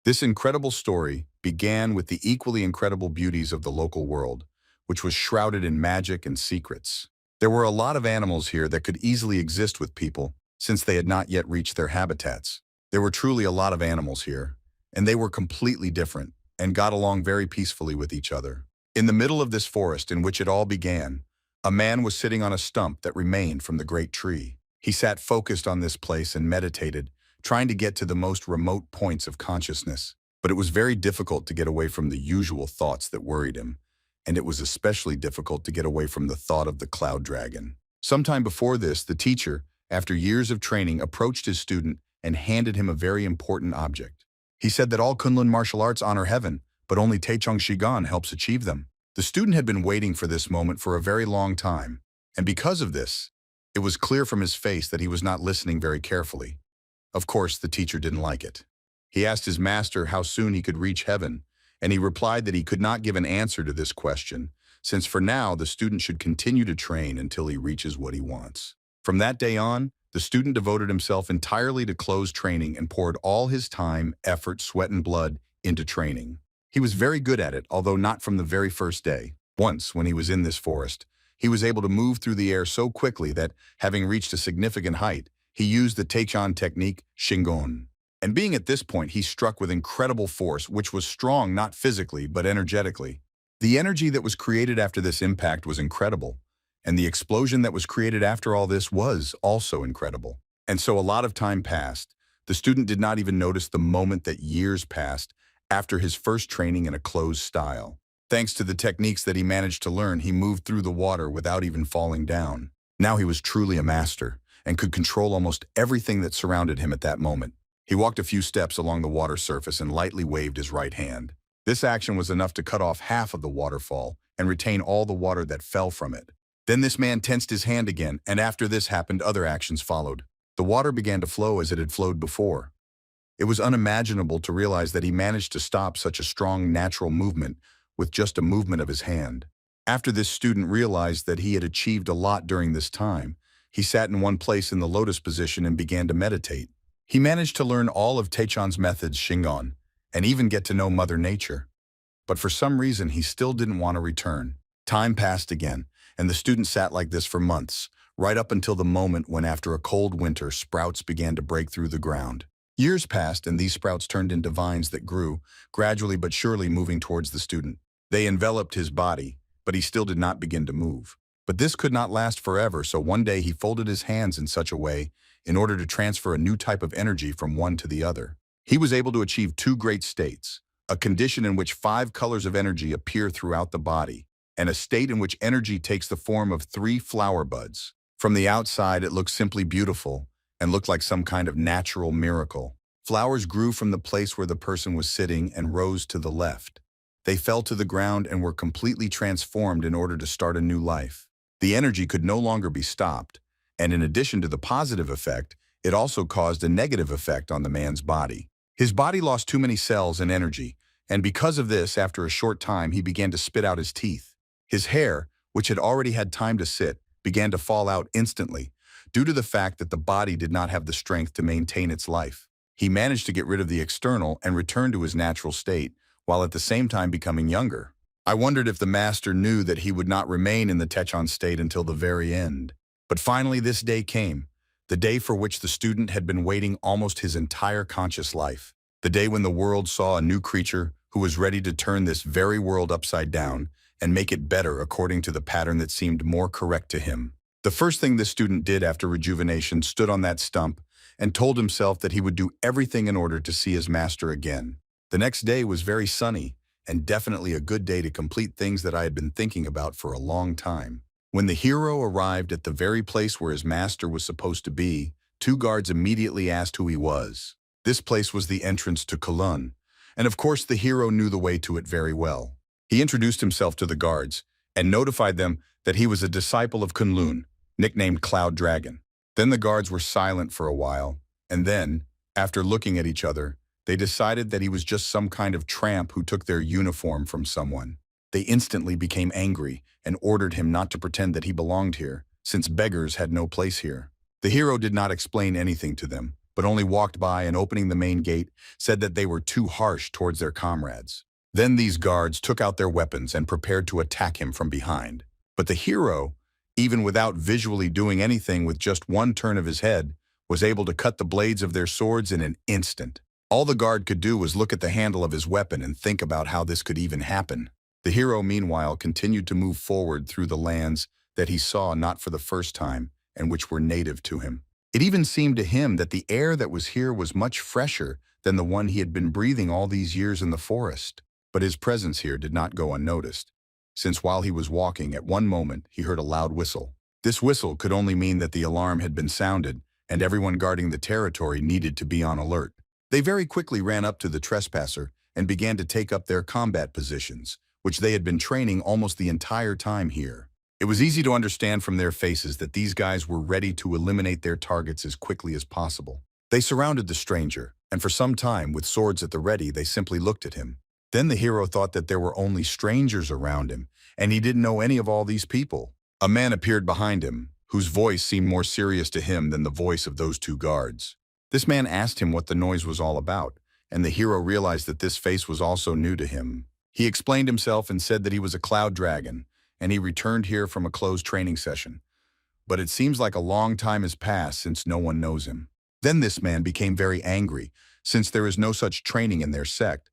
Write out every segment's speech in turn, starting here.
This incredible story began with the equally incredible beauties of the local world, which was shrouded in magic and secrets. There were a lot of animals here that could easily exist with people, since they had not yet reached their habitats. There were truly a lot of animals here, and they were completely different, and got along very peacefully with each other. In the middle of this forest in which it all began, a man was sitting on a stump that remained from the great tree. He sat focused on this place and meditated, trying to get to the most remote points of consciousness. But it was very difficult to get away from the usual thoughts that worried him, and it was especially difficult to get away from the thought of the cloud dragon. Sometime before this, the teacher, after years of training, approached his student and handed him a very important object. He said that all Kunlun martial arts honor heaven, but only Taechung Shigan helps achieve them. The student had been waiting for this moment for a very long time, and because of this, it was clear from his face that he was not listening very carefully. Of course, the teacher didn't like it. He asked his master how soon he could reach heaven, and he replied that he could not give an answer to this question, since for now the student should continue to train until he reaches what he wants. From that day on, the student devoted himself entirely to close training and poured all his time, effort, sweat, and blood into training. He was very good at it, although not from the very first day. Once, when he was in this forest, he was able to move through the air so quickly that, having reached a significant height, he used the Taechan technique, Shingon. And being at this point, he struck with incredible force, which was strong not physically, but energetically. The energy that was created after this impact was incredible, and the explosion that was created after all this was also incredible. And so a lot of time passed. The student did not even notice the moment that years passed after his first training in a closed style. Thanks to the techniques that he managed to learn, he moved through the water without even falling down. Now he was truly a master, and could control almost everything that surrounded him at that moment. He walked a few steps along the water surface and lightly waved his right hand. This action was enough to cut off half of the waterfall and retain all the water that fell from it. Then this man tensed his hand again, and after this happened, other actions followed. The water began to flow as it had flowed before. It was unimaginable to realize that he managed to stop such a strong natural movement with just a movement of his hand. After this student realized that he had achieved a lot during this time, he sat in one place in the lotus position and began to meditate. He managed to learn all of Taechan's methods, Shingon, and even get to know Mother Nature. But for some reason, he still didn't want to return. Time passed again, and the student sat like this for months, right up until the moment when, after a cold winter, sprouts began to break through the ground. Years passed, and these sprouts turned into vines that grew, gradually but surely moving towards the student. They enveloped his body, but he still did not begin to move. But this could not last forever, so one day he folded his hands in such a way in order to transfer a new type of energy from one to the other. He was able to achieve two great states, a condition in which 5 colors of energy appear throughout the body, and a state in which energy takes the form of 3 flower buds. From the outside, it looked simply beautiful and looked like some kind of natural miracle. Flowers grew from the place where the person was sitting and rose to the left. They fell to the ground and were completely transformed in order to start a new life. The energy could no longer be stopped, and in addition to the positive effect, it also caused a negative effect on the man's body. His body lost too many cells and energy, and because of this, after a short time, he began to spit out his teeth. His hair, which had already had time to sit, began to fall out instantly, due to the fact that the body did not have the strength to maintain its life. He managed to get rid of the external and return to his natural state, while at the same time becoming younger. I wondered if the master knew that he would not remain in the Taechan state until the very end. But finally this day came, the day for which the student had been waiting almost his entire conscious life. The day when the world saw a new creature who was ready to turn this very world upside down and make it better according to the pattern that seemed more correct to him. The first thing the student did after rejuvenation stood on that stump and told himself that he would do everything in order to see his master again. The next day was very sunny, and definitely a good day to complete things that I had been thinking about for a long time. When the hero arrived at the very place where his master was supposed to be, 2 guards immediately asked who he was. This place was the entrance to Kulun, and of course the hero knew the way to it very well. He introduced himself to the guards and notified them that he was a disciple of Kunlun, nicknamed Cloud Dragon. Then the guards were silent for a while, and then, after looking at each other, they decided that he was just some kind of tramp who took their uniform from someone. They instantly became angry and ordered him not to pretend that he belonged here, since beggars had no place here. The hero did not explain anything to them, but only walked by and opening the main gate said that they were too harsh towards their comrades. Then these guards took out their weapons and prepared to attack him from behind. But the hero, even without visually doing anything with just one turn of his head, was able to cut the blades of their swords in an instant. All the guard could do was look at the handle of his weapon and think about how this could even happen. The hero, meanwhile, continued to move forward through the lands that he saw not for the first time and which were native to him. It even seemed to him that the air that was here was much fresher than the one he had been breathing all these years in the forest. But his presence here did not go unnoticed, since while he was walking, at one moment he heard a loud whistle. This whistle could only mean that the alarm had been sounded, and everyone guarding the territory needed to be on alert. They very quickly ran up to the trespasser and began to take up their combat positions, which they had been training almost the entire time here. It was easy to understand from their faces that these guys were ready to eliminate their targets as quickly as possible. They surrounded the stranger, and for some time, with swords at the ready, they simply looked at him. Then the hero thought that there were only strangers around him, and he didn't know any of all these people. A man appeared behind him, whose voice seemed more serious to him than the voice of those two guards. This man asked him what the noise was all about, and the hero realized that this face was also new to him. He explained himself and said that he was a cloud dragon, and he returned here from a closed training session. But it seems like a long time has passed since no one knows him. Then this man became very angry, since there is no such training in their sect,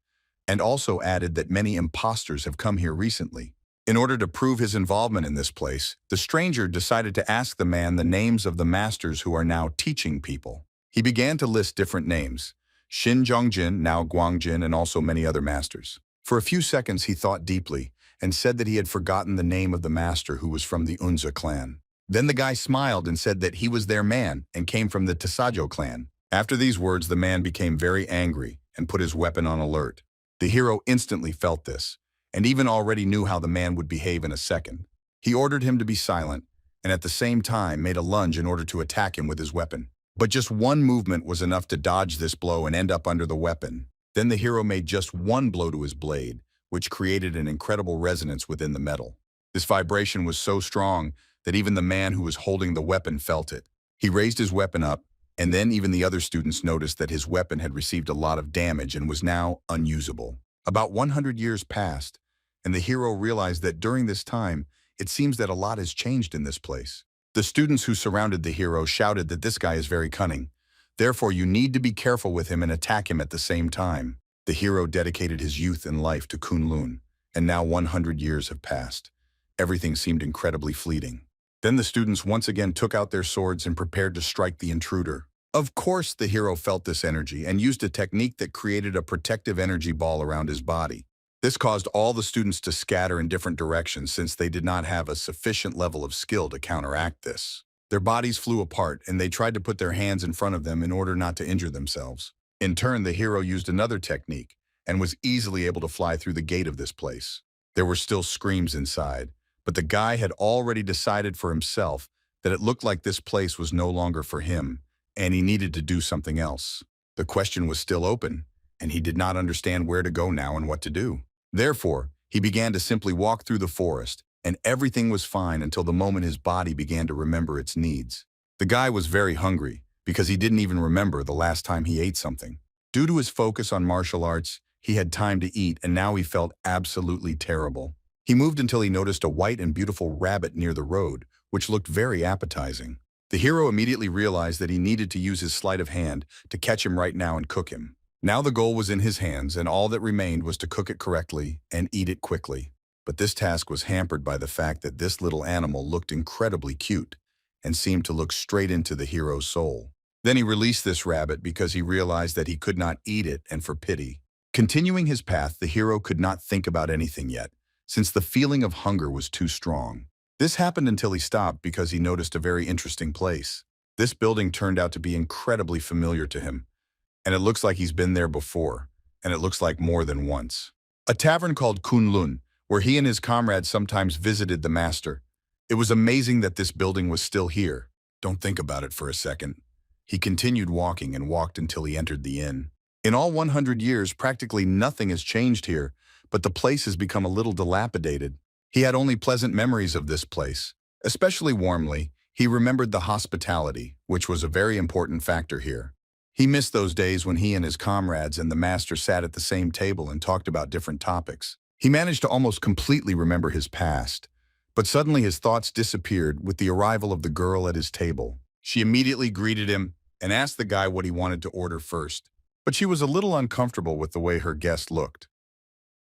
and also added that many imposters have come here recently. In order to prove his involvement in this place, the stranger decided to ask the man the names of the masters who are now teaching people. He began to list different names: Shin Jongjin, now Guangjin, and also many other masters. For a few seconds he thought deeply, and said that he had forgotten the name of the master who was from the Unza clan. Then the guy smiled and said that he was their man and came from the Tasajo clan. After these words, the man became very angry and put his weapon on alert. The hero instantly felt this, and even already knew how the man would behave in a second. He ordered him to be silent, and at the same time made a lunge in order to attack him with his weapon. But just one movement was enough to dodge this blow and end up under the weapon. Then the hero made just one blow to his blade, which created an incredible resonance within the metal. This vibration was so strong that even the man who was holding the weapon felt it. He raised his weapon up, and then even the other students noticed that his weapon had received a lot of damage and was now unusable. About 100 years passed, and the hero realized that during this time, it seems that a lot has changed in this place. The students who surrounded the hero shouted that this guy is very cunning. Therefore, you need to be careful with him and attack him at the same time. The hero dedicated his youth and life to Kunlun, and now 100 years have passed. Everything seemed incredibly fleeting. Then the students once again took out their swords and prepared to strike the intruder. Of course, the hero felt this energy and used a technique that created a protective energy ball around his body. This caused all the students to scatter in different directions since they did not have a sufficient level of skill to counteract this. Their bodies flew apart, and they tried to put their hands in front of them in order not to injure themselves. In turn, the hero used another technique and was easily able to fly through the gate of this place. There were still screams inside, but the guy had already decided for himself that it looked like this place was no longer for him, and he needed to do something else. The question was still open, and he did not understand where to go now and what to do. Therefore, he began to simply walk through the forest, and everything was fine until the moment his body began to remember its needs. The guy was very hungry, because he didn't even remember the last time he ate something. Due to his focus on martial arts, he had time to eat, and now he felt absolutely terrible. He moved until he noticed a white and beautiful rabbit near the road, which looked very appetizing. The hero immediately realized that he needed to use his sleight of hand to catch him right now and cook him. Now the goal was in his hands, and all that remained was to cook it correctly and eat it quickly. But this task was hampered by the fact that this little animal looked incredibly cute and seemed to look straight into the hero's soul. Then he released this rabbit because he realized that he could not eat it, and for pity. Continuing his path, the hero could not think about anything yet, since the feeling of hunger was too strong. This happened until he stopped because he noticed a very interesting place. This building turned out to be incredibly familiar to him, and it looks like he's been there before, and it looks like more than once. A tavern called Kunlun, where he and his comrades sometimes visited the master. It was amazing that this building was still here. Don't think about it for a second. He continued walking and walked until he entered the inn. In all 100 years, practically nothing has changed here, but the place has become a little dilapidated. He had only pleasant memories of this place. Especially warmly, he remembered the hospitality, which was a very important factor here. He missed those days when he and his comrades and the master sat at the same table and talked about different topics. He managed to almost completely remember his past, but suddenly his thoughts disappeared with the arrival of the girl at his table. She immediately greeted him and asked the guy what he wanted to order first, but she was a little uncomfortable with the way her guest looked.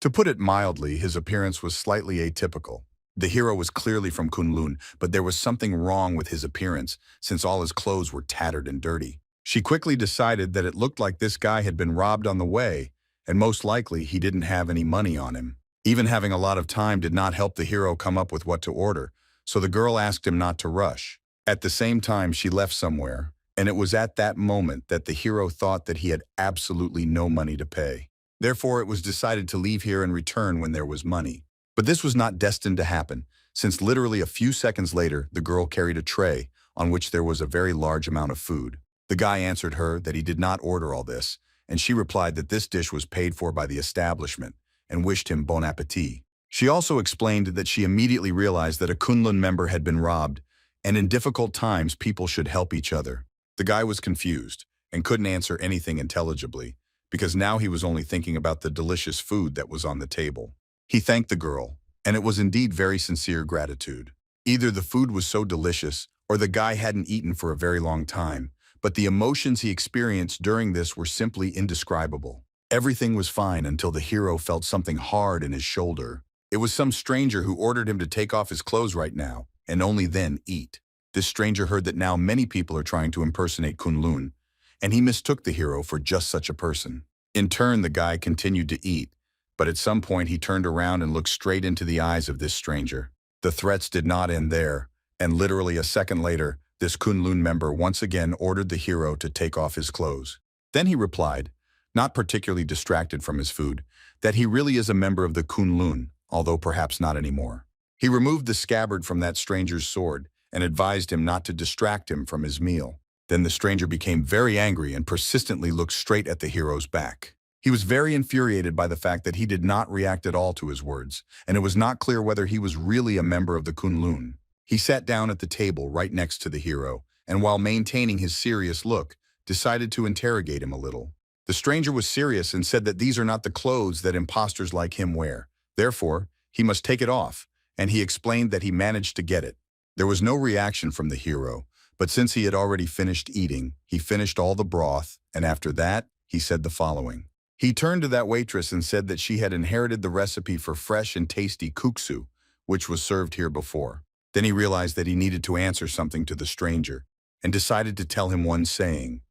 To put it mildly, his appearance was slightly atypical. The hero was clearly from Kunlun, but there was something wrong with his appearance since all his clothes were tattered and dirty. She quickly decided that it looked like this guy had been robbed on the way, and most likely he didn't have any money on him. Even having a lot of time did not help the hero come up with what to order, so the girl asked him not to rush. At the same time, she left somewhere, and it was at that moment that the hero thought that he had absolutely no money to pay. Therefore, it was decided to leave here and return when there was money. But this was not destined to happen, since literally a few seconds later, the girl carried a tray on which there was a very large amount of food. The guy answered her that he did not order all this, and she replied that this dish was paid for by the establishment and wished him bon appétit. She also explained that she immediately realized that a Kunlun member had been robbed, and in difficult times people should help each other. The guy was confused and couldn't answer anything intelligibly, because now he was only thinking about the delicious food that was on the table. He thanked the girl, and it was indeed very sincere gratitude. Either the food was so delicious, or the guy hadn't eaten for a very long time, but the emotions he experienced during this were simply indescribable. Everything was fine until the hero felt something hard in his shoulder. It was some stranger who ordered him to take off his clothes right now, and only then eat. This stranger heard that now many people are trying to impersonate Kunlun, and he mistook the hero for just such a person. In turn, the guy continued to eat, but at some point he turned around and looked straight into the eyes of this stranger. The threats did not end there, and literally a second later, this Kunlun member once again ordered the hero to take off his clothes. Then he replied, not particularly distracted from his food, that he really is a member of the Kunlun, although perhaps not anymore. He removed the scabbard from that stranger's sword and advised him not to distract him from his meal. Then the stranger became very angry and persistently looked straight at the hero's back. He was very infuriated by the fact that he did not react at all to his words, and it was not clear whether he was really a member of the Kunlun. He sat down at the table right next to the hero, and while maintaining his serious look, decided to interrogate him a little. The stranger was serious and said that these are not the clothes that imposters like him wear. Therefore, he must take it off, and he explained that he managed to get it. There was no reaction from the hero, but since he had already finished eating, he finished all the broth, and after that, he said the following. He turned to that waitress and said that she had inherited the recipe for fresh and tasty kuksu, which was served here before. Then he realized that he needed to answer something to the stranger, and decided to tell him one saying,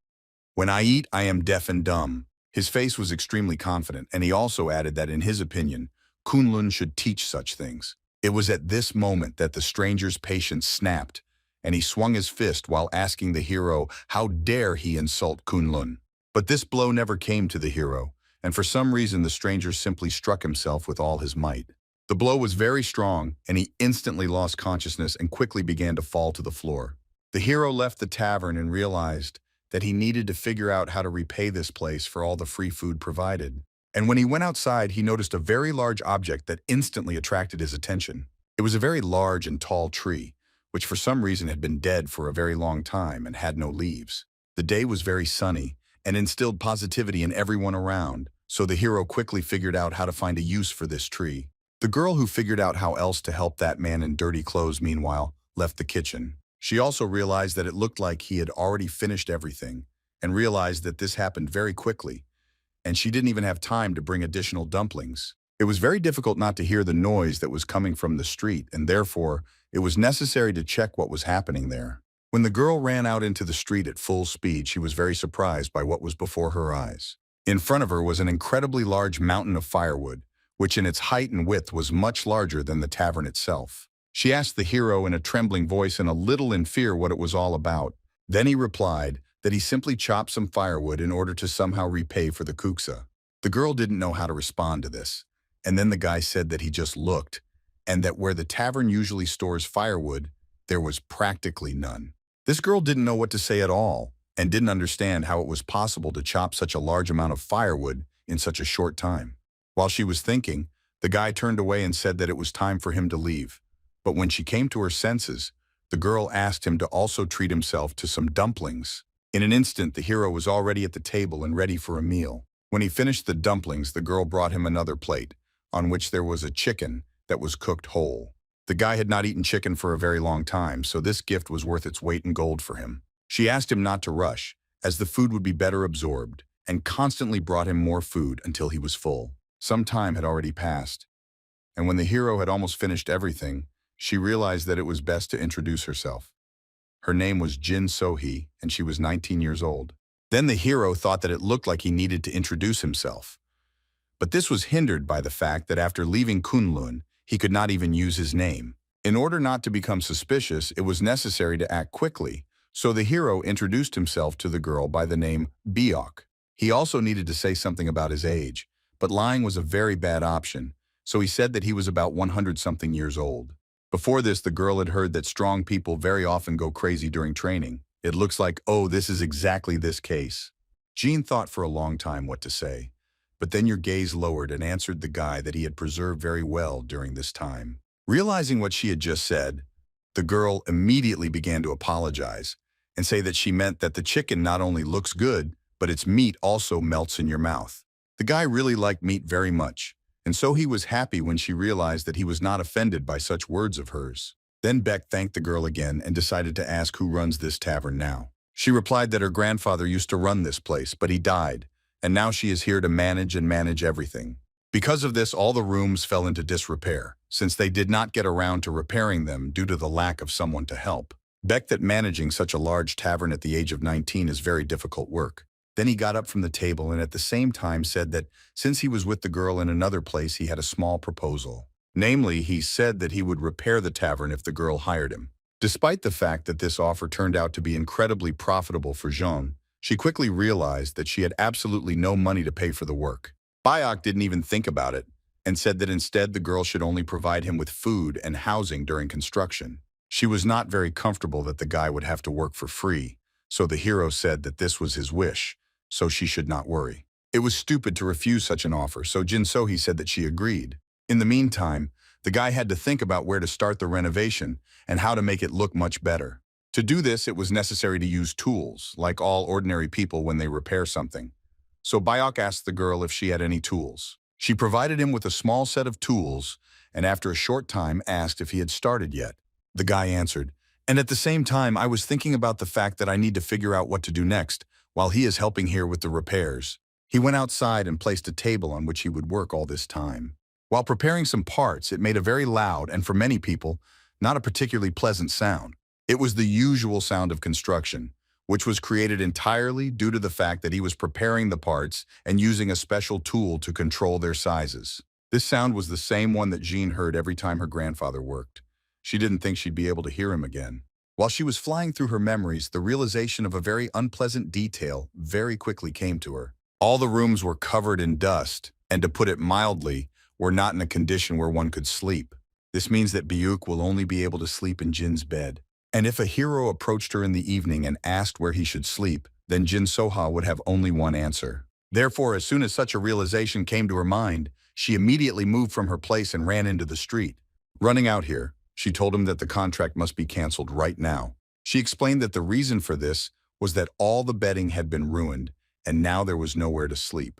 "When I eat, I am deaf and dumb." His face was extremely confident, and he also added that in his opinion, Kunlun should teach such things. It was at this moment that the stranger's patience snapped, and he swung his fist while asking the hero how dare he insult Kunlun. But this blow never came to the hero, and for some reason the stranger simply struck himself with all his might. The blow was very strong, and he instantly lost consciousness and quickly began to fall to the floor. The hero left the tavern and realized that he needed to figure out how to repay this place for all the free food provided. And when he went outside, he noticed a very large object that instantly attracted his attention. It was a very large and tall tree, which for some reason had been dead for a very long time and had no leaves. The day was very sunny and instilled positivity in everyone around, so the hero quickly figured out how to find a use for this tree. The girl who figured out how else to help that man in dirty clothes, meanwhile, left the kitchen. She also realized that it looked like he had already finished everything, and realized that this happened very quickly, and she didn't even have time to bring additional dumplings. It was very difficult not to hear the noise that was coming from the street, and therefore, it was necessary to check what was happening there. When the girl ran out into the street at full speed, she was very surprised by what was before her eyes. In front of her was an incredibly large mountain of firewood, which in its height and width was much larger than the tavern itself. She asked the hero in a trembling voice and a little in fear what it was all about. Then he replied that he simply chopped some firewood in order to somehow repay for the kuksa. The girl didn't know how to respond to this, and then the guy said that he just looked, and that where the tavern usually stores firewood, there was practically none. This girl didn't know what to say at all, and didn't understand how it was possible to chop such a large amount of firewood in such a short time. While she was thinking, the guy turned away and said that it was time for him to leave. But when she came to her senses, the girl asked him to also treat himself to some dumplings. In an instant, the hero was already at the table and ready for a meal. When he finished the dumplings, the girl brought him another plate, on which there was a chicken that was cooked whole. The guy had not eaten chicken for a very long time, so this gift was worth its weight in gold for him. She asked him not to rush, as the food would be better absorbed, and constantly brought him more food until he was full. Some time had already passed, and when the hero had almost finished everything, she realized that it was best to introduce herself. Her name was Jin So-hee, and she was 19 years old. Then the hero thought that it looked like he needed to introduce himself. But this was hindered by the fact that after leaving Kunlun, he could not even use his name. In order not to become suspicious, it was necessary to act quickly, so the hero introduced himself to the girl by the name Byok. He also needed to say something about his age, but lying was a very bad option, so he said that he was about 100-something years old. Before this, the girl had heard that strong people very often go crazy during training. It looks like, oh, this is exactly this case. Jean thought for a long time what to say, but then your gaze lowered and answered the guy that he had preserved very well during this time. Realizing what she had just said, the girl immediately began to apologize and say that she meant that the chicken not only looks good, but its meat also melts in your mouth. The guy really liked meat very much, and so he was happy when she realized that he was not offended by such words of hers. Then Beck thanked the girl again and decided to ask who runs this tavern now. She replied that her grandfather used to run this place, but he died, and now she is here to manage everything. Because of this, all the rooms fell into disrepair, since they did not get around to repairing them due to the lack of someone to help. Beck that managing such a large tavern at the age of 19 is very difficult work. Then he got up from the table and at the same time said that since he was with the girl in another place, he had a small proposal. Namely, he said that he would repair the tavern if the girl hired him. Despite the fact that this offer turned out to be incredibly profitable for Jean, she quickly realized that she had absolutely no money to pay for the work. Byok didn't even think about it and said that instead the girl should only provide him with food and housing during construction. She was not very comfortable that the guy would have to work for free, so the hero said that this was his wish, so she should not worry. It was stupid to refuse such an offer, so Jin So-hee said that she agreed. In the meantime, the guy had to think about where to start the renovation and how to make it look much better. To do this, it was necessary to use tools, like all ordinary people when they repair something. So Byok asked the girl if she had any tools. She provided him with a small set of tools, and after a short time asked if he had started yet. The guy answered, "And at the same time, I was thinking about the fact that I need to figure out what to do next, while he is helping here with the repairs." He went outside and placed a table on which he would work all this time. While preparing some parts, it made a very loud and, for many people, not a particularly pleasant sound. It was the usual sound of construction, which was created entirely due to the fact that he was preparing the parts and using a special tool to control their sizes. This sound was the same one that Jean heard every time her grandfather worked. She didn't think she'd be able to hear him again. While she was flying through her memories, the realization of a very unpleasant detail very quickly came to her. All the rooms were covered in dust, and to put it mildly, were not in a condition where one could sleep. This means that Byuk will only be able to sleep in Jin's bed. And if a hero approached her in the evening and asked where he should sleep, then Jin So-hee would have only one answer. Therefore, as soon as such a realization came to her mind, she immediately moved from her place and ran into the street. Running out here, she told him that the contract must be canceled right now. She explained that the reason for this was that all the bedding had been ruined, and now there was nowhere to sleep.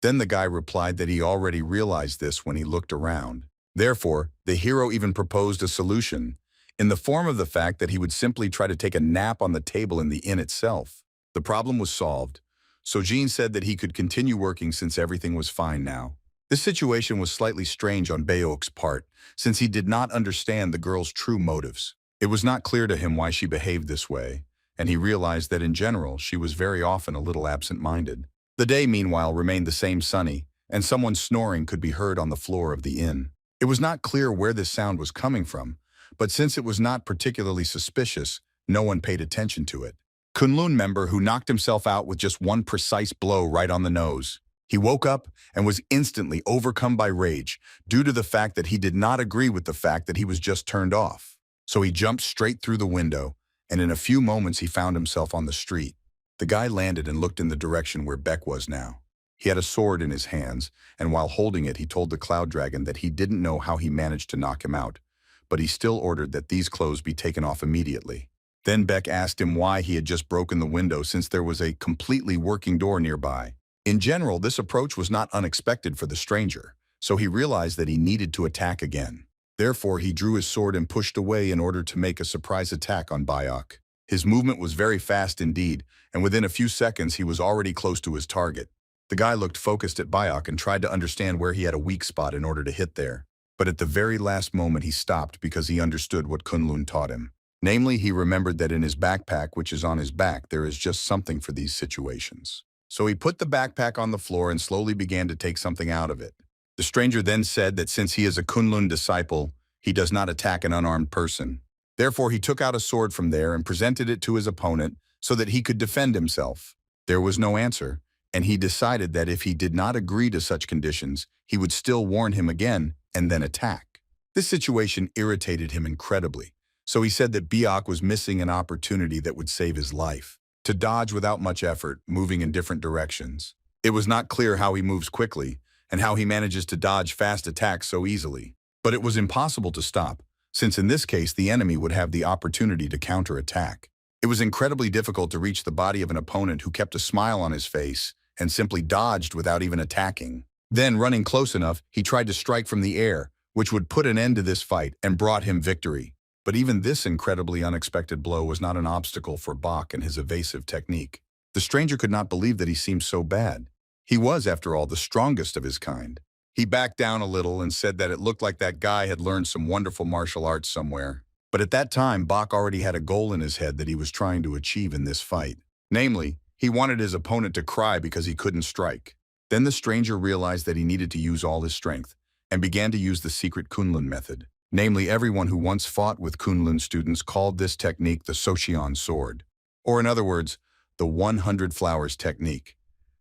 Then the guy replied that he already realized this when he looked around. Therefore, the hero even proposed a solution, in the form of the fact that he would simply try to take a nap on the table in the inn itself. The problem was solved, so Jean said that he could continue working since everything was fine now. This situation was slightly strange on Byuk's part, since he did not understand the girl's true motives. It was not clear to him why she behaved this way, and he realized that in general she was very often a little absent-minded. The day, meanwhile, remained the same sunny, and someone snoring could be heard on the floor of the inn. It was not clear where this sound was coming from, but since it was not particularly suspicious, no one paid attention to it. Kunlun member who knocked himself out with just one precise blow right on the nose. He woke up and was instantly overcome by rage due to the fact that he did not agree with the fact that he was just turned off. So he jumped straight through the window, and in a few moments he found himself on the street. The guy landed and looked in the direction where Beck was now. He had a sword in his hands, and while holding it, he told the Cloud Dragon that he didn't know how he managed to knock him out, but he still ordered that these clothes be taken off immediately. Then Beck asked him why he had just broken the window since there was a completely working door nearby. In general, this approach was not unexpected for the stranger, so he realized that he needed to attack again. Therefore, he drew his sword and pushed away in order to make a surprise attack on Bayok. His movement was very fast indeed, and within a few seconds he was already close to his target. The guy looked focused at Bayok and tried to understand where he had a weak spot in order to hit there. But at the very last moment he stopped because he understood what Kunlun taught him. Namely, he remembered that in his backpack, which is on his back, there is just something for these situations. So he put the backpack on the floor and slowly began to take something out of it. The stranger then said that since he is a Kunlun disciple, he does not attack an unarmed person. Therefore, he took out a sword from there and presented it to his opponent so that he could defend himself. There was no answer, and he decided that if he did not agree to such conditions, he would still warn him again and then attack. This situation irritated him incredibly, so he said that Biak was missing an opportunity that would save his life. To dodge without much effort, moving in different directions. It was not clear how he moves quickly and how he manages to dodge fast attacks so easily. But it was impossible to stop, since in this case the enemy would have the opportunity to counterattack. It was incredibly difficult to reach the body of an opponent who kept a smile on his face and simply dodged without even attacking. Then, running close enough, he tried to strike from the air, which would put an end to this fight and brought him victory. But even this incredibly unexpected blow was not an obstacle for Bach and his evasive technique. The stranger could not believe that he seemed so bad. He was, after all, the strongest of his kind. He backed down a little and said that it looked like that guy had learned some wonderful martial arts somewhere. But at that time, Bach already had a goal in his head that he was trying to achieve in this fight. Namely, he wanted his opponent to cry because he couldn't strike. Then the stranger realized that he needed to use all his strength and began to use the secret Kunlun method. Namely, everyone who once fought with Kunlun students called this technique the Socheon sword, or in other words, the 100 flowers technique.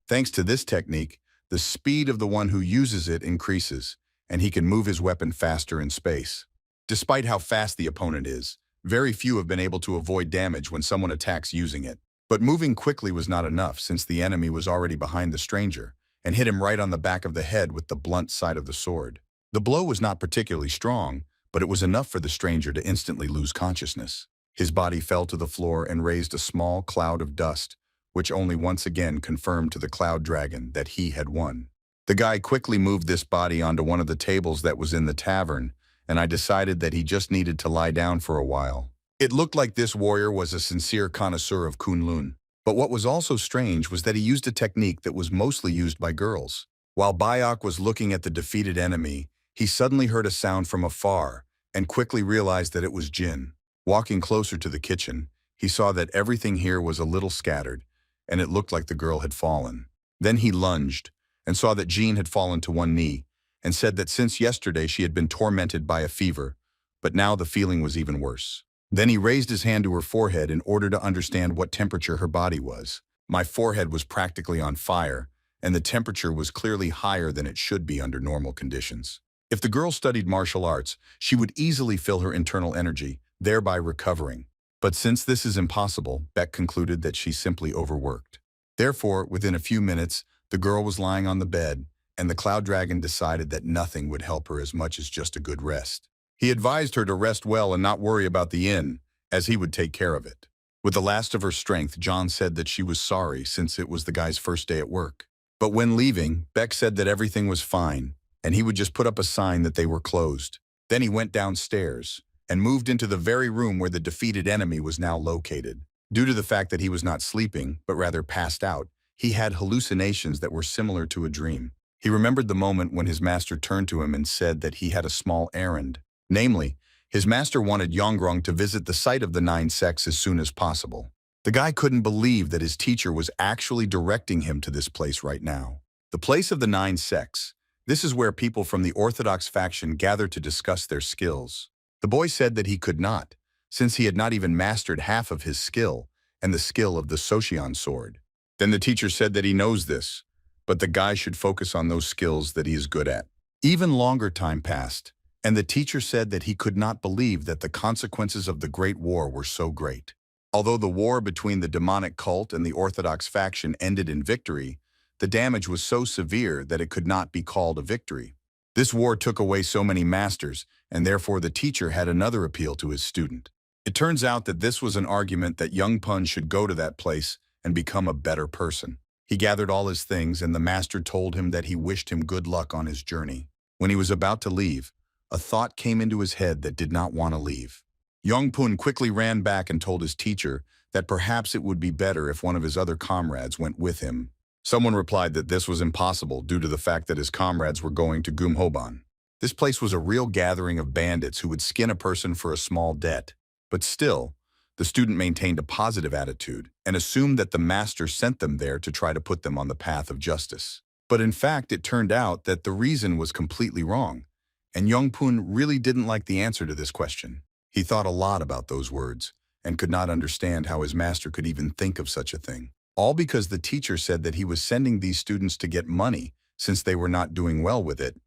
Thanks to this technique, the speed of the one who uses it increases, and he can move his weapon faster in space. Despite how fast the opponent is, very few have been able to avoid damage when someone attacks using it. But moving quickly was not enough since the enemy was already behind the stranger and hit him right on the back of the head with the blunt side of the sword. The blow was not particularly strong, but it was enough for the stranger to instantly lose consciousness. His body fell to the floor and raised a small cloud of dust, which only once again confirmed to the cloud dragon that he had won. The guy quickly moved this body onto one of the tables that was in the tavern, and I decided that he just needed to lie down for a while. It looked like this warrior was a sincere connoisseur of Kunlun, but what was also strange was that he used a technique that was mostly used by girls. While Bayok was looking at the defeated enemy, he suddenly heard a sound from afar and quickly realized that it was Jin. Walking closer to the kitchen, he saw that everything here was a little scattered, and it looked like the girl had fallen. Then he lunged and saw that Jean had fallen to one knee and said that since yesterday she had been tormented by a fever, but now the feeling was even worse. Then he raised his hand to her forehead in order to understand what temperature her body was. My forehead was practically on fire, and the temperature was clearly higher than it should be under normal conditions. If the girl studied martial arts, she would easily fill her internal energy, thereby recovering. But since this is impossible, Beck concluded that she simply overworked. Therefore, within a few minutes, the girl was lying on the bed, and the Cloud Dragon decided that nothing would help her as much as just a good rest. He advised her to rest well and not worry about the inn, as he would take care of it. With the last of her strength, John said that she was sorry since it was the guy's first day at work. But when leaving, Beck said that everything was fine, and he would just put up a sign that they were closed. Then he went downstairs and moved into the very room where the defeated enemy was now located. Due to the fact that he was not sleeping, but rather passed out, he had hallucinations that were similar to a dream. He remembered the moment when his master turned to him and said that he had a small errand. Namely, his master wanted Yongrong to visit the site of the 9 sects as soon as possible. The guy couldn't believe that his teacher was actually directing him to this place right now. The place of the 9 sects. This is where people from the Orthodox faction gather to discuss their skills. The boy said that he could not, since he had not even mastered half of his skill and the skill of the Socheon sword. Then the teacher said that he knows this, but the guy should focus on those skills that he is good at. Even longer time passed, and the teacher said that he could not believe that the consequences of the Great War were so great. Although the war between the demonic cult and the Orthodox faction ended in victory, the damage was so severe that it could not be called a victory. This war took away so many masters, and therefore the teacher had another appeal to his student. It turns out that this was an argument that young Pun should go to that place and become a better person. He gathered all his things, and the master told him that he wished him good luck on his journey. When he was about to leave, a thought came into his head that did not want to leave. Yongpun quickly ran back and told his teacher that perhaps it would be better if one of his other comrades went with him. Someone replied that this was impossible due to the fact that his comrades were going to Gumhoban. This place was a real gathering of bandits who would skin a person for a small debt. But still, the student maintained a positive attitude and assumed that the master sent them there to try to put them on the path of justice. But in fact, it turned out that the reason was completely wrong, and Yongpun really didn't like the answer to this question. He thought a lot about those words and could not understand how his master could even think of such a thing. All because the teacher said that he was sending these students to get money since they were not doing well with it,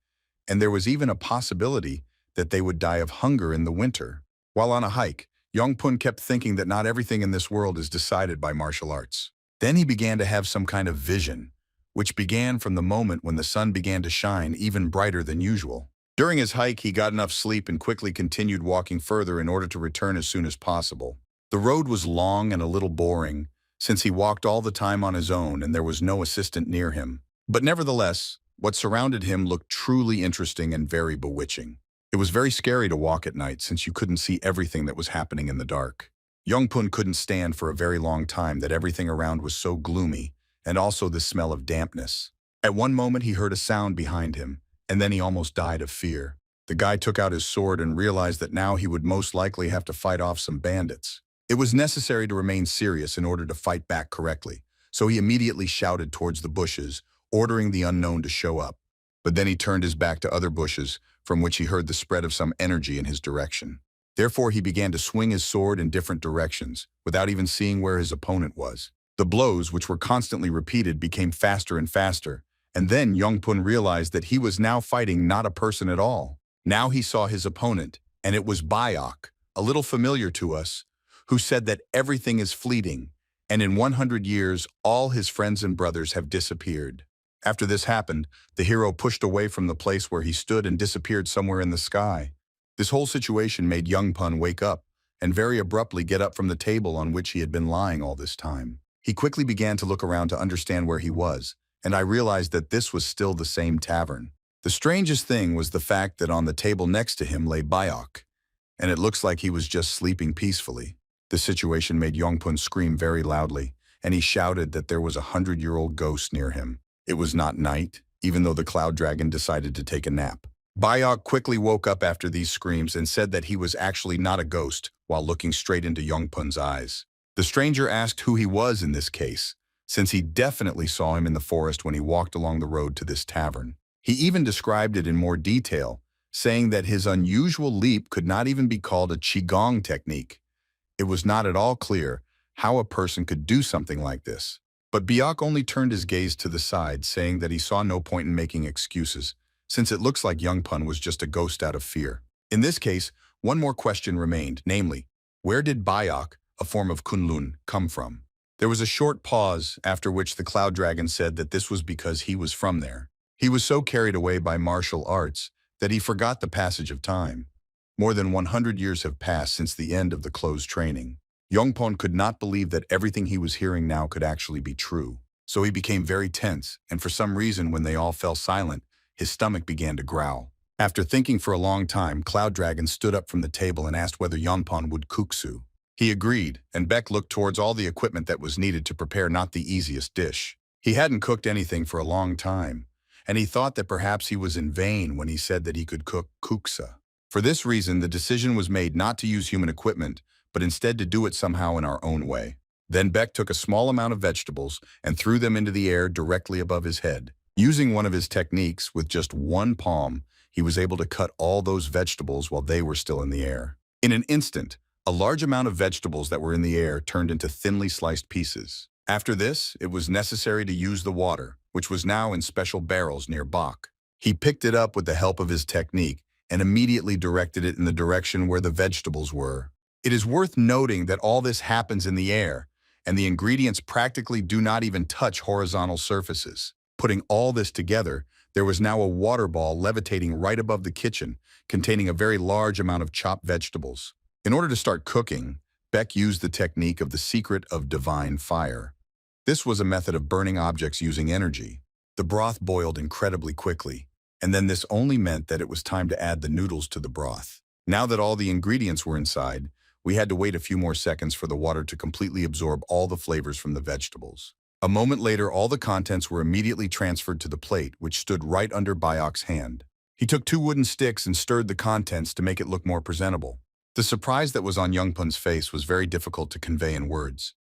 and there was even a possibility that they would die of hunger in the winter. While on a hike, Yongpun kept thinking that not everything in this world is decided by martial arts. Then he began to have some kind of vision, which began from the moment when the sun began to shine even brighter than usual. During his hike, he got enough sleep and quickly continued walking further in order to return as soon as possible. The road was long and a little boring, since he walked all the time on his own and there was no assistant near him. But nevertheless, what surrounded him looked truly interesting and very bewitching. It was very scary to walk at night since you couldn't see everything that was happening in the dark. Yongpun couldn't stand for a very long time that everything around was so gloomy, and also the smell of dampness. At one moment he heard a sound behind him, and then he almost died of fear. The guy took out his sword and realized that now he would most likely have to fight off some bandits. It was necessary to remain serious in order to fight back correctly, so he immediately shouted towards the bushes, ordering the unknown to show up. But then he turned his back to other bushes, from which he heard the spread of some energy in his direction. Therefore, he began to swing his sword in different directions, without even seeing where his opponent was. The blows, which were constantly repeated, became faster and faster, and then Yongpun realized that he was now fighting not a person at all. Now he saw his opponent, and it was Bayok, a little familiar to us, who said that everything is fleeting, and in 100 years all his friends and brothers have disappeared. After this happened, the hero pushed away from the place where he stood and disappeared somewhere in the sky. This whole situation made Yongpun wake up and very abruptly get up from the table on which he had been lying all this time. He quickly began to look around to understand where he was, and I realized that this was still the same tavern. The strangest thing was the fact that on the table next to him lay Bayok, and it looks like he was just sleeping peacefully. This situation made Yongpun scream very loudly, and he shouted that there was a 100-year-old ghost near him. It was not night, even though the cloud dragon decided to take a nap. Bayok quickly woke up after these screams and said that he was actually not a ghost while looking straight into Yongpun's eyes. The stranger asked who he was in this case, since he definitely saw him in the forest when he walked along the road to this tavern. He even described it in more detail, saying that his unusual leap could not even be called a qigong technique. It was not at all clear how a person could do something like this. But Bayok only turned his gaze to the side, saying that he saw no point in making excuses, since it looks like Yongpun was just a ghost out of fear. In this case, one more question remained, namely, where did Bayok, a form of Kunlun, come from? There was a short pause, after which the cloud dragon said that this was because he was from there. He was so carried away by martial arts that he forgot the passage of time. More than 100 years have passed since the end of the closed training. Yongpun could not believe that everything he was hearing now could actually be true. So he became very tense, and for some reason when they all fell silent, his stomach began to growl. After thinking for a long time, Cloud Dragon stood up from the table and asked whether Yongpun would kuksu. He agreed, and Beck looked towards all the equipment that was needed to prepare not the easiest dish. He hadn't cooked anything for a long time, and he thought that perhaps he was in vain when he said that he could cook kuksa. For this reason, the decision was made not to use human equipment, but instead to do it somehow in our own way. Then Beck took a small amount of vegetables and threw them into the air directly above his head. Using one of his techniques, with just one palm, he was able to cut all those vegetables while they were still in the air. In an instant, a large amount of vegetables that were in the air turned into thinly sliced pieces. After this, it was necessary to use the water, which was now in special barrels near Bach. He picked it up with the help of his technique and immediately directed it in the direction where the vegetables were. It is worth noting that all this happens in the air, and the ingredients practically do not even touch horizontal surfaces. Putting all this together, there was now a water ball levitating right above the kitchen, containing a very large amount of chopped vegetables. In order to start cooking, Beck used the technique of the secret of divine fire. This was a method of burning objects using energy. The broth boiled incredibly quickly, and then this only meant that it was time to add the noodles to the broth. Now that all the ingredients were inside, we had to wait a few more seconds for the water to completely absorb all the flavors from the vegetables. A moment later, all the contents were immediately transferred to the plate, which stood right under Bayok's hand. He took 2 wooden sticks and stirred the contents to make it look more presentable. The surprise that was on Youngpun's face was very difficult to convey in words.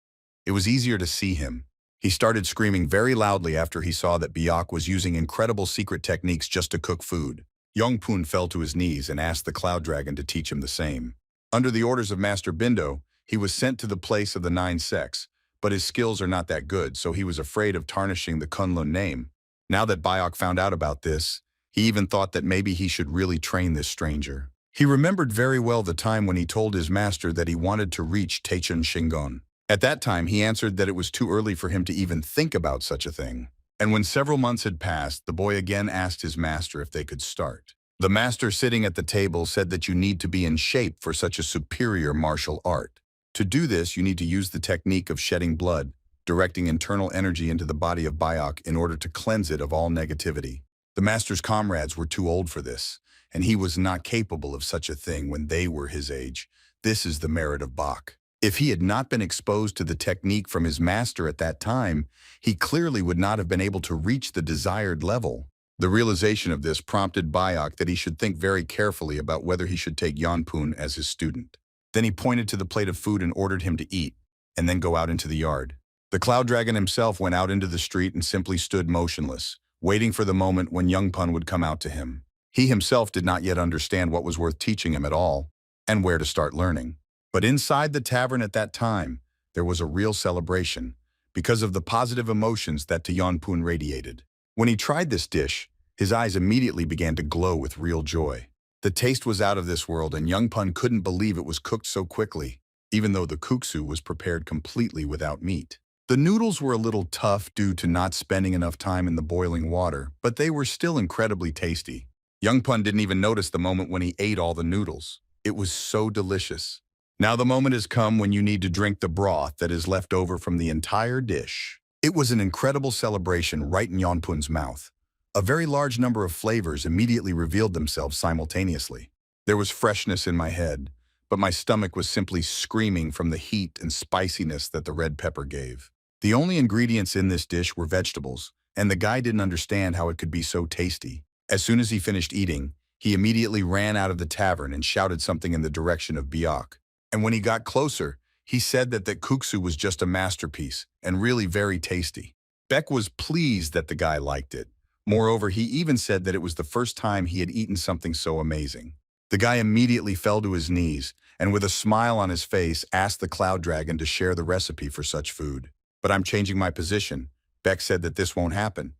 It was easier to see him. He started screaming very loudly after he saw that Bayok was using incredible secret techniques just to cook food. Youngpun fell to his knees and asked the Cloud Dragon to teach him the same. Under the orders of Master Bindo, he was sent to the place of the 9 sects, but his skills are not that good, so he was afraid of tarnishing the Kunlun name. Now that Bayok found out about this, he even thought that maybe he should really train this stranger. He remembered very well the time when he told his master that he wanted to reach Taichun Shingon. At that time, he answered that it was too early for him to even think about such a thing. And when several months had passed, the boy again asked his master if they could start. The master sitting at the table said that you need to be in shape for such a superior martial art. To do this, you need to use the technique of shedding blood, directing internal energy into the body of Bayok in order to cleanse it of all negativity. The master's comrades were too old for this, and he was not capable of such a thing when they were his age. This is the merit of Bach. If he had not been exposed to the technique from his master at that time, he clearly would not have been able to reach the desired level. The realization of this prompted Bayok that he should think very carefully about whether he should take Yanpun as his student. Then he pointed to the plate of food and ordered him to eat, and then go out into the yard. The Cloud Dragon himself went out into the street and simply stood motionless, waiting for the moment when Youngpun would come out to him. He himself did not yet understand what was worth teaching him at all, and where to start learning. But inside the tavern at that time, there was a real celebration, because of the positive emotions that Yanpun radiated. When he tried this dish, his eyes immediately began to glow with real joy. The taste was out of this world, and Youngpun couldn't believe it was cooked so quickly, even though the kuksu was prepared completely without meat. The noodles were a little tough due to not spending enough time in the boiling water, but they were still incredibly tasty. Youngpun didn't even notice the moment when he ate all the noodles. It was so delicious. Now the moment has come when you need to drink the broth that is left over from the entire dish. It was an incredible celebration right in Yanpun's mouth. A very large number of flavors immediately revealed themselves simultaneously. There was freshness in my head, but my stomach was simply screaming from the heat and spiciness that the red pepper gave. The only ingredients in this dish were vegetables, and the guy didn't understand how it could be so tasty. As soon as he finished eating, he immediately ran out of the tavern and shouted something in the direction of Bayok. And when he got closer, he said that kuksu was just a masterpiece and really very tasty. Beck was pleased that the guy liked it. Moreover, he even said that it was the first time he had eaten something so amazing. The guy immediately fell to his knees and with a smile on his face asked the Cloud Dragon to share the recipe for such food. But I'm changing my position. Beck said that this won't happen.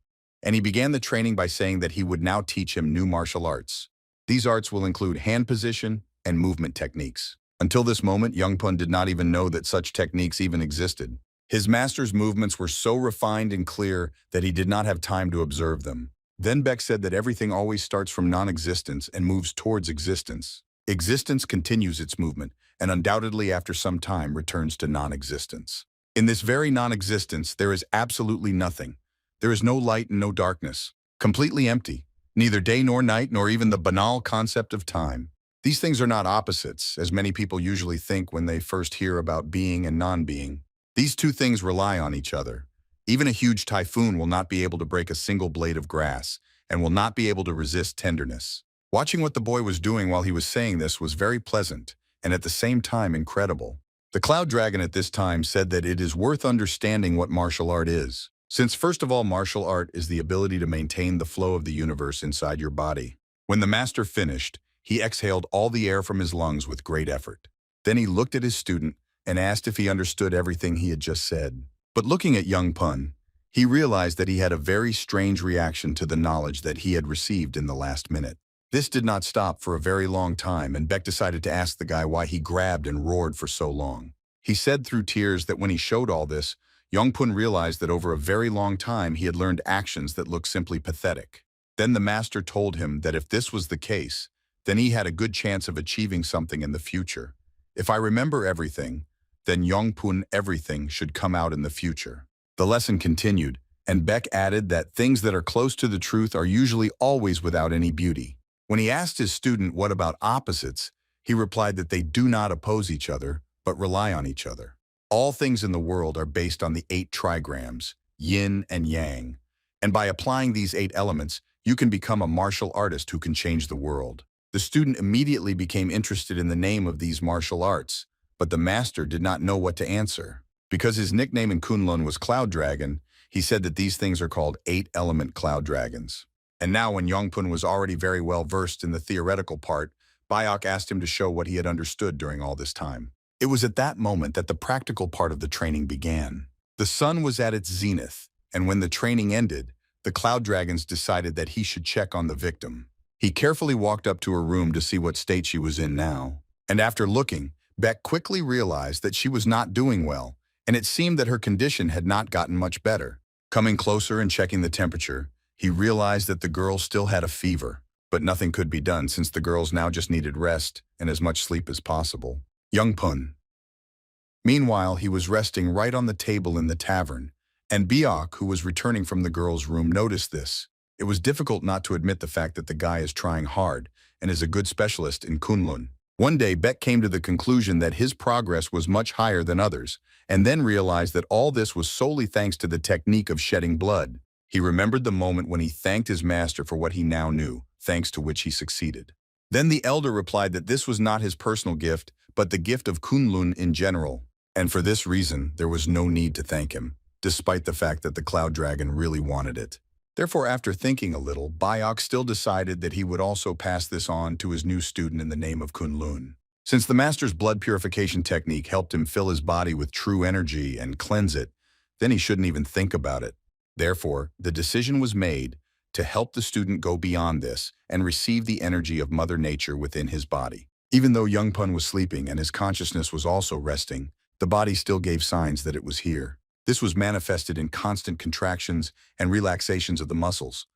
And he began the training by saying that he would now teach him new martial arts. These arts will include hand position and movement techniques. Until this moment, Youngpun did not even know that such techniques even existed. His master's movements were so refined and clear that he did not have time to observe them. Then Beck said that everything always starts from non-existence and moves towards existence. Existence continues its movement, and undoubtedly after some time returns to non-existence. In this very non-existence, there is absolutely nothing. There is no light and no darkness. Completely empty. Neither day nor night, nor even the banal concept of time. These things are not opposites, as many people usually think when they first hear about being and non-being. These two things rely on each other. Even a huge typhoon will not be able to break a single blade of grass, and will not be able to resist tenderness. Watching what the boy was doing while he was saying this was very pleasant, and at the same time incredible. The Cloud Dragon at this time said that it is worth understanding what martial art is. Since first of all, martial art is the ability to maintain the flow of the universe inside your body. When the master finished, he exhaled all the air from his lungs with great effort. Then he looked at his student and asked if he understood everything he had just said. But looking at Youngpun, he realized that he had a very strange reaction to the knowledge that he had received in the last minute. This did not stop for a very long time, and Beck decided to ask the guy why he grabbed and roared for so long. He said through tears that when he showed all this, Youngpun realized that over a very long time he had learned actions that looked simply pathetic. Then the master told him that if this was the case, then he had a good chance of achieving something in the future. If I remember everything, then Yongpun everything should come out in the future. The lesson continued, and Beck added that things that are close to the truth are usually always without any beauty. When he asked his student what about opposites, he replied that they do not oppose each other, but rely on each other. All things in the world are based on the 8 trigrams, yin and yang. And by applying these 8 elements, you can become a martial artist who can change the world. The student immediately became interested in the name of these martial arts, but the master did not know what to answer. Because his nickname in Kunlun was Cloud Dragon, he said that these things are called 8-element cloud dragons. And now when Yongpun was already very well versed in the theoretical part, Bayok asked him to show what he had understood during all this time. It was at that moment that the practical part of the training began. The sun was at its zenith, and when the training ended, the cloud dragons decided that he should check on the victim. He carefully walked up to her room to see what state she was in now. And after looking, Beck quickly realized that she was not doing well, and it seemed that her condition had not gotten much better. Coming closer and checking the temperature, he realized that the girl still had a fever, but nothing could be done since the girls now just needed rest and as much sleep as possible. Yongpun. Meanwhile, he was resting right on the table in the tavern, and Biok, who was returning from the girl's room, noticed this. It was difficult not to admit the fact that the guy is trying hard and is a good specialist in Kunlun. One day, Beck came to the conclusion that his progress was much higher than others, and then realized that all this was solely thanks to the technique of shedding blood. He remembered the moment when he thanked his master for what he now knew, thanks to which he succeeded. Then the elder replied that this was not his personal gift, but the gift of Kunlun in general, and for this reason, there was no need to thank him, despite the fact that the Cloud Dragon really wanted it. Therefore, after thinking a little, Bayok still decided that he would also pass this on to his new student in the name of Kunlun. Since the master's blood purification technique helped him fill his body with true energy and cleanse it, then he shouldn't even think about it. Therefore, the decision was made to help the student go beyond this and receive the energy of Mother Nature within his body. Even though Yongpun was sleeping and his consciousness was also resting, the body still gave signs that it was here. This was manifested in constant contractions and relaxations of the muscles,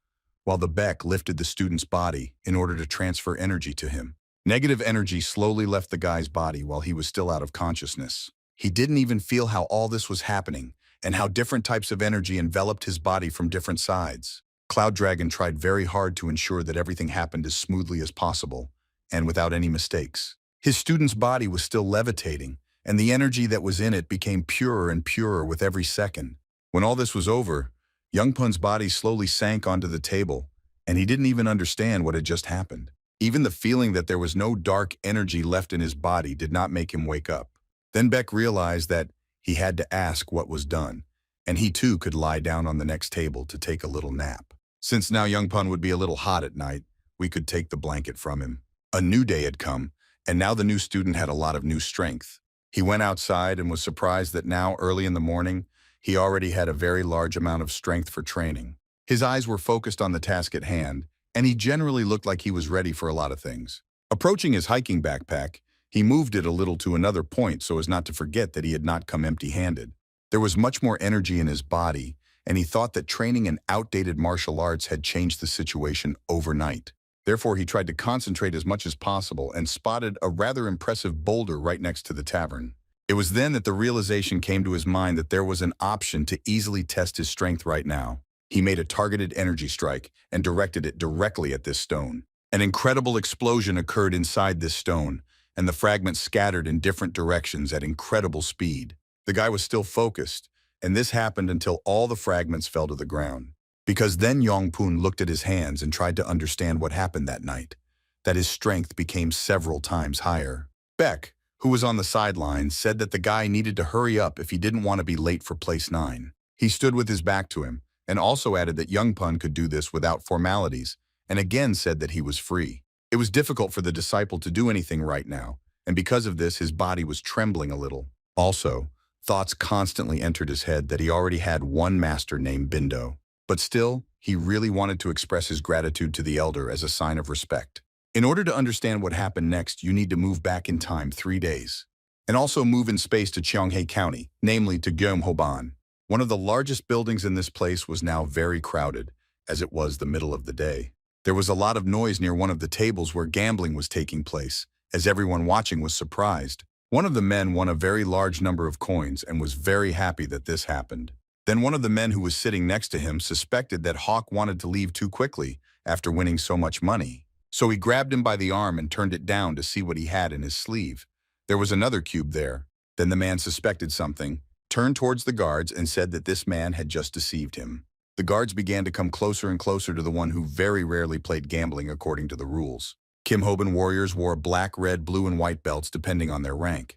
while the Beck lifted the student's body in order to transfer energy to him. Negative energy slowly left the guy's body while he was still out of consciousness. He didn't even feel how all this was happening and how different types of energy enveloped his body from different sides. Cloud Dragon tried very hard to ensure that everything happened as smoothly as possible and without any mistakes. His student's body was still levitating, and the energy that was in it became purer and purer with every second. When all this was over, Yongpun's body slowly sank onto the table, and he didn't even understand what had just happened. Even the feeling that there was no dark energy left in his body did not make him wake up. Then Beck realized that he had to ask what was done, and he too could lie down on the next table to take a little nap. Since now Yongpun would be a little hot at night, we could take the blanket from him. A new day had come, and now the new student had a lot of new strength. He went outside and was surprised that now, early in the morning, he already had a very large amount of strength for training. His eyes were focused on the task at hand, and he generally looked like he was ready for a lot of things. Approaching his hiking backpack, he moved it a little to another point so as not to forget that he had not come empty-handed. There was much more energy in his body, and he thought that training in outdated martial arts had changed the situation overnight. Therefore, he tried to concentrate as much as possible and spotted a rather impressive boulder right next to the tavern. It was then that the realization came to his mind that there was an option to easily test his strength right now. He made a targeted energy strike and directed it directly at this stone. An incredible explosion occurred inside this stone, and the fragments scattered in different directions at incredible speed. The guy was still focused, and this happened until all the fragments fell to the ground. Because then Yongpun looked at his hands and tried to understand what happened that night, that his strength became several times higher. Beck, who was on the sidelines, said that the guy needed to hurry up if he didn't want to be late for place 9. He stood with his back to him, and also added that Yongpun could do this without formalities, and again said that he was free. It was difficult for the disciple to do anything right now, and because of this his body was trembling a little. Also, thoughts constantly entered his head that he already had one master named Bindo. But still, he really wanted to express his gratitude to the elder as a sign of respect. In order to understand what happened next, you need to move back in time 3 days. And also move in space to Cheonghae County, namely to Gyeonghoban. One of the largest buildings in this place was now very crowded, as it was the middle of the day. There was a lot of noise near one of the tables where gambling was taking place, as everyone watching was surprised. One of the men won a very large number of coins and was very happy that this happened. Then one of the men who was sitting next to him suspected that Hawk wanted to leave too quickly after winning so much money. So he grabbed him by the arm and turned it down to see what he had in his sleeve. There was another cube there. Then the man suspected something, turned towards the guards and said that this man had just deceived him. The guards began to come closer and closer to the one who very rarely played gambling according to the rules. Kim Hoban warriors wore black, red, blue, and white belts depending on their rank.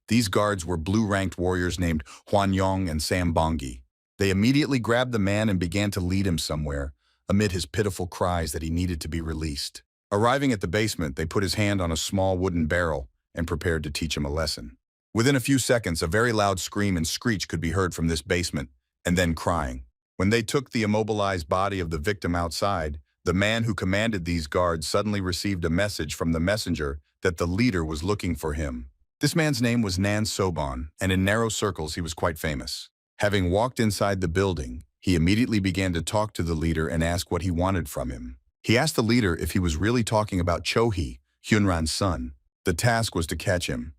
These guards were blue-ranked warriors named Huan Yong and Sam Bongi. They immediately grabbed the man and began to lead him somewhere, amid his pitiful cries that he needed to be released. Arriving at the basement, they put his hand on a small wooden barrel and prepared to teach him a lesson. Within a few seconds, a very loud scream and screech could be heard from this basement, and then crying. When they took the immobilized body of the victim outside, the man who commanded these guards suddenly received a message from the messenger that the leader was looking for him. This man's name was Nan Sobon, and in narrow circles he was quite famous. Having walked inside the building, he immediately began to talk to the leader and ask what he wanted from him. He asked the leader if he was really talking about Cho-hee, Hyunran's son. The task was to catch him.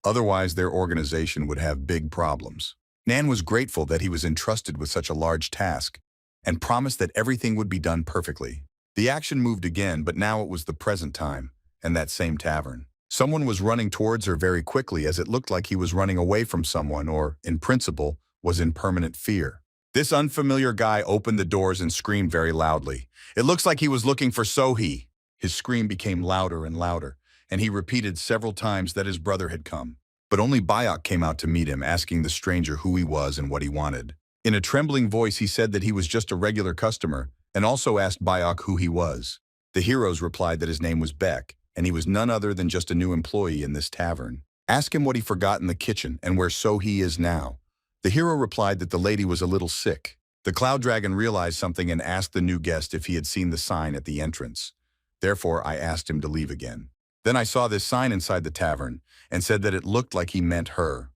Otherwise, their organization would have big problems. Nan was grateful that he was entrusted with such a large task and promised that everything would be done perfectly. The action moved again, but now it was the present time, and that same tavern. Someone was running towards her very quickly as it looked like he was running away from someone or, in principle, was in permanent fear. This unfamiliar guy opened the doors and screamed very loudly. It looks like he was looking for So-hee. His scream became louder and louder, and he repeated several times that his brother had come. But only Bayok came out to meet him, asking the stranger who he was and what he wanted. In a trembling voice, he said that he was just a regular customer, and also asked Bayok who he was. The heroes replied that his name was Beck, and he was none other than just a new employee in this tavern. Ask him what he forgot in the kitchen and where So-hee is now. The hero replied that the lady was a little sick. The Cloud Dragon realized something and asked the new guest if he had seen the sign at the entrance. Therefore, I asked him to leave again. Then I saw this sign inside the tavern and said that it looked like he meant her.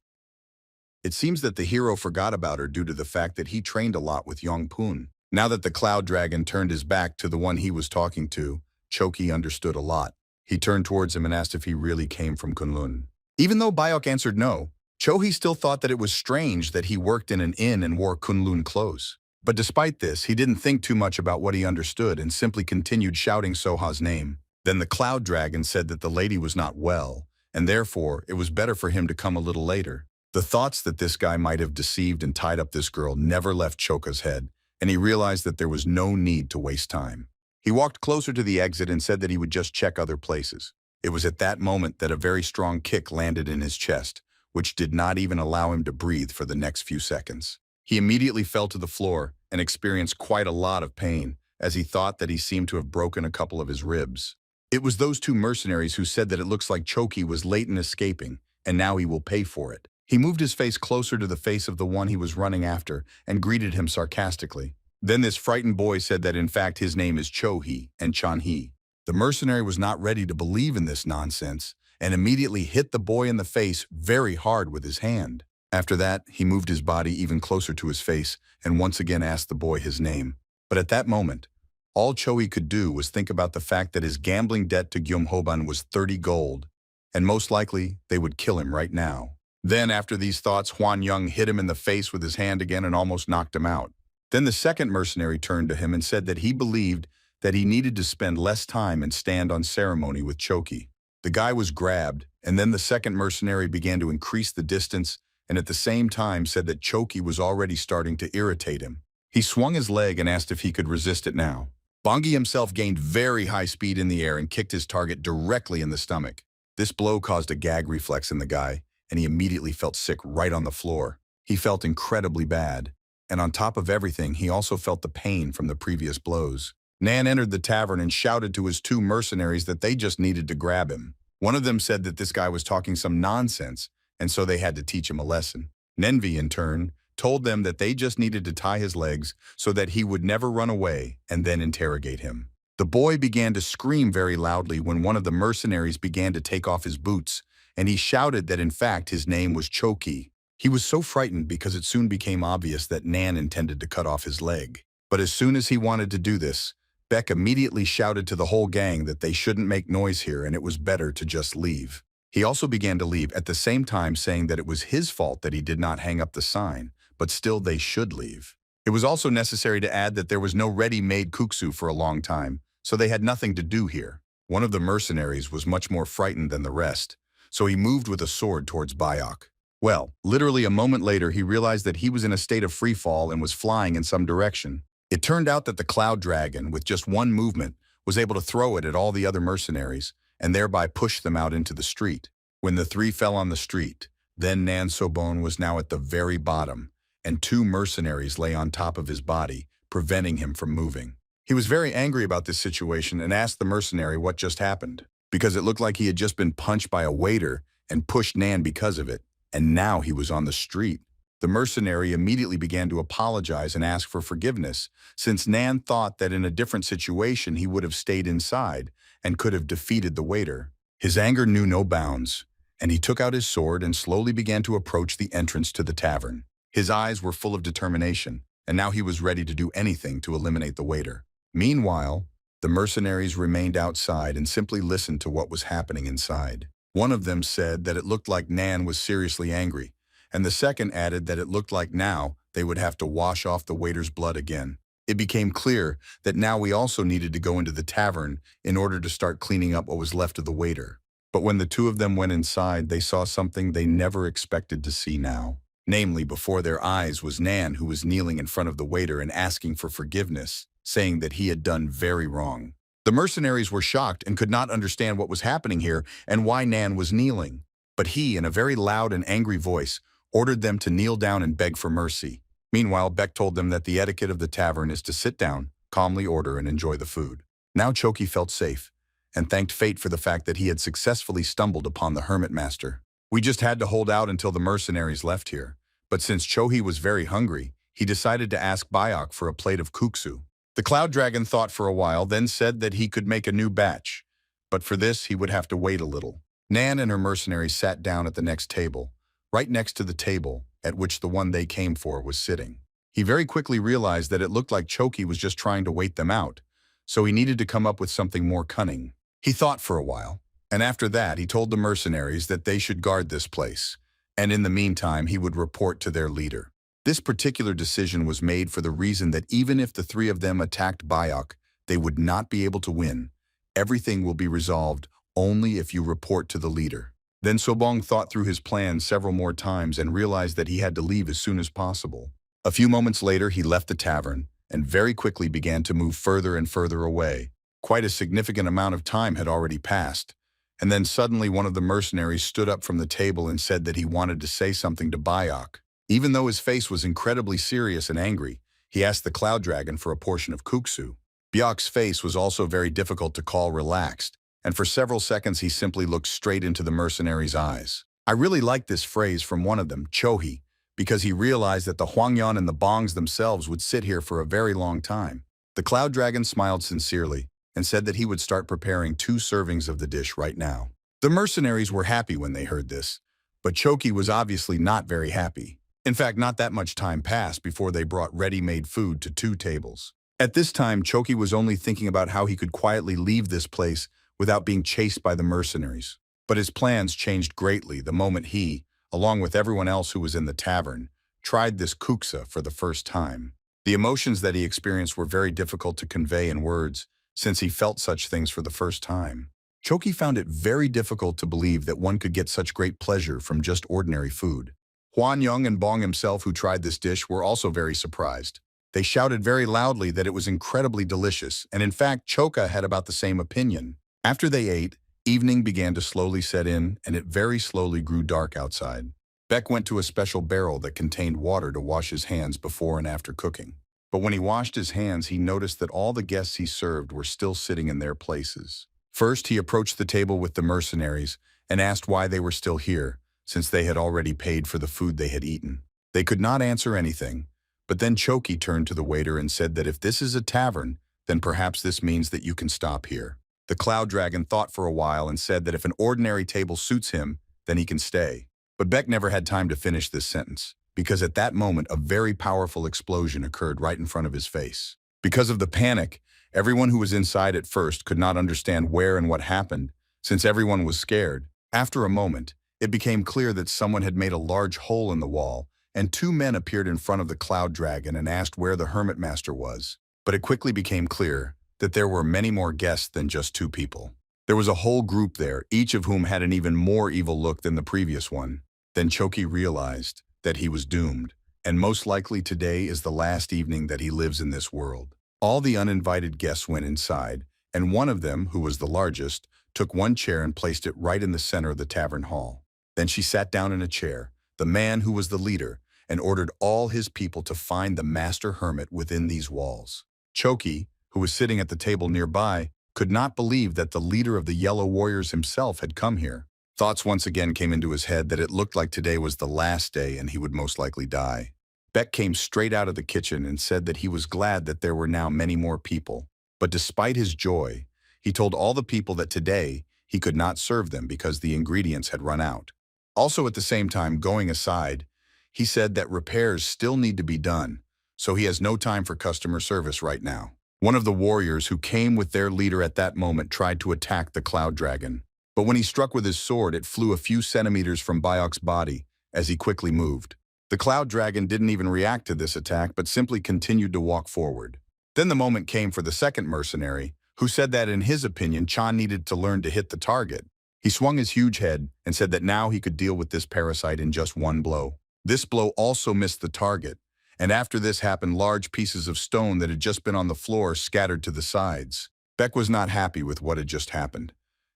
It seems that the hero forgot about her due to the fact that he trained a lot with Yongpoon. Now that the Cloud Dragon turned his back to the one he was talking to, Choki understood a lot. He turned towards him and asked if he really came from Kunlun. Even though Bayok answered no, Chohi still thought that it was strange that he worked in an inn and wore Kunlun clothes. But despite this, he didn't think too much about what he understood and simply continued shouting Soha's name. Then the Cloud Dragon said that the lady was not well, and therefore it was better for him to come a little later. The thoughts that this guy might have deceived and tied up this girl never left Choka's head, and he realized that there was no need to waste time. He walked closer to the exit and said that he would just check other places. It was at that moment that a very strong kick landed in his chest, which did not even allow him to breathe for the next few seconds. He immediately fell to the floor and experienced quite a lot of pain, as he thought that he seemed to have broken a couple of his ribs. It was those two mercenaries who said that it looks like Choki was late in escaping, and now he will pay for it. He moved his face closer to the face of the one he was running after and greeted him sarcastically. Then this frightened boy said that in fact his name is Cho-hee and Chan-hee. The mercenary was not ready to believe in this nonsense and immediately hit the boy in the face very hard with his hand. After that, he moved his body even closer to his face and once again asked the boy his name. But at that moment, all Chohi could do was think about the fact that his gambling debt to Gyumhoban was 30 gold, and most likely they would kill him right now. Then, after these thoughts, Huan Young hit him in the face with his hand again and almost knocked him out. Then the second mercenary turned to him and said that he believed that he needed to spend less time and stand on ceremony with Choki. The guy was grabbed, and then the second mercenary began to increase the distance and at the same time said that Choki was already starting to irritate him. He swung his leg and asked if he could resist it now. Bongi himself gained very high speed in the air and kicked his target directly in the stomach. This blow caused a gag reflex in the guy, and he immediately felt sick right on the floor. He felt incredibly bad, and on top of everything, he also felt the pain from the previous blows. Nan entered the tavern and shouted to his two mercenaries that they just needed to grab him. One of them said that this guy was talking some nonsense, and so they had to teach him a lesson. Nenvi, in turn, told them that they just needed to tie his legs so that he would never run away and then interrogate him. The boy began to scream very loudly when one of the mercenaries began to take off his boots, and he shouted that in fact his name was Choki. He was so frightened because it soon became obvious that Nan intended to cut off his leg. But as soon as he wanted to do this, Beck immediately shouted to the whole gang that they shouldn't make noise here and it was better to just leave. He also began to leave, at the same time saying that it was his fault that he did not hang up the sign, but still they should leave. It was also necessary to add that there was no ready-made kuksu for a long time, so they had nothing to do here. One of the mercenaries was much more frightened than the rest, so he moved with a sword towards Bayok. Well, literally a moment later he realized that he was in a state of free fall and was flying in some direction. It turned out that the Cloud Dragon, with just one movement, was able to throw it at all the other mercenaries, and thereby push them out into the street. When the three fell on the street, then Nan Sobon was now at the very bottom, and two mercenaries lay on top of his body, preventing him from moving. He was very angry about this situation and asked the mercenary what just happened, because it looked like he had just been punched by a waiter and pushed Nan because of it, and now he was on the street. The mercenary immediately began to apologize and ask for forgiveness, since Nan thought that in a different situation he would have stayed inside and could have defeated the waiter. His anger knew no bounds, and he took out his sword and slowly began to approach the entrance to the tavern. His eyes were full of determination, and now he was ready to do anything to eliminate the waiter. Meanwhile, the mercenaries remained outside and simply listened to what was happening inside. One of them said that it looked like Nan was seriously angry, and the second added that it looked like now they would have to wash off the waiter's blood again. It became clear that now we also needed to go into the tavern in order to start cleaning up what was left of the waiter. But when the two of them went inside, they saw something they never expected to see now. Namely, before their eyes was Nan, who was kneeling in front of the waiter and asking for forgiveness, saying that he had done very wrong. The mercenaries were shocked and could not understand what was happening here and why Nan was kneeling. But he, in a very loud and angry voice, ordered them to kneel down and beg for mercy. Meanwhile, Beck told them that the etiquette of the tavern is to sit down, calmly order, and enjoy the food. Now Choki felt safe and thanked fate for the fact that he had successfully stumbled upon the hermit master. We just had to hold out until the mercenaries left here. But since Chohi was very hungry, he decided to ask Bayok for a plate of kuksu. The Cloud Dragon thought for a while, then said that he could make a new batch. But for this, he would have to wait a little. Nan and her mercenaries sat down at the next table, right next to the table at which the one they came for was sitting. He very quickly realized that it looked like Choki was just trying to wait them out, so he needed to come up with something more cunning. He thought for a while, and after that he told the mercenaries that they should guard this place, and in the meantime he would report to their leader. This particular decision was made for the reason that even if the three of them attacked Bayok, they would not be able to win. Everything will be resolved only if you report to the leader. Then Sobong thought through his plan several more times and realized that he had to leave as soon as possible. A few moments later, he left the tavern and very quickly began to move further and further away. Quite a significant amount of time had already passed. And then suddenly one of the mercenaries stood up from the table and said that he wanted to say something to Bayok. Even though his face was incredibly serious and angry, he asked the Cloud Dragon for a portion of kuksu. Bayok's face was also very difficult to call relaxed, and for several seconds he simply looked straight into the mercenary's eyes. I really liked this phrase from one of them, Chohi, because he realized that the Huangyan and the Bongs themselves would sit here for a very long time. The Cloud Dragon smiled sincerely and said that he would start preparing 2 servings of the dish right now. The mercenaries were happy when they heard this, but Choki was obviously not very happy. In fact, not that much time passed before they brought ready-made food to 2 tables. At this time, Choki was only thinking about how he could quietly leave this place without being chased by the mercenaries. But his plans changed greatly the moment he, along with everyone else who was in the tavern, tried this kuksa for the first time. The emotions that he experienced were very difficult to convey in words, since he felt such things for the first time. Choki found it very difficult to believe that one could get such great pleasure from just ordinary food. Huan Yung and Bong himself, who tried this dish, were also very surprised. They shouted very loudly that it was incredibly delicious, and in fact, Choka had about the same opinion. After they ate, evening began to slowly set in, and it very slowly grew dark outside. Beck went to a special barrel that contained water to wash his hands before and after cooking. But when he washed his hands, he noticed that all the guests he served were still sitting in their places. First, he approached the table with the mercenaries and asked why they were still here, since they had already paid for the food they had eaten. They could not answer anything, but then Choki turned to the waiter and said that if this is a tavern, then perhaps this means that you can stop here. The Cloud Dragon thought for a while and said that if an ordinary table suits him, then he can stay. But Beck never had time to finish this sentence, because at that moment a very powerful explosion occurred right in front of his face. Because of the panic, everyone who was inside at first could not understand where and what happened, since everyone was scared, After a moment, it became clear that someone had made a large hole in the wall, and two men appeared in front of the cloud dragon and asked where the hermit master was. But it quickly became clear that there were many more guests than just two people. There was a whole group there, each of whom had an even more evil look than the previous one. Then Choki realized that he was doomed, and most likely today is the last evening that he lives in this world. All the uninvited guests went inside, and one of them, who was the largest, took one chair and placed it right in the center of the tavern hall. Then she sat down in a chair, the man who was the leader, and ordered all his people to find the master hermit within these walls. Choki, who was sitting at the table nearby, could not believe that the leader of the Yellow Warriors himself had come here. Thoughts once again came into his head that it looked like today was the last day and he would most likely die. Beck came straight out of the kitchen and said that he was glad that there were now many more people. But despite his joy, he told all the people that today he could not serve them because the ingredients had run out. Also at the same time, going aside, he said that repairs still need to be done, so he has no time for customer service right now. One of the warriors who came with their leader at that moment tried to attack the cloud dragon. But when he struck with his sword, it flew a few centimeters from Bayok's body as he quickly moved. The cloud dragon didn't even react to this attack, but simply continued to walk forward. Then the moment came for the second mercenary, who said that in his opinion, Chan needed to learn to hit the target. He swung his huge head and said that now he could deal with this parasite in just one blow. This blow also missed the target, and after this happened, large pieces of stone that had just been on the floor scattered to the sides. Beck was not happy with what had just happened,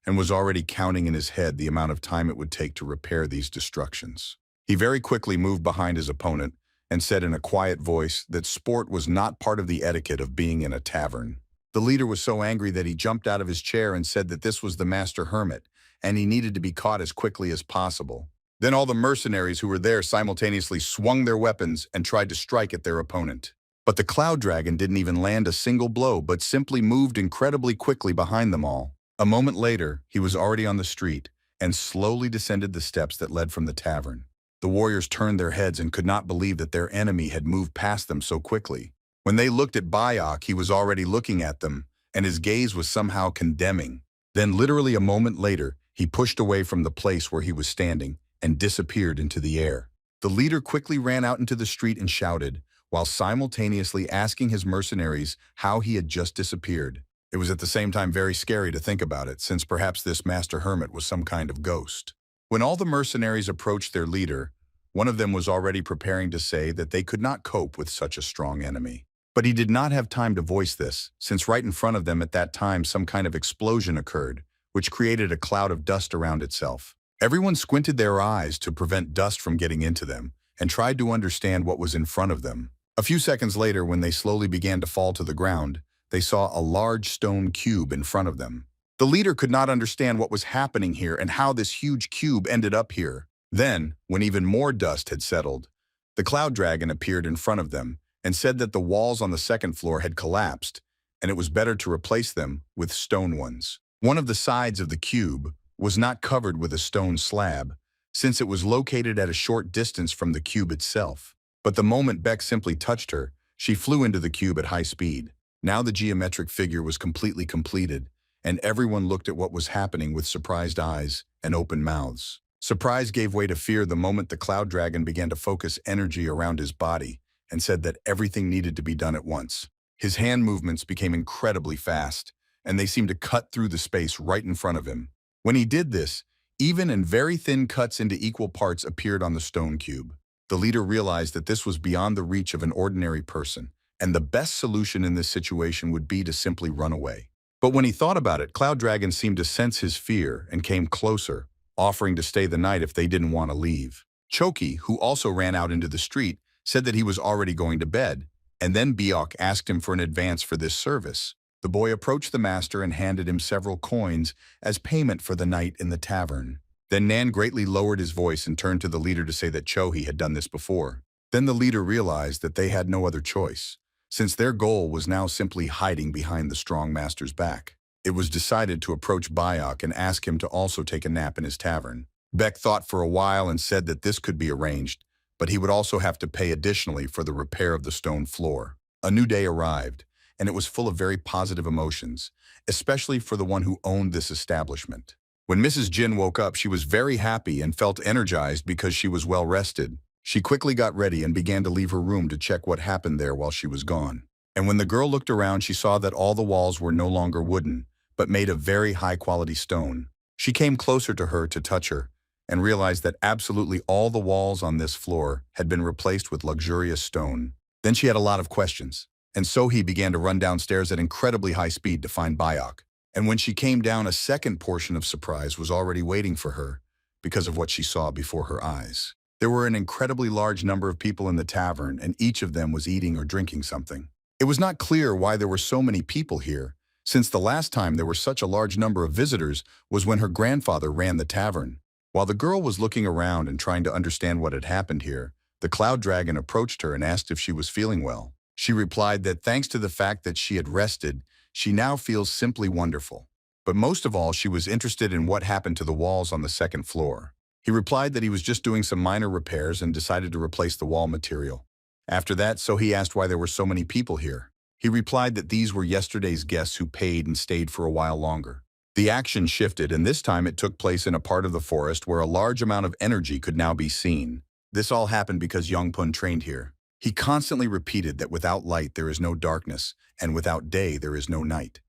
and was already counting in his head the amount of time it would take to repair these destructions. He very quickly moved behind his opponent and said in a quiet voice that sport was not part of the etiquette of being in a tavern. The leader was so angry that he jumped out of his chair and said that this was the master hermit, and he needed to be caught as quickly as possible. Then all the mercenaries who were there simultaneously swung their weapons and tried to strike at their opponent. But the cloud dragon didn't even land a single blow, but simply moved incredibly quickly behind them all. A moment later, he was already on the street and slowly descended the steps that led from the tavern. The warriors turned their heads and could not believe that their enemy had moved past them so quickly. When they looked at Bayok, he was already looking at them, and his gaze was somehow condemning. Then literally a moment later, he pushed away from the place where he was standing and disappeared into the air. The leader quickly ran out into the street and shouted, while simultaneously asking his mercenaries how he had just disappeared. It was at the same time very scary to think about it, since perhaps this master hermit was some kind of ghost. When all the mercenaries approached their leader, one of them was already preparing to say that they could not cope with such a strong enemy. But he did not have time to voice this, since right in front of them at that time some kind of explosion occurred, which created a cloud of dust around itself. Everyone squinted their eyes to prevent dust from getting into them, and tried to understand what was in front of them. A few seconds later, when they slowly began to fall to the ground, they saw a large stone cube in front of them. The leader could not understand what was happening here and how this huge cube ended up here. Then, when even more dust had settled, the cloud dragon appeared in front of them and said that the walls on the second floor had collapsed, and it was better to replace them with stone ones. One of the sides of the cube was not covered with a stone slab, since it was located at a short distance from the cube itself. But the moment Beck simply touched her, she flew into the cube at high speed. Now the geometric figure was completely completed, and everyone looked at what was happening with surprised eyes and open mouths. Surprise gave way to fear the moment the cloud dragon began to focus energy around his body and said that everything needed to be done at once. His hand movements became incredibly fast, and they seemed to cut through the space right in front of him. When he did this, even and very thin cuts into equal parts appeared on the stone cube. The leader realized that this was beyond the reach of an ordinary person, and the best solution in this situation would be to simply run away. But when he thought about it, Cloud Dragon seemed to sense his fear and came closer, offering to stay the night if they didn't want to leave. Choki, who also ran out into the street, said that he was already going to bed, and then Biok asked him for an advance for this service. The boy approached the master and handed him several coins as payment for the night in the tavern. Then Nan greatly lowered his voice and turned to the leader to say that Chohi had done this before. Then the leader realized that they had no other choice, since their goal was now simply hiding behind the strong master's back. It was decided to approach Biok and ask him to also take a nap in his tavern. Beck thought for a while and said that this could be arranged, but he would also have to pay additionally for the repair of the stone floor. A new day arrived, and it was full of very positive emotions, especially for the one who owned this establishment. When Mrs. Jin woke up, she was very happy and felt energized because she was well rested. She quickly got ready and began to leave her room to check what happened there while she was gone. And when the girl looked around, she saw that all the walls were no longer wooden, but made of very high-quality stone. She came closer to her to touch her, and realized that absolutely all the walls on this floor had been replaced with luxurious stone. Then she had a lot of questions, and so he began to run downstairs at incredibly high speed to find Bayok. And when she came down, a second portion of surprise was already waiting for her because of what she saw before her eyes. There were an incredibly large number of people in the tavern, and each of them was eating or drinking something. It was not clear why there were so many people here, since the last time there were such a large number of visitors was when her grandfather ran the tavern. While the girl was looking around and trying to understand what had happened here, the cloud dragon approached her and asked if she was feeling well. She replied that thanks to the fact that she had rested, she now feels simply wonderful. But most of all, she was interested in what happened to the walls on the second floor. He replied that he was just doing some minor repairs and decided to replace the wall material. After that, he asked why there were so many people here. He replied that these were yesterday's guests who paid and stayed for a while longer. The action shifted, and this time it took place in a part of the forest where a large amount of energy could now be seen. This all happened because Yongpun trained here. He constantly repeated that without light there is no darkness, and without day there is no night.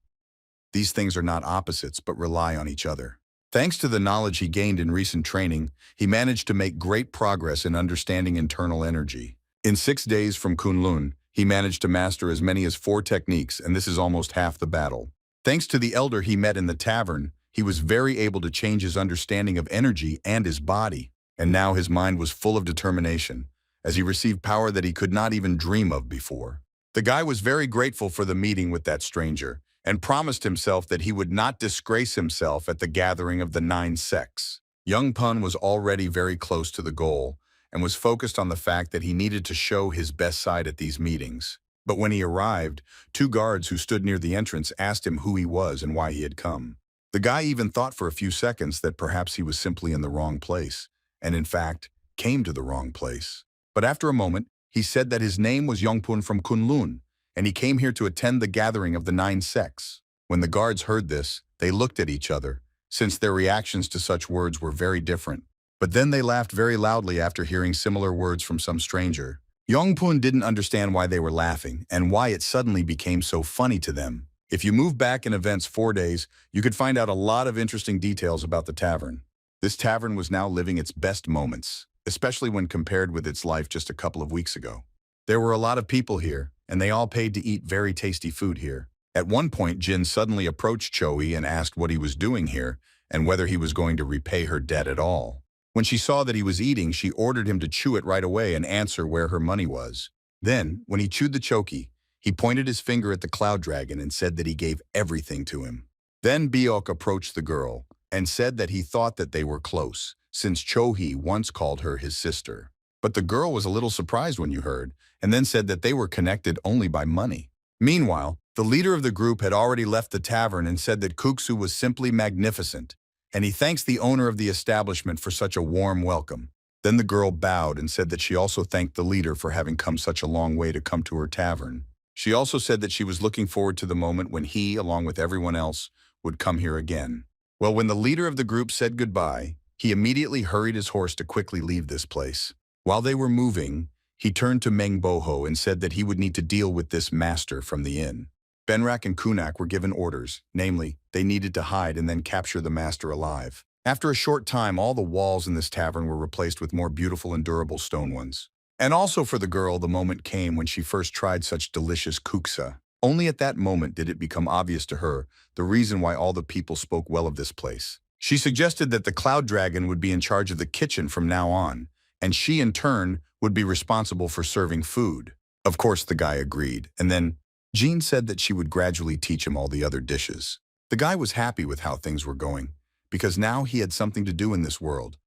These things are not opposites but rely on each other. Thanks to the knowledge he gained in recent training, he managed to make great progress in understanding internal energy. In 6 days from Kunlun, he managed to master as many as 4 techniques, and this is almost half the battle. Thanks to the elder he met in the tavern, he was very able to change his understanding of energy and his body, and now his mind was full of determination, as he received power that he could not even dream of before. The guy was very grateful for the meeting with that stranger, and promised himself that he would not disgrace himself at the gathering of the 9 sects. Young Pun was already very close to the goal, and was focused on the fact that he needed to show his best side at these meetings. But when he arrived, 2 guards who stood near the entrance asked him who he was and why he had come. The guy even thought for a few seconds that perhaps he was simply in the wrong place, and in fact, came to the wrong place. But after a moment, he said that his name was Yongpun from Kunlun, and he came here to attend the gathering of the 9 sects. When the guards heard this, they looked at each other, since their reactions to such words were very different. But then they laughed very loudly after hearing similar words from some stranger. Yongpun didn't understand why they were laughing, and why it suddenly became so funny to them. If you move back in events 4 days, you could find out a lot of interesting details about the tavern. This tavern was now living its best moments, especially when compared with its life just a couple of weeks ago. There were a lot of people here, and they all paid to eat very tasty food here. At one point, Jin suddenly approached Choi and asked what he was doing here, and whether he was going to repay her debt at all. When she saw that he was eating, she ordered him to chew it right away and answer where her money was. Then, when he chewed the choki, he pointed his finger at the cloud dragon and said that he gave everything to him. Then Biok approached the girl and said that he thought that they were close, since Cho-hee once called her his sister. But the girl was a little surprised when you heard, and then said that they were connected only by money. Meanwhile, the leader of the group had already left the tavern and said that Kuksu was simply magnificent, and he thanks the owner of the establishment for such a warm welcome. Then the girl bowed and said that she also thanked the leader for having come such a long way to come to her tavern. She also said that she was looking forward to the moment when he, along with everyone else, would come here again. Well, when the leader of the group said goodbye, he immediately hurried his horse to quickly leave this place. While they were moving, he turned to Meng Boho and said that he would need to deal with this master from the inn. Benrak and Kunak were given orders, namely, they needed to hide and then capture the master alive. After a short time, all the walls in this tavern were replaced with more beautiful and durable stone ones. And also for the girl, the moment came when she first tried such delicious kuksa. Only at that moment did it become obvious to her the reason why all the people spoke well of this place. She suggested that the cloud dragon would be in charge of the kitchen from now on, and she in turn would be responsible for serving food. Of course, the guy agreed, and then Jean said that she would gradually teach him all the other dishes. The guy was happy with how things were going, because now he had something to do in this world,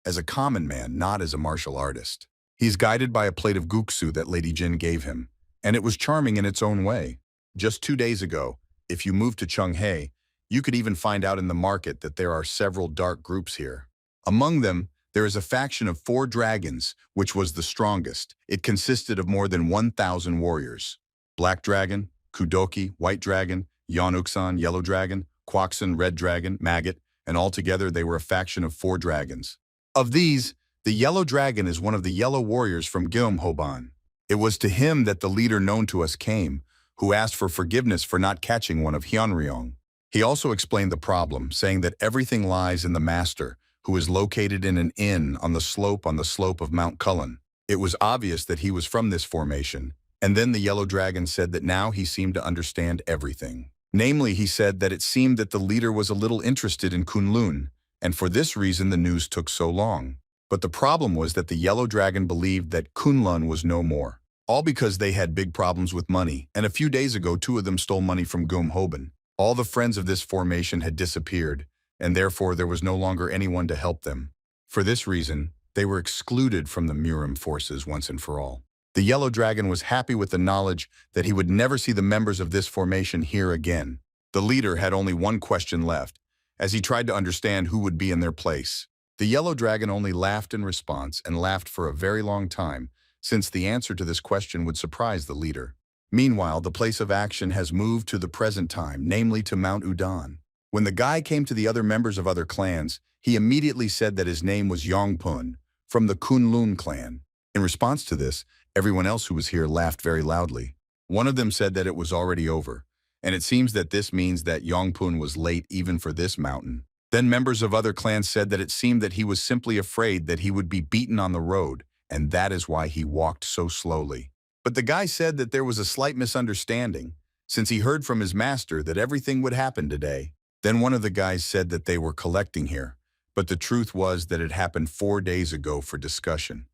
as a common man, not as a martial artist. He's guided by a plate of guksu that Lady Jin gave him, and it was charming in its own way. Just 2 days ago, if you moved to Chunghae, you could even find out in the market that there are several dark groups here. Among them, there is a faction of 4 dragons, which was the strongest. It consisted of more than 1,000 warriors. Black Dragon, Kudoki, White Dragon, Yonuksan, Yellow Dragon, Quaxin, Red Dragon, Maggot, and altogether they were a faction of 4 dragons. Of these, the Yellow Dragon is one of the Yellow Warriors from Gyeonghoban. It was to him that the leader known to us came, who asked for forgiveness for not catching one of Hyunryong. He also explained the problem, saying that everything lies in the master, who is located in an inn on the slope of Mount Cullen. It was obvious that he was from this formation, and then the Yellow Dragon said that now he seemed to understand everything. Namely, he said that it seemed that the leader was a little interested in Kunlun, and for this reason the news took so long. But the problem was that the Yellow Dragon believed that Kunlun was no more. All because they had big problems with money, and a few days ago 2 of them stole money from Gyeonghoban. All the friends of this formation had disappeared, and therefore there was no longer anyone to help them. For this reason, they were excluded from the Murim forces once and for all. The Yellow Dragon was happy with the knowledge that he would never see the members of this formation here again. The leader had only one question left, as he tried to understand who would be in their place. The Yellow Dragon only laughed in response and laughed for a very long time, since the answer to this question would surprise the leader. Meanwhile, the place of action has moved to the present time, namely to Mount Udon. When the guy came to the other members of other clans, he immediately said that his name was Yongpun, from the Kunlun clan. In response to this, everyone else who was here laughed very loudly. One of them said that it was already over, and it seems that this means that Yongpun was late even for this mountain. Then members of other clans said that it seemed that he was simply afraid that he would be beaten on the road, and that is why he walked so slowly. But the guy said that there was a slight misunderstanding, since he heard from his master that everything would happen today. Then one of the guys said that they were collecting here, but the truth was that it happened 4 days ago for discussion.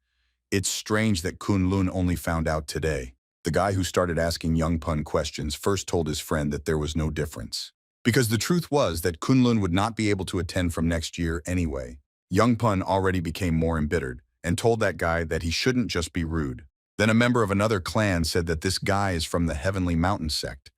It's strange that Kunlun only found out today. The guy who started asking Youngpun questions first told his friend that there was no difference, because the truth was that Kunlun would not be able to attend from next year anyway. Youngpun already became more embittered and told that guy that he shouldn't just be rude. Then a member of another clan said that this guy is from the Heavenly Mountain sect,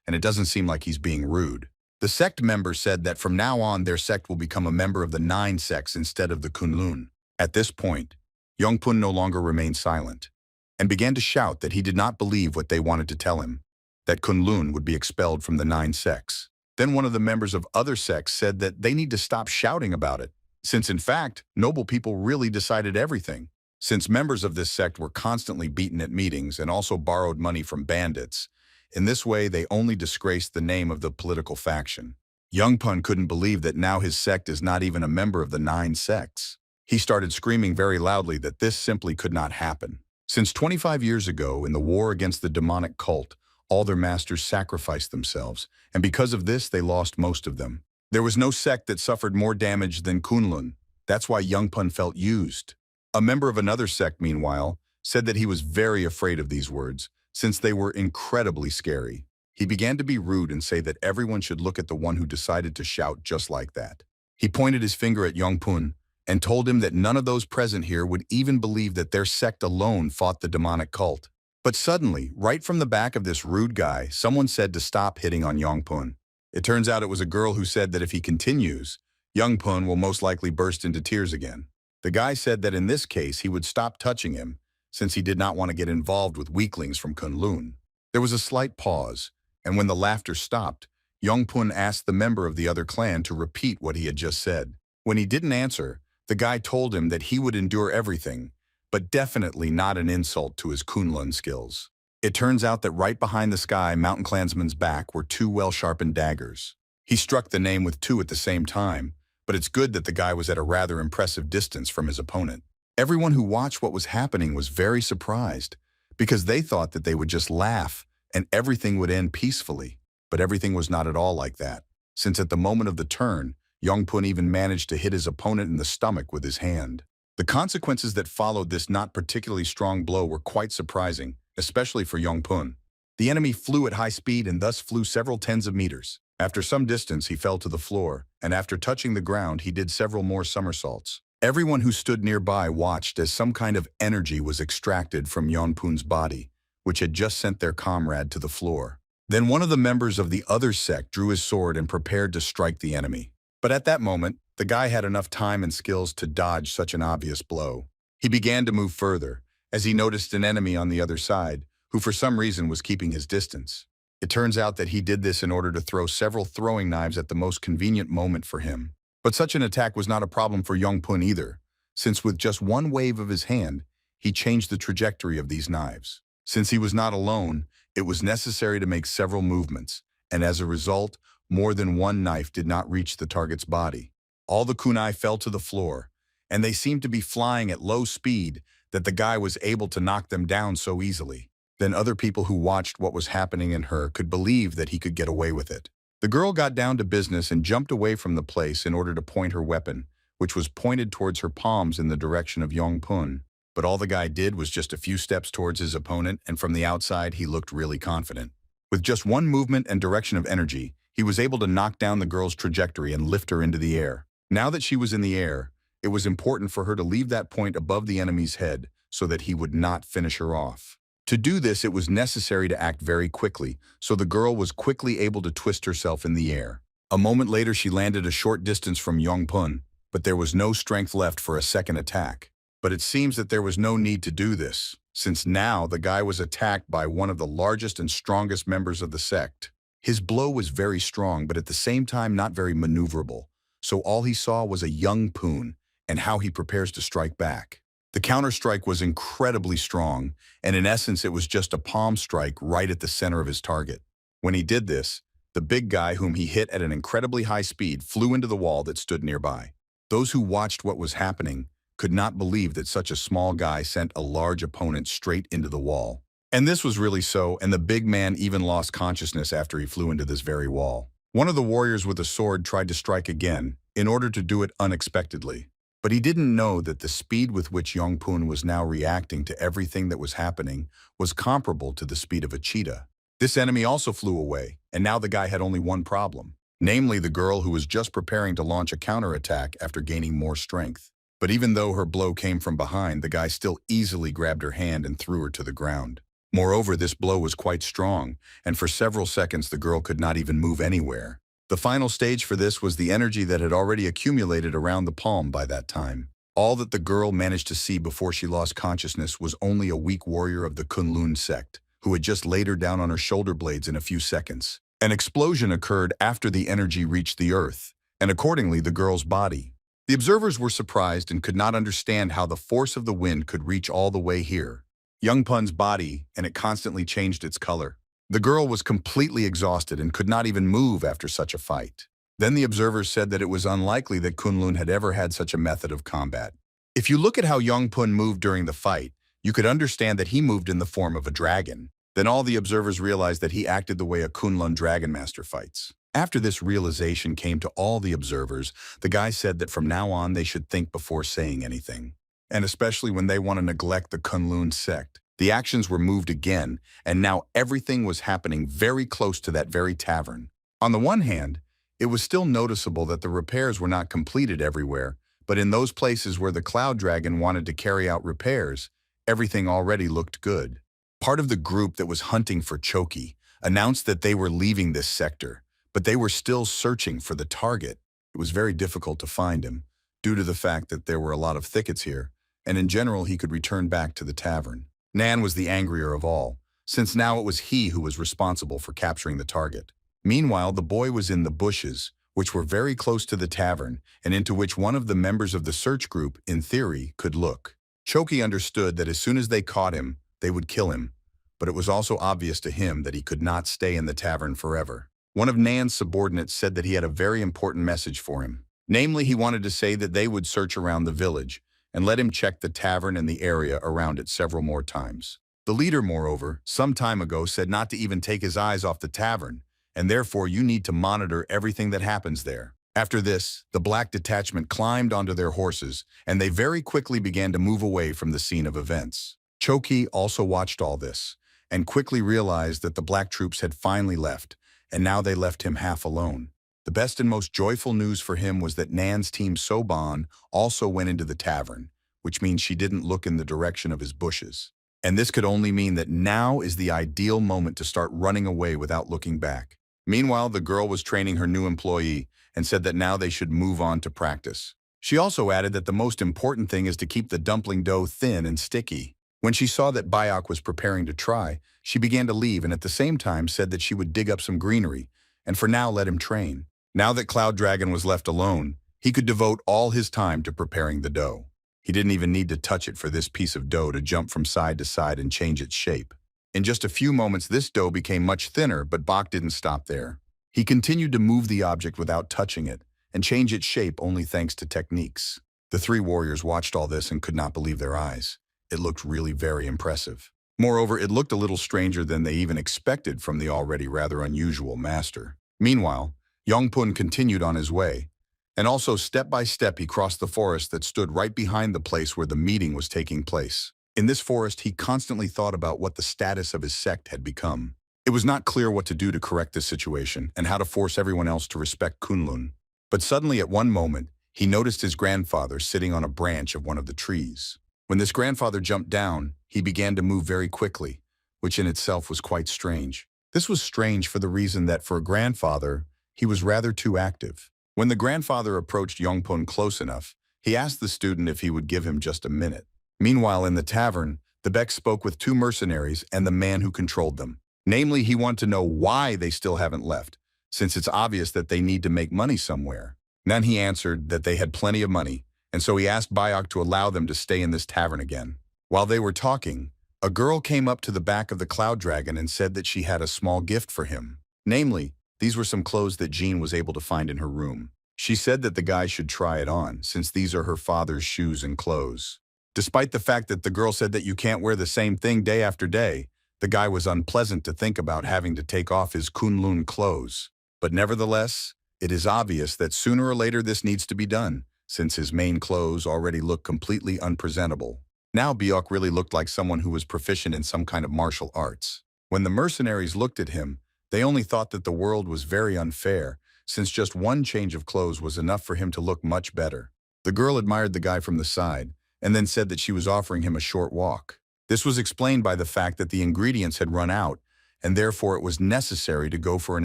and it doesn't seem like he's being rude. The sect member said that from now on their sect will become a member of the 9 sects instead of the Kunlun. At this point, Yongpun no longer remained silent, and began to shout that he did not believe what they wanted to tell him, that Kunlun would be expelled from the 9 sects. Then one of the members of other sects said that they need to stop shouting about it, since in fact, noble people really decided everything. Since members of this sect were constantly beaten at meetings and also borrowed money from bandits, in this way they only disgraced the name of the political faction. Youngpun couldn't believe that now his sect is not even a member of the 9 sects. He started screaming very loudly that this simply could not happen. Since 25 years ago, in the war against the demonic cult, all their masters sacrificed themselves, and because of this they lost most of them. There was no sect that suffered more damage than Kunlun. That's why Youngpun felt used. A member of another sect, meanwhile, said that he was very afraid of these words, since they were incredibly scary. He began to be rude and say that everyone should look at the one who decided to shout just like that. He pointed his finger at Youngpun and told him that none of those present here would even believe that their sect alone fought the demonic cult. But suddenly, right from the back of this rude guy, someone said to stop hitting on Youngpun. It turns out it was a girl who said that if he continues, Youngpun will most likely burst into tears again. The guy said that in this case he would stop touching him, since he did not want to get involved with weaklings from Kunlun. There was a slight pause, and when the laughter stopped, Youngpun asked the member of the other clan to repeat what he had just said. When he didn't answer, the guy told him that he would endure everything, but definitely not an insult to his Kunlun skills. It turns out that right behind the sky mountain clansman's back were 2 well-sharpened daggers. He struck the name with 2 at the same time, but it's good that the guy was at a rather impressive distance from his opponent. Everyone who watched what was happening was very surprised, because they thought that they would just laugh and everything would end peacefully. But everything was not at all like that, since at the moment of the turn, Youngpun even managed to hit his opponent in the stomach with his hand. The consequences that followed this not particularly strong blow were quite surprising, especially for Youngpun. The enemy flew at high speed and thus flew several tens of meters. After some distance, he fell to the floor, and after touching the ground, he did several more somersaults. Everyone who stood nearby watched as some kind of energy was extracted from Youngpun's body, which had just sent their comrade to the floor. Then one of the members of the other sect drew his sword and prepared to strike the enemy. But at that moment, the guy had enough time and skills to dodge such an obvious blow. He began to move further, as he noticed an enemy on the other side, who for some reason was keeping his distance. It turns out that he did this in order to throw several throwing knives at the most convenient moment for him. But such an attack was not a problem for Yongpun either, since with just one wave of his hand, he changed the trajectory of these knives. Since he was not alone, it was necessary to make several movements, and as a result, more than one knife did not reach the target's body. All the kunai fell to the floor, and they seemed to be flying at low speed that the guy was able to knock them down so easily. Then other people who watched what was happening in her could believe that he could get away with it. The girl got down to business and jumped away from the place in order to point her weapon, which was pointed towards her palms in the direction of Yongpun. But all the guy did was just a few steps towards his opponent, and from the outside he looked really confident. With just one movement and direction of energy, he was able to knock down the girl's trajectory and lift her into the air. Now that she was in the air, it was important for her to leave that point above the enemy's head so that he would not finish her off. To do this, it was necessary to act very quickly, so the girl was quickly able to twist herself in the air. A moment later, she landed a short distance from Yongpun, but there was no strength left for a second attack. But it seems that there was no need to do this, since now the guy was attacked by one of the largest and strongest members of the sect. His blow was very strong, but at the same time not very maneuverable, so all he saw was a young Poon and how he prepares to strike back. The counter-strike was incredibly strong, and in essence it was just a palm strike right at the center of his target. When he did this, the big guy whom he hit at an incredibly high speed flew into the wall that stood nearby. Those who watched what was happening could not believe that such a small guy sent a large opponent straight into the wall. And this was really so, and the big man even lost consciousness after he flew into this very wall. One of the warriors with a sword tried to strike again, in order to do it unexpectedly. But he didn't know that the speed with which Yongpun was now reacting to everything that was happening was comparable to the speed of a cheetah. This enemy also flew away, and now the guy had only one problem, namely the girl who was just preparing to launch a counterattack after gaining more strength. But even though her blow came from behind, the guy still easily grabbed her hand and threw her to the ground. Moreover, this blow was quite strong, and for several seconds the girl could not even move anywhere. The final stage for this was the energy that had already accumulated around the palm by that time. All that the girl managed to see before she lost consciousness was only a weak warrior of the Kunlun sect, who had just laid her down on her shoulder blades in a few seconds. An explosion occurred after the energy reached the earth, and accordingly the girl's body. The observers were surprised and could not understand how the force of the wind could reach all the way here. Yongpun's body, and it constantly changed its color. The girl was completely exhausted and could not even move after such a fight. Then the observers said that it was unlikely that Kunlun had ever had such a method of combat. If you look at how Yongpun moved during the fight, you could understand that he moved in the form of a dragon. Then all the observers realized that he acted the way a Kunlun Dragon Master fights. After this realization came to all the observers, the guy said that from now on they should think before saying anything. And especially when they want to neglect the Kunlun sect. The actions were moved again, and now everything was happening very close to that very tavern. On the one hand, it was still noticeable that the repairs were not completed everywhere, but in those places where the Cloud Dragon wanted to carry out repairs, everything already looked good. Part of the group that was hunting for Choki announced that they were leaving this sector, but they were still searching for the target. It was very difficult to find him, due to the fact that there were a lot of thickets here, and in general he could return back to the tavern. Nan was the angrier of all, since now it was he who was responsible for capturing the target. Meanwhile, the boy was in the bushes, which were very close to the tavern, and into which one of the members of the search group, in theory, could look. Choki understood that as soon as they caught him, they would kill him, but it was also obvious to him that he could not stay in the tavern forever. One of Nan's subordinates said that he had a very important message for him. Namely, he wanted to say that they would search around the village, and let him check the tavern and the area around it several more times. The leader, moreover, some time ago said not to even take his eyes off the tavern, and therefore you need to monitor everything that happens there. After this, the black detachment climbed onto their horses, and they very quickly began to move away from the scene of events. Choki also watched all this, and quickly realized that the black troops had finally left, and now they left him half alone. The best and most joyful news for him was that Nan's team Soban also went into the tavern, which means she didn't look in the direction of his bushes. And this could only mean that now is the ideal moment to start running away without looking back. Meanwhile, the girl was training her new employee and said that now they should move on to practice. She also added that the most important thing is to keep the dumpling dough thin and sticky. When she saw that Bayok was preparing to try, she began to leave and at the same time said that she would dig up some greenery and for now let him train. Now that Cloud Dragon was left alone, He could devote all his time to preparing the dough. He didn't even need to touch it for this piece of dough to jump from side to side and change its shape. In just a few moments, this dough became much thinner, but Bach didn't stop there. He continued to move the object without touching it and change its shape only thanks to techniques. The three warriors watched all this and could not believe their eyes. It looked really very impressive. Moreover, it looked a little stranger than they even expected from the already rather unusual master. Meanwhile, Yongpun continued on his way, and also step by step he crossed the forest that stood right behind the place where the meeting was taking place. In this forest, he constantly thought about what the status of his sect had become. It was not clear what to do to correct this situation and how to force everyone else to respect Kunlun. But suddenly at one moment, he noticed his grandfather sitting on a branch of one of the trees. When this grandfather jumped down, he began to move very quickly, which in itself was quite strange. This was strange for the reason that for a grandfather, he was rather too active. When the grandfather approached Yongpun close enough, he asked the student if he would give him just a minute. Meanwhile, in the tavern, the Beck spoke with two mercenaries and the man who controlled them. Namely, he wanted to know why they still haven't left, since it's obvious that they need to make money somewhere. Then he answered that they had plenty of money, and so he asked Bayok to allow them to stay in this tavern again. While they were talking, a girl came up to the back of the cloud dragon and said that she had a small gift for him. Namely, these were some clothes that Jean was able to find in her room. She said that the guy should try it on, since these are her father's shoes and clothes. Despite the fact that the girl said that you can't wear the same thing day after day, the guy was unpleasant to think about having to take off his Kunlun clothes. But nevertheless, it is obvious that sooner or later this needs to be done, since his main clothes already look completely unpresentable. Now Byok really looked like someone who was proficient in some kind of martial arts. When the mercenaries looked at him, they only thought that the world was very unfair, since just one change of clothes was enough for him to look much better. The girl admired the guy from the side, and then said that she was offering him a short walk. This was explained by the fact that the ingredients had run out, and therefore it was necessary to go for an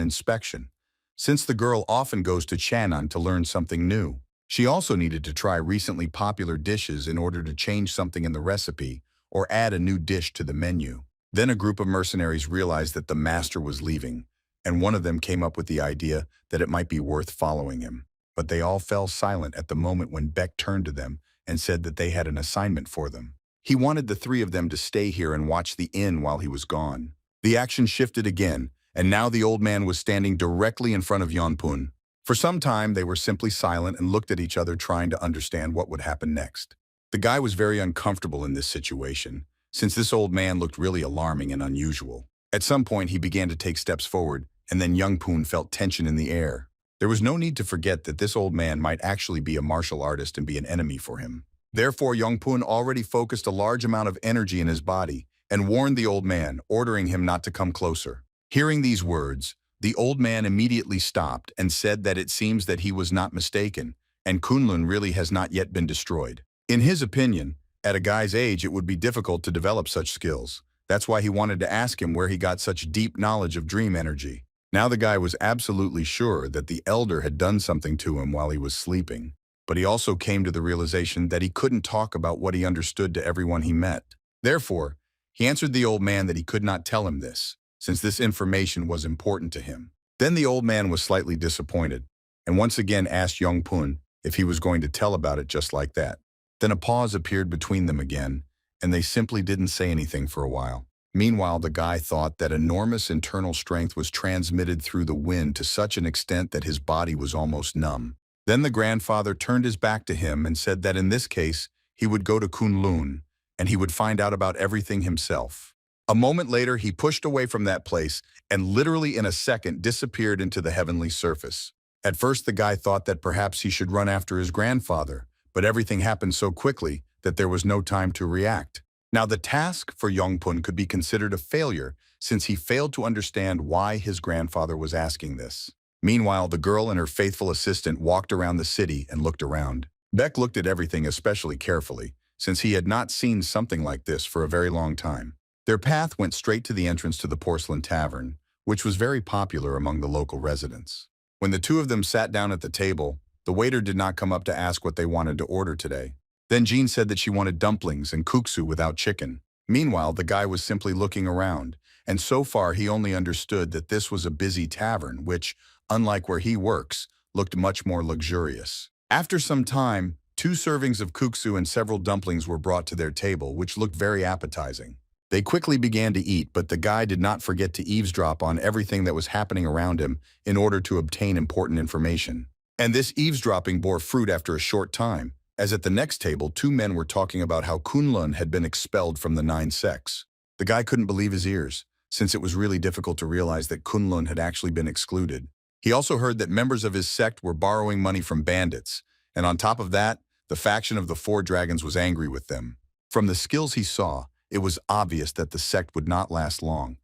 inspection, since the girl often goes to Chanan to learn something new. She also needed to try recently popular dishes in order to change something in the recipe or add a new dish to the menu. Then a group of mercenaries realized that the master was leaving, and one of them came up with the idea that it might be worth following him. But they all fell silent at the moment when Beck turned to them and said that they had an assignment for them. He wanted the three of them to stay here and watch the inn while he was gone. The action shifted again, and now the old man was standing directly in front of Yonpun. For some time, they were simply silent and looked at each other trying to understand what would happen next. The guy was very uncomfortable in this situation, since this old man looked really alarming and unusual. At some point, he began to take steps forward, and then Yongpun felt tension in the air. There was no need to forget that this old man might actually be a martial artist and be an enemy for him. Therefore, Yongpun already focused a large amount of energy in his body and warned the old man, ordering him not to come closer. Hearing these words, the old man immediately stopped and said that it seems that he was not mistaken, and Kunlun really has not yet been destroyed. In his opinion, at a guy's age, it would be difficult to develop such skills. That's why he wanted to ask him where he got such deep knowledge of dream energy. Now the guy was absolutely sure that the elder had done something to him while he was sleeping, but he also came to the realization that he couldn't talk about what he understood to everyone he met. Therefore, he answered the old man that he could not tell him this, since this information was important to him. Then the old man was slightly disappointed, and once again asked Yongpun if he was going to tell about it just like that. Then a pause appeared between them again, and they simply didn't say anything for a while. Meanwhile, the guy thought that enormous internal strength was transmitted through the wind to such an extent that his body was almost numb. Then the grandfather turned his back to him and said that in this case, he would go to Kunlun, and he would find out about everything himself. A moment later, he pushed away from that place and literally in a second disappeared into the heavenly surface. At first, the guy thought that perhaps he should run after his grandfather, but everything happened so quickly that there was no time to react. Now, the task for Yongpun could be considered a failure since he failed to understand why his grandfather was asking this. Meanwhile, the girl and her faithful assistant walked around the city and looked around. Beck looked at everything especially carefully, since he had not seen something like this for a very long time. Their path went straight to the entrance to the Porcelain Tavern, which was very popular among the local residents. When the two of them sat down at the table, the waiter did not come up to ask what they wanted to order today. Then Jean said that she wanted dumplings and kuksu without chicken. Meanwhile, the guy was simply looking around, and so far he only understood that this was a busy tavern which, unlike where he works, looked much more luxurious. After some time, 2 servings of kuksu and several dumplings were brought to their table, which looked very appetizing. They quickly began to eat, but the guy did not forget to eavesdrop on everything that was happening around him in order to obtain important information. And this eavesdropping bore fruit after a short time, as at the next table 2 men were talking about how Kunlun had been expelled from the 9 sects. The guy couldn't believe his ears, since it was really difficult to realize that Kunlun had actually been excluded. He also heard that members of his sect were borrowing money from bandits, and on top of that, the faction of the 4 dragons was angry with them. From the skills he saw, it was obvious that the sect would not last long.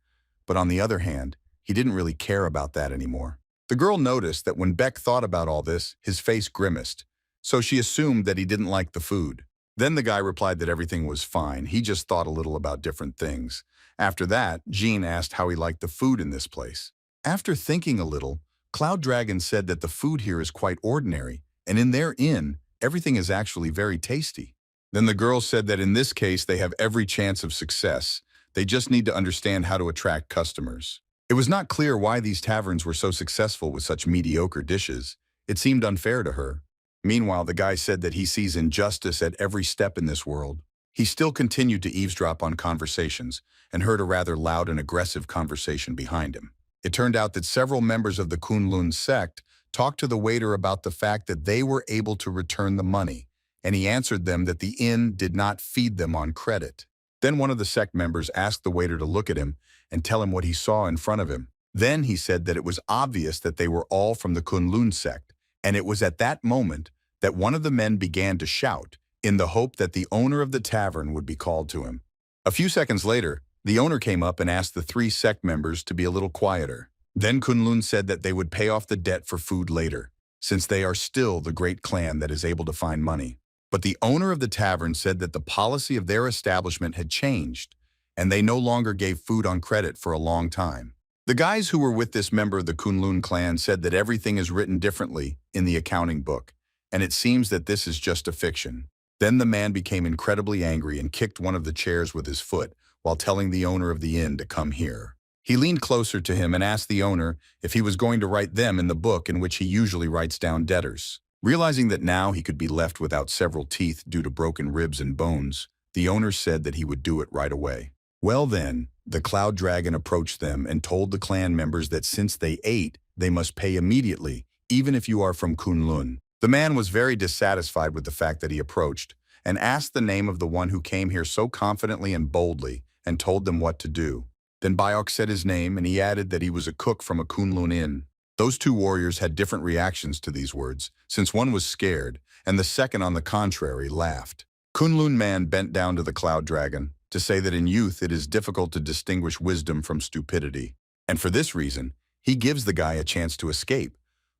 But on the other hand, he didn't really care about that anymore. The girl noticed that when Beck thought about all this, his face grimaced, so she assumed that he didn't like the food. Then the guy replied that everything was fine, he just thought a little about different things. After that, Jean asked how he liked the food in this place. After thinking a little, Cloud Dragon said that the food here is quite ordinary, and in their inn, everything is actually very tasty. Then the girl said that in this case they have every chance of success. They just need to understand how to attract customers. It was not clear why these taverns were so successful with such mediocre dishes. It seemed unfair to her. Meanwhile, the guy said that he sees injustice at every step in this world. He still continued to eavesdrop on conversations and heard a rather loud and aggressive conversation behind him. It turned out that several members of the Kunlun sect talked to the waiter about the fact that they were able to return the money, and he answered them that the inn did not feed them on credit. Then one of the sect members asked the waiter to look at him and tell him what he saw in front of him. Then he said that it was obvious that they were all from the Kunlun sect, and it was at that moment that one of the men began to shout, in the hope that the owner of the tavern would be called to him. A few seconds later, the owner came up and asked the 3 sect members to be a little quieter. Then Kunlun said that they would pay off the debt for food later, since they are still the great clan that is able to find money. But the owner of the tavern said that the policy of their establishment had changed, and they no longer gave food on credit for a long time. The guys who were with this member of the Kunlun clan said that everything is written differently in the accounting book, and it seems that this is just a fiction. Then the man became incredibly angry and kicked one of the chairs with his foot while telling the owner of the inn to come here. He leaned closer to him and asked the owner if he was going to write them in the book in which he usually writes down debtors. Realizing that now he could be left without several teeth due to broken ribs and bones, the owner said that he would do it right away. Well then, the Cloud Dragon approached them and told the clan members that since they ate, they must pay immediately, even if you are from Kunlun. The man was very dissatisfied with the fact that he approached, and asked the name of the one who came here so confidently and boldly, and told them what to do. Then Byok said his name, and he added that he was a cook from a Kunlun inn. Those 2 warriors had different reactions to these words, since one was scared, and the second, on the contrary, laughed. Kunlun man bent down to the Cloud Dragon to say that in youth it is difficult to distinguish wisdom from stupidity, and for this reason, he gives the guy a chance to escape.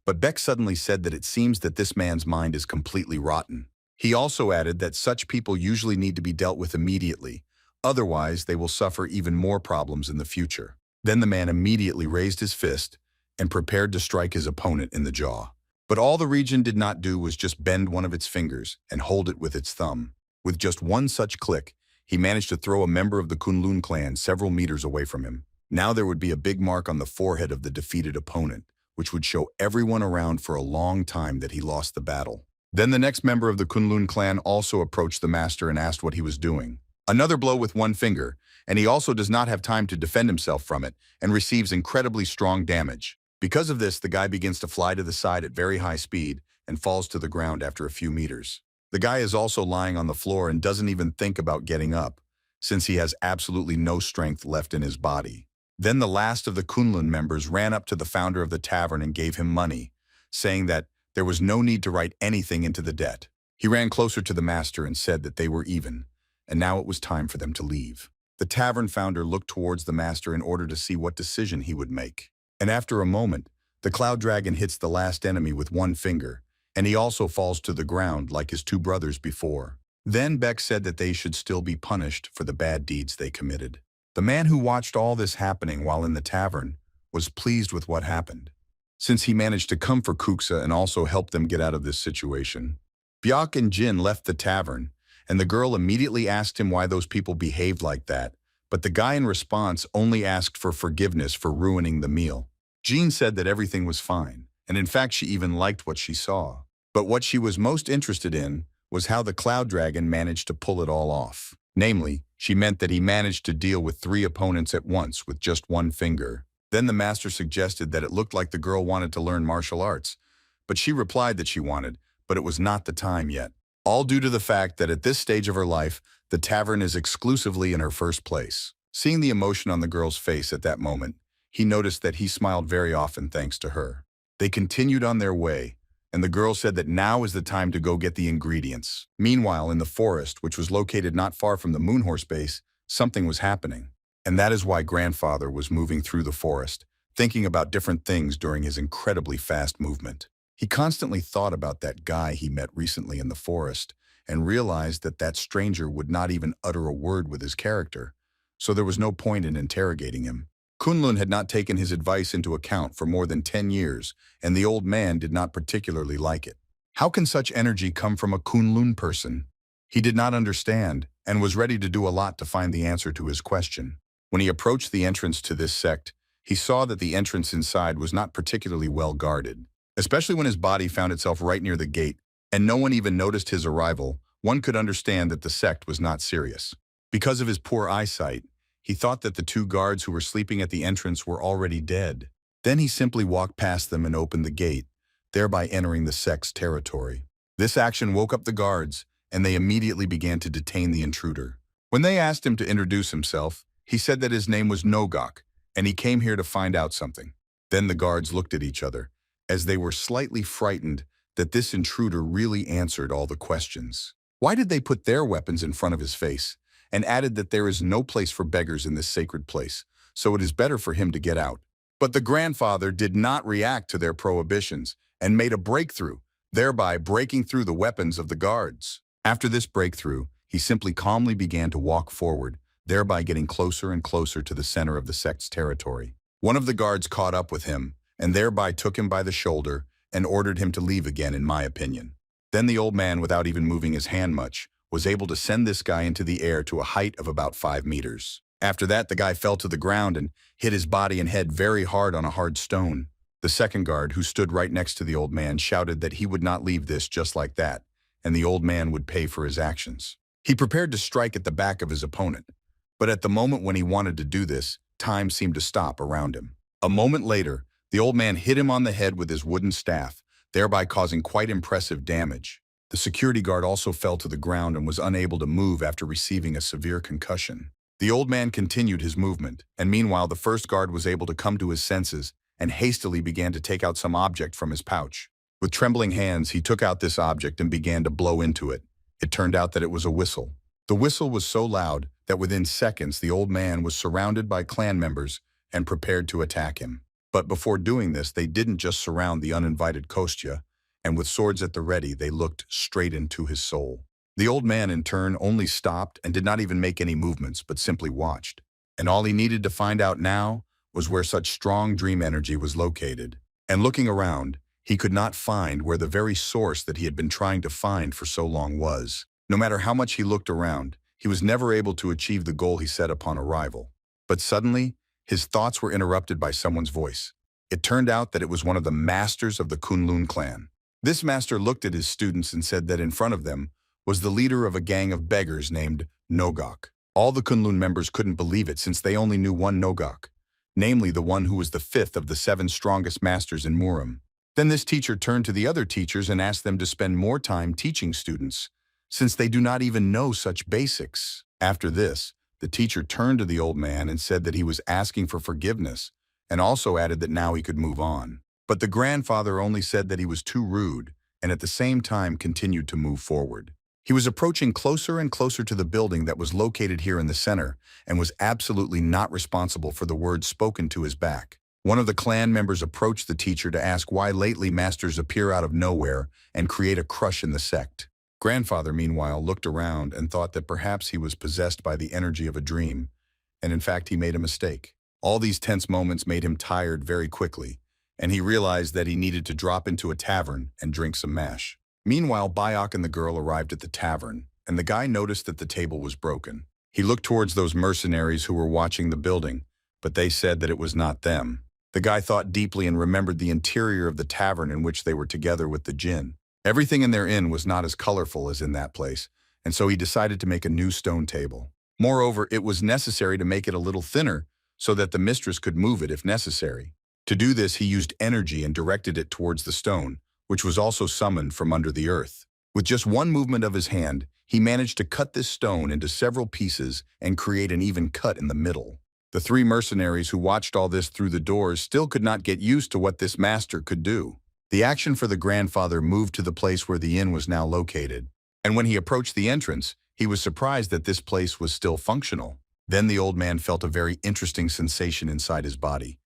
But Beck suddenly said that it seems that this man's mind is completely rotten. He also added that such people usually need to be dealt with immediately, otherwise they will suffer even more problems in the future. Then the man immediately raised his fist and prepared to strike his opponent in the jaw. But all the region did not do was just bend one of its fingers and hold it with its thumb. With just one such click, he managed to throw a member of the Kunlun clan several meters away from him. Now there would be a big mark on the forehead of the defeated opponent, which would show everyone around for a long time that he lost the battle. Then the next member of the Kunlun clan also approached the master and asked what he was doing. Another blow with one finger, and he also does not have time to defend himself from it and receives incredibly strong damage. Because of this, the guy begins to fly to the side at very high speed and falls to the ground after a few meters. The guy is also lying on the floor and doesn't even think about getting up, since he has absolutely no strength left in his body. Then the last of the Kunlun members ran up to the founder of the tavern and gave him money, saying that there was no need to write anything into the debt. He ran closer to the master and said that they were even, and now it was time for them to leave. The tavern founder looked towards the master in order to see what decision he would make. And after a moment, the Cloud Dragon hits the last enemy with one finger, and he also falls to the ground like his 2 brothers before. Then Beck said that they should still be punished for the bad deeds they committed. The man who watched all this happening while in the tavern was pleased with what happened, since he managed to come for Kuksa and also help them get out of this situation. Byok and Jin left the tavern, and the girl immediately asked him why those people behaved like that, but the guy in response only asked for forgiveness for ruining the meal. Jean said that everything was fine, and in fact she even liked what she saw. But what she was most interested in was how the cloud dragon managed to pull it all off. Namely, she meant that he managed to deal with 3 opponents at once with just one finger. Then the master suggested that it looked like the girl wanted to learn martial arts, but she replied that she wanted, but it was not the time yet. All due to the fact that at this stage of her life, the tavern is exclusively in her first place. Seeing the emotion on the girl's face at that moment, he noticed that he smiled very often thanks to her. They continued on their way, and the girl said that now is the time to go get the ingredients. Meanwhile, in the forest, which was located not far from the Moonhorse base, something was happening. And that is why grandfather was moving through the forest, thinking about different things during his incredibly fast movement. He constantly thought about that guy he met recently in the forest and realized that that stranger would not even utter a word with his character, so there was no point in interrogating him. Kunlun had not taken his advice into account for more than 10 years, and the old man did not particularly like it. How can such energy come from a Kunlun person? He did not understand and was ready to do a lot to find the answer to his question. When he approached the entrance to this sect, he saw that the entrance inside was not particularly well guarded. Especially when his body found itself right near the gate, and no one even noticed his arrival, one could understand that the sect was not serious. Because of his poor eyesight, he thought that the 2 guards who were sleeping at the entrance were already dead. Then he simply walked past them and opened the gate, thereby entering the sect's territory. This action woke up the guards, and they immediately began to detain the intruder. When they asked him to introduce himself, he said that his name was Nogok, and he came here to find out something. Then the guards looked at each other, as they were slightly frightened that this intruder really answered all the questions. Why did they put their weapons in front of his face, and added that there is no place for beggars in this sacred place, so it is better for him to get out? But the grandfather did not react to their prohibitions and made a breakthrough, thereby breaking through the weapons of the guards. After this breakthrough, he simply calmly began to walk forward, thereby getting closer and closer to the center of the sect's territory. One of the guards caught up with him, and thereby took him by the shoulder and ordered him to leave again, in my opinion. Then the old man, without even moving his hand much, was able to send this guy into the air to a height of about 5 meters. After that, the guy fell to the ground and hit his body and head very hard on a hard stone. The second guard, who stood right next to the old man, shouted that he would not leave this just like that, and the old man would pay for his actions. He prepared to strike at the back of his opponent, but at the moment when he wanted to do this, time seemed to stop around him. A moment later, the old man hit him on the head with his wooden staff, thereby causing quite impressive damage. The security guard also fell to the ground and was unable to move after receiving a severe concussion. The old man continued his movement, and meanwhile the first guard was able to come to his senses and hastily began to take out some object from his pouch. With trembling hands, he took out this object and began to blow into it. It turned out that it was a whistle. The whistle was so loud that within seconds the old man was surrounded by clan members and prepared to attack him. But before doing this, they didn't just surround the uninvited Kostya, and with swords at the ready, they looked straight into his soul. The old man, in turn, only stopped and did not even make any movements, but simply watched. And all he needed to find out now was where such strong dream energy was located. And looking around, he could not find where the very source that he had been trying to find for so long was. No matter how much he looked around, he was never able to achieve the goal he set upon arrival. But suddenly, his thoughts were interrupted by someone's voice. It turned out that it was one of the masters of the Kunlun clan. This master looked at his students and said that in front of them was the leader of a gang of beggars named Nogok. All the Kunlun members couldn't believe it since they only knew one Nogok, namely the one who was the 5th of the 7 strongest masters in Murim. Then this teacher turned to the other teachers and asked them to spend more time teaching students, since they do not even know such basics. After this, the teacher turned to the old man and said that he was asking for forgiveness, and also added that now he could move on. But the grandfather only said that he was too rude, and at the same time continued to move forward. He was approaching closer and closer to the building that was located here in the center, and was absolutely not responsible for the words spoken to his back. One of the clan members approached the teacher to ask why lately masters appear out of nowhere and create a crush in the sect. Grandfather, meanwhile, looked around and thought that perhaps he was possessed by the energy of a dream, and in fact he made a mistake. All these tense moments made him tired very quickly, and he realized that he needed to drop into a tavern and drink some mash. Meanwhile, Bayok and the girl arrived at the tavern, and the guy noticed that the table was broken. He looked towards those mercenaries who were watching the building, but they said that it was not them. The guy thought deeply and remembered the interior of the tavern in which they were together with the jinn. Everything in their inn was not as colorful as in that place, and so he decided to make a new stone table. Moreover, it was necessary to make it a little thinner so that the mistress could move it if necessary. To do this, he used energy and directed it towards the stone, which was also summoned from under the earth. With just one movement of his hand, he managed to cut this stone into several pieces and create an even cut in the middle. The three mercenaries who watched all this through the doors still could not get used to what this master could do. The action for the grandfather moved to the place where the inn was now located, and when he approached the entrance, he was surprised that this place was still functional. Then the old man felt a very interesting sensation inside his body,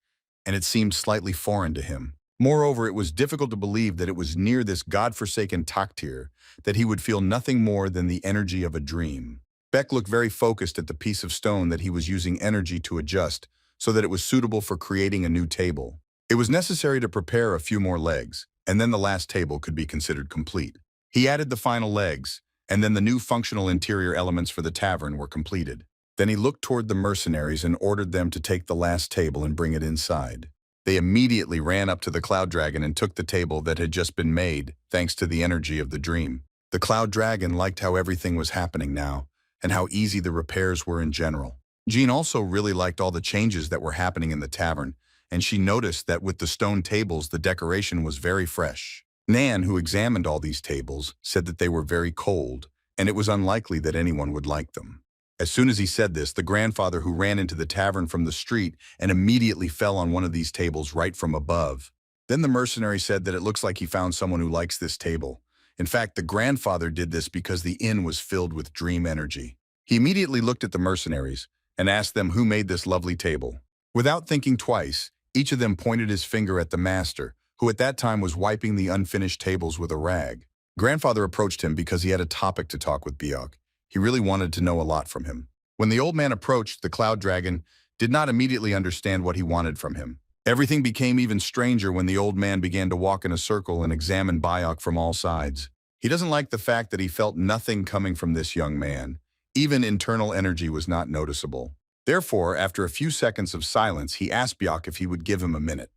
and it seemed slightly foreign to him. Moreover, it was difficult to believe that it was near this godforsaken taktir that he would feel nothing more than the energy of a dream. Beck looked very focused at the piece of stone that he was using energy to adjust so that it was suitable for creating a new table. It was necessary to prepare a few more legs, and then the last table could be considered complete. He added the final legs, and then the new functional interior elements for the tavern were completed. Then he looked toward the mercenaries and ordered them to take the last table and bring it inside. They immediately ran up to the Cloud Dragon and took the table that had just been made, thanks to the energy of the dream. The Cloud Dragon liked how everything was happening now, and how easy the repairs were in general. Jean also really liked all the changes that were happening in the tavern, and she noticed that with the stone tables the decoration was very fresh. Nan, who examined all these tables, said that they were very cold, and it was unlikely that anyone would like them. As soon as he said this, the grandfather who ran into the tavern from the street and immediately fell on one of these tables right from above. Then the mercenary said that it looks like he found someone who likes this table. In fact, the grandfather did this because the inn was filled with dream energy. He immediately looked at the mercenaries and asked them who made this lovely table. Without thinking twice, each of them pointed his finger at the master, who at that time was wiping the unfinished tables with a rag. Grandfather approached him because he had a topic to talk with Biok. He really wanted to know a lot from him. When the old man approached, the Cloud Dragon did not immediately understand what he wanted from him. Everything became even stranger when the old man began to walk in a circle and examine Biok from all sides. He doesn't like the fact that he felt nothing coming from this young man. Even internal energy was not noticeable. Therefore, after a few seconds of silence, he asked Biok if he would give him a minute.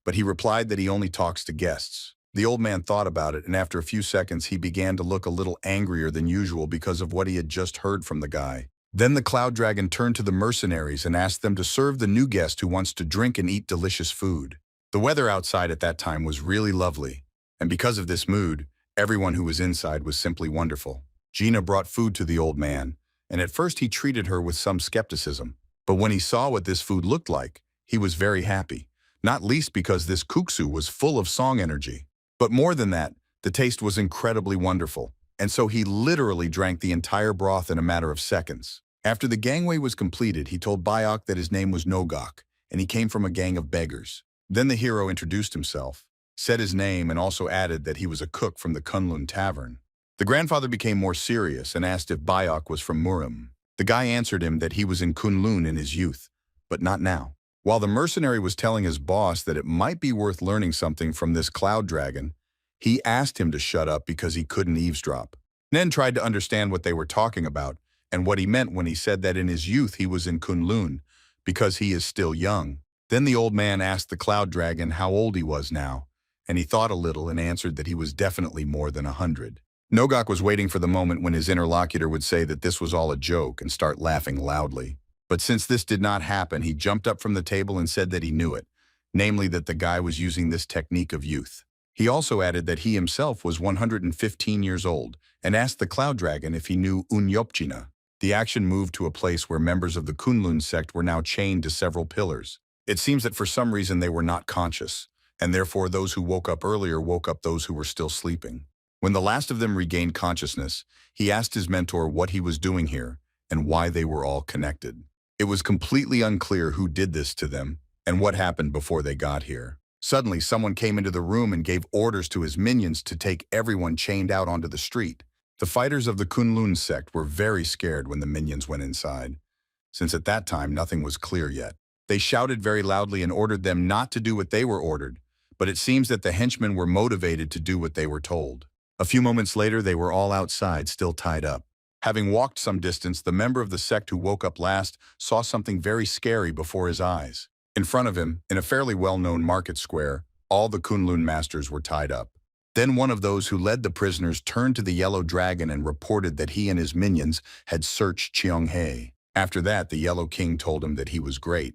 But he replied that he only talks to guests. The old man thought about it, and after a few seconds he began to look a little angrier than usual because of what he had just heard from the guy. Then the Cloud Dragon turned to the mercenaries and asked them to serve the new guest who wants to drink and eat delicious food. The weather outside at that time was really lovely, and because of this mood, everyone who was inside was simply wonderful. Gina brought food to the old man, and at first he treated her with some skepticism. But when he saw what this food looked like, he was very happy, not least because this kuksu was full of song energy. But more than that, the taste was incredibly wonderful, and so he literally drank the entire broth in a matter of seconds. After the gangway was completed, he told Biok that his name was Nogok, and he came from a gang of beggars. Then the hero introduced himself, said his name, and also added that he was a cook from the Kunlun Tavern. The grandfather became more serious and asked if Biok was from Murim. The guy answered him that he was in Kunlun in his youth, but not now. While the mercenary was telling his boss that it might be worth learning something from this Cloud Dragon, he asked him to shut up because he couldn't eavesdrop. Nen tried to understand what they were talking about and what he meant when he said that in his youth he was in Kunlun because he is still young. Then the old man asked the Cloud Dragon how old he was now, and he thought a little and answered that he was definitely more than 100. Nogok was waiting for the moment when his interlocutor would say that this was all a joke and start laughing loudly. But since this did not happen, he jumped up from the table and said that he knew it, namely that the guy was using this technique of youth. He also added that he himself was 115 years old and asked the Cloud Dragon if he knew Unyopchina. The action moved to a place where members of the Kunlun sect were now chained to several pillars. It seems that for some reason they were not conscious, and therefore those who woke up earlier woke up those who were still sleeping. When the last of them regained consciousness, he asked his mentor what he was doing here and why they were all connected. It was completely unclear who did this to them and what happened before they got here. Suddenly, someone came into the room and gave orders to his minions to take everyone chained out onto the street. The fighters of the Kunlun sect were very scared when the minions went inside, since at that time nothing was clear yet. They shouted very loudly and ordered them not to do what they were ordered, but it seems that the henchmen were motivated to do what they were told. A few moments later, they were all outside, still tied up. Having walked some distance, the member of the sect who woke up last saw something very scary before his eyes. In front of him, in a fairly well-known market square, all the Kunlun masters were tied up. Then one of those who led the prisoners turned to the yellow dragon and reported that he and his minions had searched Cheonghae. After that, the Yellow King told him that he was great,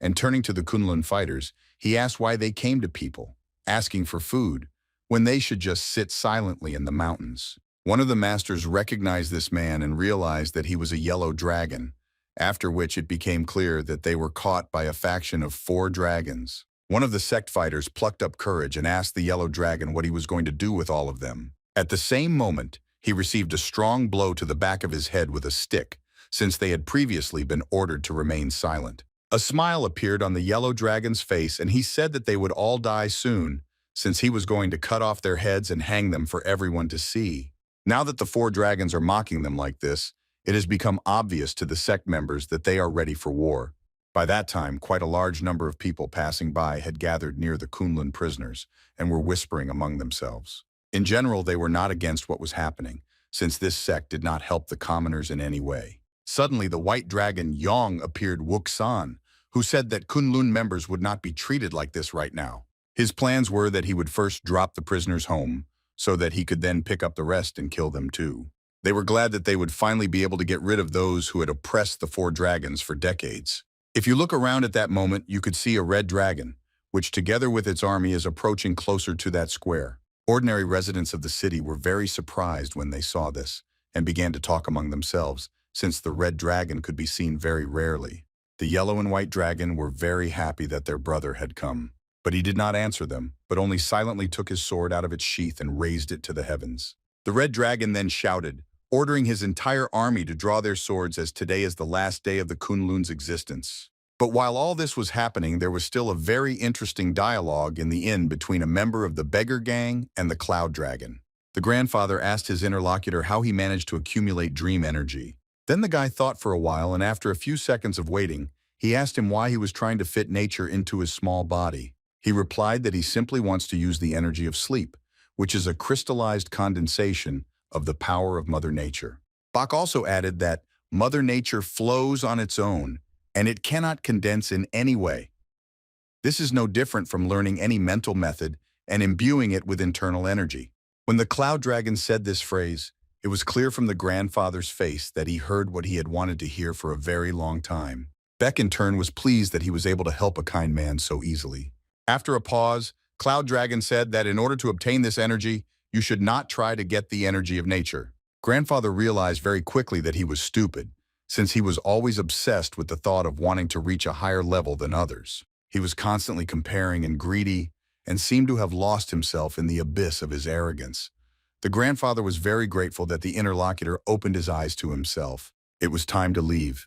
and turning to the Kunlun fighters, he asked why they came to people, asking for food, when they should just sit silently in the mountains. One of the masters recognized this man and realized that he was a yellow dragon, after which it became clear that they were caught by a faction of 4 dragons. One of the sect fighters plucked up courage and asked the yellow dragon what he was going to do with all of them. At the same moment, he received a strong blow to the back of his head with a stick, since they had previously been ordered to remain silent. A smile appeared on the yellow dragon's face, and he said that they would all die soon, since he was going to cut off their heads and hang them for everyone to see. Now that the 4 dragons are mocking them like this, it has become obvious to the sect members that they are ready for war. By that time, quite a large number of people passing by had gathered near the Kunlun prisoners and were whispering among themselves. In general, they were not against what was happening, since this sect did not help the commoners in any way. Suddenly, the white dragon Yong appeared Wuksan, who said that Kunlun members would not be treated like this right now. His plans were that he would first drop the prisoners home, so that he could then pick up the rest and kill them too. They were glad that they would finally be able to get rid of those who had oppressed the 4 dragons for decades. If you look around at that moment, you could see a red dragon, which together with its army is approaching closer to that square. Ordinary residents of the city were very surprised when they saw this, and began to talk among themselves, since the red dragon could be seen very rarely. The yellow and white dragon were very happy that their brother had come, but he did not answer them, but only silently took his sword out of its sheath and raised it to the heavens. The red dragon then shouted, ordering his entire army to draw their swords, as today is the last day of the Kunlun's existence. But while all this was happening, there was still a very interesting dialogue in the inn between a member of the beggar gang and the cloud dragon. The grandfather asked his interlocutor how he managed to accumulate dream energy. Then the guy thought for a while, and after a few seconds of waiting, he asked him why he was trying to fit nature into his small body. He replied that he simply wants to use the energy of sleep, which is a crystallized condensation of the power of Mother Nature. Bach also added that Mother Nature flows on its own, and it cannot condense in any way. This is no different from learning any mental method and imbuing it with internal energy. When the cloud dragon said this phrase, it was clear from the grandfather's face that he heard what he had wanted to hear for a very long time. Beck in turn was pleased that he was able to help a kind man so easily. After a pause, Cloud Dragon said that in order to obtain this energy, you should not try to get the energy of nature. Grandfather realized very quickly that he was stupid, since he was always obsessed with the thought of wanting to reach a higher level than others. He was constantly comparing and greedy, and seemed to have lost himself in the abyss of his arrogance. The grandfather was very grateful that the interlocutor opened his eyes to himself. It was time to leave.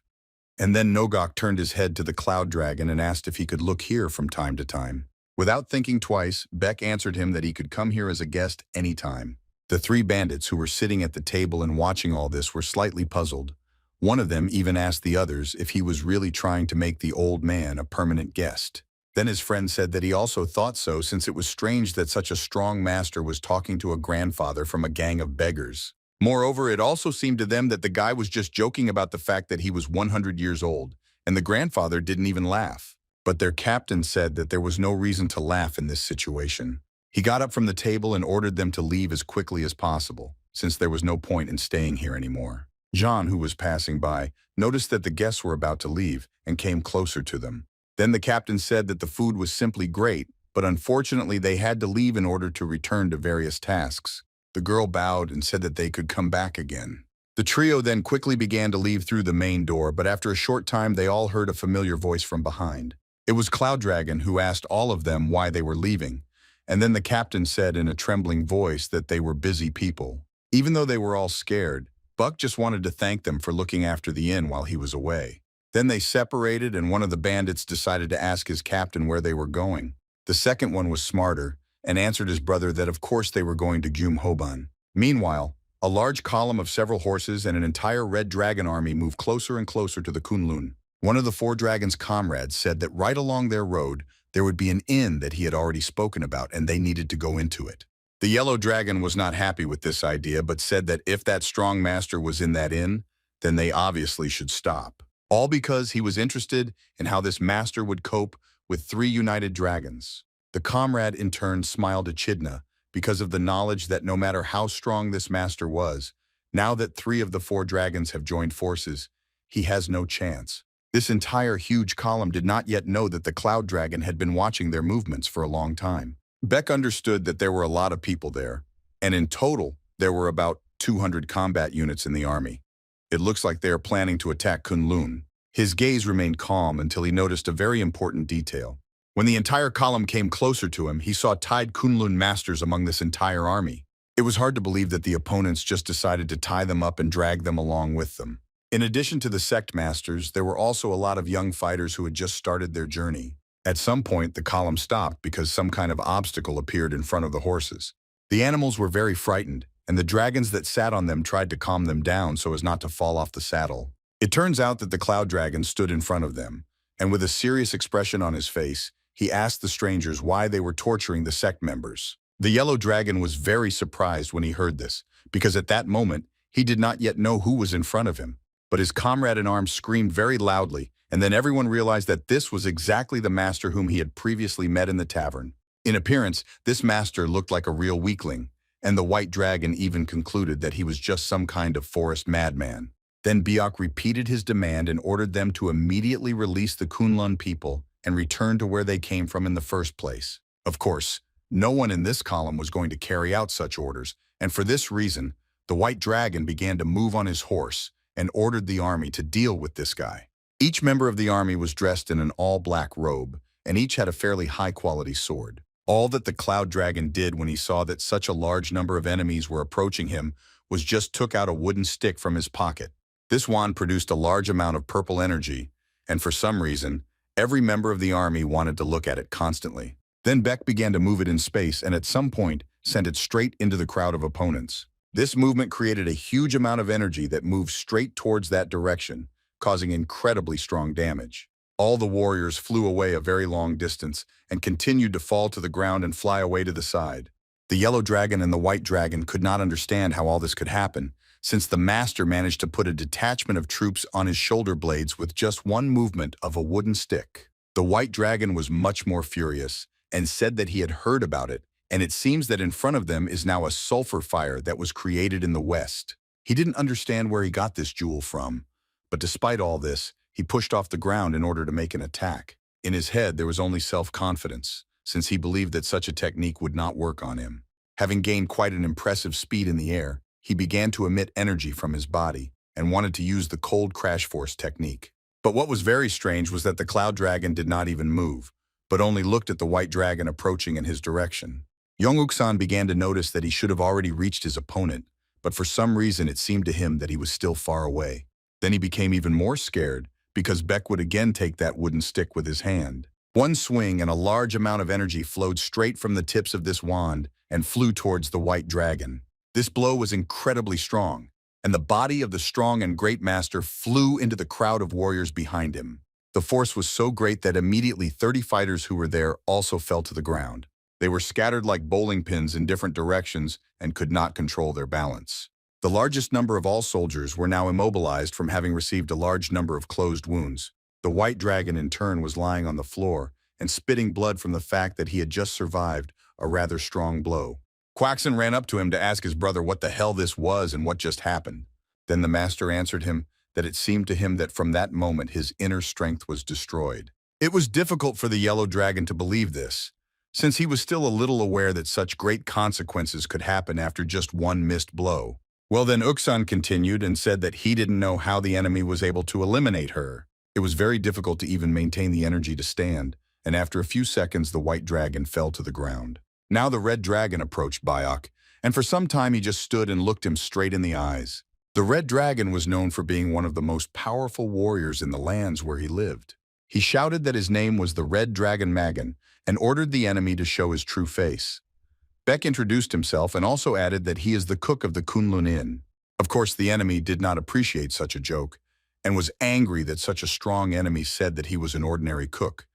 And then Nogok turned his head to the cloud dragon and asked if he could look here from time to time. Without thinking twice, Beck answered him that he could come here as a guest anytime. The 3 bandits who were sitting at the table and watching all this were slightly puzzled. One of them even asked the others if he was really trying to make the old man a permanent guest. Then his friend said that he also thought so, since it was strange that such a strong master was talking to a grandfather from a gang of beggars. Moreover, it also seemed to them that the guy was just joking about the fact that he was 100 years old, and the grandfather didn't even laugh. But their captain said that there was no reason to laugh in this situation. He got up from the table and ordered them to leave as quickly as possible, since there was no point in staying here anymore. Jean, who was passing by, noticed that the guests were about to leave and came closer to them. Then the captain said that the food was simply great, but unfortunately they had to leave in order to return to various tasks. The girl bowed and said that they could come back again. The trio then quickly began to leave through the main door, but after a short time they all heard a familiar voice from behind. It was Cloud Dragon, who asked all of them why they were leaving, and then the captain said in a trembling voice that they were busy people. Even though they were all scared, Buck just wanted to thank them for looking after the inn while he was away. Then they separated, and one of the bandits decided to ask his captain where they were going. The second one was smarter, and answered his brother that of course they were going to Jumhoban. Meanwhile, a large column of several horses and an entire red dragon army moved closer and closer to the Kunlun. One of the 4 dragons' comrades said that right along their road there would be an inn that he had already spoken about, and they needed to go into it. The yellow dragon was not happy with this idea, but said that if that strong master was in that inn, then they obviously should stop. All because he was interested in how this master would cope with 3 united dragons. The comrade in turn smiled echidna, because of the knowledge that no matter how strong this master was, now that 3 of the 4 dragons have joined forces, he has no chance. This entire huge column did not yet know that the Cloud Dragon had been watching their movements for a long time. Beck understood that there were a lot of people there, and in total, there were about 200 combat units in the army. It looks like they are planning to attack Kunlun. His gaze remained calm until he noticed a very important detail. When the entire column came closer to him, he saw tied Kunlun masters among this entire army. It was hard to believe that the opponents just decided to tie them up and drag them along with them. In addition to the sect masters, there were also a lot of young fighters who had just started their journey. At some point, the column stopped because some kind of obstacle appeared in front of the horses. The animals were very frightened, and the dragons that sat on them tried to calm them down so as not to fall off the saddle. It turns out that the Cloud Dragon stood in front of them, and with a serious expression on his face, he asked the strangers why they were torturing the sect members. The Yellow Dragon was very surprised when he heard this, because at that moment, he did not yet know who was in front of him. But his comrade in arms screamed very loudly, and then everyone realized that this was exactly the master whom he had previously met in the tavern. In appearance, this master looked like a real weakling, and the White Dragon even concluded that he was just some kind of forest madman. Then Biak repeated his demand and ordered them to immediately release the Kunlun people and return to where they came from in the first place. Of course, no one in this column was going to carry out such orders, and for this reason, the White Dragon began to move on his horse and ordered the army to deal with this guy. Each member of the army was dressed in an all-black robe, and each had a fairly high-quality sword. All that the Cloud Dragon did when he saw that such a large number of enemies were approaching him was just took out a wooden stick from his pocket. This wand produced a large amount of purple energy, and for some reason, every member of the army wanted to look at it constantly. Then Beck began to move it in space and at some point sent it straight into the crowd of opponents. This movement created a huge amount of energy that moved straight towards that direction, causing incredibly strong damage. All the warriors flew away a very long distance and continued to fall to the ground and fly away to the side. The Yellow Dragon and the White Dragon could not understand how all this could happen, since the master managed to put a detachment of troops on his shoulder blades with just one movement of a wooden stick. The White Dragon was much more furious and said that he had heard about it, and it seems that in front of them is now a sulfur fire that was created in the west. He didn't understand where he got this jewel from, but despite all this, he pushed off the ground in order to make an attack. In his head, there was only self-confidence, since he believed that such a technique would not work on him. Having gained quite an impressive speed in the air, he began to emit energy from his body and wanted to use the cold crash force technique. But what was very strange was that the Cloud Dragon did not even move, but only looked at the White Dragon approaching in his direction. Yonguk-san began to notice that he should have already reached his opponent, but for some reason it seemed to him that he was still far away. Then he became even more scared because Beck would again take that wooden stick with his hand. One swing and a large amount of energy flowed straight from the tips of this wand and flew towards the White Dragon. This blow was incredibly strong, and the body of the strong and great master flew into the crowd of warriors behind him. The force was so great that immediately 30 fighters who were there also fell to the ground. They were scattered like bowling pins in different directions and could not control their balance. The largest number of all soldiers were now immobilized from having received a large number of closed wounds. The White Dragon in turn was lying on the floor and spitting blood from the fact that he had just survived a rather strong blow. Quaxon ran up to him to ask his brother what the hell this was and what just happened. Then the master answered him that it seemed to him that from that moment his inner strength was destroyed. It was difficult for the Yellow Dragon to believe this, since he was still a little aware that such great consequences could happen after just one missed blow. Well, then Uksan continued and said that he didn't know how the enemy was able to eliminate her. It was very difficult to even maintain the energy to stand, and after a few seconds the White Dragon fell to the ground. Now the Red Dragon approached Biak, and for some time he just stood and looked him straight in the eyes. The Red Dragon was known for being one of the most powerful warriors in the lands where he lived. He shouted that his name was the Red Dragon Magan and ordered the enemy to show his true face. Beck introduced himself and also added that he is the cook of the Kunlun Inn. Of course, the enemy did not appreciate such a joke and was angry that such a strong enemy said that he was an ordinary cook.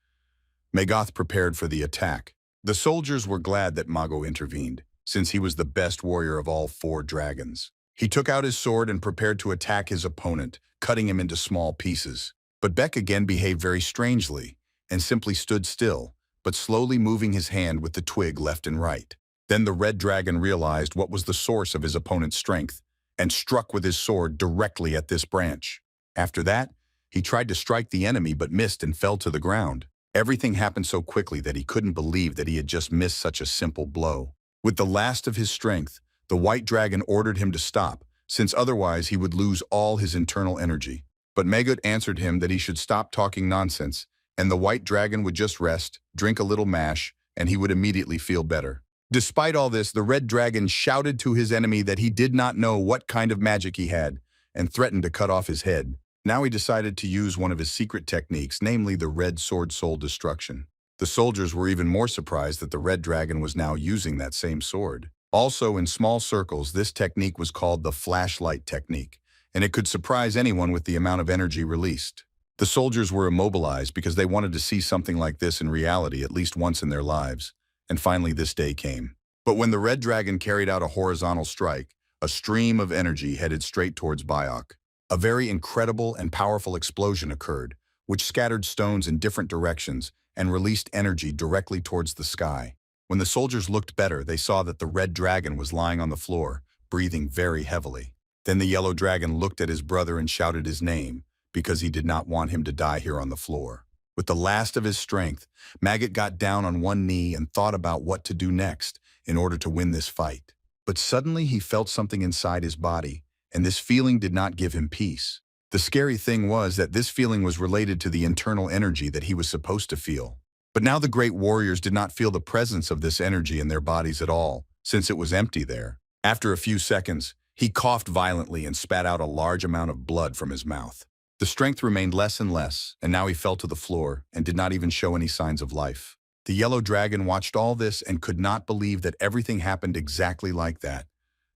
Magath prepared for the attack. The soldiers were glad that Mago intervened, since he was the best warrior of all 4 dragons. He took out his sword and prepared to attack his opponent, cutting him into small pieces. But Beck again behaved very strangely and simply stood still, but slowly moving his hand with the twig left and right. Then the red dragon realized what was the source of his opponent's strength and struck with his sword directly at this branch. After that, he tried to strike the enemy but missed and fell to the ground. Everything happened so quickly that he couldn't believe that he had just missed such a simple blow. With the last of his strength, the white dragon ordered him to stop, since otherwise he would lose all his internal energy. But Megut answered him that he should stop talking nonsense, and the white dragon would just rest, drink a little mash, and he would immediately feel better. Despite all this, the red dragon shouted to his enemy that he did not know what kind of magic he had, and threatened to cut off his head. Now he decided to use one of his secret techniques, namely the red sword soul destruction. The soldiers were even more surprised that the red dragon was now using that same sword. Also, in small circles, this technique was called the flashlight technique, and it could surprise anyone with the amount of energy released. The soldiers were immobilized because they wanted to see something like this in reality at least once in their lives, and finally this day came. But when the red dragon carried out a horizontal strike, a stream of energy headed straight towards Bayok. A very incredible and powerful explosion occurred, which scattered stones in different directions and released energy directly towards the sky. When the soldiers looked better, they saw that the red dragon was lying on the floor, breathing very heavily. Then the yellow dragon looked at his brother and shouted his name, because he did not want him to die here on the floor. With the last of his strength, Maggot got down on one knee and thought about what to do next in order to win this fight. But suddenly he felt something inside his body, and this feeling did not give him peace. The scary thing was that this feeling was related to the internal energy that he was supposed to feel. But now the great warriors did not feel the presence of this energy in their bodies at all, since it was empty there. After a few seconds, he coughed violently and spat out a large amount of blood from his mouth. The strength remained less and less, and now he fell to the floor and did not even show any signs of life. The yellow dragon watched all this and could not believe that everything happened exactly like that.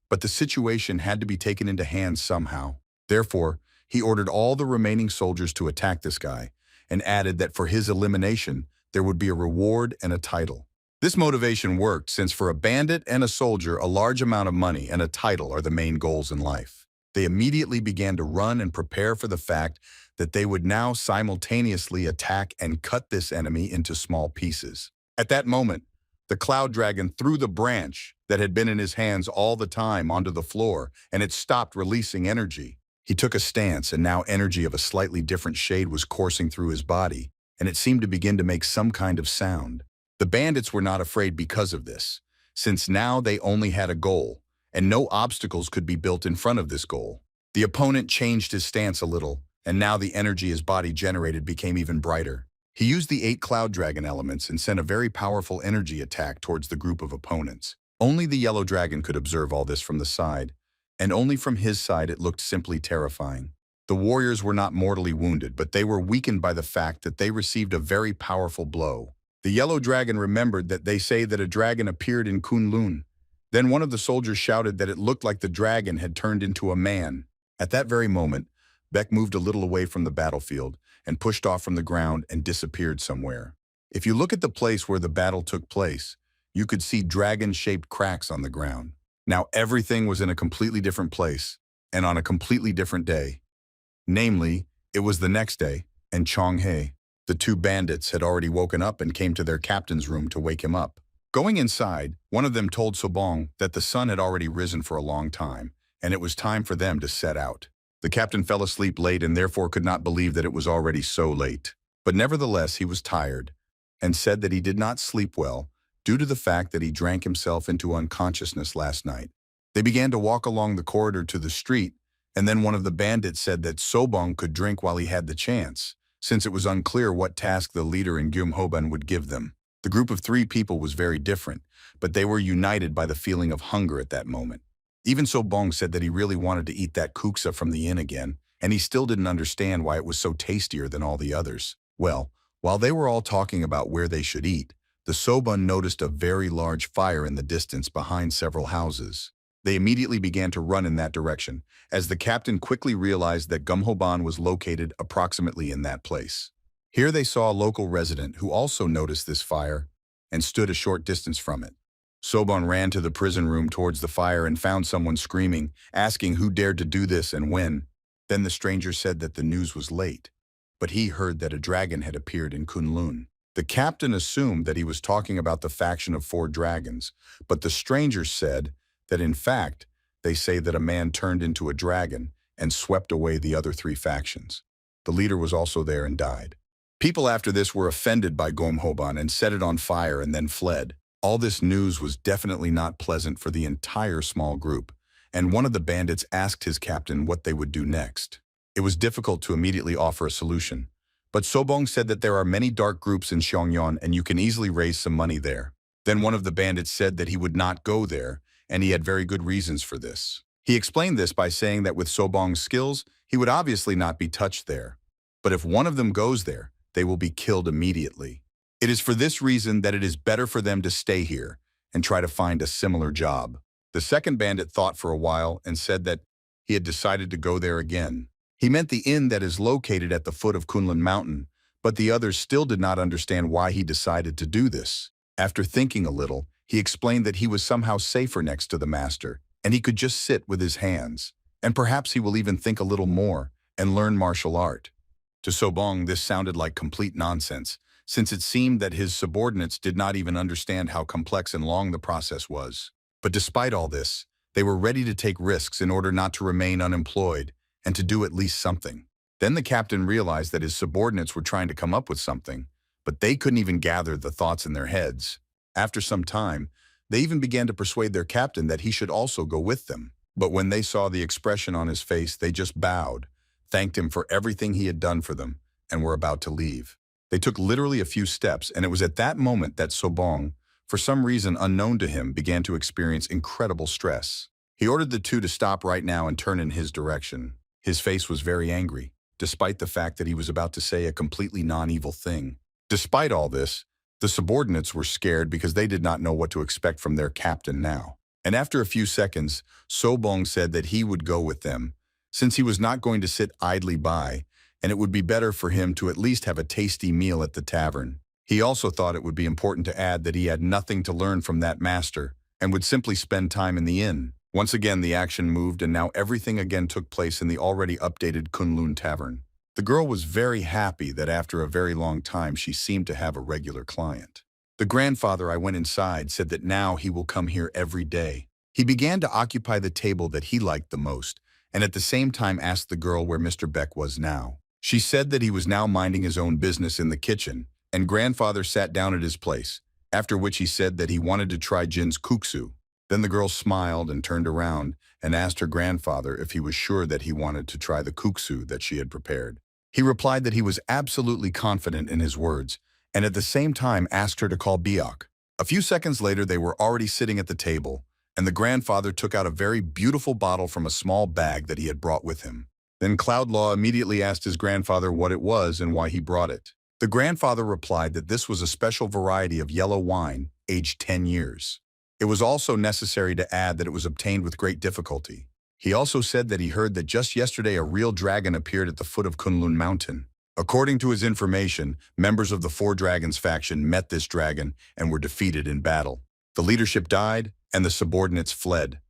But the situation had to be taken into hands somehow. Therefore, he ordered all the remaining soldiers to attack this guy, and added that for his elimination, there would be a reward and a title. This motivation worked since for a bandit and a soldier, a large amount of money and a title are the main goals in life. They immediately began to run and prepare for the fact that they would now simultaneously attack and cut this enemy into small pieces. At that moment, the cloud dragon threw the branch that had been in his hands all the time onto the floor, and it stopped releasing energy. He took a stance, and now energy of a slightly different shade was coursing through his body, and it seemed to begin to make some kind of sound. The bandits were not afraid because of this, since now they only had a goal, and no obstacles could be built in front of this goal. The opponent changed his stance a little, and now the energy his body generated became even brighter. He used the 8 cloud dragon elements and sent a very powerful energy attack towards the group of opponents. Only the yellow dragon could observe all this from the side, and only from his side it looked simply terrifying. The warriors were not mortally wounded, but they were weakened by the fact that they received a very powerful blow. The yellow dragon remembered that they say that a dragon appeared in Kunlun. Then one of the soldiers shouted that it looked like the dragon had turned into a man. At that very moment, Beck moved a little away from the battlefield and pushed off from the ground and disappeared somewhere. If you look at the place where the battle took place, you could see dragon-shaped cracks on the ground. Now everything was in a completely different place and on a completely different day. Namely, it was the next day, and Chong-hae. The 2 bandits had already woken up and came to their captain's room to wake him up. Going inside, one of them told Sobong that the sun had already risen for a long time, and it was time for them to set out. The captain fell asleep late and therefore could not believe that it was already so late. But nevertheless, he was tired, and said that he did not sleep well due to the fact that he drank himself into unconsciousness last night. They began to walk along the corridor to the street, and then one of the bandits said that Sobong could drink while he had the chance, since it was unclear what task the leader in Gyumhoban would give them. The group of 3 people was very different, but they were united by the feeling of hunger at that moment. Even Sobong said that he really wanted to eat that kuksa from the inn again, and he still didn't understand why it was so tastier than all the others. Well, while they were all talking about where they should eat, the Sobun noticed a very large fire in the distance behind several houses. They immediately began to run in that direction, as the captain quickly realized that Gumhoban was located approximately in that place. Here they saw a local resident who also noticed this fire and stood a short distance from it. Sobon ran to the prison room towards the fire and found someone screaming, asking who dared to do this and when. Then the stranger said that the news was late, but he heard that a dragon had appeared in Kunlun. The captain assumed that he was talking about the faction of 4 dragons, but the stranger said that in fact, they say that a man turned into a dragon and swept away the other 3 factions. The leader was also there and died. People after this were offended by Gomhoban and set it on fire and then fled. All this news was definitely not pleasant for the entire small group, and one of the bandits asked his captain what they would do next. It was difficult to immediately offer a solution, but Sobong said that there are many dark groups in Xiongyan and you can easily raise some money there. Then one of the bandits said that he would not go there, and he had very good reasons for this. He explained this by saying that with Sobong's skills, he would obviously not be touched there. But if one of them goes there, they will be killed immediately. It is for this reason that it is better for them to stay here and try to find a similar job. The second bandit thought for a while and said that he had decided to go there again. He meant the inn that is located at the foot of Kunlun Mountain, but the others still did not understand why he decided to do this. After thinking a little, he explained that he was somehow safer next to the master, and he could just sit with his hands. And perhaps he will even think a little more and learn martial art. To Sobong, this sounded like complete nonsense, since it seemed that his subordinates did not even understand how complex and long the process was. But despite all this, they were ready to take risks in order not to remain unemployed and to do at least something. Then the captain realized that his subordinates were trying to come up with something, but they couldn't even gather the thoughts in their heads. After some time, they even began to persuade their captain that he should also go with them. But when they saw the expression on his face, they just bowed, thanked him for everything he had done for them, and were about to leave. They took literally a few steps, and it was at that moment that Sobong, for some reason unknown to him, began to experience incredible stress. He ordered the 2 to stop right now and turn in his direction. His face was very angry, despite the fact that he was about to say a completely non-evil thing. Despite all this, the subordinates were scared because they did not know what to expect from their captain now. And after a few seconds, Sobong said that he would go with them, since he was not going to sit idly by, and it would be better for him to at least have a tasty meal at the tavern. He also thought it would be important to add that he had nothing to learn from that master, and would simply spend time in the inn. Once again, the action moved, and now everything again took place in the already updated Kunlun Tavern. The girl was very happy that after a very long time she seemed to have a regular client. The grandfather, I went inside, said that now he will come here every day. He began to occupy the table that he liked the most, and at the same time asked the girl where Mr. Beck was now. She said that he was now minding his own business in the kitchen, and grandfather sat down at his place, after which he said that he wanted to try Jin's kuksu. Then the girl smiled and turned around and asked her grandfather if he was sure that he wanted to try the kuksu that she had prepared. He replied that he was absolutely confident in his words, and at the same time asked her to call Biak. A few seconds later, they were already sitting at the table, and the grandfather took out a very beautiful bottle from a small bag that he had brought with him. Then Cloudlaw immediately asked his grandfather what it was and why he brought it. The grandfather replied that this was a special variety of yellow wine, aged 10 years. It was also necessary to add that it was obtained with great difficulty. He also said that he heard that just yesterday a real dragon appeared at the foot of Kunlun Mountain. According to his information, members of the 4 Dragons faction met this dragon and were defeated in battle. The leadership died, and the subordinates fled.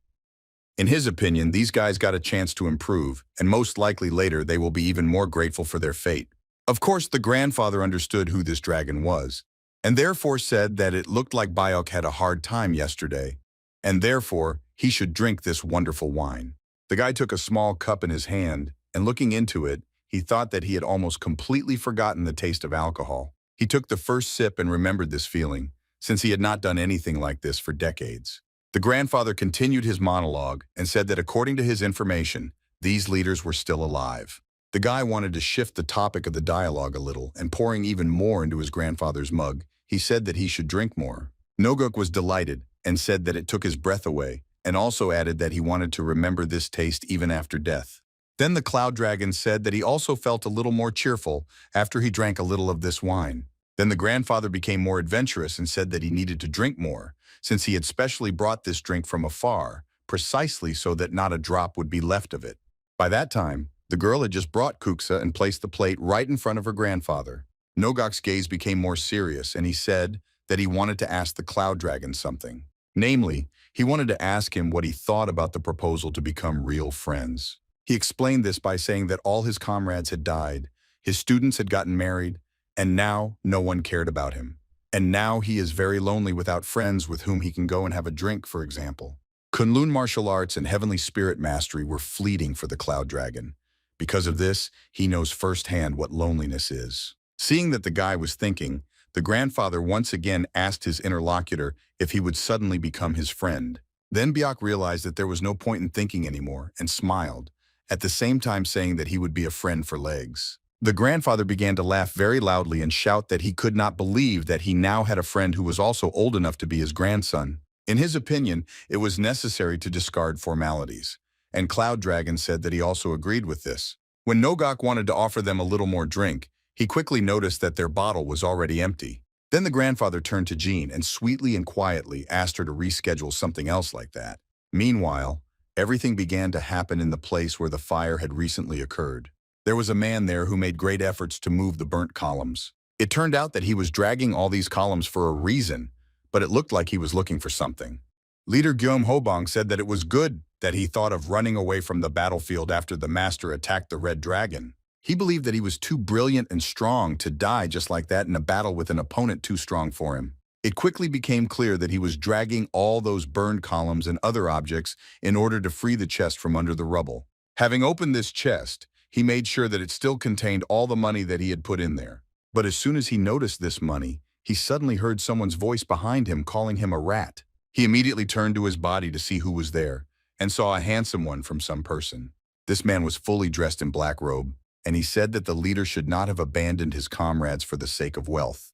In his opinion, these guys got a chance to improve, and most likely later they will be even more grateful for their fate. Of course, the grandfather understood who this dragon was, and therefore said that it looked like Biok had a hard time yesterday, and therefore he should drink this wonderful wine. The guy took a small cup in his hand, and looking into it, he thought that he had almost completely forgotten the taste of alcohol. He took the first sip and remembered this feeling, since he had not done anything like this for decades. The grandfather continued his monologue and said that according to his information, these leaders were still alive. The guy wanted to shift the topic of the dialogue a little, and pouring even more into his grandfather's mug, he said that he should drink more. Noguk was delighted and said that it took his breath away, and also added that he wanted to remember this taste even after death. Then the Cloud Dragon said that he also felt a little more cheerful after he drank a little of this wine. Then the grandfather became more adventurous and said that he needed to drink more, since he had specially brought this drink from afar, precisely so that not a drop would be left of it. By that time, the girl had just brought kuksa and placed the plate right in front of her grandfather. Nogok's gaze became more serious, and he said that he wanted to ask the Cloud Dragon something. Namely, he wanted to ask him what he thought about the proposal to become real friends. He explained this by saying that all his comrades had died, his students had gotten married, And now no one cared about him. And now he is very lonely without friends with whom he can go and have a drink, for example. Kunlun martial arts and heavenly spirit mastery were fleeting for the Cloud Dragon. Because of this, he knows firsthand what loneliness is. Seeing that the guy was thinking, the grandfather once again asked his interlocutor if he would suddenly become his friend. Then Byok realized that there was no point in thinking anymore and smiled, at the same time saying that he would be a friend for legs. The grandfather began to laugh very loudly and shout that he could not believe that he now had a friend who was also old enough to be his grandson. In his opinion, it was necessary to discard formalities, and Cloud Dragon said that he also agreed with this. When Nogok wanted to offer them a little more drink, he quickly noticed that their bottle was already empty. Then the grandfather turned to Jean and sweetly and quietly asked her to reschedule something else like that. Meanwhile, everything began to happen in the place where the fire had recently occurred. There was a man there who made great efforts to move the burnt columns. It turned out that he was dragging all these columns for a reason, but it looked like he was looking for something. Leader Gyeom Hobong said that it was good that he thought of running away from the battlefield after the master attacked the Red Dragon. He believed that he was too brilliant and strong to die just like that in a battle with an opponent too strong for him. It quickly became clear that he was dragging all those burned columns and other objects in order to free the chest from under the rubble. Having opened this chest, he made sure that it still contained all the money that he had put in there. But as soon as he noticed this money, he suddenly heard someone's voice behind him calling him a rat. He immediately turned to his body to see who was there, and saw a handsome one from some person. This man was fully dressed in black robe, and he said that the leader should not have abandoned his comrades for the sake of wealth.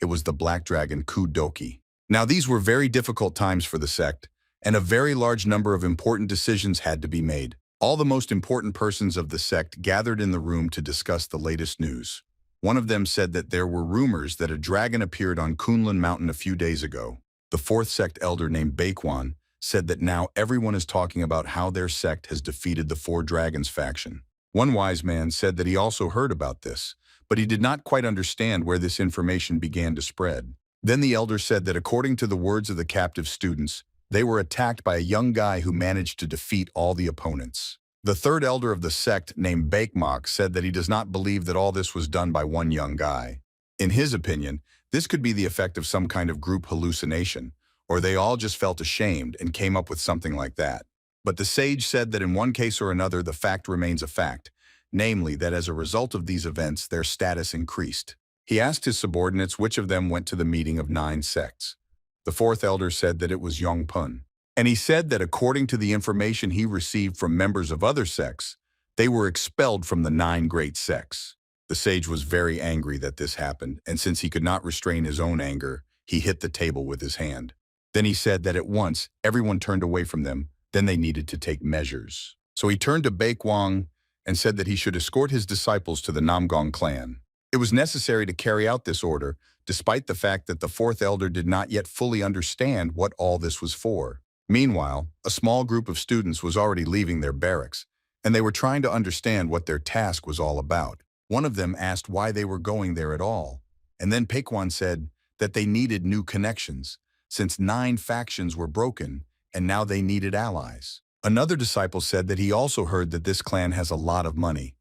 It was the Black Dragon Kudoki. Now these were very difficult times for the sect, and a very large number of important decisions had to be made. All the most important persons of the sect gathered in the room to discuss the latest news. One of them said that there were rumors that a dragon appeared on Kunlun Mountain a few days ago. The fourth sect elder named Baekwan said that now everyone is talking about how their sect has defeated the Four Dragons faction. One wise man said that he also heard about this, but he did not quite understand where this information began to spread. Then the elder said that according to the words of the captive students, they were attacked by a young guy who managed to defeat all the opponents. The third elder of the sect, named Baekmok, said that he does not believe that all this was done by one young guy. In his opinion, this could be the effect of some kind of group hallucination, or they all just felt ashamed and came up with something like that. But the sage said that in one case or another the fact remains a fact, namely that as a result of these events their status increased. He asked his subordinates which of them went to the meeting of 9 sects. The fourth elder said that it was Yongpun, and he said that according to the information he received from members of other sects, they were expelled from the 9 great sects. The sage was very angry that this happened, and since he could not restrain his own anger, he hit the table with his hand. Then he said that at once everyone turned away from them, then they needed to take measures. So he turned to Baekwang and said that he should escort his disciples to the Namgong clan. It was necessary to carry out this order, despite the fact that the fourth elder did not yet fully understand what all this was for. Meanwhile, a small group of students was already leaving their barracks, and they were trying to understand what their task was all about. One of them asked why they were going there at all, and then Paekwan said that they needed new connections, since 9 factions were broken, and now they needed allies. Another disciple said that he also heard that this clan has a lot of money.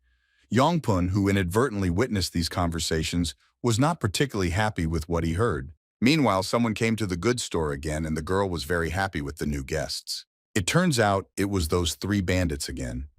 Yongpun, who inadvertently witnessed these conversations, was not particularly happy with what he heard. Meanwhile, someone came to the goods store again, and the girl was very happy with the new guests. It turns out it was those 3 bandits again.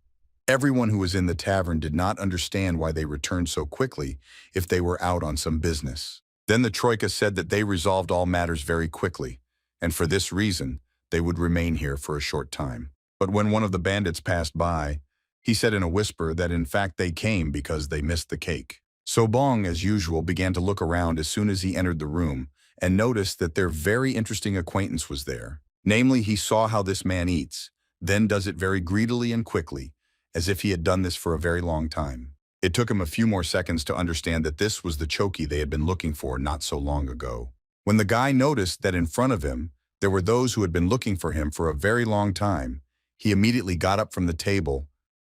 Everyone who was in the tavern did not understand why they returned so quickly if they were out on some business. Then the Troika said that they resolved all matters very quickly, and for this reason, they would remain here for a short time. But when one of the bandits passed by, he said in a whisper that in fact they came because they missed the cake. Sobong, as usual, began to look around as soon as he entered the room and noticed that their very interesting acquaintance was there. Namely, he saw how this man eats, then does it very greedily and quickly, as if he had done this for a very long time. It took him a few more seconds to understand that this was the Choki they had been looking for not so long ago. When the guy noticed that in front of him, there were those who had been looking for him for a very long time, he immediately got up from the table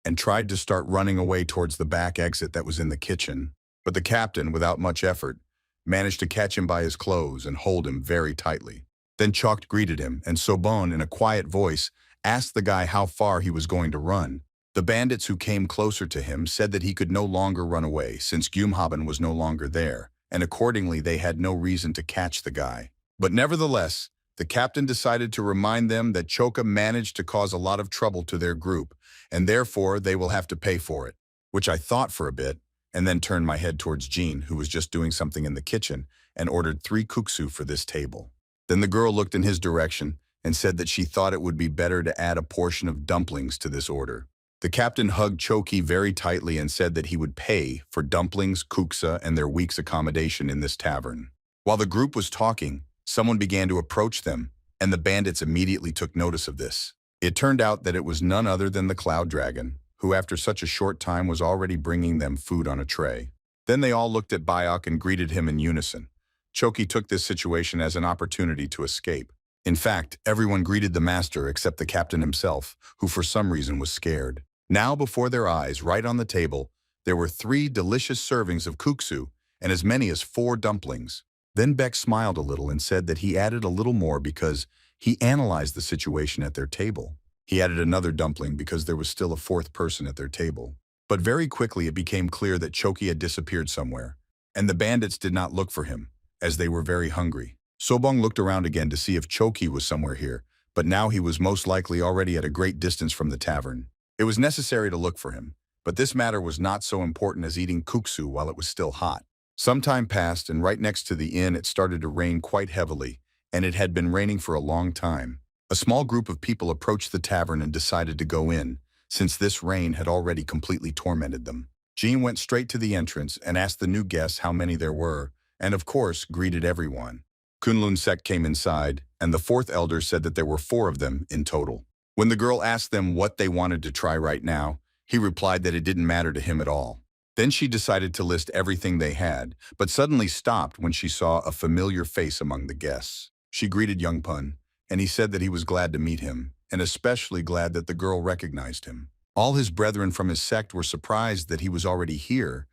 and tried to start running away towards the back exit that was in the kitchen. But the captain, without much effort, managed to catch him by his clothes and hold him very tightly. Then Chokt greeted him, and Sobon, in a quiet voice, asked the guy how far he was going to run. The bandits who came closer to him said that he could no longer run away since Gyumhaben was no longer there, and accordingly they had no reason to catch the guy. But nevertheless, the captain decided to remind them that Choka managed to cause a lot of trouble to their group, and therefore they will have to pay for it, which I thought for a bit, and then turned my head towards Jean, who was just doing something in the kitchen, and ordered 3 kuksu for this table. Then the girl looked in his direction and said that she thought it would be better to add a portion of dumplings to this order. The captain hugged Choki very tightly and said that he would pay for dumplings, kuksa, and their week's accommodation in this tavern. While the group was talking, someone began to approach them, and the bandits immediately took notice of this. It turned out that it was none other than the Cloud Dragon, who after such a short time was already bringing them food on a tray. Then they all looked at Bayok and greeted him in unison. Choki took this situation as an opportunity to escape. In fact, everyone greeted the master except the captain himself, who for some reason was scared. Now before their eyes, right on the table, there were 3 delicious servings of kuksu and as many as 4 dumplings. Then Beck smiled a little and said that he added a little more because he analyzed the situation at their table. He added another dumpling because there was still a 4th person at their table. But very quickly it became clear that Choki had disappeared somewhere, and the bandits did not look for him, as they were very hungry. Sobong looked around again to see if Choki was somewhere here, but now he was most likely already at a great distance from the tavern. It was necessary to look for him, but this matter was not so important as eating kuksu while it was still hot. Some time passed, and right next to the inn it started to rain quite heavily, and it had been raining for a long time. A small group of people approached the tavern and decided to go in, since this rain had already completely tormented them. Jean went straight to the entrance and asked the new guests how many there were, and of course greeted everyone. Kunlun sect came inside, and the 4th elder said that there were 4 of them in total. When the girl asked them what they wanted to try right now, he replied that it didn't matter to him at all. Then she decided to list everything they had, but suddenly stopped when she saw a familiar face among the guests. She greeted Young Pun, and he said that he was glad to meet him, and especially glad that the girl recognized him. All his brethren from his sect were surprised that he was already here,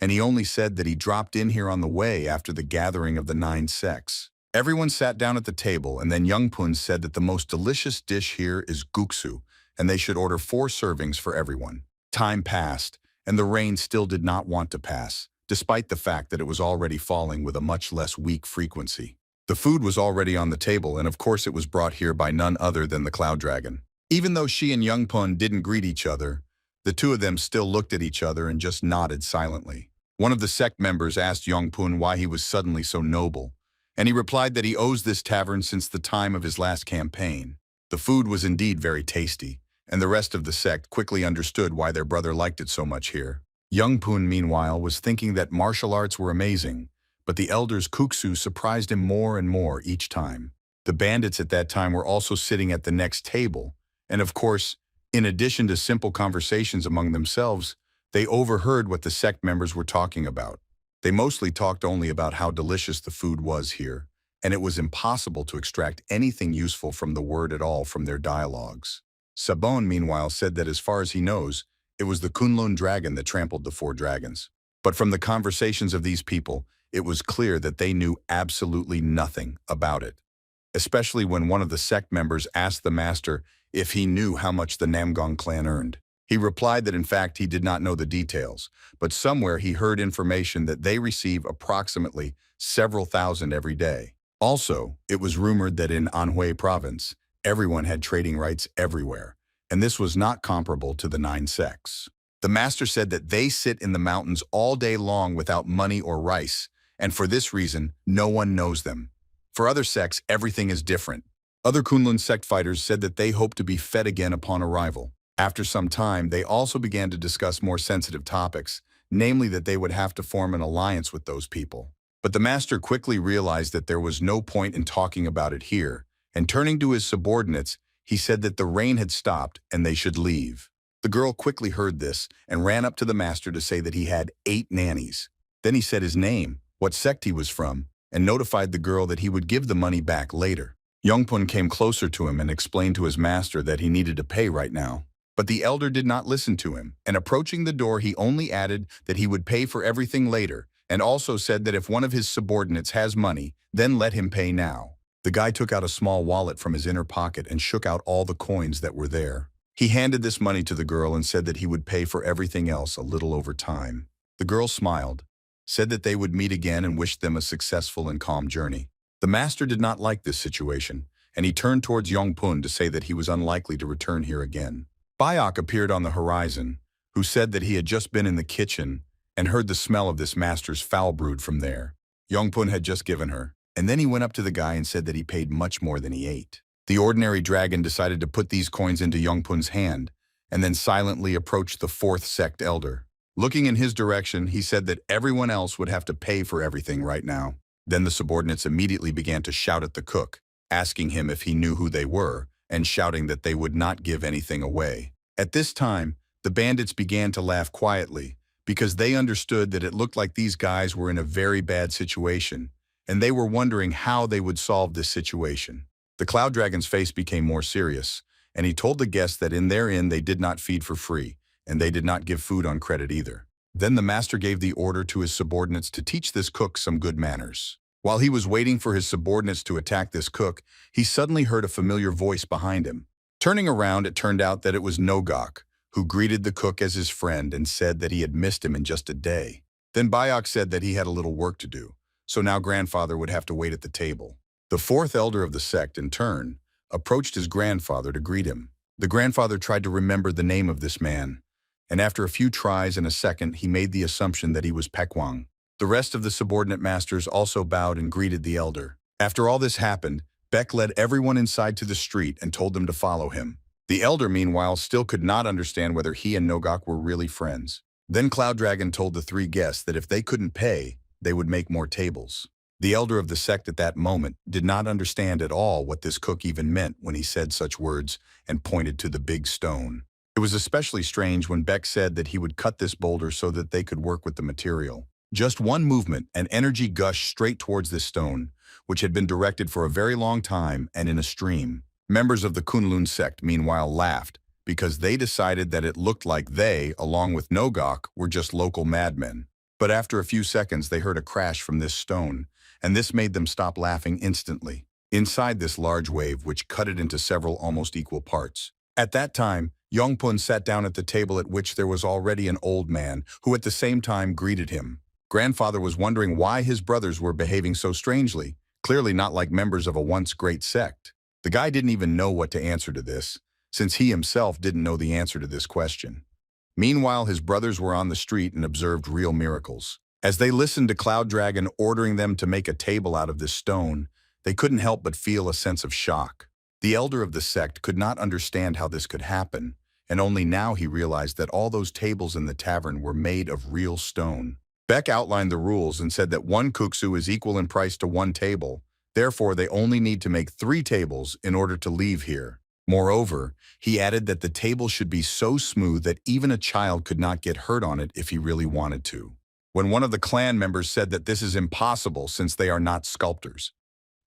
and he only said that he dropped in here on the way after the gathering of the 9 sects. Everyone sat down at the table, and then Young Pun said that the most delicious dish here is guksu, and they should order 4 servings for everyone. Time passed, and the rain still did not want to pass, despite the fact that it was already falling with a much less weak frequency. The food was already on the table, and of course it was brought here by none other than the Cloud Dragon. Even though she and Young Pun didn't greet each other, the 2 of them still looked at each other and just nodded silently. One of the sect members asked Young Pun why he was suddenly so noble, and he replied that he owes this tavern since the time of his last campaign. The food was indeed very tasty, and the rest of the sect quickly understood why their brother liked it so much here. Young Pun, meanwhile, was thinking that martial arts were amazing, but the elder's kuksu surprised him more and more each time. The bandits at that time were also sitting at the next table, and of course, in addition to simple conversations among themselves, they overheard what the sect members were talking about. They mostly talked only about how delicious the food was here, and it was impossible to extract anything useful from the word at all from their dialogues. Sabon, meanwhile, said that as far as he knows, it was the Kunlun dragon that trampled the 4 dragons. But from the conversations of these people, it was clear that they knew absolutely nothing about it, especially when one of the sect members asked the master if he knew how much the Namgong clan earned. He replied that in fact he did not know the details, but somewhere he heard information that they receive approximately several thousand every day. Also, it was rumored that in Anhui province, everyone had trading rights everywhere, and this was not comparable to the 9 sects. The master said that they sit in the mountains all day long without money or rice, and for this reason, no one knows them. For other sects, everything is different. Other Kunlun sect fighters said that they hope to be fed again upon arrival. After some time, they also began to discuss more sensitive topics, namely that they would have to form an alliance with those people. But the master quickly realized that there was no point in talking about it here, and turning to his subordinates, he said that the rain had stopped and they should leave. The girl quickly heard this and ran up to the master to say that he had 8 nannies. Then he said his name, what sect he was from, and notified the girl that he would give the money back later. Youngpun came closer to him and explained to his master that he needed to pay right now. But the elder did not listen to him, and approaching the door he only added that he would pay for everything later, and also said that if one of his subordinates has money, then let him pay now. The guy took out a small wallet from his inner pocket and shook out all the coins that were there. He handed this money to the girl and said that he would pay for everything else a little over time. The girl smiled, said that they would meet again and wished them a successful and calm journey. The master did not like this situation, and he turned towards Yongpun to say that he was unlikely to return here again. Bayok appeared on the horizon, who said that he had just been in the kitchen and heard the smell of this master's foul brood from there. Yongpun had just given her, and then he went up to the guy and said that he paid much more than he ate. The ordinary dragon decided to put these coins into Yongpun's hand and then silently approached the fourth sect elder. Looking in his direction, he said that everyone else would have to pay for everything right now. Then the subordinates immediately began to shout at the cook, asking him if he knew who they were and shouting that they would not give anything away. At this time, the bandits began to laugh quietly because they understood that it looked like these guys were in a very bad situation and they were wondering how they would solve this situation. The Cloud Dragon's face became more serious, and he told the guests that in their inn they did not feed for free, and they did not give food on credit either. Then the master gave the order to his subordinates to teach this cook some good manners. While he was waiting for his subordinates to attack this cook, he suddenly heard a familiar voice behind him. Turning around, it turned out that it was Nogok, who greeted the cook as his friend and said that he had missed him in just a day. Then Bayok said that he had a little work to do, so now grandfather would have to wait at the table. The fourth elder of the sect, in turn, approached his grandfather to greet him. The grandfather tried to remember the name of this man, and after a few tries and a second, he made the assumption that he was Pekwang. The rest of the subordinate masters also bowed and greeted the elder. After all this happened, Beck led everyone inside to the street and told them to follow him. The elder, meanwhile, still could not understand whether he and Nogok were really friends. Then Cloud Dragon told the three guests that if they couldn't pay, they would make more tables. The elder of the sect at that moment did not understand at all what this cook even meant when he said such words and pointed to the big stone. It was especially strange when Beck said that he would cut this boulder so that they could work with the material. Just one movement and energy gushed straight towards this stone, which had been directed for a very long time and in a stream. Members of the Kunlun sect, meanwhile, laughed because they decided that it looked like they, along with Nogok, were just local madmen. But after a few seconds, they heard a crash from this stone, and this made them stop laughing instantly. Inside this large wave, which cut it into several almost equal parts. At that time, Yongpun sat down at the table at which there was already an old man, who at the same time greeted him. Grandfather was wondering why his brothers were behaving so strangely, clearly not like members of a once great sect. The guy didn't even know what to answer to this, since he himself didn't know the answer to this question. Meanwhile, his brothers were on the street and observed real miracles. As they listened to Cloud Dragon ordering them to make a table out of this stone, they couldn't help but feel a sense of shock. The elder of the sect could not understand how this could happen, and only now he realized that all those tables in the tavern were made of real stone. Beck outlined the rules and said that one kuksu is equal in price to one table, therefore they only need to make 3 tables in order to leave here. Moreover, he added that the table should be so smooth that even a child could not get hurt on it if he really wanted to. When one of the clan members said that this is impossible since they are not sculptors.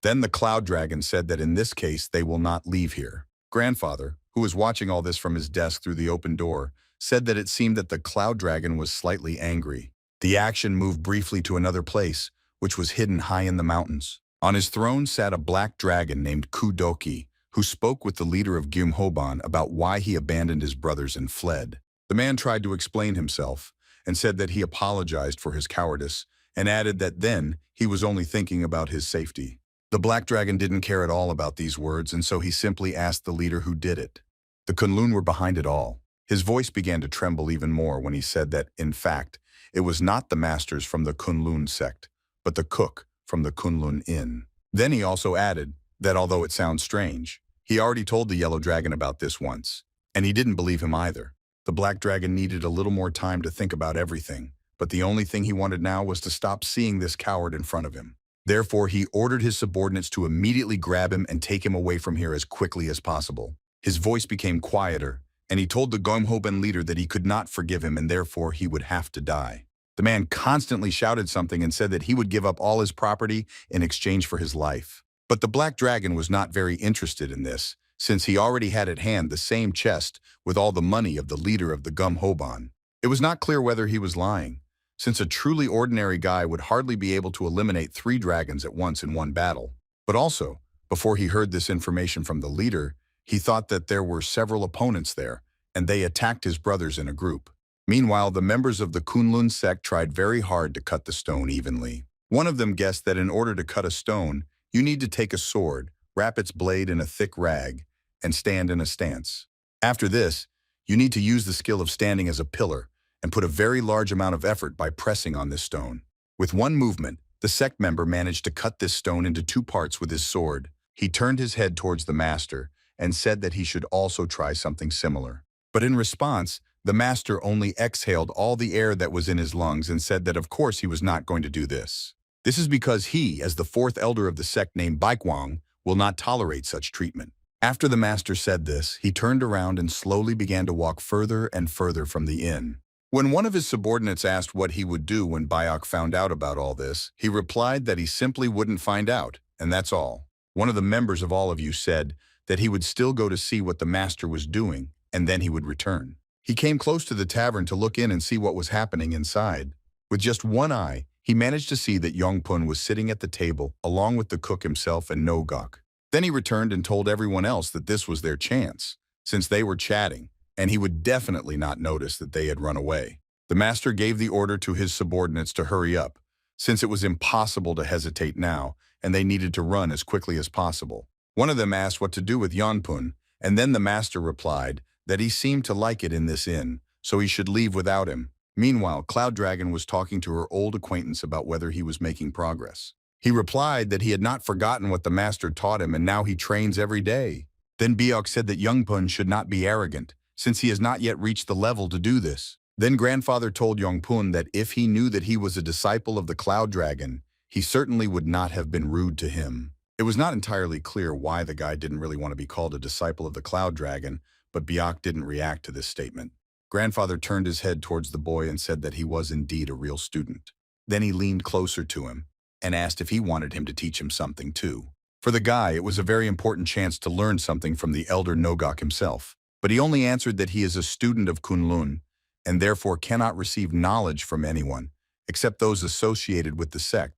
Then the Cloud Dragon said that in this case they will not leave here. Grandfather, who was watching all this from his desk through the open door, said that it seemed that the Cloud Dragon was slightly angry. The action moved briefly to another place, which was hidden high in the mountains. On his throne sat a black dragon named Kudoki, who spoke with the leader of Gumhoban about why he abandoned his brothers and fled. The man tried to explain himself, and said that he apologized for his cowardice, and added that then he was only thinking about his safety. The Black Dragon didn't care at all about these words, and so he simply asked the leader who did it. The Kunlun were behind it all. His voice began to tremble even more when he said that, in fact, it was not the masters from the Kunlun sect, but the cook from the Kunlun Inn. Then he also added that although it sounds strange, he already told the Yellow Dragon about this once, and he didn't believe him either. The Black Dragon needed a little more time to think about everything, but the only thing he wanted now was to stop seeing this coward in front of him. Therefore, he ordered his subordinates to immediately grab him and take him away from here as quickly as possible. His voice became quieter, and he told the Gomhoben leader that he could not forgive him and therefore he would have to die. The man constantly shouted something and said that he would give up all his property in exchange for his life. But the Black Dragon was not very interested in this, since he already had at hand the same chest with all the money of the leader of the Gumhoban. It was not clear whether he was lying, since a truly ordinary guy would hardly be able to eliminate 3 dragons at once in one battle. But also, before he heard this information from the leader, He thought that there were several opponents there, and they attacked his brothers in a group. Meanwhile, the members of the Kunlun sect tried very hard to cut the stone evenly. One of them guessed that in order to cut a stone, you need to take a sword, wrap its blade in a thick rag, and stand in a stance. After this, you need to use the skill of standing as a pillar and put a very large amount of effort by pressing on this stone. With one movement, the sect member managed to cut this stone into two parts with his sword. He turned his head towards the master and said that he should also try something similar. But in response, the master only exhaled all the air that was in his lungs and said that of course he was not going to do this. This is because he, as the fourth elder of the sect named Baikwang, will not tolerate such treatment. After the master said this, he turned around and slowly began to walk further and further from the inn. When one of his subordinates asked what he would do when Bayok found out about all this, he replied that he simply wouldn't find out, and that's all. One of the members of all of you said that he would still go to see what the master was doing, and then he would return. He came close to the tavern to look in and see what was happening inside. With just one eye, he managed to see that Yongpun was sitting at the table, along with the cook himself and Nogok. Then he returned and told everyone else that this was their chance, since they were chatting, and he would definitely not notice that they had run away. The master gave the order to his subordinates to hurry up, since it was impossible to hesitate now, and they needed to run as quickly as possible. One of them asked what to do with Yonpun, and then the master replied that he seemed to like it in this inn, so he should leave without him. Meanwhile, Cloud Dragon was talking to her old acquaintance about whether he was making progress. He replied that he had not forgotten what the master taught him and now he trains every day. Then Biok said that Youngpun should not be arrogant, since he has not yet reached the level to do this. Then grandfather told Yongpun that if he knew that he was a disciple of the Cloud Dragon, he certainly would not have been rude to him. It was not entirely clear why the guy didn't really want to be called a disciple of the Cloud Dragon, but Biok didn't react to this statement. Grandfather turned his head towards the boy and said that he was indeed a real student. Then he leaned closer to him and asked if he wanted him to teach him something too. For the guy, it was a very important chance to learn something from the elder Nogok himself. But he only answered that he is a student of Kunlun and therefore cannot receive knowledge from anyone except those associated with the sect.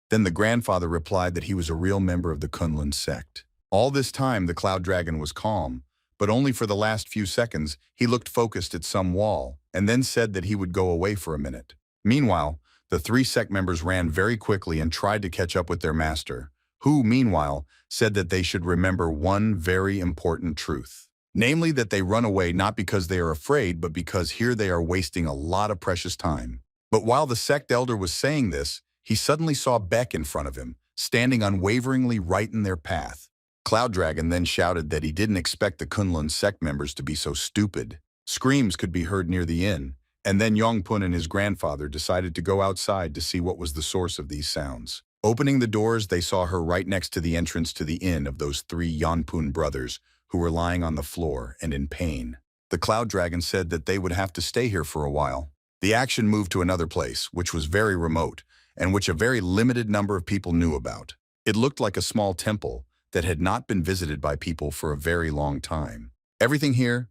Then the grandfather replied that he was a real member of the Kunlun sect. All this time, the Cloud Dragon was calm, but only for the last few seconds, he looked focused at some wall and then said that he would go away for a minute. Meanwhile, the three sect members ran very quickly and tried to catch up with their master, who, meanwhile, said that they should remember one very important truth. Namely that they run away not because they are afraid, but because here they are wasting a lot of precious time. But while the sect elder was saying this, he suddenly saw Beck in front of him, standing unwaveringly right in their path. Cloud Dragon then shouted that he didn't expect the Kunlun sect members to be so stupid. Screams could be heard near the inn, and then Yongpun and his grandfather decided to go outside to see what was the source of these sounds. Opening the doors, they saw her right next to the entrance to the inn of those three Yonpun brothers who were lying on the floor and in pain. The Cloud Dragon said that they would have to stay here for a while. The action moved to another place, which was very remote, and which a very limited number of people knew about. It looked like a small temple that had not been visited by people for a very long time. Everything here,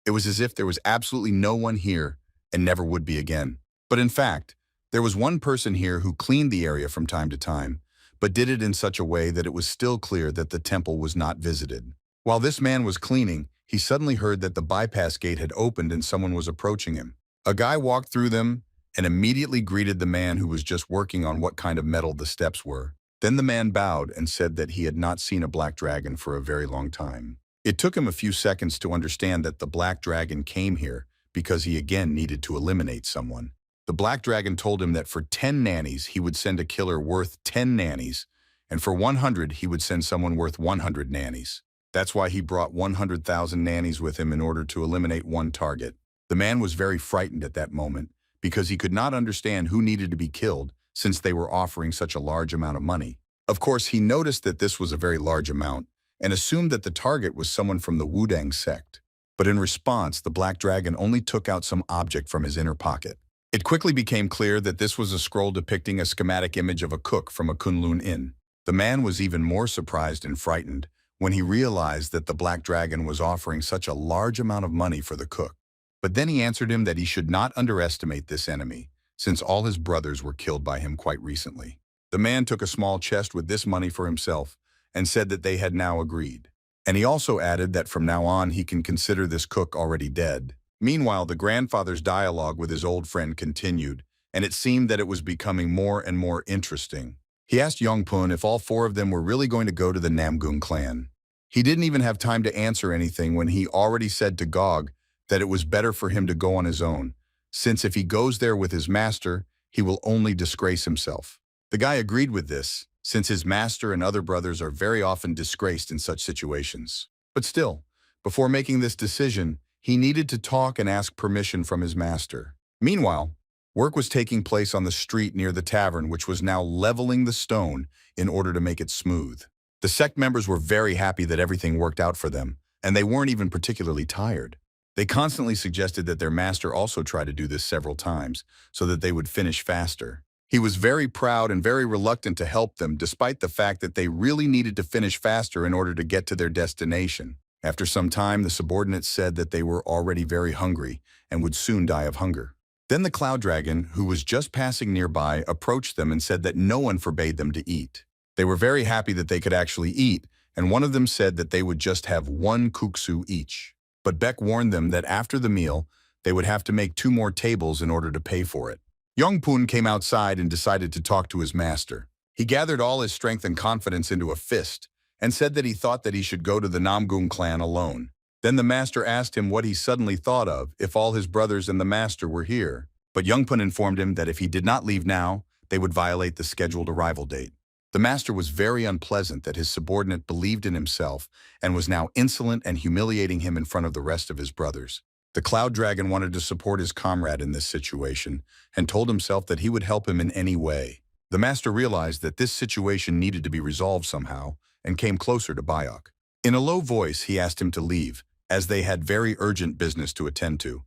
it was as if there was absolutely no one here and never would be again. But in fact, there was one person here who cleaned the area from time to time, but did it in such a way that it was still clear that the temple was not visited. While this man was cleaning, he suddenly heard that the bypass gate had opened and someone was approaching him. A guy walked through them and immediately greeted the man who was just working on what kind of metal the steps were. Then the man bowed and said that he had not seen a black dragon for a very long time. It took him a few seconds to understand that the black dragon came here because he again needed to eliminate someone. The black dragon told him that for 10 nannies he would send a killer worth 10 nannies, and for 100 he would send someone worth 100 nannies. That's why he brought 100,000 nannies with him in order to eliminate one target. The man was very frightened at that moment because he could not understand who needed to be killed since they were offering such a large amount of money. Of course, he noticed that this was a very large amount and assumed that the target was someone from the Wudang sect. But in response, the black dragon only took out some object from his inner pocket. It quickly became clear that this was a scroll depicting a schematic image of a cook from a Kunlun inn. The man was even more surprised and frightened when he realized that the black dragon was offering such a large amount of money for the cook. But then he answered him that he should not underestimate this enemy, since all his brothers were killed by him quite recently. The man took a small chest with this money for himself and said that they had now agreed. And he also added that from now on he can consider this cook already dead. Meanwhile, the grandfather's dialogue with his old friend continued, and it seemed that it was becoming more and more interesting. He asked Yongpun if all four of them were really going to go to the Namgung clan. He didn't even have time to answer anything when he already said to Gog that it was better for him to go on his own, since if he goes there with his master, he will only disgrace himself. The guy agreed with this, since his master and other brothers are very often disgraced in such situations. But still, before making this decision, he needed to talk and ask permission from his master. Meanwhile, work was taking place on the street near the tavern, which was now leveling the stone in order to make it smooth. The sect members were very happy that everything worked out for them, and they weren't even particularly tired. They constantly suggested that their master also try to do this several times, so that they would finish faster. He was very proud and very reluctant to help them, despite the fact that they really needed to finish faster in order to get to their destination. After some time, the subordinates said that they were already very hungry and would soon die of hunger. Then the cloud dragon, who was just passing nearby, approached them and said that no one forbade them to eat. They were very happy that they could actually eat, and one of them said that they would just have one kuksu each. But Beck warned them that after the meal, they would have to make 2 more tables in order to pay for it. Yongpun came outside and decided to talk to his master. He gathered all his strength and confidence into a fist and said that he thought that he should go to the Namgung clan alone. Then the master asked him what he suddenly thought of if all his brothers and the master were here. But Yongpun informed him that if he did not leave now, they would violate the scheduled arrival date. The master was very unpleasant that his subordinate believed in himself and was now insolent and humiliating him in front of the rest of his brothers. The cloud dragon wanted to support his comrade in this situation and told himself that he would help him in any way. The master realized that this situation needed to be resolved somehow and came closer to Bayok. In a low voice, he asked him to leave, as they had very urgent business to attend to.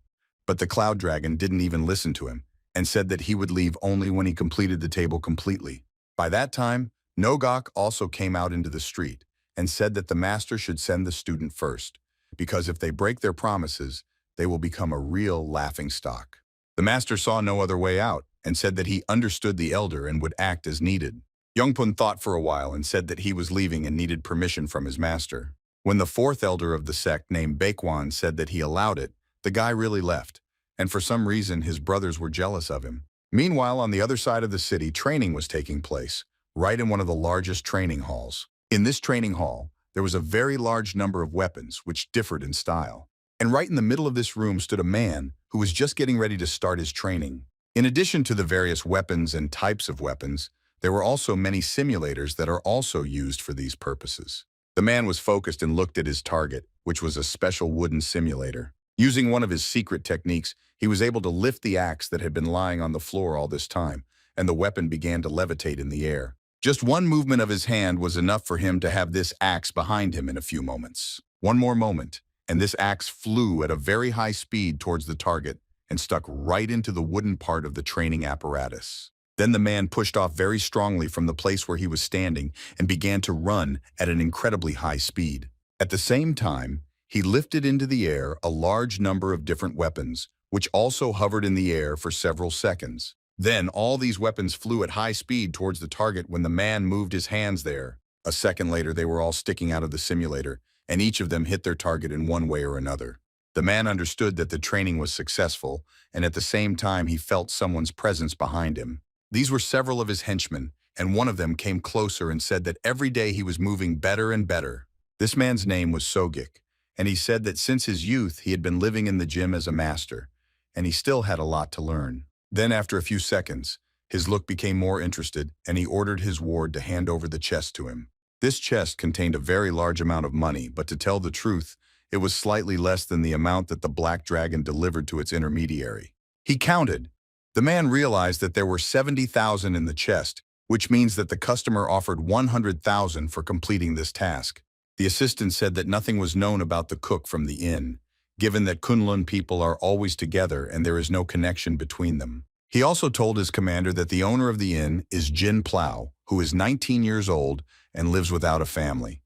But the cloud dragon didn't even listen to him and said that he would leave only when he completed the table completely. By that time, Nogok also came out into the street and said that the master should send the student first, because if they break their promises, they will become a real laughingstock. The master saw no other way out and said that he understood the elder and would act as needed. Yongpun thought for a while and said that he was leaving and needed permission from his master. When the 4th elder of the sect named Baekwan said that he allowed it, the guy really left, and for some reason his brothers were jealous of him. Meanwhile, on the other side of the city, training was taking place, right in one of the largest training halls. In this training hall, there was a very large number of weapons which differed in style. And right in the middle of this room stood a man who was just getting ready to start his training. In addition to the various weapons and types of weapons, there were also many simulators that are also used for these purposes. The man was focused and looked at his target, which was a special wooden simulator. Using one of his secret techniques, he was able to lift the axe that had been lying on the floor all this time, and the weapon began to levitate in the air. Just one movement of his hand was enough for him to have this axe behind him in a few moments. One more moment, and this axe flew at a very high speed towards the target and stuck right into the wooden part of the training apparatus. Then the man pushed off very strongly from the place where he was standing and began to run at an incredibly high speed. At the same time, he lifted into the air a large number of different weapons, which also hovered in the air for several seconds. Then all these weapons flew at high speed towards the target when the man moved his hands there. A second later, they were all sticking out of the simulator, and each of them hit their target in one way or another. The man understood that the training was successful, and at the same time he felt someone's presence behind him. These were several of his henchmen, and one of them came closer and said that every day he was moving better and better. This man's name was Sogik, and he said that since his youth he had been living in the gym as a master, and he still had a lot to learn. Then after a few seconds, his look became more interested, and he ordered his ward to hand over the chest to him. This chest contained a very large amount of money, but to tell the truth, it was slightly less than the amount that the Black Dragon delivered to its intermediary. He counted. The man realized that there were 70,000 in the chest, which means that the customer offered 100,000 for completing this task. The assistant said that nothing was known about the cook from the inn, given that Kunlun people are always together and there is no connection between them. He also told his commander that the owner of the inn is Jin Plow, who is 19 years old and lives without a family.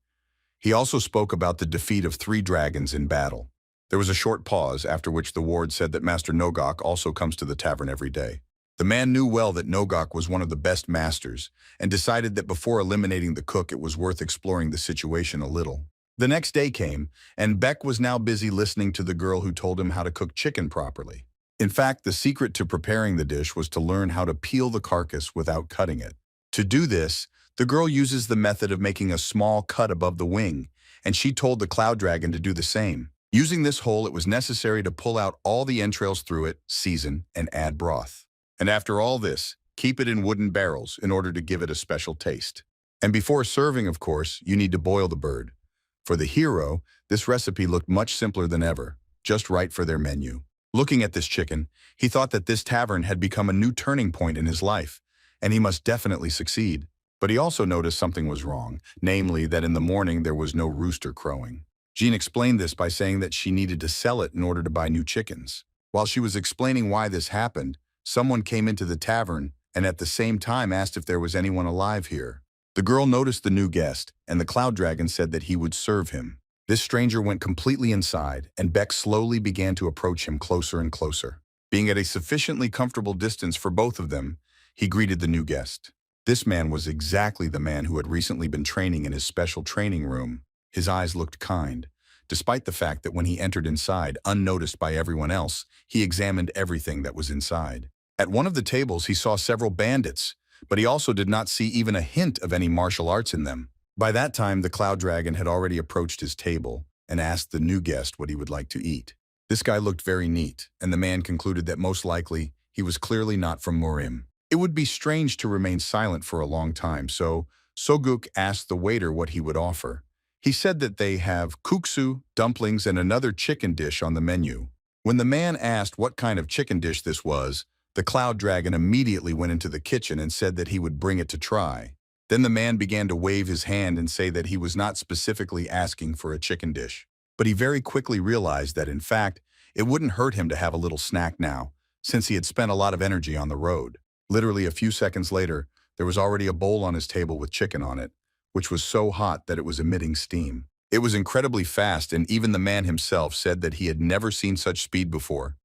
He also spoke about the defeat of 3 dragons in battle. There was a short pause, after which the ward said that Master Nogok also comes to the tavern every day. The man knew well that Nogok was one of the best masters, and decided that before eliminating the cook it was worth exploring the situation a little. The next day came, and Beck was now busy listening to the girl who told him how to cook chicken properly. In fact, the secret to preparing the dish was to learn how to peel the carcass without cutting it. To do this, the girl uses the method of making a small cut above the wing, and she told the cloud dragon to do the same. Using this hole, it was necessary to pull out all the entrails through it, season, and add broth. And after all this, keep it in wooden barrels in order to give it a special taste. And before serving, of course, you need to boil the bird. For the hero, this recipe looked much simpler than ever, just right for their menu. Looking at this chicken, he thought that this tavern had become a new turning point in his life, and he must definitely succeed. But he also noticed something was wrong, namely that in the morning there was no rooster crowing. Jean explained this by saying that she needed to sell it in order to buy new chickens. While she was explaining why this happened, someone came into the tavern and at the same time asked if there was anyone alive here. The girl noticed the new guest, and the cloud dragon said that he would serve him. This stranger went completely inside, and Beck slowly began to approach him closer and closer. Being at a sufficiently comfortable distance for both of them, he greeted the new guest. This man was exactly the man who had recently been training in his special training room. His eyes looked kind, despite the fact that when he entered inside, unnoticed by everyone else, he examined everything that was inside. At one of the tables, he saw several bandits, but he also did not see even a hint of any martial arts in them. By that time, the cloud dragon had already approached his table and asked the new guest what he would like to eat. This guy looked very neat, and the man concluded that most likely he was clearly not from Murim. It would be strange to remain silent for a long time, so Soguk asked the waiter what he would offer. He said that they have kuksu, dumplings, and another chicken dish on the menu. When the man asked what kind of chicken dish this was, the cloud dragon immediately went into the kitchen and said that he would bring it to try. Then the man began to wave his hand and say that he was not specifically asking for a chicken dish. But he very quickly realized that, in fact, it wouldn't hurt him to have a little snack now, since he had spent a lot of energy on the road. Literally a few seconds later, there was already a bowl on his table with chicken on it, which was so hot that it was emitting steam. It was incredibly fast, and even the man himself said that he had never seen such speed before.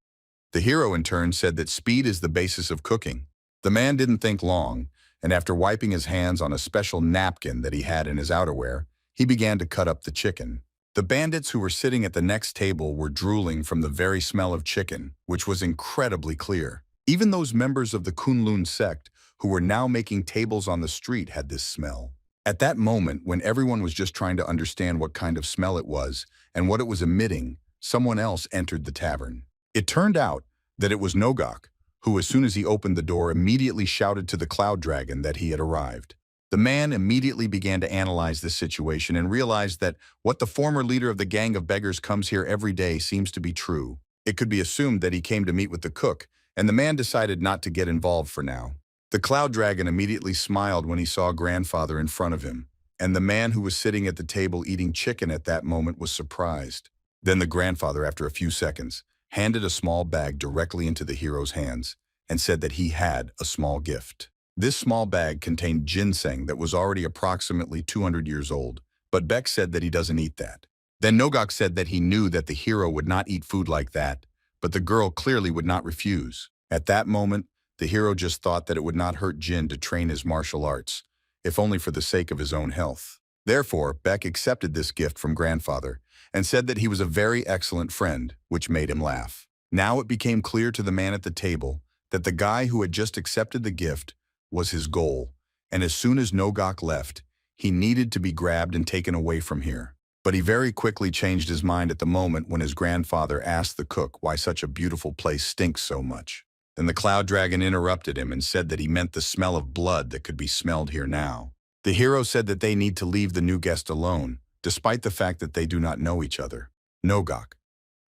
The hero, in turn, said that speed is the basis of cooking. The man didn't think long, and after wiping his hands on a special napkin that he had in his outerwear, he began to cut up the chicken. The bandits who were sitting at the next table were drooling from the very smell of chicken, which was incredibly clear. Even those members of the Kunlun sect who were now making tables on the street had this smell. At that moment, when everyone was just trying to understand what kind of smell it was and what it was emitting, someone else entered the tavern. It turned out that it was Nogok, who, as soon as he opened the door, immediately shouted to the cloud dragon that he had arrived. The man immediately began to analyze this situation and realized that what the former leader of the gang of beggars comes here every day seems to be true. It could be assumed that he came to meet with the cook, and the man decided not to get involved for now. The cloud dragon immediately smiled when he saw grandfather in front of him, and the man who was sitting at the table eating chicken at that moment was surprised. Then the grandfather, after a few seconds, handed a small bag directly into the hero's hands and said that he had a small gift. This small bag contained ginseng that was already approximately 200 years old, but Beck said that he doesn't eat that. Then Nogok said that he knew that the hero would not eat food like that, but the girl clearly would not refuse. At that moment, the hero just thought that it would not hurt Jin to train his martial arts, if only for the sake of his own health. Therefore, Beck accepted this gift from grandfather and said that he was a very excellent friend, which made him laugh. Now it became clear to the man at the table that the guy who had just accepted the gift was his goal, and as soon as Nogok left, he needed to be grabbed and taken away from here. But he very quickly changed his mind at the moment when his grandfather asked the cook why such a beautiful place stinks so much. Then the cloud dragon interrupted him and said that he meant the smell of blood that could be smelled here now. The hero said that they need to leave the new guest alone, despite the fact that they do not know each other. Nogok.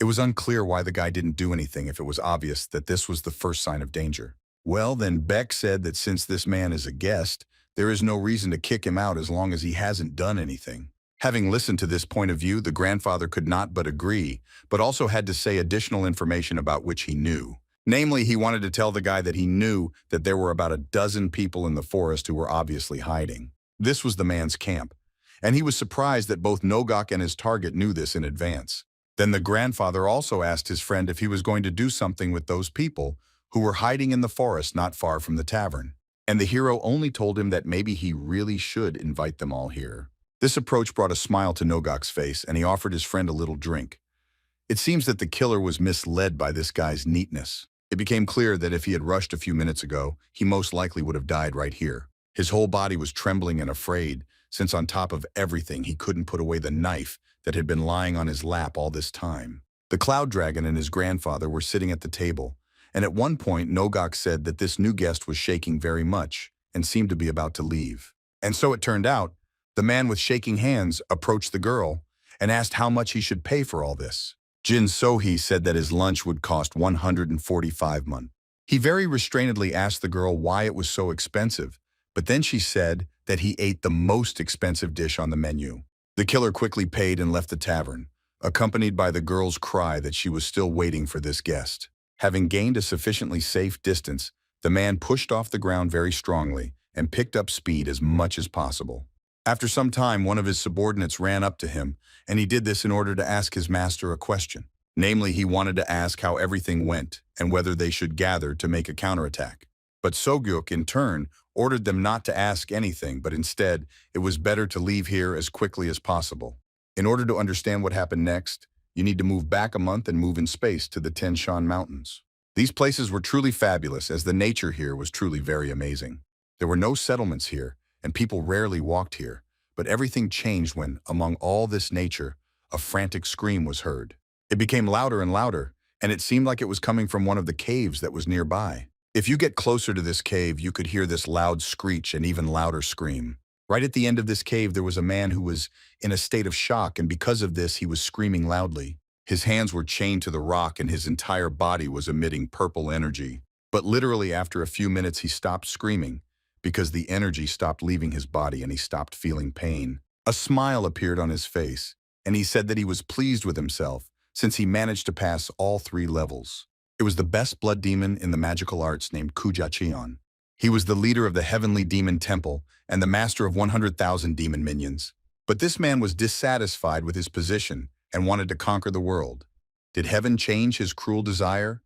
It was unclear why the guy didn't do anything if it was obvious that this was the first sign of danger. Well, then Beck said that since this man is a guest, there is no reason to kick him out as long as he hasn't done anything. Having listened to this point of view, the grandfather could not but agree, but also had to say additional information about which he knew. Namely, he wanted to tell the guy that he knew that there were about a dozen people in the forest who were obviously hiding. This was the man's camp, and he was surprised that both Nogok and his target knew this in advance. Then the grandfather also asked his friend if he was going to do something with those people who were hiding in the forest not far from the tavern. And the hero only told him that maybe he really should invite them all here. This approach brought a smile to Nogok's face, and he offered his friend a little drink. It seems that the killer was misled by this guy's neatness. It became clear that if he had rushed a few minutes ago, he most likely would have died right here. His whole body was trembling and afraid, since on top of everything he couldn't put away the knife that had been lying on his lap all this time. The Cloud Dragon and his grandfather were sitting at the table, and at one point Nogok said that this new guest was shaking very much and seemed to be about to leave. And so it turned out, the man with shaking hands approached the girl and asked how much he should pay for all this. Jin Sohee said that his lunch would cost 145 mun. He very restrainedly asked the girl why it was so expensive, but then she said that he ate the most expensive dish on the menu. The killer quickly paid and left the tavern, accompanied by the girl's cry that she was still waiting for this guest. Having gained a sufficiently safe distance, the man pushed off the ground very strongly and picked up speed as much as possible. After some time, one of his subordinates ran up to him, and he did this in order to ask his master a question. Namely, he wanted to ask how everything went and whether they should gather to make a counterattack. But Sogyuk, in turn, ordered them not to ask anything, but instead, it was better to leave here as quickly as possible. In order to understand what happened next, you need to move back a month and move in space to the Tian Shan Mountains. These places were truly fabulous, as the nature here was truly very amazing. There were no settlements here, and people rarely walked here, but everything changed when, among all this nature, a frantic scream was heard. It became louder and louder, and it seemed like it was coming from one of the caves that was nearby. If you get closer to this cave, you could hear this loud screech and even louder scream. Right at the end of this cave, there was a man who was in a state of shock, and because of this, he was screaming loudly. His hands were chained to the rock, and his entire body was emitting purple energy. But literally after a few minutes, he stopped screaming, because the energy stopped leaving his body and he stopped feeling pain. A smile appeared on his face, and he said that he was pleased with himself since he managed to pass all 3 levels. It was the best blood demon in the magical arts named Kujachion. He was the leader of the Heavenly Demon Temple and the master of 100,000 demon minions. But this man was dissatisfied with his position and wanted to conquer the world. Did heaven change his cruel desire?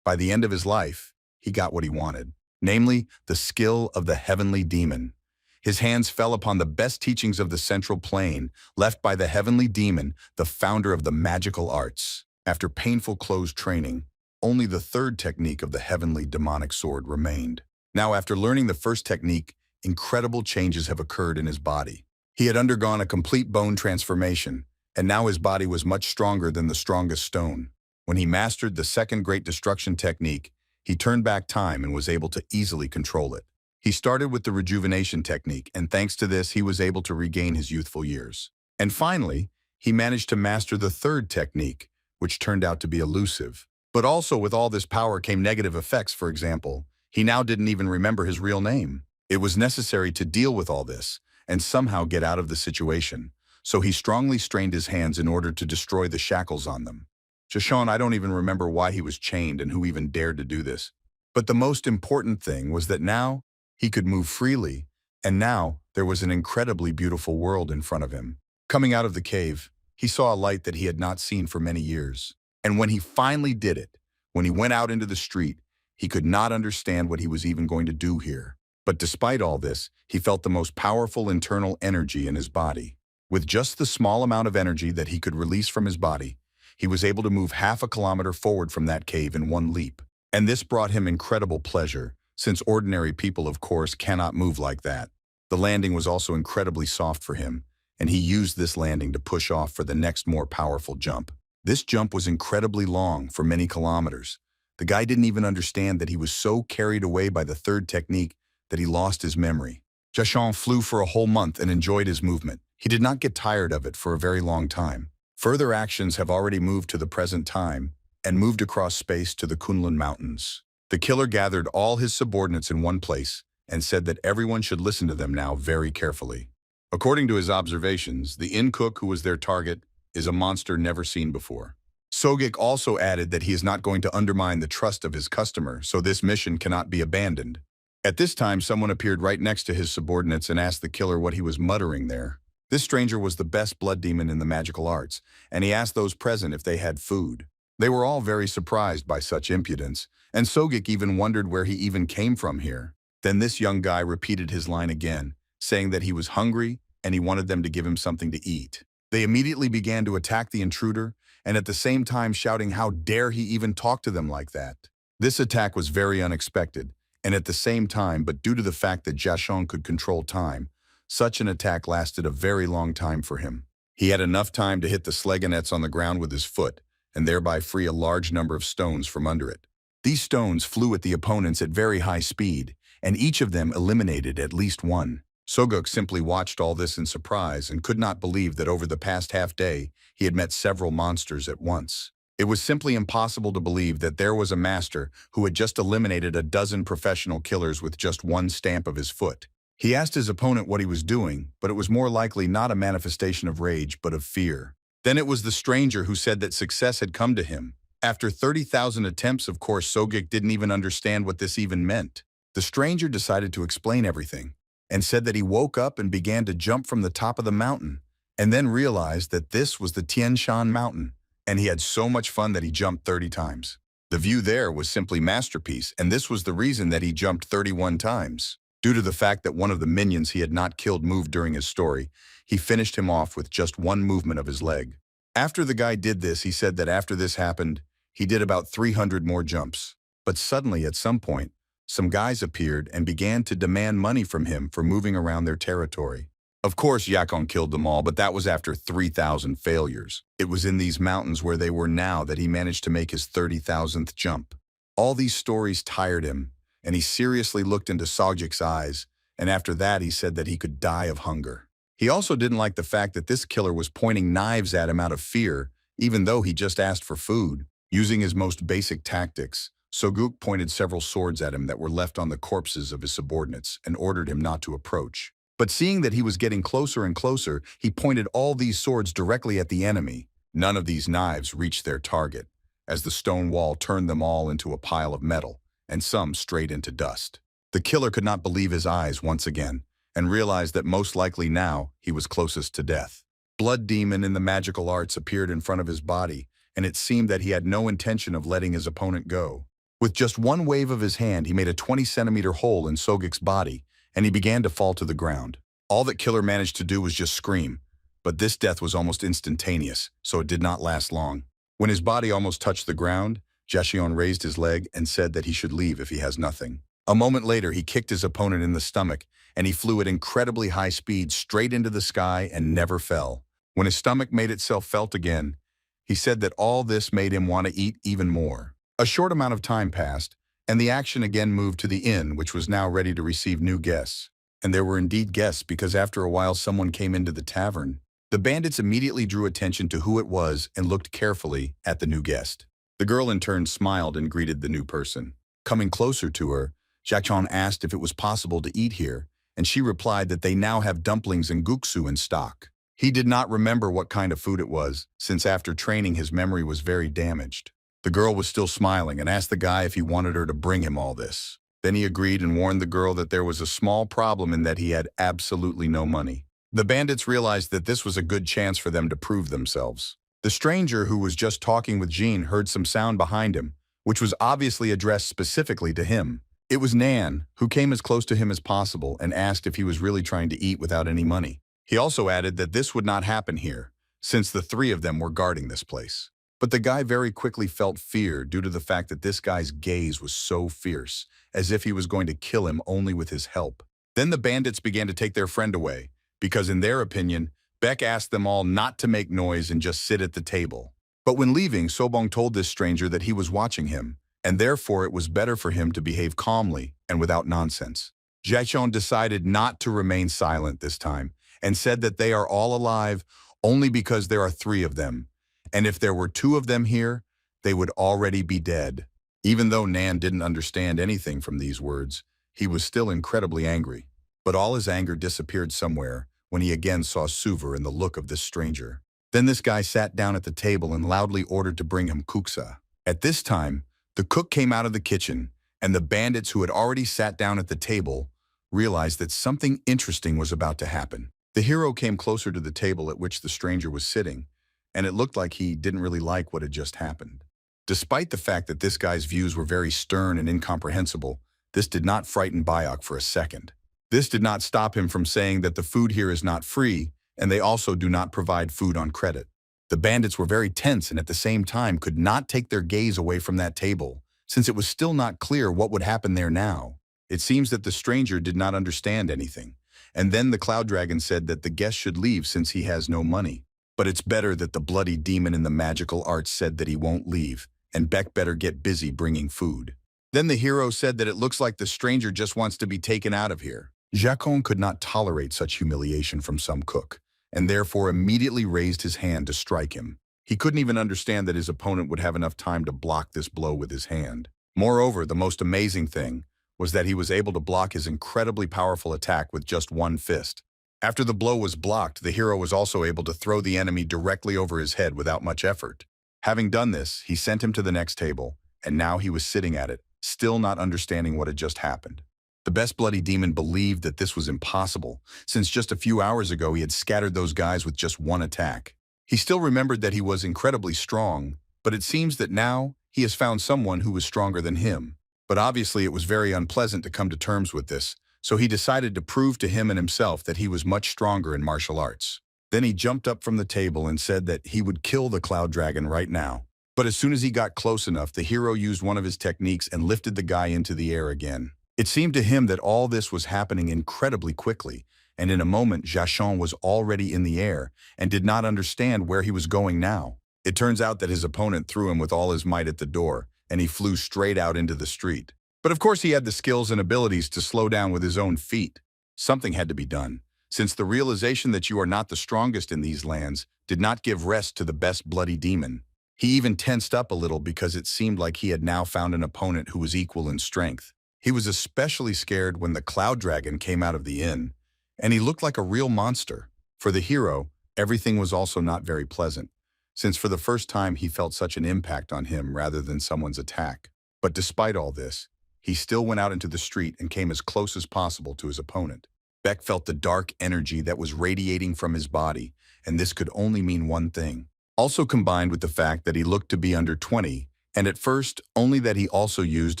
By the end of his life, he got what he wanted. Namely, the skill of the heavenly demon. His hands fell upon the best teachings of the central plane, left by the heavenly demon, the founder of the magical arts. After painful closed training, only the 3rd technique of the heavenly demonic sword remained. Now, after learning the first technique, incredible changes have occurred in his body. He had undergone a complete bone transformation, and now his body was much stronger than the strongest stone. When he mastered the 2nd Great Destruction technique, he turned back time and was able to easily control it. He started with the rejuvenation technique, and thanks to this, he was able to regain his youthful years. And finally, he managed to master the 3rd technique, which turned out to be elusive. But also with all this power came negative effects. For example, he now didn't even remember his real name. It was necessary to deal with all this and somehow get out of the situation. So he strongly strained his hands in order to destroy the shackles on them. Jashon, I don't even remember why he was chained and who even dared to do this. But the most important thing was that now he could move freely, and now there was an incredibly beautiful world in front of him. Coming out of the cave, he saw a light that he had not seen for many years. And when he finally did it, when he went out into the street, he could not understand what he was even going to do here. But despite all this, he felt the most powerful internal energy in his body. With just the small amount of energy that he could release from his body, he was able to move half a kilometer forward from that cave in one leap. And this brought him incredible pleasure, since ordinary people, of course, cannot move like that. The landing was also incredibly soft for him, and he used this landing to push off for the next more powerful jump. This jump was incredibly long, for many kilometers. The guy didn't even understand that he was so carried away by the 3rd technique that he lost his memory. Jashon flew for a whole month and enjoyed his movement. He did not get tired of it for a very long time. Further actions have already moved to the present time and moved across space to the Kunlun Mountains. The killer gathered all his subordinates in one place and said that everyone should listen to them now very carefully. According to his observations, the inn cook who was their target is a monster never seen before. Sogik also added that he is not going to undermine the trust of his customer, so this mission cannot be abandoned. At this time, someone appeared right next to his subordinates and asked the killer what he was muttering there. This stranger was the best blood demon in the magical arts, and he asked those present if they had food. They were all very surprised by such impudence, and Sogik even wondered where he even came from here. Then this young guy repeated his line again, saying that he was hungry and he wanted them to give him something to eat. They immediately began to attack the intruder, and at the same time shouting how dare he even talk to them like that. This attack was very unexpected, and at the same time, but due to the fact that Jiashong could control time, such an attack lasted a very long time for him. He had enough time to hit the slegonets on the ground with his foot, and thereby free a large number of stones from under it. These stones flew at the opponents at very high speed, and each of them eliminated at least one. Soguk simply watched all this in surprise and could not believe that over the past half-day he had met several monsters at once. It was simply impossible to believe that there was a master who had just eliminated a dozen professional killers with just one stamp of his foot. He asked his opponent what he was doing, but it was more likely not a manifestation of rage but of fear. Then it was the stranger who said that success had come to him. After 30,000 attempts, of course, Soguk didn't even understand what this even meant. The stranger decided to explain everything, and said that he woke up and began to jump from the top of the mountain, and then realized that this was the Tian Shan mountain, and he had so much fun that he jumped 30 times. The view there was simply masterpiece, and this was the reason that he jumped 31 times. Due to the fact that one of the minions he had not killed moved during his story, he finished him off with just one movement of his leg. After the guy did this, he said that after this happened, he did about 300 more jumps. But suddenly, at some point, some guys appeared and began to demand money from him for moving around their territory. Of course, Yakon killed them all, but that was after 3,000 failures. It was in these mountains where they were now that he managed to make his 30,000th jump. All these stories tired him, and he seriously looked into Sogjik's eyes, and after that he said that he could die of hunger. He also didn't like the fact that this killer was pointing knives at him out of fear, even though he just asked for food. Using his most basic tactics, Soguk pointed several swords at him that were left on the corpses of his subordinates and ordered him not to approach. But seeing that he was getting closer and closer, he pointed all these swords directly at the enemy. None of these knives reached their target, as the stone wall turned them all into a pile of metal, and some straight into dust. The killer could not believe his eyes once again, and realized that most likely now he was closest to death. Blood Demon in the magical arts appeared in front of his body, and it seemed that he had no intention of letting his opponent go. With just one wave of his hand, he made a 20-centimeter hole in Soguk's body, and he began to fall to the ground. All that killer managed to do was just scream, but this death was almost instantaneous, so it did not last long. When his body almost touched the ground, Jiashong raised his leg and said that he should leave if he has nothing. A moment later, he kicked his opponent in the stomach, and he flew at incredibly high speed straight into the sky and never fell. When his stomach made itself felt again, he said that all this made him want to eat even more. A short amount of time passed, and the action again moved to the inn, which was now ready to receive new guests. And there were indeed guests, because after a while someone came into the tavern. The bandits immediately drew attention to who it was and looked carefully at the new guest. The girl in turn smiled and greeted the new person. Coming closer to her, Jiashong asked if it was possible to eat here, and she replied that they now have dumplings and guksu in stock. He did not remember what kind of food it was, since after training his memory was very damaged. The girl was still smiling and asked the guy if he wanted her to bring him all this. Then he agreed and warned the girl that there was a small problem in that he had absolutely no money. The bandits realized that this was a good chance for them to prove themselves. The stranger who was just talking with Jean heard some sound behind him, which was obviously addressed specifically to him. It was Nan, who came as close to him as possible and asked if he was really trying to eat without any money. He also added that this would not happen here, since the three of them were guarding this place. But the guy very quickly felt fear due to the fact that this guy's gaze was so fierce, as if he was going to kill him only with his help. Then the bandits began to take their friend away, because in their opinion, Beck asked them all not to make noise and just sit at the table. But when leaving, Sobong told this stranger that he was watching him, and therefore it was better for him to behave calmly and without nonsense. Jiashong decided not to remain silent this time, and said that they are all alive only because there are three of them, and if there were two of them here, they would already be dead. Even though Nan didn't understand anything from these words, he was still incredibly angry. But all his anger disappeared somewhere when he again saw Suver in the look of this stranger. Then this guy sat down at the table and loudly ordered to bring him kuksa. At this time, the cook came out of the kitchen, and the bandits who had already sat down at the table realized that something interesting was about to happen. The hero came closer to the table at which the stranger was sitting, and it looked like he didn't really like what had just happened. Despite the fact that this guy's views were very stern and incomprehensible, this did not frighten Bayok for a second. This did not stop him from saying that the food here is not free, and they also do not provide food on credit. The bandits were very tense and at the same time could not take their gaze away from that table, since it was still not clear what would happen there now. It seems that the stranger did not understand anything, and then the Cloud Dragon said that the guest should leave since he has no money. But it's better that the bloody demon in the magical arts said that he won't leave, and Beck better get busy bringing food. Then the hero said that it looks like the stranger just wants to be taken out of here. Jacon could not tolerate such humiliation from some cook, and therefore immediately raised his hand to strike him. He couldn't even understand that his opponent would have enough time to block this blow with his hand. Moreover, the most amazing thing was that he was able to block his incredibly powerful attack with just one fist. After the blow was blocked, the hero was also able to throw the enemy directly over his head without much effort. Having done this, he sent him to the next table, and now he was sitting at it, still not understanding what had just happened. The best bloody demon believed that this was impossible, since just a few hours ago he had scattered those guys with just one attack. He still remembered that he was incredibly strong, but it seems that now he has found someone who was stronger than him. But obviously it was very unpleasant to come to terms with this, so he decided to prove to him and himself that he was much stronger in martial arts. Then he jumped up from the table and said that he would kill the Cloud Dragon right now. But as soon as he got close enough, the hero used one of his techniques and lifted the guy into the air again. It seemed to him that all this was happening incredibly quickly, and in a moment Jacon was already in the air and did not understand where he was going now. It turns out that his opponent threw him with all his might at the door, and he flew straight out into the street. But of course he had the skills and abilities to slow down with his own feet. Something had to be done, since the realization that you are not the strongest in these lands did not give rest to the best bloody demon. He even tensed up a little because it seemed like he had now found an opponent who was equal in strength. He was especially scared when the Cloud Dragon came out of the inn, and he looked like a real monster. For the hero, everything was also not very pleasant, since for the first time he felt such an impact on him rather than someone's attack. But despite all this, he still went out into the street and came as close as possible to his opponent. Beck felt the dark energy that was radiating from his body, and this could only mean one thing. Also combined with the fact that he looked to be under 20, and at first, only that he also used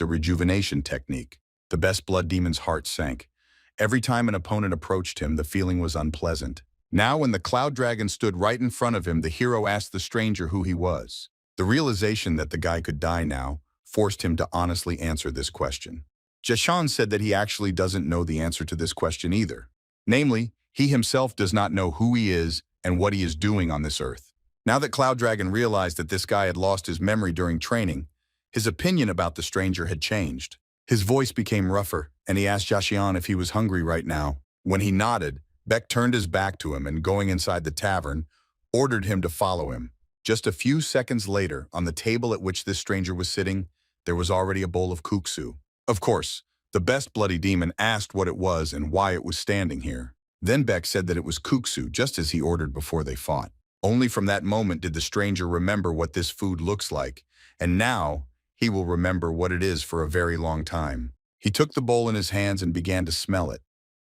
a rejuvenation technique. The best blood demon's heart sank. Every time an opponent approached him, the feeling was unpleasant. Now, when the Cloud Dragon stood right in front of him, the hero asked the stranger who he was. The realization that the guy could die now forced him to honestly answer this question. Jacon said that he actually doesn't know the answer to this question either. Namely, he himself does not know who he is and what he is doing on this earth. Now that Cloud Dragon realized that this guy had lost his memory during training, his opinion about the stranger had changed. His voice became rougher, and he asked Jacon if he was hungry right now. When he nodded, Beck turned his back to him and, going inside the tavern, ordered him to follow him. Just a few seconds later, on the table at which this stranger was sitting, there was already a bowl of kuksu. Of course, the best bloody demon asked what it was and why it was standing here. Then Beck said that it was kuksu, just as he ordered before they fought. Only from that moment did the stranger remember what this food looks like, and now he will remember what it is for a very long time. He took the bowl in his hands and began to smell it,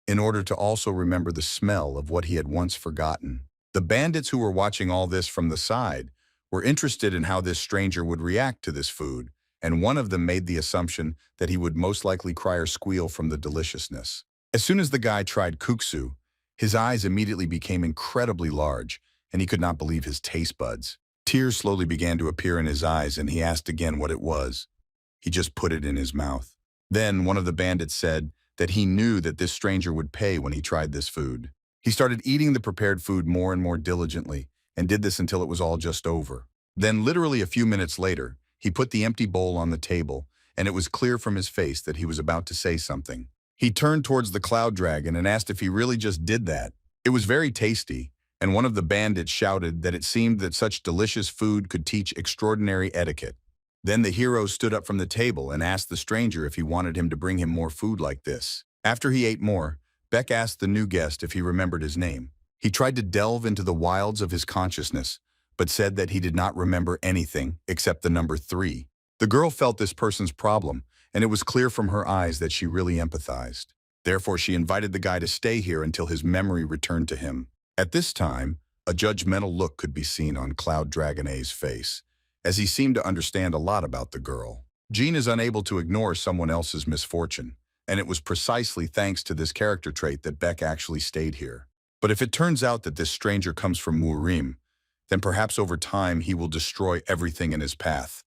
in order to also remember the smell of what he had once forgotten. The bandits who were watching all this from the side were interested in how this stranger would react to this food, and one of them made the assumption that he would most likely cry or squeal from the deliciousness. As soon as the guy tried kuksu, his eyes immediately became incredibly large, and he could not believe his taste buds. Tears slowly began to appear in his eyes, and he asked again what it was. He just put it in his mouth. Then one of the bandits said that he knew that this stranger would pay when he tried this food. He started eating the prepared food more and more diligently, and did this until it was all just over. Then, literally a few minutes later, he put the empty bowl on the table, and it was clear from his face that he was about to say something. He turned towards the Cloud Dragon and asked if he really just did that. It was very tasty, and one of the bandits shouted that it seemed that such delicious food could teach extraordinary etiquette. Then the hero stood up from the table and asked the stranger if he wanted him to bring him more food like this. After he ate more, Beck asked the new guest if he remembered his name. He tried to delve into the wilds of his consciousness, but said that he did not remember anything except the number 3. The girl felt this person's problem, and it was clear from her eyes that she really empathized. Therefore, she invited the guy to stay here until his memory returned to him. At this time, a judgmental look could be seen on Cloud Dragon A's face, as he seemed to understand a lot about the girl. Jean is unable to ignore someone else's misfortune, and it was precisely thanks to this character trait that Beck actually stayed here. But if it turns out that this stranger comes from Murim, then perhaps over time he will destroy everything in his path,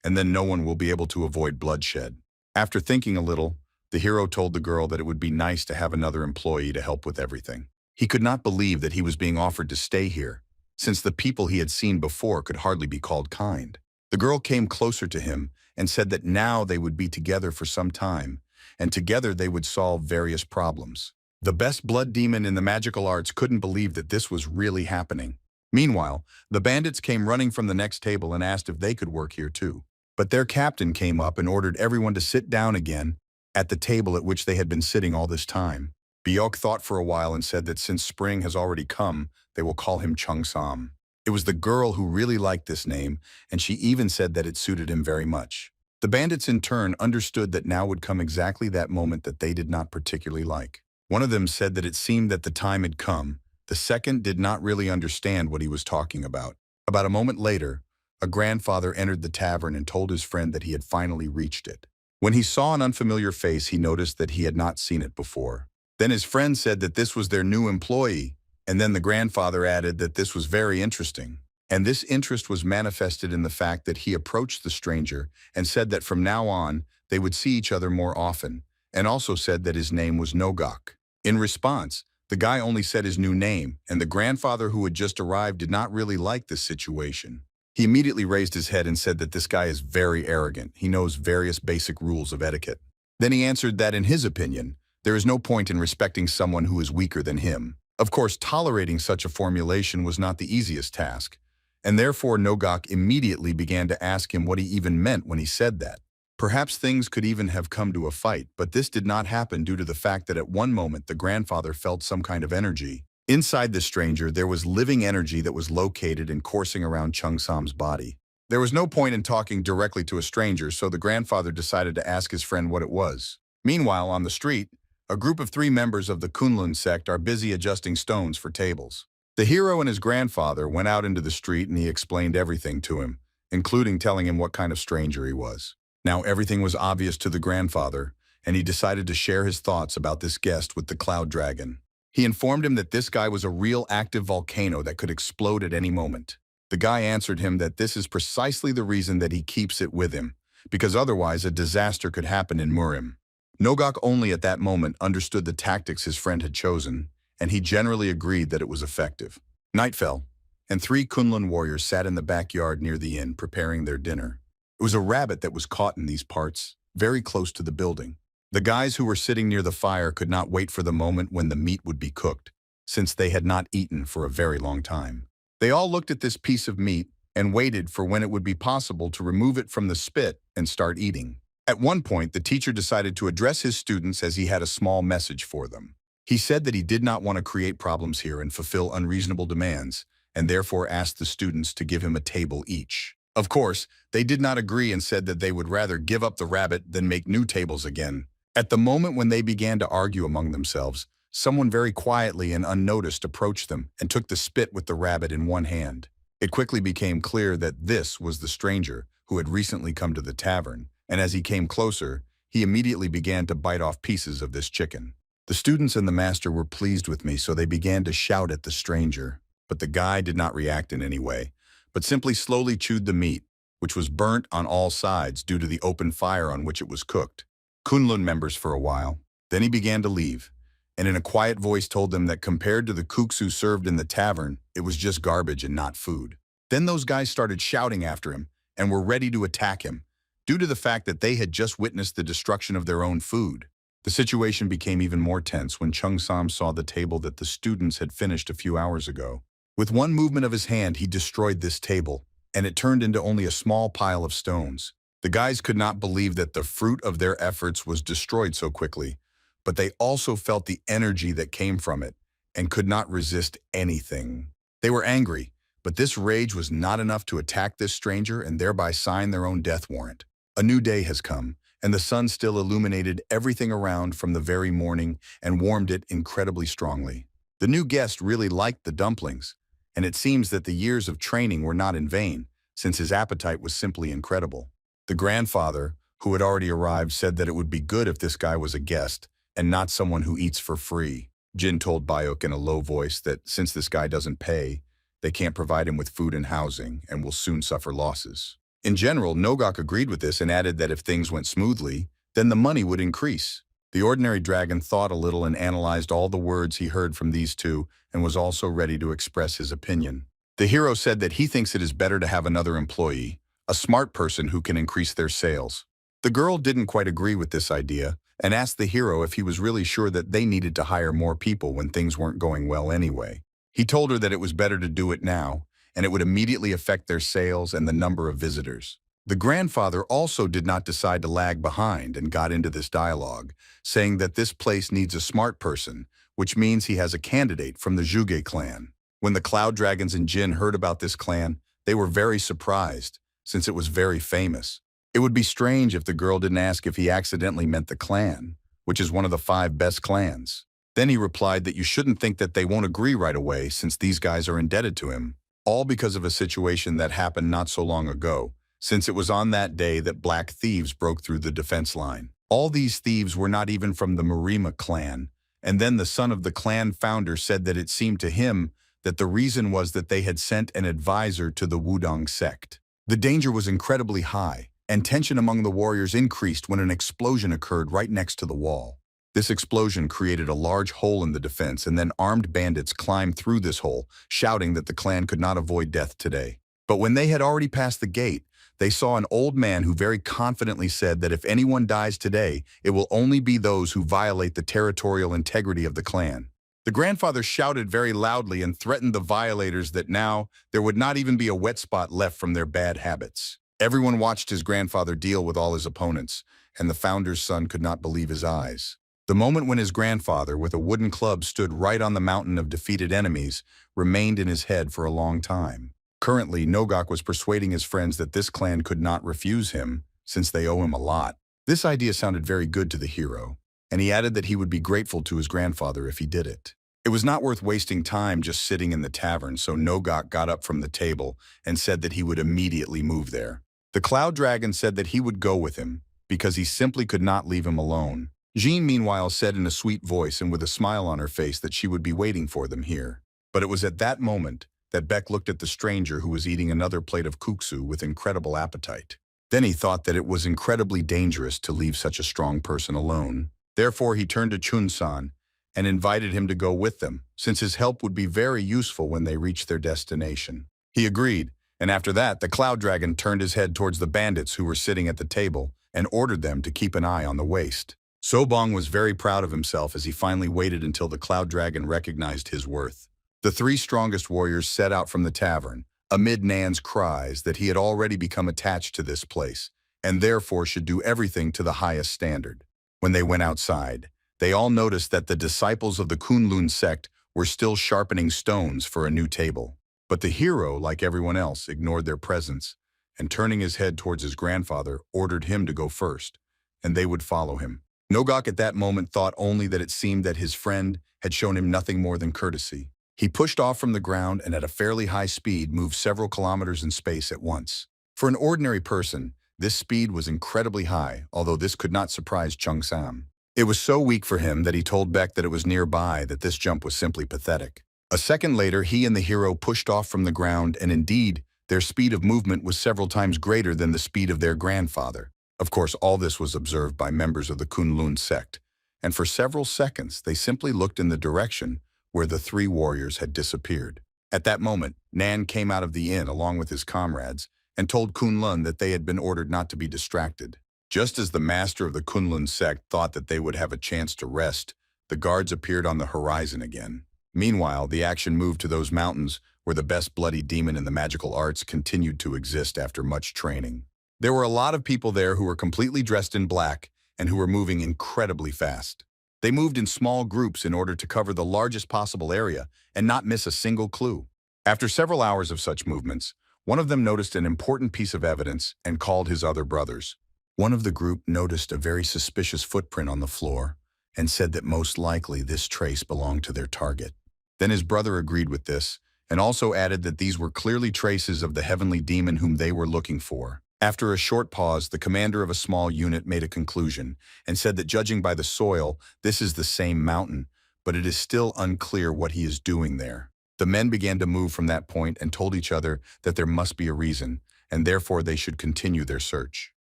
and then no one will be able to avoid bloodshed. After thinking a little, the hero told the girl that it would be nice to have another employee to help with everything. He could not believe that he was being offered to stay here, since the people he had seen before could hardly be called kind. The girl came closer to him and said that now they would be together for some time, and together they would solve various problems. The best blood demon in the magical arts couldn't believe that this was really happening. Meanwhile, the bandits came running from the next table and asked if they could work here too. But their captain came up and ordered everyone to sit down again at the table at which they had been sitting all this time. Byok thought for a while and said that since spring has already come, they will call him Chung-sam. It was the girl who really liked this name, and she even said that it suited him very much. The bandits in turn understood that now would come exactly that moment that they did not particularly like. One of them said that it seemed that the time had come. The second did not really understand what he was talking about. About a moment later, a grandfather entered the tavern and told his friend that he had finally reached it. When he saw an unfamiliar face, he noticed that he had not seen it before. Then his friend said that this was their new employee, and then the grandfather added that this was very interesting. And this interest was manifested in the fact that he approached the stranger and said that from now on, they would see each other more often, and also said that his name was Nogok. In response, the guy only said his new name, and the grandfather who had just arrived did not really like this situation. He immediately raised his head and said that this guy is very arrogant. He knows various basic rules of etiquette. Then he answered that in his opinion, there is no point in respecting someone who is weaker than him. Of course, tolerating such a formulation was not the easiest task, and therefore Nogok immediately began to ask him what he even meant when he said that. Perhaps things could even have come to a fight, but this did not happen due to the fact that at one moment the grandfather felt some kind of energy. Inside the stranger, there was living energy that was located and coursing around Chung-sam's body. There was no point in talking directly to a stranger, so the grandfather decided to ask his friend what it was. Meanwhile, on the street, a group of 3 members of the Kunlun sect are busy adjusting stones for tables. The hero and his grandfather went out into the street and he explained everything to him, including telling him what kind of stranger he was. Now everything was obvious to the grandfather, and he decided to share his thoughts about this guest with the cloud dragon. He informed him that this guy was a real active volcano that could explode at any moment. The guy answered him that this is precisely the reason that he keeps it with him, because otherwise a disaster could happen in Murim. Nogok only at that moment understood the tactics his friend had chosen, and he generally agreed that it was effective. Night fell, and 3 Kunlun warriors sat in the backyard near the inn preparing their dinner. It was a rabbit that was caught in these parts, very close to the building. The guys who were sitting near the fire could not wait for the moment when the meat would be cooked, since they had not eaten for a very long time. They all looked at this piece of meat and waited for when it would be possible to remove it from the spit and start eating. At one point, the teacher decided to address his students as he had a small message for them. He said that he did not want to create problems here and fulfill unreasonable demands, and therefore asked the students to give him a table each. Of course, they did not agree and said that they would rather give up the rabbit than make new tables again. At the moment when they began to argue among themselves, someone very quietly and unnoticed approached them and took the spit with the rabbit in one hand. It quickly became clear that this was the stranger who had recently come to the tavern, and as he came closer, he immediately began to bite off pieces of this chicken. The students and the master were pleased with me, so they began to shout at the stranger. But the guy did not react in any way, but simply slowly chewed the meat, which was burnt on all sides due to the open fire on which it was cooked. Kunlun members for a while. Then he began to leave, and in a quiet voice told them that compared to the kuksu served in the tavern, it was just garbage and not food. Then those guys started shouting after him and were ready to attack him, due to the fact that they had just witnessed the destruction of their own food. The situation became even more tense when Chung-sam saw the table that the students had finished a few hours ago. With one movement of his hand, he destroyed this table, and it turned into only a small pile of stones. The guys could not believe that the fruit of their efforts was destroyed so quickly, but they also felt the energy that came from it and could not resist anything. They were angry, but this rage was not enough to attack this stranger and thereby sign their own death warrant. A new day has come, and the sun still illuminated everything around from the very morning and warmed it incredibly strongly. The new guest really liked the dumplings, and it seems that the years of training were not in vain, since his appetite was simply incredible. The grandfather, who had already arrived, said that it would be good if this guy was a guest and not someone who eats for free. Jin told Bayuk in a low voice that since this guy doesn't pay, they can't provide him with food and housing and will soon suffer losses. In general, Nogok agreed with this and added that if things went smoothly, then the money would increase. The ordinary dragon thought a little and analyzed all the words he heard from these two and was also ready to express his opinion. The hero said that he thinks it is better to have another employee, a smart person who can increase their sales. The girl didn't quite agree with this idea and asked the hero if he was really sure that they needed to hire more people when things weren't going well anyway. He told her that it was better to do it now, and it would immediately affect their sales and the number of visitors. The grandfather also did not decide to lag behind and got into this dialogue, saying that this place needs a smart person, which means he has a candidate from the Zhuge clan. When the Cloud Dragons and Jin heard about this clan, they were very surprised, since it was very famous. It would be strange if the girl didn't ask if he accidentally meant the clan, which is one of the 5 best clans. Then he replied that you shouldn't think that they won't agree right away since these guys are indebted to him, all because of a situation that happened not so long ago, since it was on that day that black thieves broke through the defense line. All these thieves were not even from the Marima clan, and then the son of the clan founder said that it seemed to him that the reason was that they had sent an advisor to the Wudong sect. The danger was incredibly high, and tension among the warriors increased when an explosion occurred right next to the wall. This explosion created a large hole in the defense, and then armed bandits climbed through this hole, shouting that the clan could not avoid death today. But when they had already passed the gate, they saw an old man who very confidently said that if anyone dies today, it will only be those who violate the territorial integrity of the clan. The grandfather shouted very loudly and threatened the violators that now there would not even be a wet spot left from their bad habits. Everyone watched his grandfather deal with all his opponents, and the founder's son could not believe his eyes. The moment when his grandfather, with a wooden club, stood right on the mountain of defeated enemies, remained in his head for a long time. Currently, Nogok was persuading his friends that this clan could not refuse him, since they owe him a lot. This idea sounded very good to the hero, and he added that he would be grateful to his grandfather if he did it. It was not worth wasting time just sitting in the tavern, so Nogok got up from the table and said that he would immediately move there. The Cloud Dragon said that he would go with him, because he simply could not leave him alone. Jean, meanwhile, said in a sweet voice and with a smile on her face that she would be waiting for them here. But it was at that moment that Beck looked at the stranger who was eating another plate of kuksu with incredible appetite. Then he thought that it was incredibly dangerous to leave such a strong person alone. Therefore, he turned to Chun-san and invited him to go with them, since his help would be very useful when they reached their destination. He agreed, and after that, the Cloud Dragon turned his head towards the bandits who were sitting at the table and ordered them to keep an eye on the waist. Sobong was very proud of himself as he finally waited until the Cloud Dragon recognized his worth. The 3 strongest warriors set out from the tavern, amid Nan's cries that he had already become attached to this place, and therefore should do everything to the highest standard. When they went outside, they all noticed that the disciples of the Kunlun sect were still sharpening stones for a new table. But the hero, like everyone else, ignored their presence, and turning his head towards his grandfather, ordered him to go first, and they would follow him. Nogok at that moment thought only that it seemed that his friend had shown him nothing more than courtesy. He pushed off from the ground and at a fairly high speed moved several kilometers in space at once. For an ordinary person, this speed was incredibly high, although this could not surprise Chung Sam. It was so weak for him that he told Beck that it was nearby that this jump was simply pathetic. A second later, he and the hero pushed off from the ground, and indeed, their speed of movement was several times greater than the speed of their grandfather. Of course, all this was observed by members of the Kunlun sect, and for several seconds they simply looked in the direction where the 3 warriors had disappeared. At that moment, Nan came out of the inn along with his comrades and told Kunlun that they had been ordered not to be distracted. Just as the master of the Kunlun sect thought that they would have a chance to rest, the guards appeared on the horizon again. Meanwhile, the action moved to those mountains where the best bloody demon in the magical arts continued to exist after much training. There were a lot of people there who were completely dressed in black and who were moving incredibly fast. They moved in small groups in order to cover the largest possible area and not miss a single clue. After several hours of such movements, one of them noticed an important piece of evidence and called his other brothers. One of the group noticed a very suspicious footprint on the floor and said that most likely this trace belonged to their target. Then his brother agreed with this and also added that these were clearly traces of the heavenly demon whom they were looking for. After a short pause, the commander of a small unit made a conclusion and said that judging by the soil, this is the same mountain, but it is still unclear what he is doing there. The men began to move from that point and told each other that there must be a reason, and therefore they should continue their search.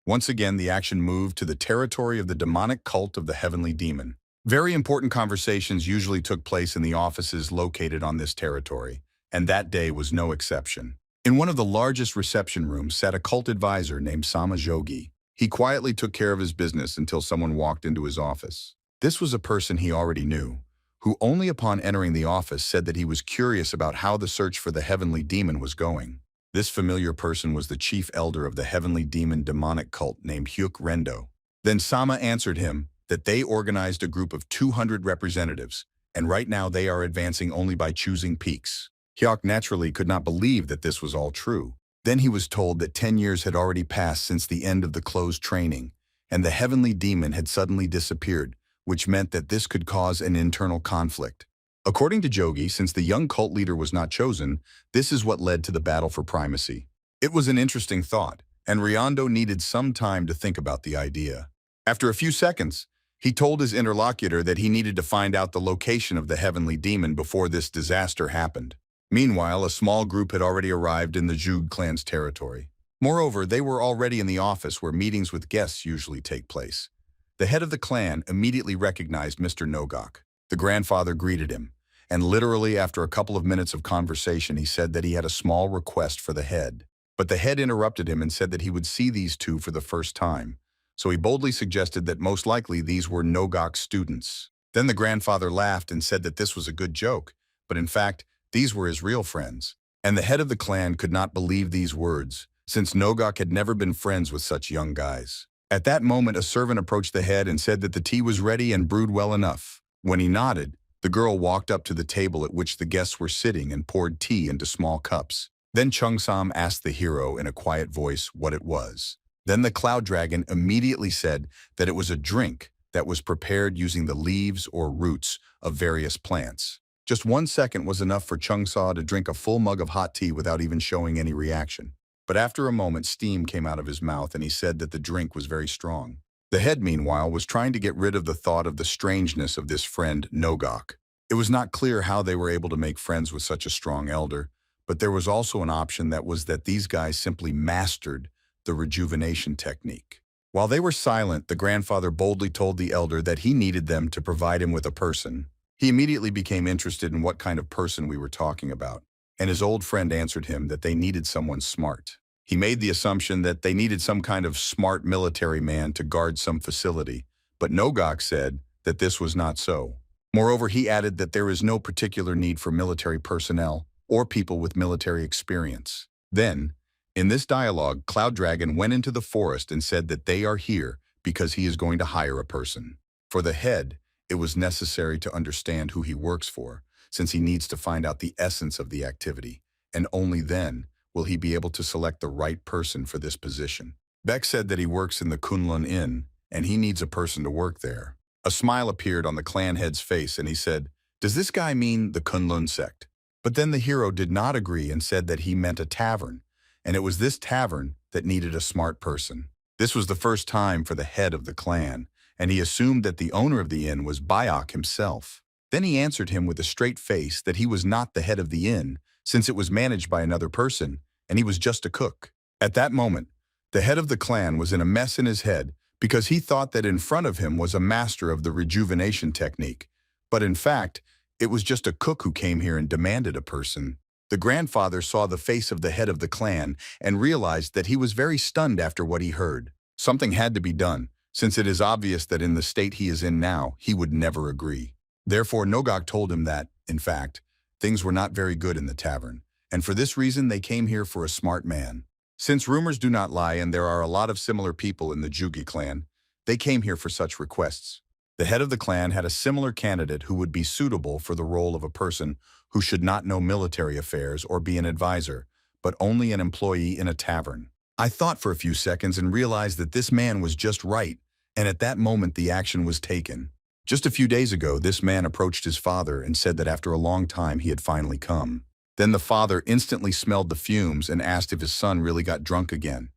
Once again, the action moved to the territory of the demonic cult of the heavenly demon. Very important conversations usually took place in the offices located on this territory, and that day was no exception. In one of the largest reception rooms sat a cult advisor named Sama Jogi. He quietly took care of his business until someone walked into his office. This was a person he already knew, who only upon entering the office said that he was curious about how the search for the heavenly demon was going. This familiar person was the chief elder of the heavenly demon demonic cult named Hyuk Rendo. Then Sama answered him that they organized a group of 200 representatives, and right now they are advancing only by choosing peaks. Hyuk naturally could not believe that this was all true. Then he was told that 10 years had already passed since the end of the closed training, and the heavenly demon had suddenly disappeared, which meant that this could cause an internal conflict. According to Jogi, since the young cult leader was not chosen, this is what led to the battle for primacy. It was an interesting thought, and Riondo needed some time to think about the idea. After a few seconds, he told his interlocutor that he needed to find out the location of the heavenly demon before this disaster happened. Meanwhile, a small group had already arrived in the Zhug clan's territory. Moreover, they were already in the office where meetings with guests usually take place. The head of the clan immediately recognized Mr. Nogok. The grandfather greeted him, and literally after a couple of minutes of conversation, he said that he had a small request for the head. But the head interrupted him and said that he would see these two for the first time. So he boldly suggested that most likely these were Nogok's students. Then the grandfather laughed and said that this was a good joke, but in fact, these were his real friends. And the head of the clan could not believe these words, since Nogok had never been friends with such young guys. At that moment, a servant approached the head and said that the tea was ready and brewed well enough. When he nodded, the girl walked up to the table at which the guests were sitting and poured tea into small cups. Then Chung-sam asked the hero in a quiet voice what it was. Then the cloud dragon immediately said that it was a drink that was prepared using the leaves or roots of various plants. Just 1 second was enough for Chung-sa to drink a full mug of hot tea without even showing any reaction. But after a moment, steam came out of his mouth and he said that the drink was very strong. The head, meanwhile, was trying to get rid of the thought of the strangeness of this friend, Nogok. It was not clear how they were able to make friends with such a strong elder, but there was also an option that was that these guys simply mastered the rejuvenation technique. While they were silent, the grandfather boldly told the elder that he needed them to provide him with a person. He immediately became interested in what kind of person we were talking about, and his old friend answered him that they needed someone smart. He made the assumption that they needed some kind of smart military man to guard some facility, but Nogok said that this was not so. Moreover, he added that there is no particular need for military personnel or people with military experience. Then, in this dialogue, Cloud Dragon went into the forest and said that they are here because he is going to hire a person. For the head, it was necessary to understand who he works for, since he needs to find out the essence of the activity, and only then will he be able to select the right person for this position. Beck said that he works in the Kunlun Inn, and he needs a person to work there. A smile appeared on the clan head's face, and he said, "Does this guy mean the Kunlun sect?" But then the hero did not agree and said that he meant a tavern, and it was this tavern that needed a smart person. This was the first time for the head of the clan, and he assumed that the owner of the inn was Bayok himself. Then he answered him with a straight face that he was not the head of the inn, since it was managed by another person, and he was just a cook. At that moment, the head of the clan was in a mess in his head because he thought that in front of him was a master of the rejuvenation technique, but in fact, it was just a cook who came here and demanded a person. The grandfather saw the face of the head of the clan and realized that he was very stunned after what he heard. Something had to be done, since it is obvious that in the state he is in now, he would never agree. Therefore, Nogok told him that, in fact, things were not very good in the tavern, and for this reason they came here for a smart man. Since rumors do not lie and there are a lot of similar people in the Jugi clan, they came here for such requests. The head of the clan had a similar candidate who would be suitable for the role of a person who should not know military affairs or be an advisor, but only an employee in a tavern. I thought for a few seconds and realized that this man was just right, and at that moment the action was taken. Just a few days ago, this man approached his father and said that after a long time he had finally come. Then the father instantly smelled the fumes and asked if his son really got drunk again.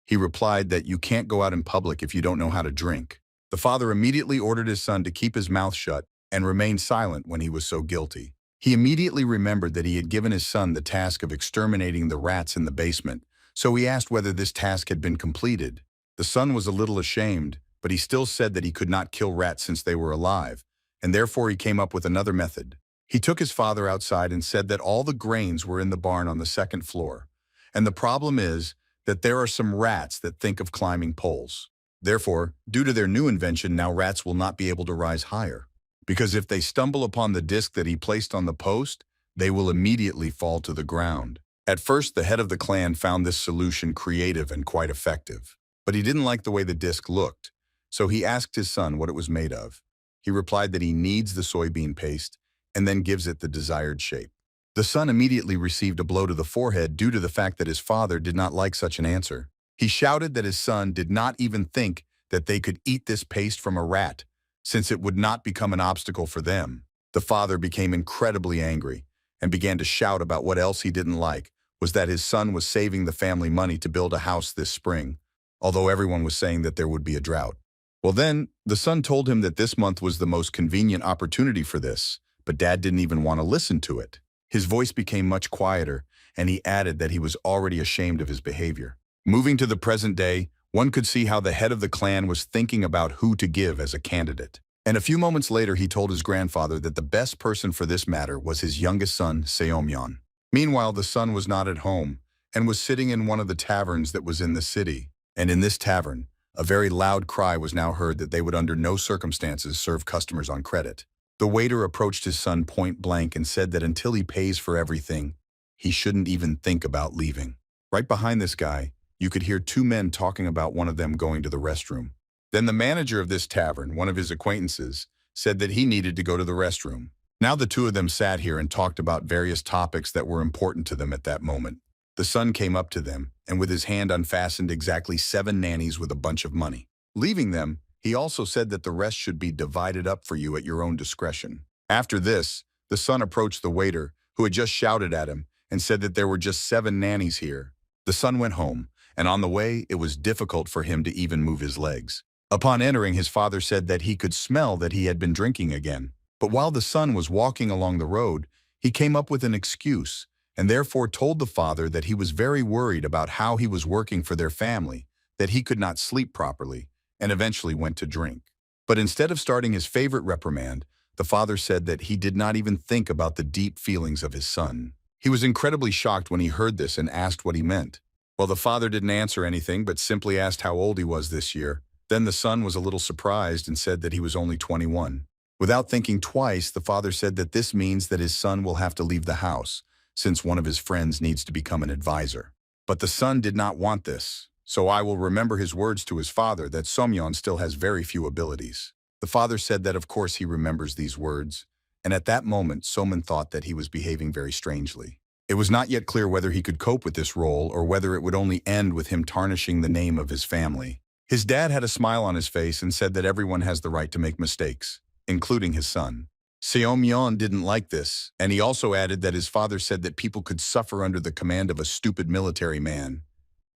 He replied that you can't go out in public if you don't know how to drink. The father immediately ordered his son to keep his mouth shut and remain silent when he was so guilty. He immediately remembered that he had given his son the task of exterminating the rats in the basement, so he asked whether this task had been completed. The son was a little ashamed, but he still said that he could not kill rats since they were alive, and therefore he came up with another method. He took his father outside and said that all the grains were in the barn on the second floor, and the problem is that there are some rats that think of climbing poles. Therefore, due to their new invention, now rats will not be able to rise higher, because if they stumble upon the disc that he placed on the post, they will immediately fall to the ground. At first, the head of the clan found this solution creative and quite effective, but he didn't like the way the disc looked, so he asked his son what it was made of. He replied that he kneads the soybean paste and then gives it the desired shape. The son immediately received a blow to the forehead due to the fact that his father did not like such an answer. He shouted that his son did not even think that they could eat this paste from a rat, since it would not become an obstacle for them. The father became incredibly angry and began to shout about what else he didn't like was that his son was saving the family money to build a house this spring, although everyone was saying that there would be a drought. Well then, the son told him that this month was the most convenient opportunity for this, but Dad didn't even want to listen to it. His voice became much quieter, and he added that he was already ashamed of his behavior. Moving to the present day, one could see how the head of the clan was thinking about who to give as a candidate. And a few moments later, he told his grandfather that the best person for this matter was his youngest son, Seomyeon. Meanwhile, the son was not at home and was sitting in one of the taverns that was in the city. And in this tavern, a very loud cry was now heard that they would under no circumstances serve customers on credit. The waiter approached his son point blank and said that until he pays for everything, he shouldn't even think about leaving. Right behind this guy, you could hear two men talking about one of them going to the restroom. Then the manager of this tavern, one of his acquaintances, said that he needed to go to the restroom. Now the two of them sat here and talked about various topics that were important to them at that moment. The son came up to them and with his hand unfastened exactly 7 nannies with a bunch of money. Leaving them, he also said that the rest should be divided up for you at your own discretion. After this, the son approached the waiter, who had just shouted at him, and said that there were just 7 nannies here. The son went home, and on the way, it was difficult for him to even move his legs. Upon entering, his father said that he could smell that he had been drinking again. But while the son was walking along the road, he came up with an excuse, and therefore told the father that he was very worried about how he was working for their family, that he could not sleep properly, and eventually went to drink. But instead of starting his favorite reprimand, the father said that he did not even think about the deep feelings of his son. He was incredibly shocked when he heard this and asked what he meant. Well, the father didn't answer anything but simply asked how old he was this year. Then the son was a little surprised and said that he was only 21. Without thinking twice, the father said that this means that his son will have to leave the house, since one of his friends needs to become an advisor. But the son did not want this. So I will remember his words to his father that Somyeon still has very few abilities. The father said that of course he remembers these words, and at that moment Soman thought that he was behaving very strangely. It was not yet clear whether he could cope with this role or whether it would only end with him tarnishing the name of his family. His dad had a smile on his face and said that everyone has the right to make mistakes, including his son. Seomyeon didn't like this, and he also added that his father said that people could suffer under the command of a stupid military man.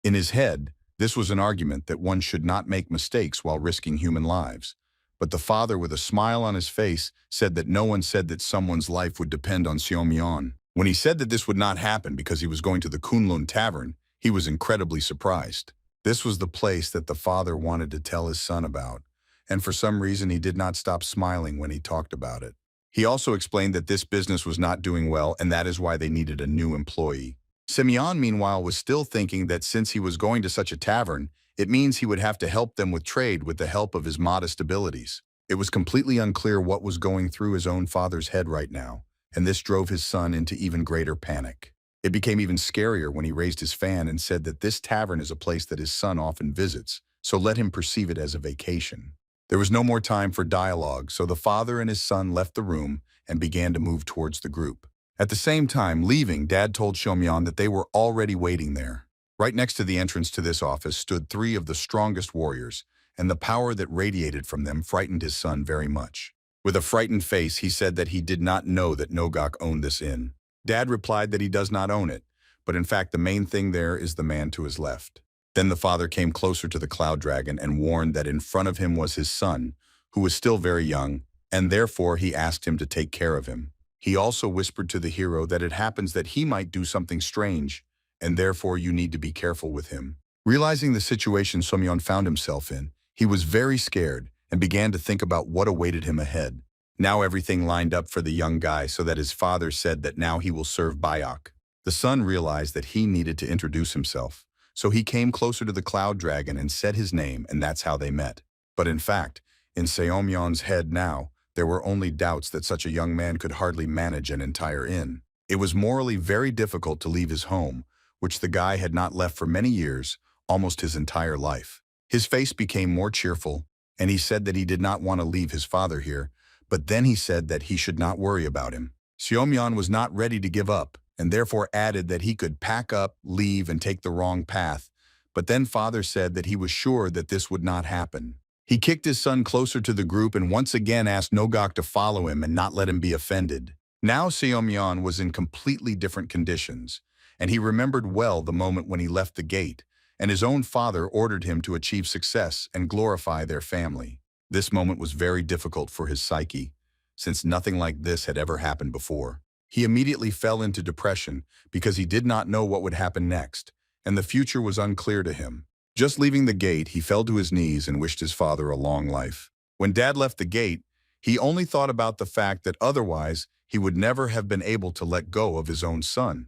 In his head, this was an argument that one should not make mistakes while risking human lives. But the father, with a smile on his face, said that no one said that someone's life would depend on Seomyeon. When he said that this would not happen because he was going to the Kunlun Tavern, he was incredibly surprised. This was the place that the father wanted to tell his son about, and for some reason he did not stop smiling when he talked about it. He also explained that this business was not doing well and that is why they needed a new employee. Semyon, meanwhile, was still thinking that since he was going to such a tavern, it means he would have to help them with trade with the help of his modest abilities. It was completely unclear what was going through his own father's head right now, and this drove his son into even greater panic. It became even scarier when he raised his fan and said that this tavern is a place that his son often visits, so let him perceive it as a vacation. There was no more time for dialogue, so the father and his son left the room and began to move towards the group. At the same time, leaving, Dad told Shomyeon that they were already waiting there. Right next to the entrance to this office stood 3 of the strongest warriors, and the power that radiated from them frightened his son very much. With a frightened face, he said that he did not know that Nogok owned this inn. Dad replied that he does not own it, but in fact the main thing there is the man to his left. Then the father came closer to the cloud dragon and warned that in front of him was his son, who was still very young, and therefore he asked him to take care of him. He also whispered to the hero that it happens that he might do something strange, and therefore you need to be careful with him. Realizing the situation Somyeon found himself in, he was very scared and began to think about what awaited him ahead. Now everything lined up for the young guy so that his father said that now he will serve Bayok. The son realized that he needed to introduce himself, so he came closer to the cloud dragon and said his name, and that's how they met. But in fact, in Seomyeon's head now, there were only doubts that such a young man could hardly manage an entire inn. It was morally very difficult to leave his home, which the guy had not left for many years, almost his entire life. His face became more cheerful, and he said that he did not want to leave his father here, but then he said that he should not worry about him. Seomyeon was not ready to give up, and therefore added that he could pack up, leave, and take the wrong path, but then father said that he was sure that this would not happen. He kicked his son closer to the group and once again asked Nogok to follow him and not let him be offended. Now Seomyeon was in completely different conditions, and he remembered well the moment when he left the gate, and his own father ordered him to achieve success and glorify their family. This moment was very difficult for his psyche, since nothing like this had ever happened before. He immediately fell into depression because he did not know what would happen next, and the future was unclear to him. Just leaving the gate, he fell to his knees and wished his father a long life. When Dad left the gate, he only thought about the fact that otherwise he would never have been able to let go of his own son.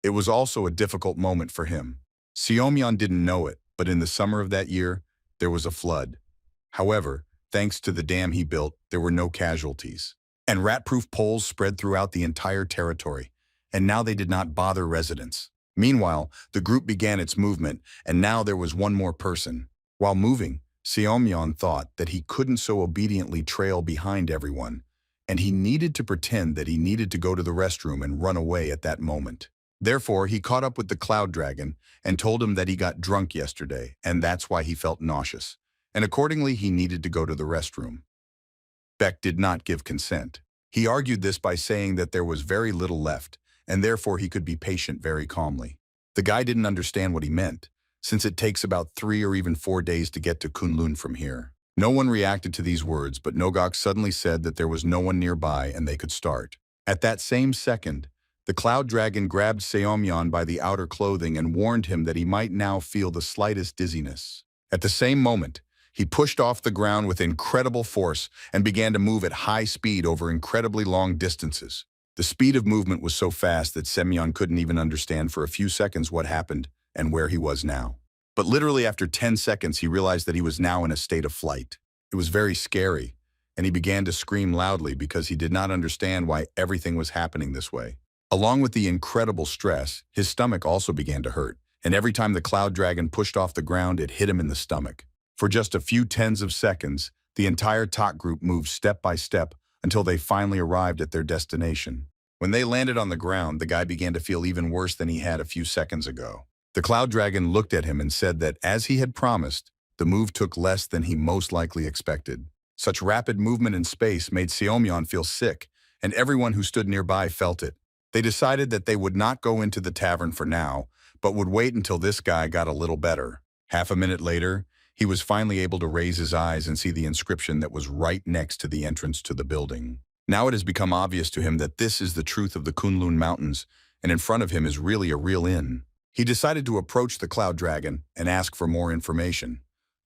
It was also a difficult moment for him. Seomyeon didn't know it, but in the summer of that year, there was a flood. However, thanks to the dam he built, there were no casualties. And rat-proof poles spread throughout the entire territory, and now they did not bother residents. Meanwhile, the group began its movement, and now there was one more person. While moving, Seomyeon thought that he couldn't so obediently trail behind everyone, and he needed to pretend that he needed to go to the restroom and run away at that moment. Therefore, he caught up with the cloud dragon and told him that he got drunk yesterday, and that's why he felt nauseous, and accordingly he needed to go to the restroom. Beck did not give consent. He argued this by saying that there was very little left, and therefore he could be patient very calmly. The guy didn't understand what he meant, since it takes about 3 or even 4 days to get to Kunlun from here. No one reacted to these words, but Nogok suddenly said that there was no one nearby and they could start. At that same second, the cloud dragon grabbed Seomyeon by the outer clothing and warned him that he might now feel the slightest dizziness. At the same moment, he pushed off the ground with incredible force and began to move at high speed over incredibly long distances. The speed of movement was so fast that Seomyeon couldn't even understand for a few seconds what happened and where he was now. But literally after 10 seconds, he realized that he was now in a state of flight. It was very scary, and he began to scream loudly because he did not understand why everything was happening this way. Along with the incredible stress, his stomach also began to hurt, and every time the cloud dragon pushed off the ground, it hit him in the stomach. For just a few tens of seconds, the entire talk group moved step by step until they finally arrived at their destination. When they landed on the ground, the guy began to feel even worse than he had a few seconds ago. The cloud dragon looked at him and said that, as he had promised, the move took less than he most likely expected. Such rapid movement in space made Seomyeon feel sick, and everyone who stood nearby felt it. They decided that they would not go into the tavern for now, but would wait until this guy got a little better. Half a minute later, he was finally able to raise his eyes and see the inscription that was right next to the entrance to the building. Now it has become obvious to him that this is the truth of the Kunlun Mountains, and in front of him is really a real inn. He decided to approach the cloud dragon and ask for more information.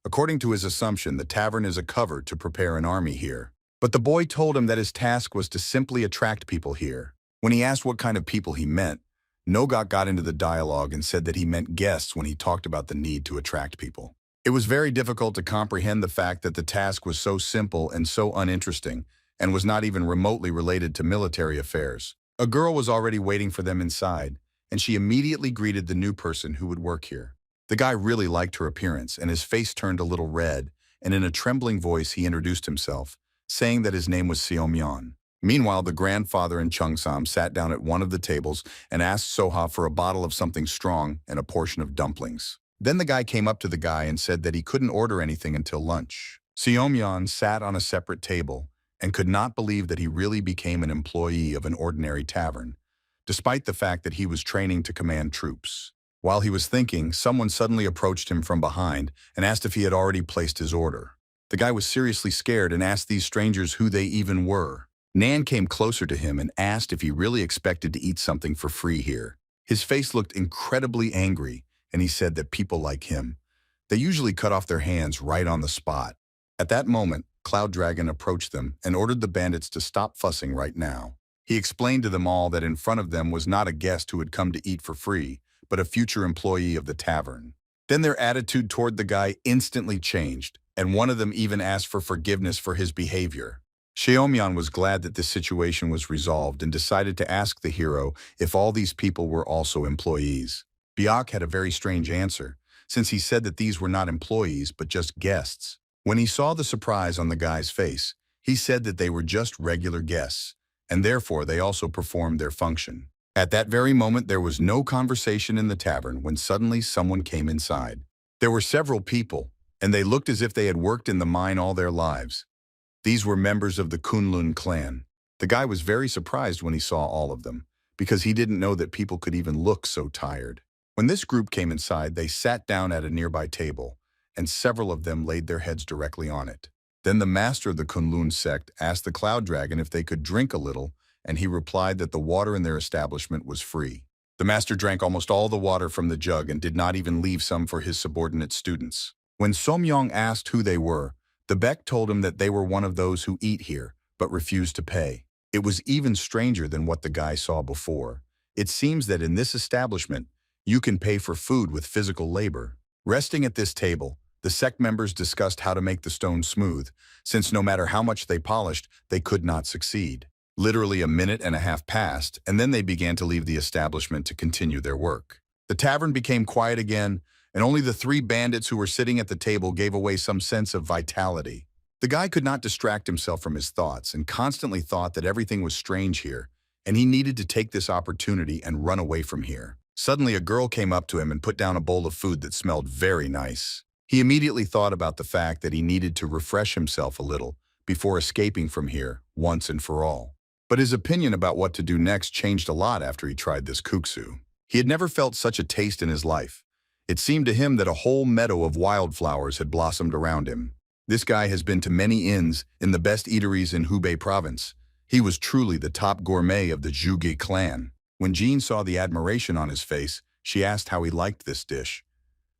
According to his assumption, the tavern is a cover to prepare an army here. But the boy told him that his task was to simply attract people here. When he asked what kind of people he meant, Nogok got into the dialogue and said that he meant guests when he talked about the need to attract people. It was very difficult to comprehend the fact that the task was so simple and so uninteresting, and was not even remotely related to military affairs. A girl was already waiting for them inside, and she immediately greeted the new person who would work here. The guy really liked her appearance, and his face turned a little red, and in a trembling voice he introduced himself, saying that his name was Seomyeon. Meanwhile, the grandfather and Cheongsam sat down at one of the tables and asked Soha for a bottle of something strong and a portion of dumplings. Then the guy came up to the guy and said that he couldn't order anything until lunch. Seomyeon sat on a separate table and could not believe that he really became an employee of an ordinary tavern, despite the fact that he was training to command troops. While he was thinking, someone suddenly approached him from behind and asked if he had already placed his order. The guy was seriously scared and asked these strangers who they even were. Nan came closer to him and asked if he really expected to eat something for free here. His face looked incredibly angry, and he said that people like him, they usually cut off their hands right on the spot. At that moment, Cloud Dragon approached them and ordered the bandits to stop fussing right now. He explained to them all that in front of them was not a guest who had come to eat for free, but a future employee of the tavern. Then their attitude toward the guy instantly changed, and one of them even asked for forgiveness for his behavior. Xiaomyan was glad that this situation was resolved and decided to ask the hero if all these people were also employees. Biak had a very strange answer, since he said that these were not employees but just guests. When he saw the surprise on the guy's face, he said that they were just regular guests, and therefore they also performed their function. At that very moment, there was no conversation in the tavern when suddenly someone came inside. There were several people, and they looked as if they had worked in the mine all their lives. These were members of the Kunlun clan. The guy was very surprised when he saw all of them, because he didn't know that people could even look so tired. When this group came inside, they sat down at a nearby table, and several of them laid their heads directly on it. Then the master of the Kunlun sect asked the Cloud Dragon if they could drink a little, and he replied that the water in their establishment was free. The master drank almost all the water from the jug and did not even leave some for his subordinate students. When Somyong asked who they were, the Beck told him that they were one of those who eat here, but refused to pay. It was even stranger than what the guy saw before. It seems that in this establishment, you can pay for food with physical labor. Resting at this table, the sect members discussed how to make the stone smooth, since no matter how much they polished, they could not succeed. Literally a minute and a half passed, and then they began to leave the establishment to continue their work. The tavern became quiet again, and only the three bandits who were sitting at the table gave away some sense of vitality. The guy could not distract himself from his thoughts and constantly thought that everything was strange here, and he needed to take this opportunity and run away from here. Suddenly, a girl came up to him and put down a bowl of food that smelled very nice. He immediately thought about the fact that he needed to refresh himself a little before escaping from here once and for all. But his opinion about what to do next changed a lot after he tried this kuksu. He had never felt such a taste in his life. It seemed to him that a whole meadow of wildflowers had blossomed around him. This guy has been to many inns in the best eateries in Hubei province. He was truly the top gourmet of the Zhuge clan. When Jean saw the admiration on his face, she asked how he liked this dish.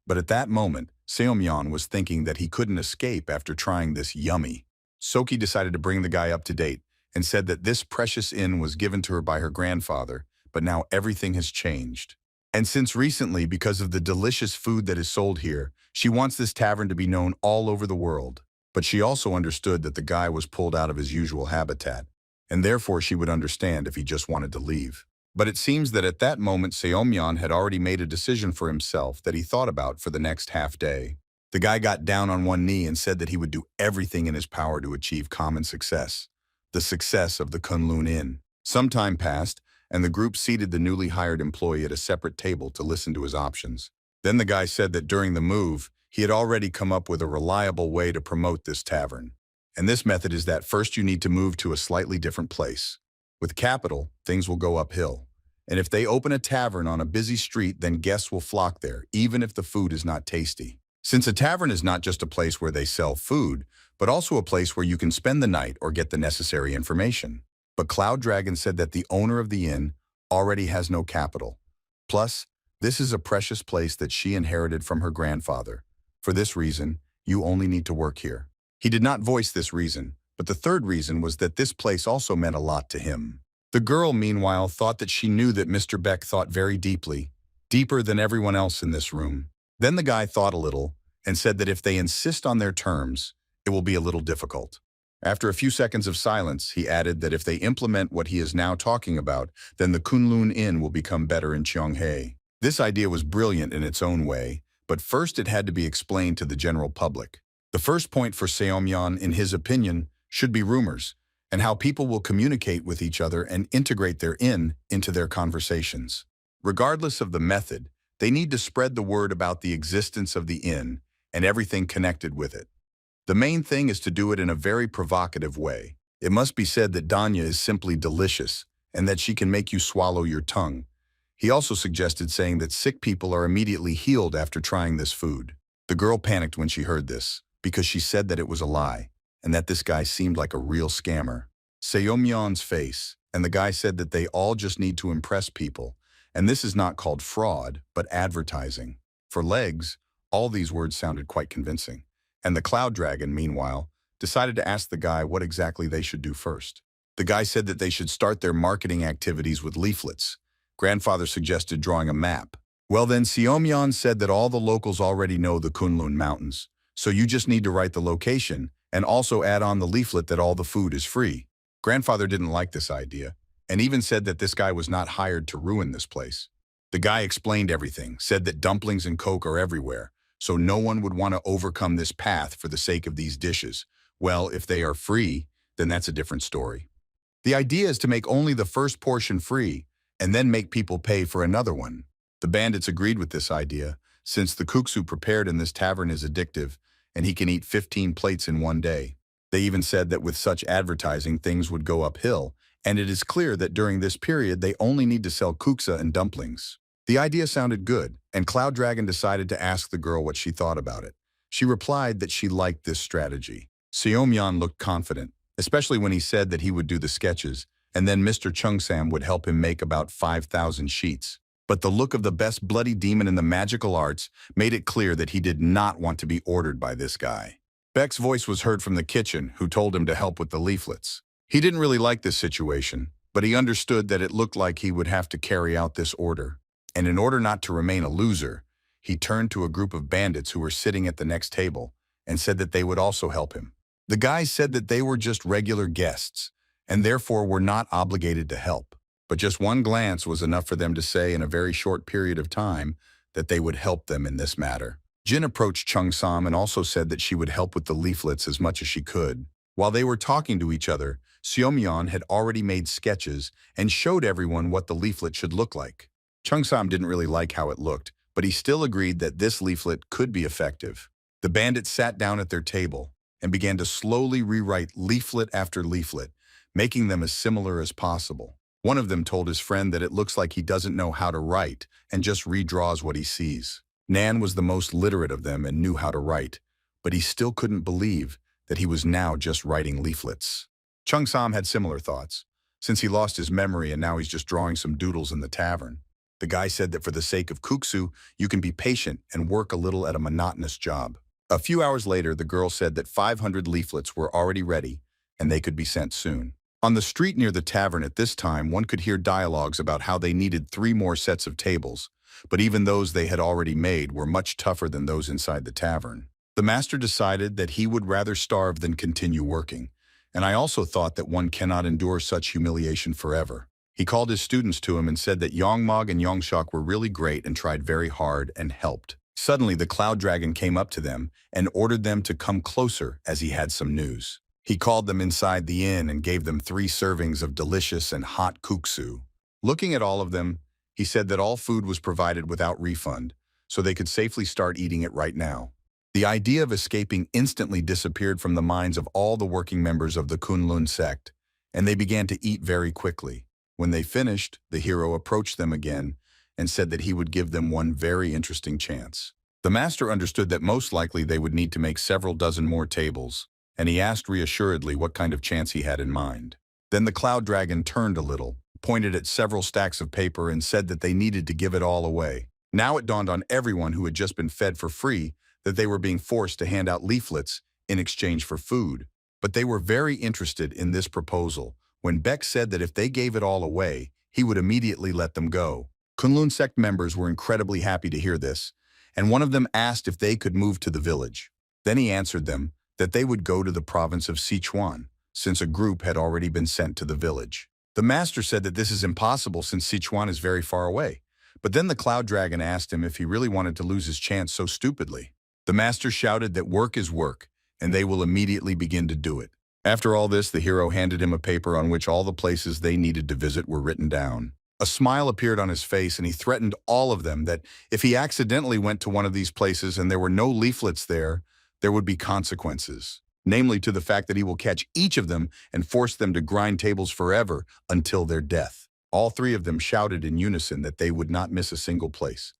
But at that moment, Seomyeon was thinking that he couldn't escape after trying this yummy. Soki decided to bring the guy up to date and said that this precious inn was given to her by her grandfather, but now everything has changed. And since recently, because of the delicious food that is sold here, she wants this tavern to be known all over the world. But she also understood that the guy was pulled out of his usual habitat, and therefore she would understand if he just wanted to leave. But it seems that at that moment, Seomyeon had already made a decision for himself that he thought about for the next half day. The guy got down on one knee and said that he would do everything in his power to achieve common success, the success of the Kunlun Inn. Some time passed, and the group seated the newly hired employee at a separate table to listen to his options. Then the guy said that during the move, he had already come up with a reliable way to promote this tavern. And this method is that first you need to move to a slightly different place. With capital, things will go uphill. And if they open a tavern on a busy street, then guests will flock there, even if the food is not tasty. Since a tavern is not just a place where they sell food, but also a place where you can spend the night or get the necessary information. But Cloud Dragon said that the owner of the inn already has no capital. Plus, this is a precious place that she inherited from her grandfather. For this reason, you only need to work here. He did not voice this reason, but the third reason was that this place also meant a lot to him. The girl, meanwhile, thought that she knew that Mr. Beck thought very deeply, deeper than everyone else in this room. Then the guy thought a little and said that if they insist on their terms, it will be a little difficult. After a few seconds of silence, he added that if they implement what he is now talking about, then the Kunlun Inn will become better in Cheonghae. This idea was brilliant in its own way, but first it had to be explained to the general public. The first point for Seomyeon, in his opinion, should be rumors, and how people will communicate with each other and integrate their inn into their conversations. Regardless of the method, they need to spread the word about the existence of the inn and everything connected with it. The main thing is to do it in a very provocative way. It must be said that Danya is simply delicious and that she can make you swallow your tongue. He also suggested saying that sick people are immediately healed after trying this food. The girl panicked when she heard this, because she said that it was a lie, and that this guy seemed like a real scammer. Seomyeon's face, and the guy said that they all just need to impress people, and this is not called fraud, but advertising. For legs, all these words sounded quite convincing, and the cloud dragon, meanwhile, decided to ask the guy what exactly they should do first. The guy said that they should start their marketing activities with leaflets. Grandfather suggested drawing a map. Well then, Seomyeon said that all the locals already know the Kunlun Mountains, so you just need to write the location and also add on the leaflet that all the food is free. Grandfather didn't like this idea, and even said that this guy was not hired to ruin this place. The guy explained everything, said that dumplings and coke are everywhere, so no one would want to overcome this path for the sake of these dishes. Well, if they are free, then that's a different story. The idea is to make only the first portion free, and then make people pay for another one. The bandits agreed with this idea, since the kuksu prepared in this tavern is addictive, and he can eat 15 plates in one day. They even said that with such advertising, things would go uphill, and it is clear that during this period they only need to sell kuksa and dumplings. The idea sounded good, and Cloud Dragon decided to ask the girl what she thought about it. She replied that she liked this strategy. Seomyeon looked confident, especially when he said that he would do the sketches, and then Mr. Chung-sam would help him make about 5,000 sheets. But the look of the best bloody demon in the magical arts made it clear that he did not want to be ordered by this guy. Beck's voice was heard from the kitchen, who told him to help with the leaflets. He didn't really like this situation, but he understood that it looked like he would have to carry out this order. And in order not to remain a loser, he turned to a group of bandits who were sitting at the next table and said that they would also help him. The guys said that they were just regular guests, and therefore were not obligated to help. But just one glance was enough for them to say in a very short period of time that they would help them in this matter. Jin approached Chung-sam and also said that she would help with the leaflets as much as she could. While they were talking to each other, Seomyeon had already made sketches and showed everyone what the leaflet should look like. Chung-sam didn't really like how it looked, but he still agreed that this leaflet could be effective. The bandits sat down at their table and began to slowly rewrite leaflet after leaflet, making them as similar as possible. One of them told his friend that it looks like he doesn't know how to write and just redraws what he sees. Nan was the most literate of them and knew how to write, but he still couldn't believe that he was now just writing leaflets. Chung-sam had similar thoughts, since he lost his memory and now he's just drawing some doodles in the tavern. The guy said that for the sake of kuksu, you can be patient and work a little at a monotonous job. A few hours later, the girl said that 500 leaflets were already ready and they could be sent soon. On the street near the tavern at this time, one could hear dialogues about how they needed 3 more sets of tables, but even those they had already made were much tougher than those inside the tavern. The master decided that he would rather starve than continue working, and I also thought that one cannot endure such humiliation forever. He called his students to him and said that Yongmog and Yongshok were really great and tried very hard and helped. Suddenly, the Cloud Dragon came up to them and ordered them to come closer as he had some news. He called them inside the inn and gave them 3 servings of delicious and hot kuksu. Looking at all of them, he said that all food was provided without refund, so they could safely start eating it right now. The idea of escaping instantly disappeared from the minds of all the working members of the Kunlun sect, and they began to eat very quickly. When they finished, the hero approached them again and said that he would give them one very interesting chance. The master understood that most likely they would need to make several dozen more tables, and he asked reassuredly what kind of chance he had in mind. Then the Cloud Dragon turned a little, pointed at several stacks of paper and said that they needed to give it all away. Now it dawned on everyone who had just been fed for free that they were being forced to hand out leaflets in exchange for food. But they were very interested in this proposal when Beck said that if they gave it all away, he would immediately let them go. Kunlun sect members were incredibly happy to hear this, and one of them asked if they could move to the village. Then he answered them that they would go to the province of Sichuan, since a group had already been sent to the village. The master said that this is impossible since Sichuan is very far away, but then the Cloud Dragon asked him if he really wanted to lose his chance so stupidly. The master shouted that work is work, and they will immediately begin to do it. After all this, the hero handed him a paper on which all the places they needed to visit were written down. A smile appeared on his face, and he threatened all of them that if he accidentally went to one of these places and there were no leaflets there would be consequences, namely to the fact that he will catch each of them and force them to grind tables forever until their death. All three of them shouted in unison that they would not miss a single place,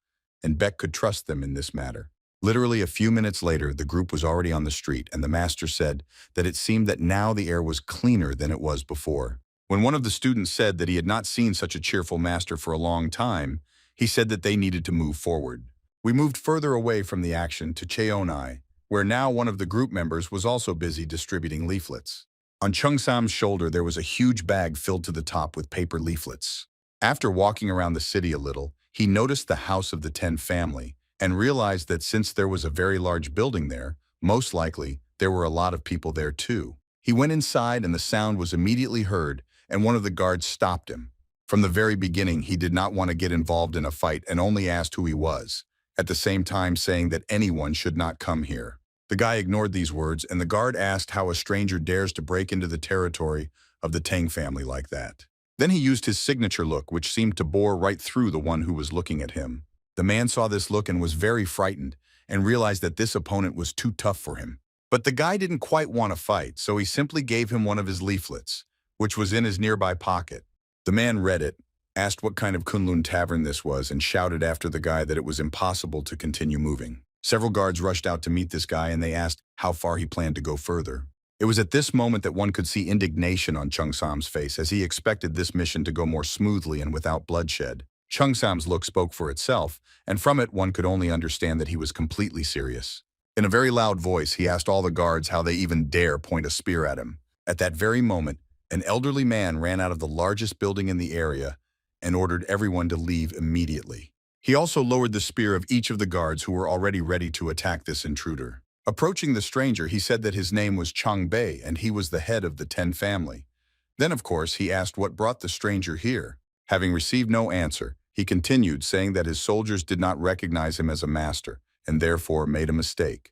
and Beck could trust them in this matter. Literally a few minutes later, the group was already on the street, and the master said that it seemed that now the air was cleaner than it was before. When one of the students said that he had not seen such a cheerful master for a long time, he said that they needed to move forward. We moved further away from the action to Cheonai, where now one of the group members was also busy distributing leaflets. On Chung-sam's shoulder there was a huge bag filled to the top with paper leaflets. After walking around the city a little, he noticed the house of the 10 family and realized that since there was a very large building there, most likely there were a lot of people there too. He went inside and the sound was immediately heard, and one of the guards stopped him. From the very beginning, he did not want to get involved in a fight and only asked who he was, at the same time saying that anyone should not come here. The guy ignored these words, and the guard asked how a stranger dares to break into the territory of the Tang family like that. Then he used his signature look, which seemed to bore right through the one who was looking at him. The man saw this look and was very frightened, and realized that this opponent was too tough for him. But the guy didn't quite want to fight, so he simply gave him one of his leaflets, which was in his nearby pocket. The man read it, asked what kind of Kunlun tavern this was, and shouted after the guy that it was impossible to continue moving. Several guards rushed out to meet this guy, and they asked how far he planned to go further. It was at this moment that one could see indignation on Chung-sam's face, as he expected this mission to go more smoothly and without bloodshed. Chung-sam's look spoke for itself, and from it one could only understand that he was completely serious. In a very loud voice, he asked all the guards how they even dare point a spear at him. At that very moment, an elderly man ran out of the largest building in the area and ordered everyone to leave immediately. He also lowered the spear of each of the guards who were already ready to attack this intruder. Approaching the stranger, he said that his name was Chang Bei and he was the head of the 10 family. Then, of course, he asked what brought the stranger here. Having received no answer, he continued, saying that his soldiers did not recognize him as a master and therefore made a mistake.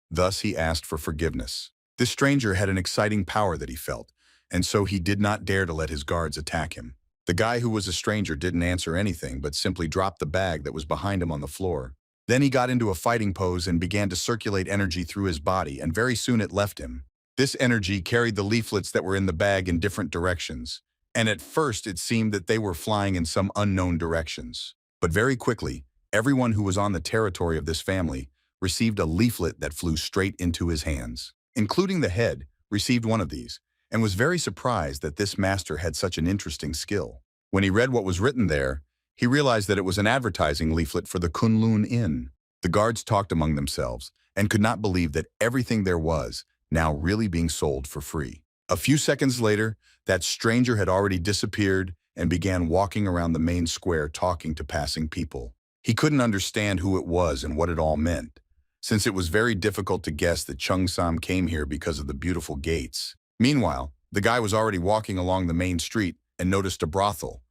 Thus, he asked for forgiveness. This stranger had an exciting power that he felt, and so he did not dare to let his guards attack him. The guy who was a stranger didn't answer anything, but simply dropped the bag that was behind him on the floor. Then he got into a fighting pose and began to circulate energy through his body, and very soon it left him. This energy carried the leaflets that were in the bag in different directions, and at first it seemed that they were flying in some unknown directions. But very quickly, everyone who was on the territory of this family received a leaflet that flew straight into his hands. Including the head, received one of these, and was very surprised that this master had such an interesting skill. When he read what was written there, he realized that it was an advertising leaflet for the Kunlun Inn. The guards talked among themselves and could not believe that everything there was now really being sold for free. A few seconds later, that stranger had already disappeared and began walking around the main square talking to passing people. He couldn't understand who it was and what it all meant, since it was very difficult to guess that Chung-sam came here because of the beautiful gates. Meanwhile, the guy was already walking along the main street and noticed a brothel.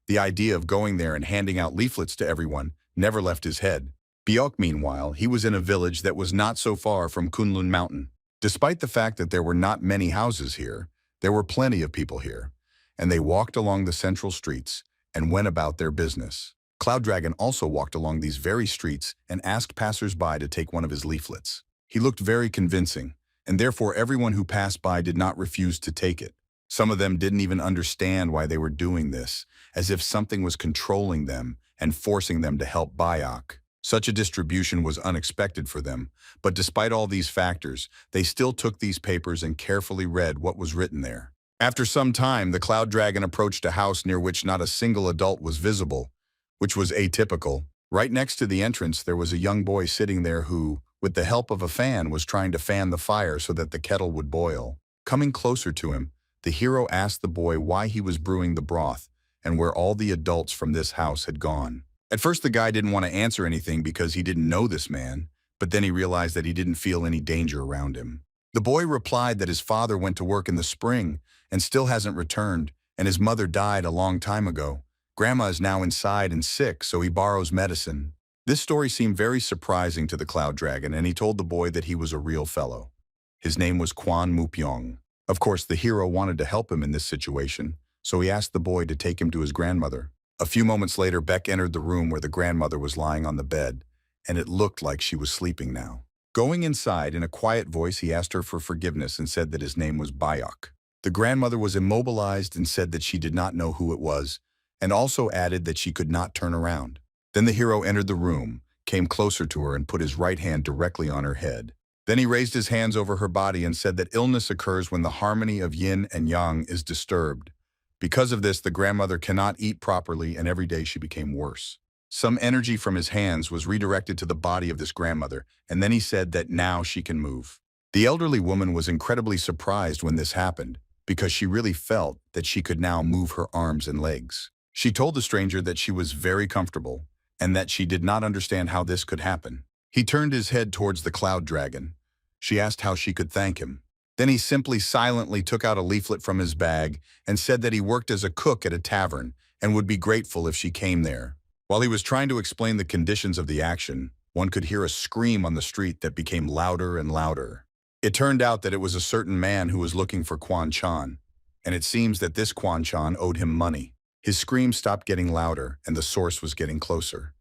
The idea of going there and handing out leaflets to everyone never left his head. Biok, meanwhile, he was in a village that was not so far from Kunlun Mountain. Despite the fact that there were not many houses here, there were plenty of people here, and they walked along the central streets and went about their business. Cloud Dragon also walked along these very streets and asked passers-by to take one of his leaflets. He looked very convincing, and therefore everyone who passed by did not refuse to take it. Some of them didn't even understand why they were doing this, as if something was controlling them and forcing them to help Biok. Such a distribution was unexpected for them, but despite all these factors, they still took these papers and carefully read what was written there. After some time, the Cloud Dragon approached a house near which not a single adult was visible, which was atypical. Right next to the entrance, there was a young boy sitting there who, with the help of a fan, was trying to fan the fire so that the kettle would boil. Coming closer to him, the hero asked the boy why he was brewing the broth and where all the adults from this house had gone. At first, the guy didn't want to answer anything because he didn't know this man, but then he realized that he didn't feel any danger around him. The boy replied that his father went to work in the spring and still hasn't returned, and his mother died a long time ago. Grandma is now inside and sick, so he borrows medicine. This story seemed very surprising to the Cloud Dragon, and he told the boy that he was a real fellow. His name was Quan Mupyong. Of course, the hero wanted to help him in this situation, so he asked the boy to take him to his grandmother. A few moments later, Beck entered the room where the grandmother was lying on the bed, and it looked like she was sleeping now. Going inside, in a quiet voice, he asked her for forgiveness and said that his name was Biok. The grandmother was immobilized and said that she did not know who it was, and also added that she could not turn around. Then the hero entered the room, came closer to her and put his right hand directly on her head. Then he raised his hands over her body and said that illness occurs when the harmony of yin and yang is disturbed. Because of this, the grandmother cannot eat properly, and every day she became worse. Some energy from his hands was redirected to the body of this grandmother, and then he said that now she can move. The elderly woman was incredibly surprised when this happened, because she really felt that she could now move her arms and legs. She told the stranger that she was very comfortable, and that she did not understand how this could happen. He turned his head towards the cloud dragon. She asked how she could thank him. Then he simply silently took out a leaflet from his bag and said that he worked as a cook at a tavern and would be grateful if she came there. While he was trying to explain the conditions of the action, one could hear a scream on the street that became louder and louder. It turned out that it was a certain man who was looking for Quan Chan, and it seems that this Quan Chan owed him money. His scream stopped getting louder, and the source was getting closer.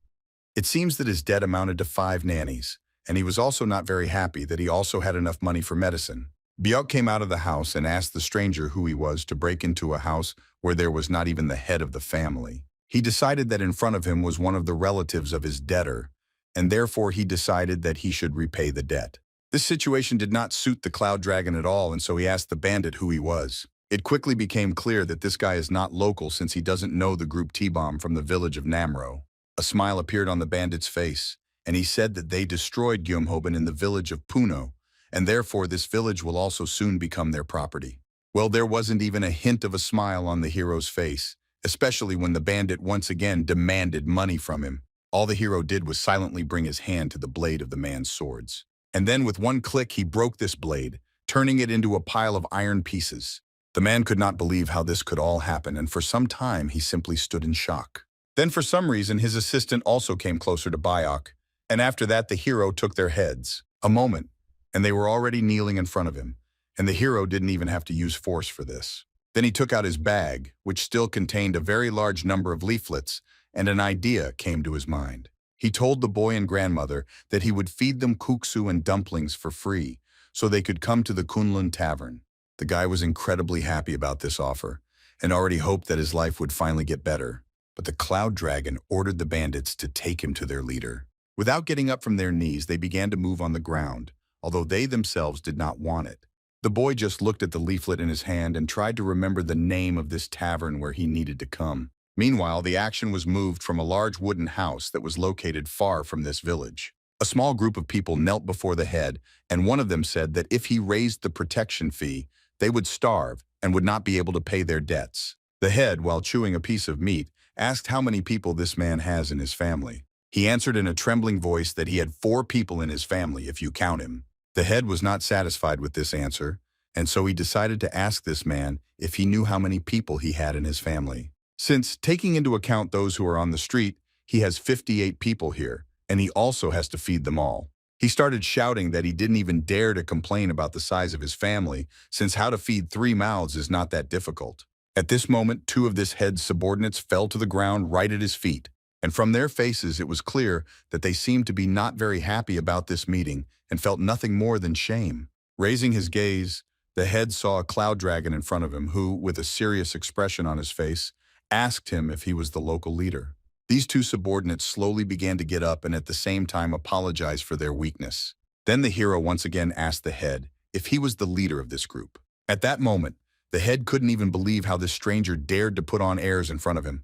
It seems that his debt amounted to 5 nannies, and he was also not very happy that he also had enough money for medicine. Byuk came out of the house and asked the stranger who he was to break into a house where there was not even the head of the family. He decided that in front of him was one of the relatives of his debtor, and therefore he decided that he should repay the debt. This situation did not suit the Cloud Dragon at all, and so he asked the bandit who he was. It quickly became clear that this guy is not local since he doesn't know the group T-Bomb from the village of Namro. A smile appeared on the bandit's face, and he said that they destroyed Gyumhoben in the village of Puno, and therefore this village will also soon become their property. Well, there wasn't even a hint of a smile on the hero's face, especially when the bandit once again demanded money from him. All the hero did was silently bring his hand to the blade of the man's swords. And then with one click he broke this blade, turning it into a pile of iron pieces. The man could not believe how this could all happen, and for some time he simply stood in shock. Then for some reason his assistant also came closer to Byok, and after that the hero took their heads. A moment, and they were already kneeling in front of him, and the hero didn't even have to use force for this. Then he took out his bag, which still contained a very large number of leaflets, and an idea came to his mind. He told the boy and grandmother that he would feed them kuksu and dumplings for free, so they could come to the Kunlun Tavern. The guy was incredibly happy about this offer, and already hoped that his life would finally get better. But the Cloud Dragon ordered the bandits to take him to their leader. Without getting up from their knees, they began to move on the ground, although they themselves did not want it. The boy just looked at the leaflet in his hand and tried to remember the name of this tavern where he needed to come. Meanwhile, the action was moved from a large wooden house that was located far from this village. A small group of people knelt before the head, and one of them said that if he raised the protection fee, they would starve and would not be able to pay their debts. The head, while chewing a piece of meat, asked how many people this man has in his family. He answered in a trembling voice that he had 4 people in his family if you count him. The head was not satisfied with this answer, and so he decided to ask this man if he knew how many people he had in his family. Since, taking into account those who are on the street, he has 58 people here, and he also has to feed them all. He started shouting that he didn't even dare to complain about the size of his family, since how to feed 3 mouths is not that difficult. At this moment, 2 of this head's subordinates fell to the ground right at his feet, and from their faces it was clear that they seemed to be not very happy about this meeting and felt nothing more than shame. Raising his gaze, the head saw a Cloud Dragon in front of him who, with a serious expression on his face, asked him if he was the local leader. These 2 subordinates slowly began to get up and at the same time apologize for their weakness. Then the hero once again asked the head if he was the leader of this group. At that moment, the head couldn't even believe how this stranger dared to put on airs in front of him.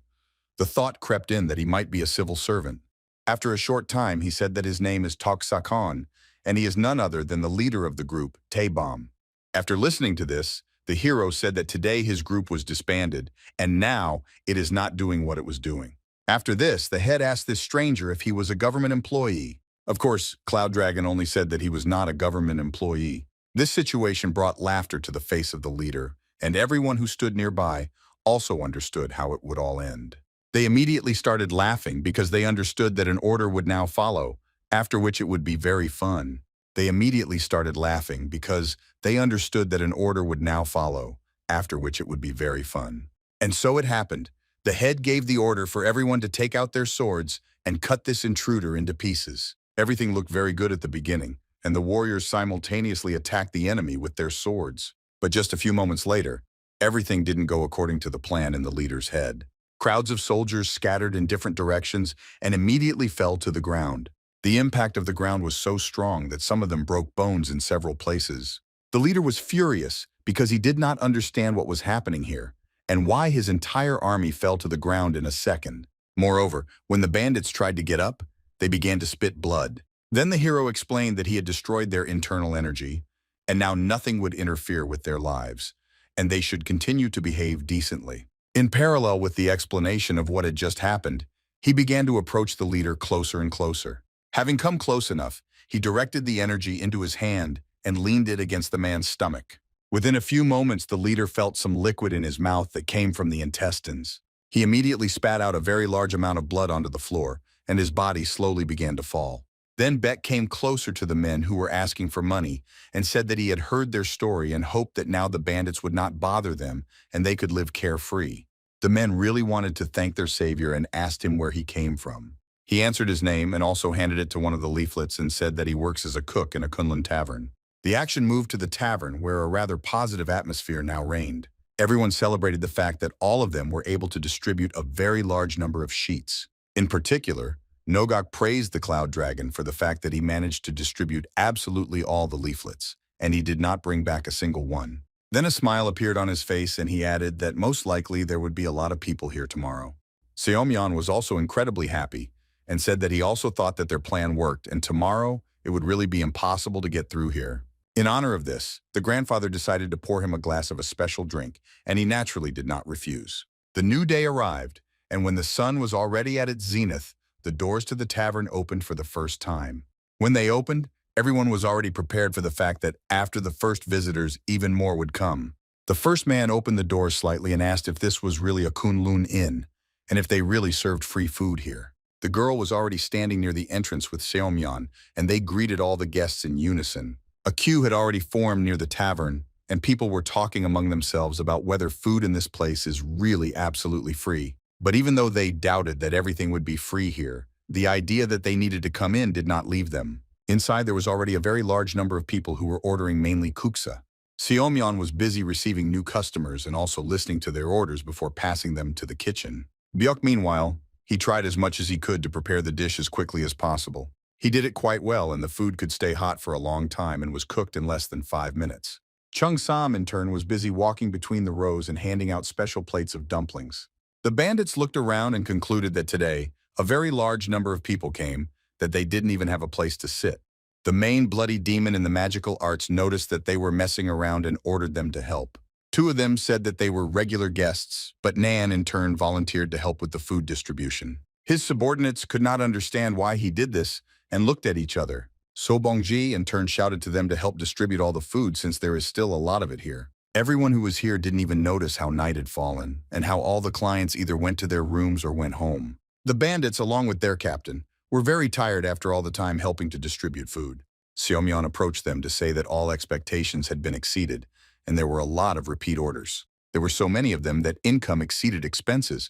The thought crept in that he might be a civil servant. After a short time, he said that his name is Toksakon, and he is none other than the leader of the group, Taebom. After listening to this, the hero said that today his group was disbanded, and now it is not doing what it was doing. After this, the head asked this stranger if he was a government employee. Of course, Cloud Dragon only said that he was not a government employee. This situation brought laughter to the face of the leader, and everyone who stood nearby also understood how it would all end. They immediately started laughing because they understood that an order would now follow, after which it would be very fun. They immediately started laughing because they understood that an order would now follow, after which it would be very fun. And so it happened. The head gave the order for everyone to take out their swords and cut this intruder into pieces. Everything looked very good at the beginning, and the warriors simultaneously attacked the enemy with their swords. But just a few moments later, everything didn't go according to the plan in the leader's head. Crowds of soldiers scattered in different directions and immediately fell to the ground. The impact of the ground was so strong that some of them broke bones in several places. The leader was furious because he did not understand what was happening here and why his entire army fell to the ground in a second. Moreover, when the bandits tried to get up, they began to spit blood. Then the hero explained that he had destroyed their internal energy, and now nothing would interfere with their lives, and they should continue to behave decently. In parallel with the explanation of what had just happened, he began to approach the leader closer and closer. Having come close enough, he directed the energy into his hand and leaned it against the man's stomach. Within a few moments, the leader felt some liquid in his mouth that came from the intestines. He immediately spat out a very large amount of blood onto the floor, and his body slowly began to fall. Then Beck came closer to the men who were asking for money and said that he had heard their story and hoped that now the bandits would not bother them and they could live carefree. The men really wanted to thank their savior and asked him where he came from. He answered his name and also handed it to one of the leaflets and said that he works as a cook in a Kunlun tavern. The action moved to the tavern where a rather positive atmosphere now reigned. Everyone celebrated the fact that all of them were able to distribute a very large number of sheets. In particular, Nogok praised the Cloud Dragon for the fact that he managed to distribute absolutely all the leaflets, and he did not bring back a single one. Then a smile appeared on his face and he added that most likely there would be a lot of people here tomorrow. Seomyeon was also incredibly happy and said that he also thought that their plan worked and tomorrow it would really be impossible to get through here. In honor of this, the grandfather decided to pour him a glass of a special drink, and he naturally did not refuse. The new day arrived, and when the sun was already at its zenith, the doors to the tavern opened for the first time. When they opened, everyone was already prepared for the fact that after the first visitors, even more would come. The first man opened the doors slightly and asked if this was really a Kunlun inn, and if they really served free food here. The girl was already standing near the entrance with Seomyeon, and they greeted all the guests in unison. A queue had already formed near the tavern, and people were talking among themselves about whether food in this place is really absolutely free. But even though they doubted that everything would be free here, the idea that they needed to come in did not leave them. Inside there was already a very large number of people who were ordering mainly kuksa. Seomyeon was busy receiving new customers and also listening to their orders before passing them to the kitchen. Byuk, meanwhile, he tried as much as he could to prepare the dish as quickly as possible. He did it quite well, and the food could stay hot for a long time and was cooked in less than 5 minutes. Chung Sam, in turn, was busy walking between the rows and handing out special plates of dumplings. The bandits looked around and concluded that today, a very large number of people came, that they didn't even have a place to sit. The main bloody demon in the magical arts noticed that they were messing around and ordered them to help. 2 of them said that they were regular guests, but Nan, in turn, volunteered to help with the food distribution. His subordinates could not understand why he did this, and looked at each other. So Bongji in turn shouted to them to help distribute all the food since there is still a lot of it here. Everyone who was here didn't even notice how night had fallen and how all the clients either went to their rooms or went home. The bandits, along with their captain, were very tired after all the time helping to distribute food. Seomyeon approached them to say that all expectations had been exceeded and there were a lot of repeat orders. There were so many of them that income exceeded expenses,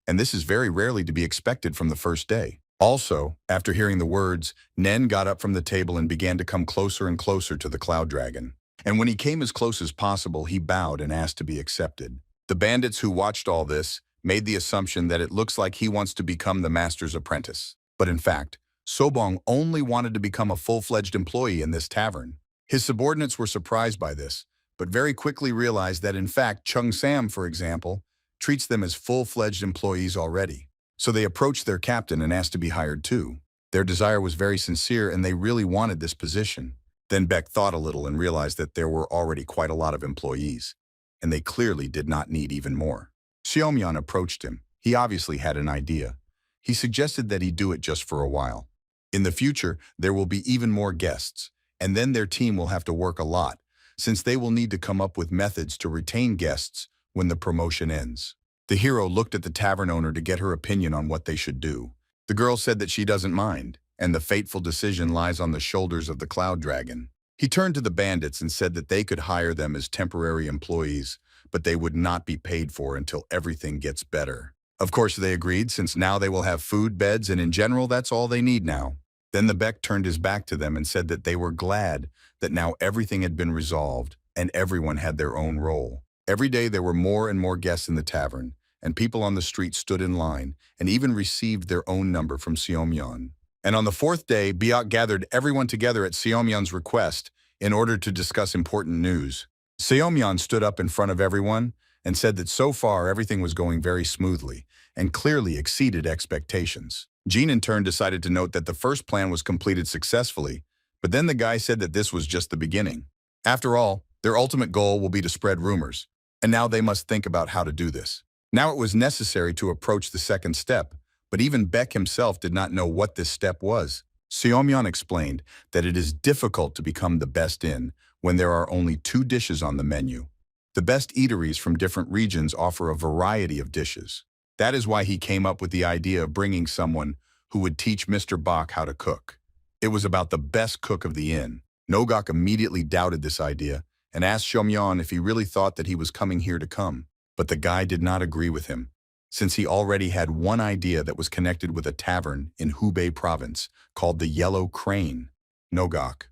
and this is very rarely to be expected from the first day. Also, after hearing the words, Nen got up from the table and began to come closer and closer to the Cloud Dragon. And when he came as close as possible, he bowed and asked to be accepted. The bandits who watched all this made the assumption that it looks like he wants to become the master's apprentice. But in fact, Sobong only wanted to become a full-fledged employee in this tavern. His subordinates were surprised by this, but very quickly realized that in fact, Chung Sam, for example, treats them as full-fledged employees already. So they approached their captain and asked to be hired too. Their desire was very sincere and they really wanted this position. Then Beck thought a little and realized that there were already quite a lot of employees, and they clearly did not need even more. Seomyeon approached him. He obviously had an idea. He suggested that he do it just for a while. In the future, there will be even more guests, and then their team will have to work a lot, since they will need to come up with methods to retain guests when the promotion ends. The hero looked at the tavern owner to get her opinion on what they should do. The girl said that she doesn't mind, and the fateful decision lies on the shoulders of the Cloud Dragon. He turned to the bandits and said that they could hire them as temporary employees, but they would not be paid for until everything gets better. Of course, they agreed, since now they will have food, beds, and in general, that's all they need now. Then the Beck turned his back to them and said that they were glad that now everything had been resolved and everyone had their own role. Every day there were more and more guests in the tavern, and people on the street stood in line and even received their own number from Seomyeon. And on the fourth day, Biak gathered everyone together at Seomyeon's request in order to discuss important news. Seomyeon stood up in front of everyone and said that so far everything was going very smoothly and clearly exceeded expectations. Jean in turn decided to note that the first plan was completed successfully, but then the guy said that this was just the beginning. After all, their ultimate goal will be to spread rumors, and now they must think about how to do this. Now it was necessary to approach the second step, but even Beck himself did not know what this step was. Seomyeon explained that it is difficult to become the best in when there are only 2 dishes on the menu. The best eateries from different regions offer a variety of dishes. That is why he came up with the idea of bringing someone who would teach Mr. Bak how to cook. It was about the best cook of the inn. Nogak immediately doubted this idea and asked Seomyeon if he really thought that he was coming here to come. But the guy did not agree with him, since he already had one idea that was connected with a tavern in Hubei province called the Yellow Crane. Nogak.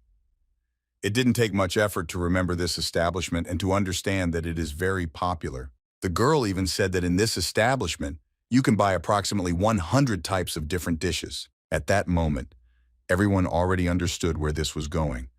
It didn't take much effort to remember this establishment and to understand that it is very popular. The girl even said that in this establishment, you can buy approximately 100 types of different dishes. At that moment, everyone already understood where this was going.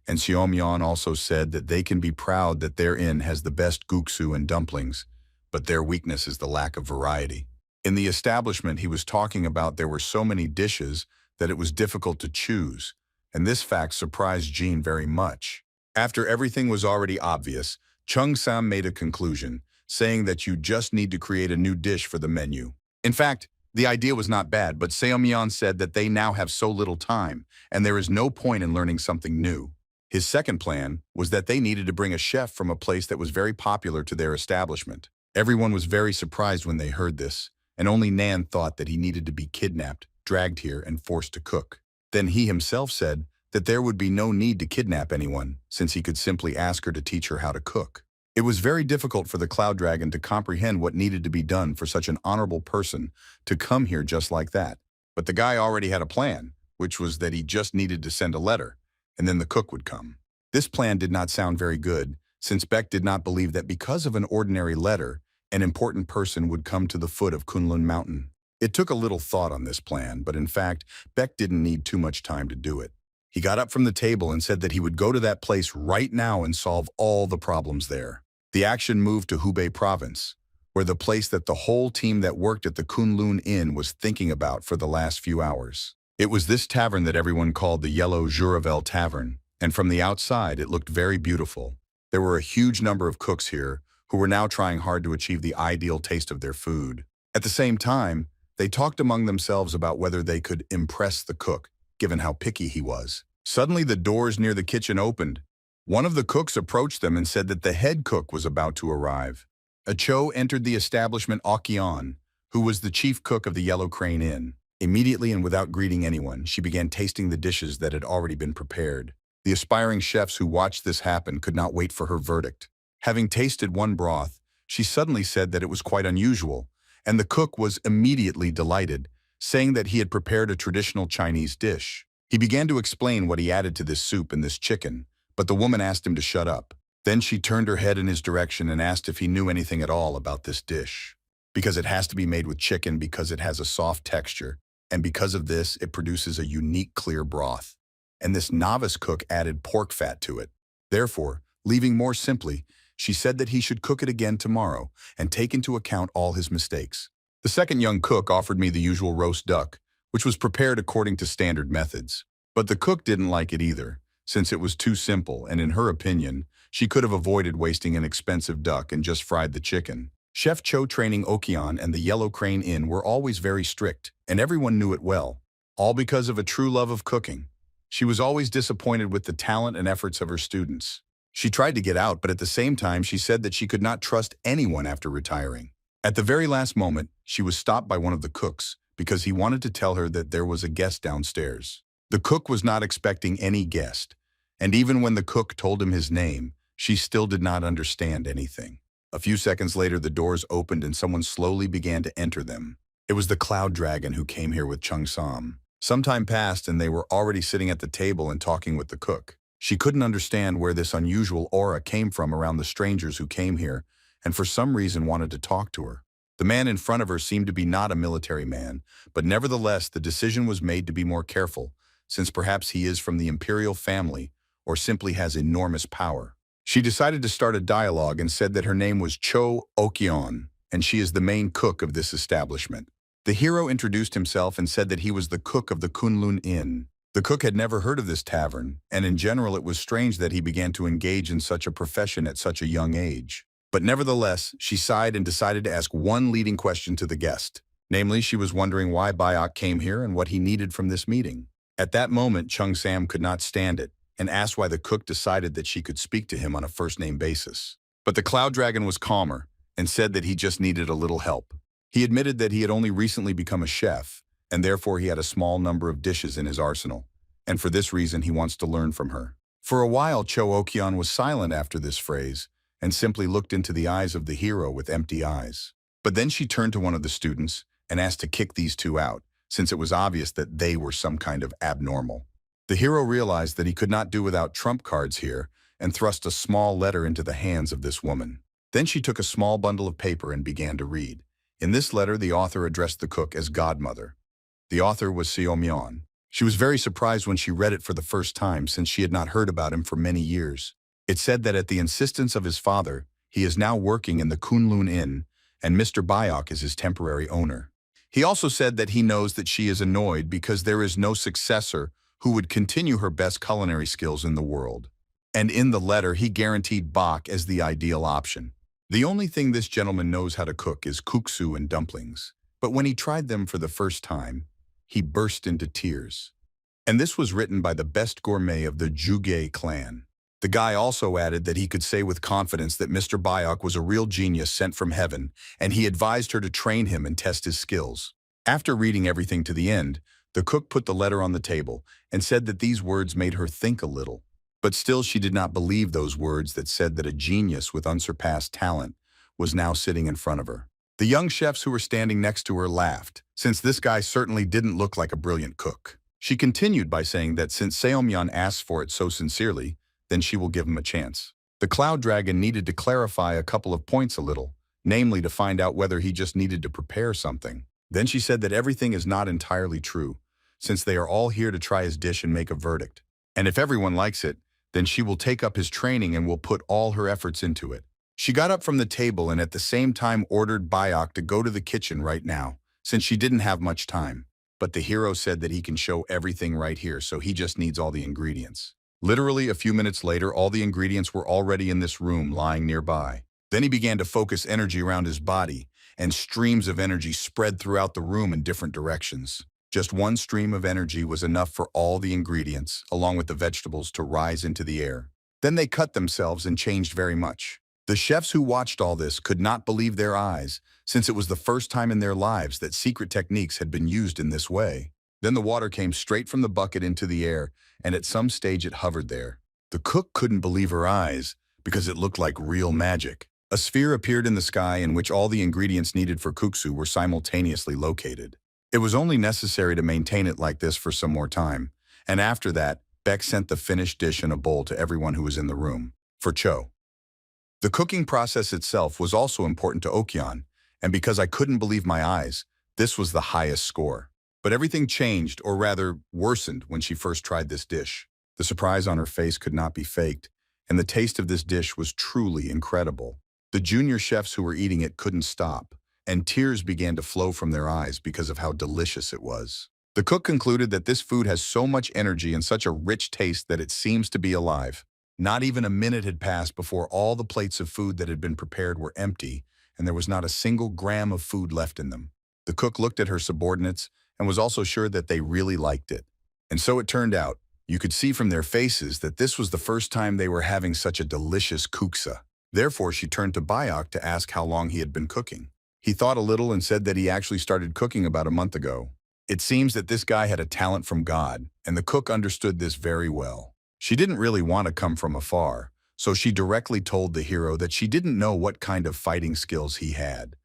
And Seomyeon also said that they can be proud that their inn has the best guksu and dumplings, but their weakness is the lack of variety. In the establishment he was talking about, there were so many dishes that it was difficult to choose, and this fact surprised Jean very much. After everything was already obvious, Chung Sam made a conclusion, saying that you just need to create a new dish for the menu. In fact, the idea was not bad, but Seomyeon said that they now have so little time, and there is no point in learning something new. His second plan was that they needed to bring a chef from a place that was very popular to their establishment. Everyone was very surprised when they heard this, and only Nan thought that he needed to be kidnapped, dragged here, and forced to cook. Then he himself said that there would be no need to kidnap anyone, since he could simply ask her to teach her how to cook. It was very difficult for the Cloud Dragon to comprehend what needed to be done for such an honorable person to come here just like that. But the guy already had a plan, which was that he just needed to send a letter, and then the cook would come. This plan did not sound very good, since Beck did not believe that because of an ordinary letter, an important person would come to the foot of Kunlun Mountain. It took a little thought on this plan, but in fact, Beck didn't need too much time to do it. He got up from the table and said that he would go to that place right now and solve all the problems there. The action moved to Hubei province, where the place that the whole team that worked at the Kunlun Inn was thinking about for the last few hours. It was this tavern that everyone called the Yellow Juravel Tavern, and from the outside it looked very beautiful. There were a huge number of cooks here who were now trying hard to achieve the ideal taste of their food. At the same time, they talked among themselves about whether they could impress the cook, given how picky he was. Suddenly the doors near the kitchen opened. One of the cooks approached them and said that the head cook was about to arrive. A Cho entered the establishment Okyeon, who was the chief cook of the Yellow Crane Inn. Immediately and without greeting anyone, she began tasting the dishes that had already been prepared. The aspiring chefs who watched this happen could not wait for her verdict. Having tasted one broth, she suddenly said that it was quite unusual, and the cook was immediately delighted, saying that he had prepared a traditional Chinese dish. He began to explain what he added to this soup and this chicken, but the woman asked him to shut up. Then she turned her head in his direction and asked if he knew anything at all about this dish. Because it has to be made with chicken because it has a soft texture, and because of this, it produces a unique clear broth. And this novice cook added pork fat to it. Therefore, leaving more simply, she said that he should cook it again tomorrow and take into account all his mistakes. The second young cook offered me the usual roast duck, which was prepared according to standard methods. But the cook didn't like it either, since it was too simple, and in her opinion, she could have avoided wasting an expensive duck and just fried the chicken. Chef Cho training Okyeon and the Yellow Crane Inn were always very strict, and everyone knew it well, all because of a true love of cooking. She was always disappointed with the talent and efforts of her students. She tried to get out, but at the same time, she said that she could not trust anyone after retiring. At the very last moment, she was stopped by one of the cooks because he wanted to tell her that there was a guest downstairs. The cook was not expecting any guest, and even when the cook told him his name, she still did not understand anything. A few seconds later, the doors opened and someone slowly began to enter them. It was the Cloud Dragon who came here with Chung Sam. Some time passed and they were already sitting at the table and talking with the cook. She couldn't understand where this unusual aura came from around the strangers who came here and for some reason wanted to talk to her. The man in front of her seemed to be not a military man, but nevertheless the decision was made to be more careful, since perhaps he is from the imperial family or simply has enormous power. She decided to start a dialogue and said that her name was Cho Okyeon, and she is the main cook of this establishment. The hero introduced himself and said that he was the cook of the Kunlun Inn. The cook had never heard of this tavern, and in general it was strange that he began to engage in such a profession at such a young age. But nevertheless, she sighed and decided to ask one leading question to the guest. Namely, she was wondering why Bayok came here and what he needed from this meeting. At that moment, Chung Sam could not stand it and asked why the cook decided that she could speak to him on a first-name basis. But the Cloud Dragon was calmer and said that he just needed a little help. He admitted that he had only recently become a chef, and therefore he had a small number of dishes in his arsenal, and for this reason he wants to learn from her. For a while, Cho Okyeon was silent after this phrase, and simply looked into the eyes of the hero with empty eyes. But then she turned to one of the students and asked to kick these two out, since it was obvious that they were some kind of abnormal. The hero realized that he could not do without trump cards here and thrust a small letter into the hands of this woman. Then she took a small bundle of paper and began to read. In this letter, the author addressed the cook as godmother. The author was Seo Myeon. She was very surprised when she read it for the first time since she had not heard about him for many years. It said that at the insistence of his father, he is now working in the Kunlun Inn, and Mr. Bayok is his temporary owner. He also said that he knows that she is annoyed because there is no successor who would continue her best culinary skills in the world. And in the letter, he guaranteed bak as the ideal option. The only thing this gentleman knows how to cook is kuksu and dumplings. But when he tried them for the first time, he burst into tears. And this was written by the best gourmet of the Juge clan. The guy also added that he could say with confidence that Mr. Bayok was a real genius sent from heaven, and he advised her to train him and test his skills. After reading everything to the end, the cook put the letter on the table and said that these words made her think a little. But still she did not believe those words that said that a genius with unsurpassed talent was now sitting in front of her. The young chefs who were standing next to her laughed, since this guy certainly didn't look like a brilliant cook. She continued by saying that since Seomyeon asked for it so sincerely, then she will give him a chance. The Cloud Dragon needed to clarify a couple of points a little, namely to find out whether he just needed to prepare something. Then she said that everything is not entirely true, since they are all here to try his dish and make a verdict. And if everyone likes it, then she will take up his training and will put all her efforts into it. She got up from the table and at the same time ordered Bayok to go to the kitchen right now, since she didn't have much time. But the hero said that he can show everything right here, so he just needs all the ingredients. Literally a few minutes later, all the ingredients were already in this room lying nearby. Then he began to focus energy around his body, and streams of energy spread throughout the room in different directions. Just one stream of energy was enough for all the ingredients, along with the vegetables, to rise into the air. Then they cut themselves and changed very much. The chefs who watched all this could not believe their eyes, since it was the first time in their lives that secret techniques had been used in this way. Then the water came straight from the bucket into the air, and at some stage it hovered there. The cook couldn't believe her eyes, because it looked like real magic. A sphere appeared in the sky in which all the ingredients needed for kuksu were simultaneously located. It was only necessary to maintain it like this for some more time, and after that, Beck sent the finished dish in a bowl to everyone who was in the room. For Cho. The cooking process itself was also important to Okyeon, and because I couldn't believe my eyes, this was the highest score. But everything changed, or rather, worsened when she first tried this dish. The surprise on her face could not be faked, and the taste of this dish was truly incredible. The junior chefs who were eating it couldn't stop, and tears began to flow from their eyes because of how delicious it was. The cook concluded that this food has so much energy and such a rich taste that it seems to be alive. Not even a minute had passed before all the plates of food that had been prepared were empty, and there was not a single gram of food left in them. The cook looked at her subordinates and was also sure that they really liked it. And so it turned out. You could see from their faces that this was the first time they were having such a delicious kuksa. Therefore, she turned to Bayok to ask how long he had been cooking. He thought a little and said that he actually started cooking about a month ago. It seems that this guy had a talent from God, and the cook understood this very well. She didn't really want to come from afar, so she directly told the hero that she didn't know what kind of fighting skills he had.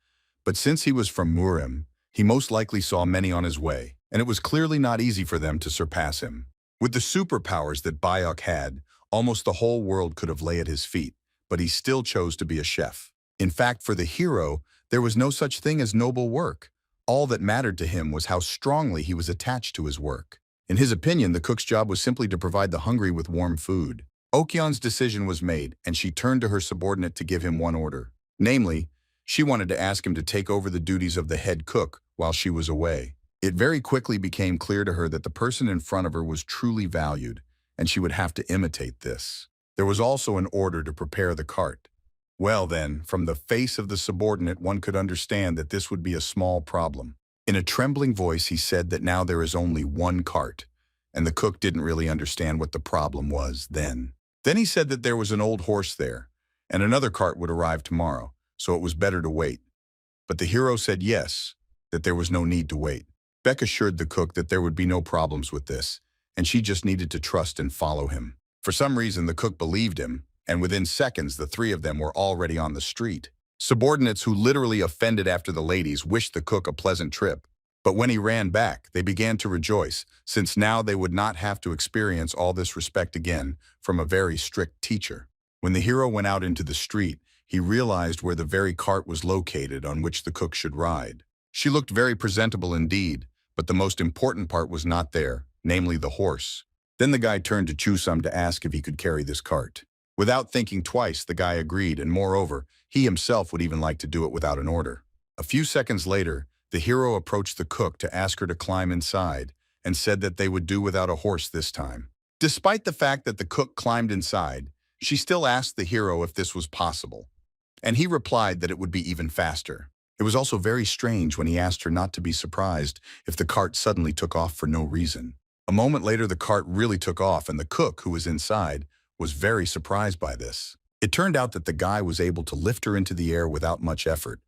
But since he was from Murim, he most likely saw many on his way, and it was clearly not easy for them to surpass him. With the superpowers that Bayok had, almost the whole world could have lay at his feet, but he still chose to be a chef. In fact, for the hero, There was no such thing as noble work. All that mattered to him was how strongly he was attached to his work. In his opinion, the cook's job was simply to provide the hungry with warm food. Okyeon's decision was made, and she turned to her subordinate to give him one order. Namely, she wanted to ask him to take over the duties of the head cook while she was away. It very quickly became clear to her that the person in front of her was truly valued, and she would have to imitate this. There was also an order to prepare the cart. Well then, from the face of the subordinate, one could understand that this would be a small problem. In a trembling voice, he said that now there is only one cart, and the cook didn't really understand what the problem was then. Then he said that there was an old horse there, and another cart would arrive tomorrow, so it was better to wait. But the hero said yes, that there was no need to wait. Beck assured the cook that there would be no problems with this, and she just needed to trust and follow him. For some reason, the cook believed him, and within seconds, the three of them were already on the street. Subordinates who literally offended after the ladies wished the cook a pleasant trip. But when he ran back, they began to rejoice, since now they would not have to experience all this respect again from a very strict teacher. When the hero went out into the street, he realized where the very cart was located on which the cook should ride. She looked very presentable indeed, but the most important part was not there, namely the horse. Then the guy turned to Chusum to ask if he could carry this cart. Without thinking twice, the guy agreed, and moreover, he himself would even like to do it without an order. A few seconds later, the hero approached the cook to ask her to climb inside and said that they would do without a horse this time. Despite the fact that the cook climbed inside, she still asked the hero if this was possible, and he replied that it would be even faster. It was also very strange when he asked her not to be surprised if the cart suddenly took off for no reason. A moment later, the cart really took off, and the cook, who was inside, was very surprised by this. It turned out that the guy was able to lift her into the air without much effort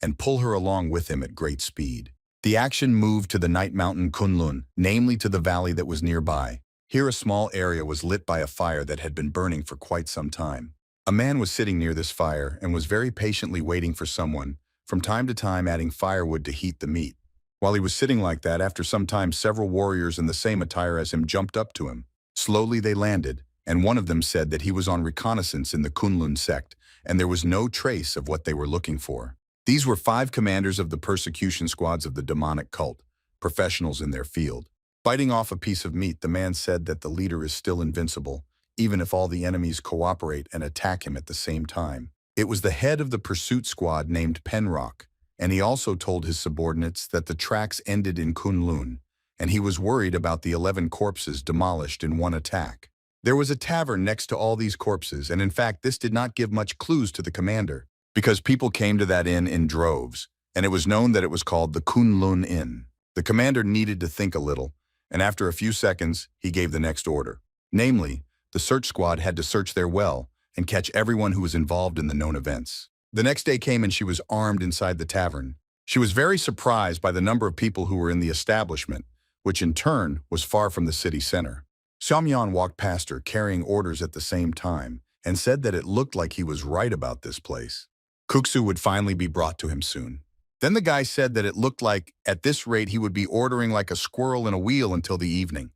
and pull her along with him at great speed. The action moved to the night mountain Kunlun, namely to the valley that was nearby. Here a small area was lit by a fire that had been burning for quite some time. A man was sitting near this fire and was very patiently waiting for someone, from time to time adding firewood to heat the meat. While he was sitting like that, after some time several warriors in the same attire as him jumped up to him. Slowly they landed, and one of them said that he was on reconnaissance in the Kunlun sect, and there was no trace of what they were looking for. These were 5 commanders of the persecution squads of the demonic cult, professionals in their field. Biting off a piece of meat, the man said that the leader is still invincible, even if all the enemies cooperate and attack him at the same time. It was the head of the pursuit squad named Penrock, and he also told his subordinates that the tracks ended in Kunlun, and he was worried about the 11 corpses demolished in one attack. There was a tavern next to all these corpses, and in fact this did not give much clues to the commander, because people came to that inn in droves, and it was known that it was called the Kunlun Inn. The commander needed to think a little, and after a few seconds, he gave the next order. Namely, the search squad had to search there well and catch everyone who was involved in the known events. The next day came and she was armed inside the tavern. She was very surprised by the number of people who were in the establishment, which in turn was far from the city center. Seomyeon walked past her carrying orders at the same time and said that it looked like he was right about this place. Kuksu would finally be brought to him soon. Then the guy said that it looked like, at this rate, he would be ordering like a squirrel in a wheel until the evening.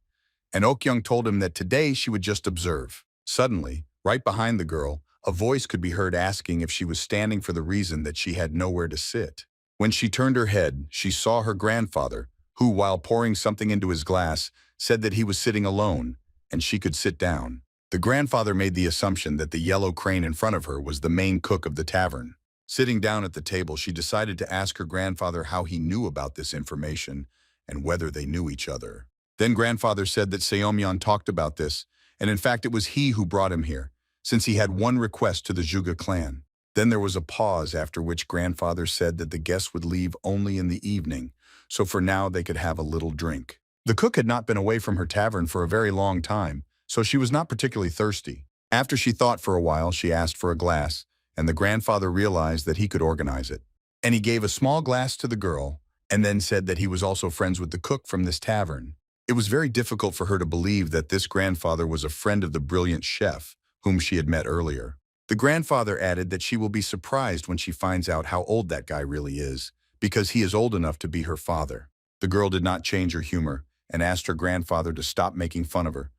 And Okyeong told him that today she would just observe. Suddenly, right behind the girl, a voice could be heard asking if she was standing for the reason that she had nowhere to sit. When she turned her head, she saw her grandfather, who, while pouring something into his glass, said that he was sitting alone, and she could sit down. The grandfather made the assumption that the yellow crane in front of her was the main cook of the tavern. Sitting down at the table, she decided to ask her grandfather how he knew about this information and whether they knew each other. Then grandfather said that Seomyeon talked about this, and in fact it was he who brought him here, since he had one request to the Juga clan. Then there was a pause, after which grandfather said that the guests would leave only in the evening, so for now they could have a little drink. The cook had not been away from her tavern for a very long time, so she was not particularly thirsty. After she thought for a while, she asked for a glass, and the grandfather realized that he could organize it. And he gave a small glass to the girl, and then said that he was also friends with the cook from this tavern. It was very difficult for her to believe that this grandfather was a friend of the brilliant chef, whom she had met earlier. The grandfather added that she will be surprised when she finds out how old that guy really is, because he is old enough to be her father. The girl did not change her humor, and asked her grandfather to stop making fun of her,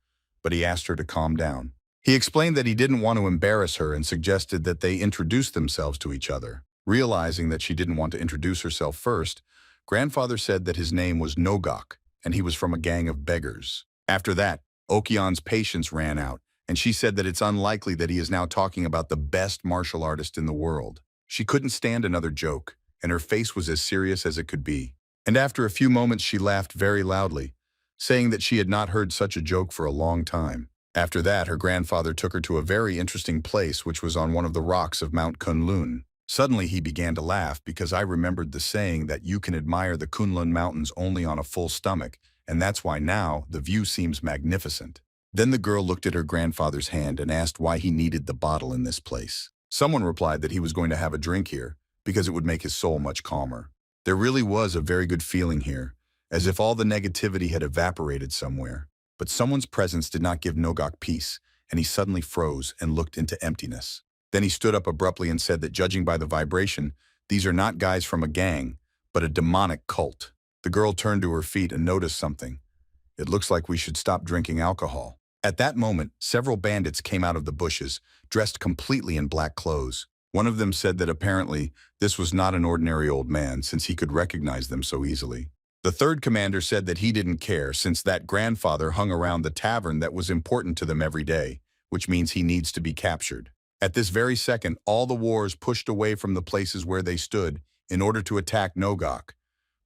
but he asked her to calm down. He explained that he didn't want to embarrass her and suggested that they introduce themselves to each other. Realizing that she didn't want to introduce herself first, grandfather said that his name was Nogok, and he was from a gang of beggars. After that, Okion's patience ran out, and she said that it's unlikely that he is now talking about the best martial artist in the world. She couldn't stand another joke, and her face was as serious as it could be. And after a few moments she laughed very loudly, saying that she had not heard such a joke for a long time. After that, her grandfather took her to a very interesting place which was on one of the rocks of Mount Kunlun. Suddenly he began to laugh because I remembered the saying that you can admire the Kunlun Mountains only on a full stomach, and that's why now the view seems magnificent. Then the girl looked at her grandfather's hand and asked why he needed the bottle in this place. Someone replied that he was going to have a drink here because it would make his soul much calmer. There really was a very good feeling here, as if all the negativity had evaporated somewhere. But someone's presence did not give Nogok peace, and he suddenly froze and looked into emptiness. Then he stood up abruptly and said that judging by the vibration, these are not guys from a gang, but a demonic cult. The girl turned to her feet and noticed something. It looks like we should stop drinking alcohol. At that moment, several bandits came out of the bushes, dressed completely in black clothes. One of them said that apparently this was not an ordinary old man, since he could recognize them so easily. The third commander said that he didn't care, since that grandfather hung around the tavern that was important to them every day, which means he needs to be captured. At this very second, all the wars pushed away from the places where they stood in order to attack Nogok.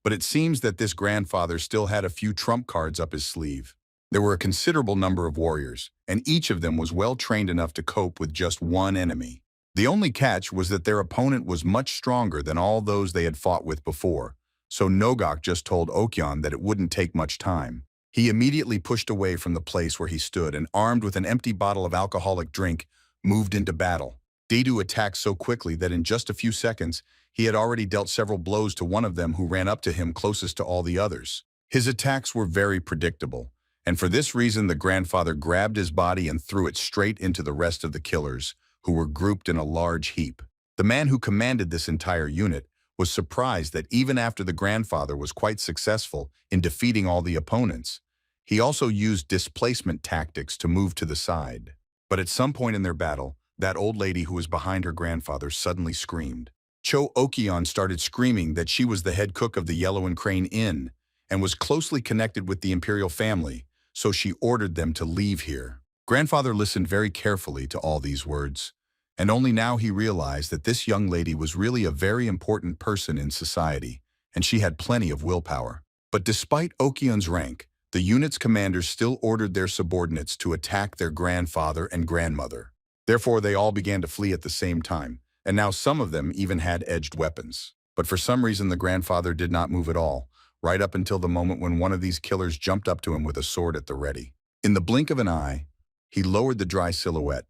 But it seems that this grandfather still had a few trump cards up his sleeve. There were a considerable number of warriors, and each of them was well trained enough to cope with just one enemy. The only catch was that their opponent was much stronger than all those they had fought with before. So Nogok just told Okion that it wouldn't take much time. He immediately pushed away from the place where he stood and, armed with an empty bottle of alcoholic drink, moved into battle. Dedu attacked so quickly that in just a few seconds, he had already dealt several blows to one of them who ran up to him closest to all the others. His attacks were very predictable, and for this reason the grandfather grabbed his body and threw it straight into the rest of the killers, who were grouped in a large heap. The man who commanded this entire unit was surprised that even after the grandfather was quite successful in defeating all the opponents, he also used displacement tactics to move to the side. But at some point in their battle, that old lady who was behind her grandfather suddenly screamed. Cho Okion started screaming that she was the head cook of the Yellow and Crane Inn and was closely connected with the imperial family, so she ordered them to leave here. Grandfather listened very carefully to all these words, and only now he realized that this young lady was really a very important person in society, and she had plenty of willpower. But despite Okion's rank, the unit's commanders still ordered their subordinates to attack their grandfather and grandmother. Therefore, they all began to flee at the same time, and now some of them even had edged weapons. But for some reason, the grandfather did not move at all, right up until the moment when one of these killers jumped up to him with a sword at the ready. In the blink of an eye, he lowered the dry silhouette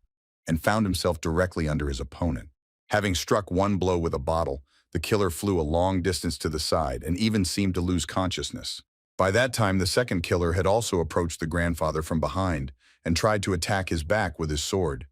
and found himself directly under his opponent. Having struck one blow with a bottle, the killer flew a long distance to the side and even seemed to lose consciousness. By that time, the second killer had also approached the grandfather from behind and tried to attack his back with his sword,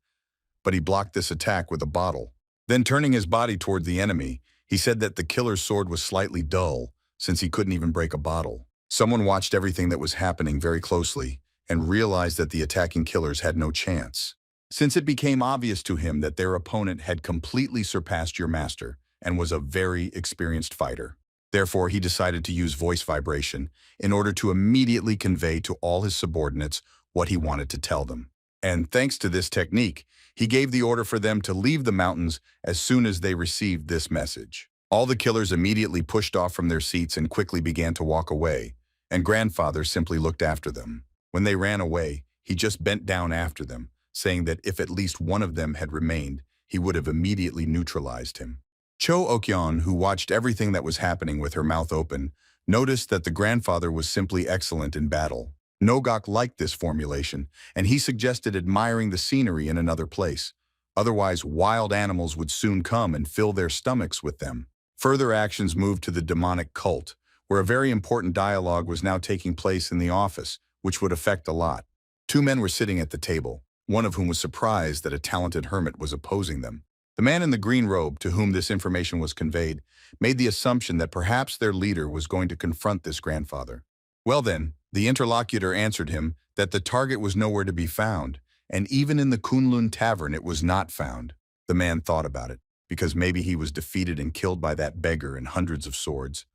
but he blocked this attack with a bottle. Then, turning his body toward the enemy, he said that the killer's sword was slightly dull, since he couldn't even break a bottle. Someone watched everything that was happening very closely and realized that the attacking killers had no chance, since it became obvious to him that their opponent had completely surpassed your master and was a very experienced fighter. Therefore, he decided to use voice vibration in order to immediately convey to all his subordinates what he wanted to tell them. And thanks to this technique, he gave the order for them to leave the mountains as soon as they received this message. All the killers immediately pushed off from their seats and quickly began to walk away, and grandfather simply looked after them. When they ran away, he just bent down after them, saying that if at least one of them had remained, he would have immediately neutralized him. Cho Okyeon, who watched everything that was happening with her mouth open, noticed that the grandfather was simply excellent in battle. Nogok liked this formulation, and he suggested admiring the scenery in another place. Otherwise, wild animals would soon come and fill their stomachs with them. Further actions moved to the demonic cult, where a very important dialogue was now taking place in the office, which would affect a lot. Two men were sitting at the table, one of whom was surprised that a talented hermit was opposing them. The man in the green robe, to whom this information was conveyed, made the assumption that perhaps their leader was going to confront this grandfather. Well then, the interlocutor answered him that the target was nowhere to be found, and even in the Kunlun tavern it was not found. The man thought about it. because maybe he was defeated and killed by that beggar and hundreds of swords.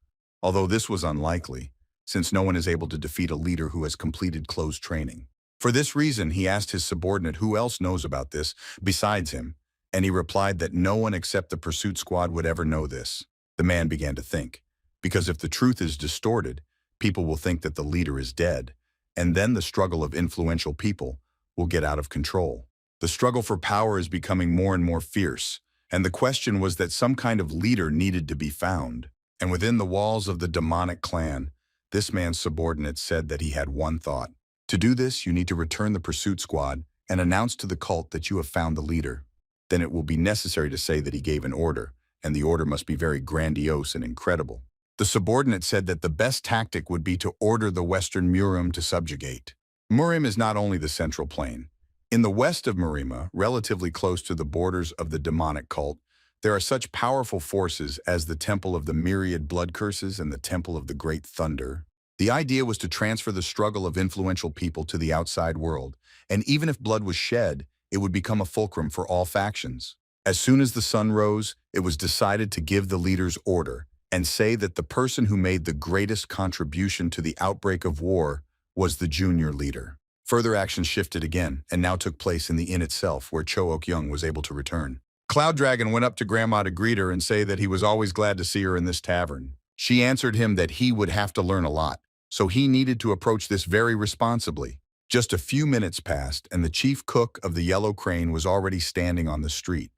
Although this was unlikely, since no one is able to defeat a leader who has completed closed training. For this reason, he asked his subordinate who else knows about this besides him, and he replied that no one except the pursuit squad would ever know this. The man began to think, because if the truth is distorted, people will think that the leader is dead, and then the struggle of influential people will get out of control. The struggle for power is becoming more and more fierce, and the question was that some kind of leader needed to be found. And within the walls of the demonic clan, this man's subordinate said that he had one thought. To do this, you need to return the pursuit squad and announce to the cult that you have found the leader. Then it will be necessary to say that he gave an order, and the order must be very grandiose and incredible. The subordinate said that the best tactic would be to order the western Murim to subjugate. Murim is not only the central plain. In the west of Murima, relatively close to the borders of the demonic cult, there are such powerful forces as the Temple of the Myriad Blood Curses and the Temple of the Great Thunder. The idea was to transfer the struggle of influential people to the outside world, and even if blood was shed, it would become a fulcrum for all factions. As soon as the sun rose, it was decided to give the leader's order and say that the person who made the greatest contribution to the outbreak of war was the junior leader. Further action shifted again and now took place in the inn itself, where Cho Ok-young was able to return. Cloud Dragon went up to Grandma to greet her and say that he was always glad to see her in this tavern. She answered him that he would have to learn a lot, so he needed to approach this very responsibly. Just a few minutes passed, and the chief cook of the Yellow Crane was already standing on the street,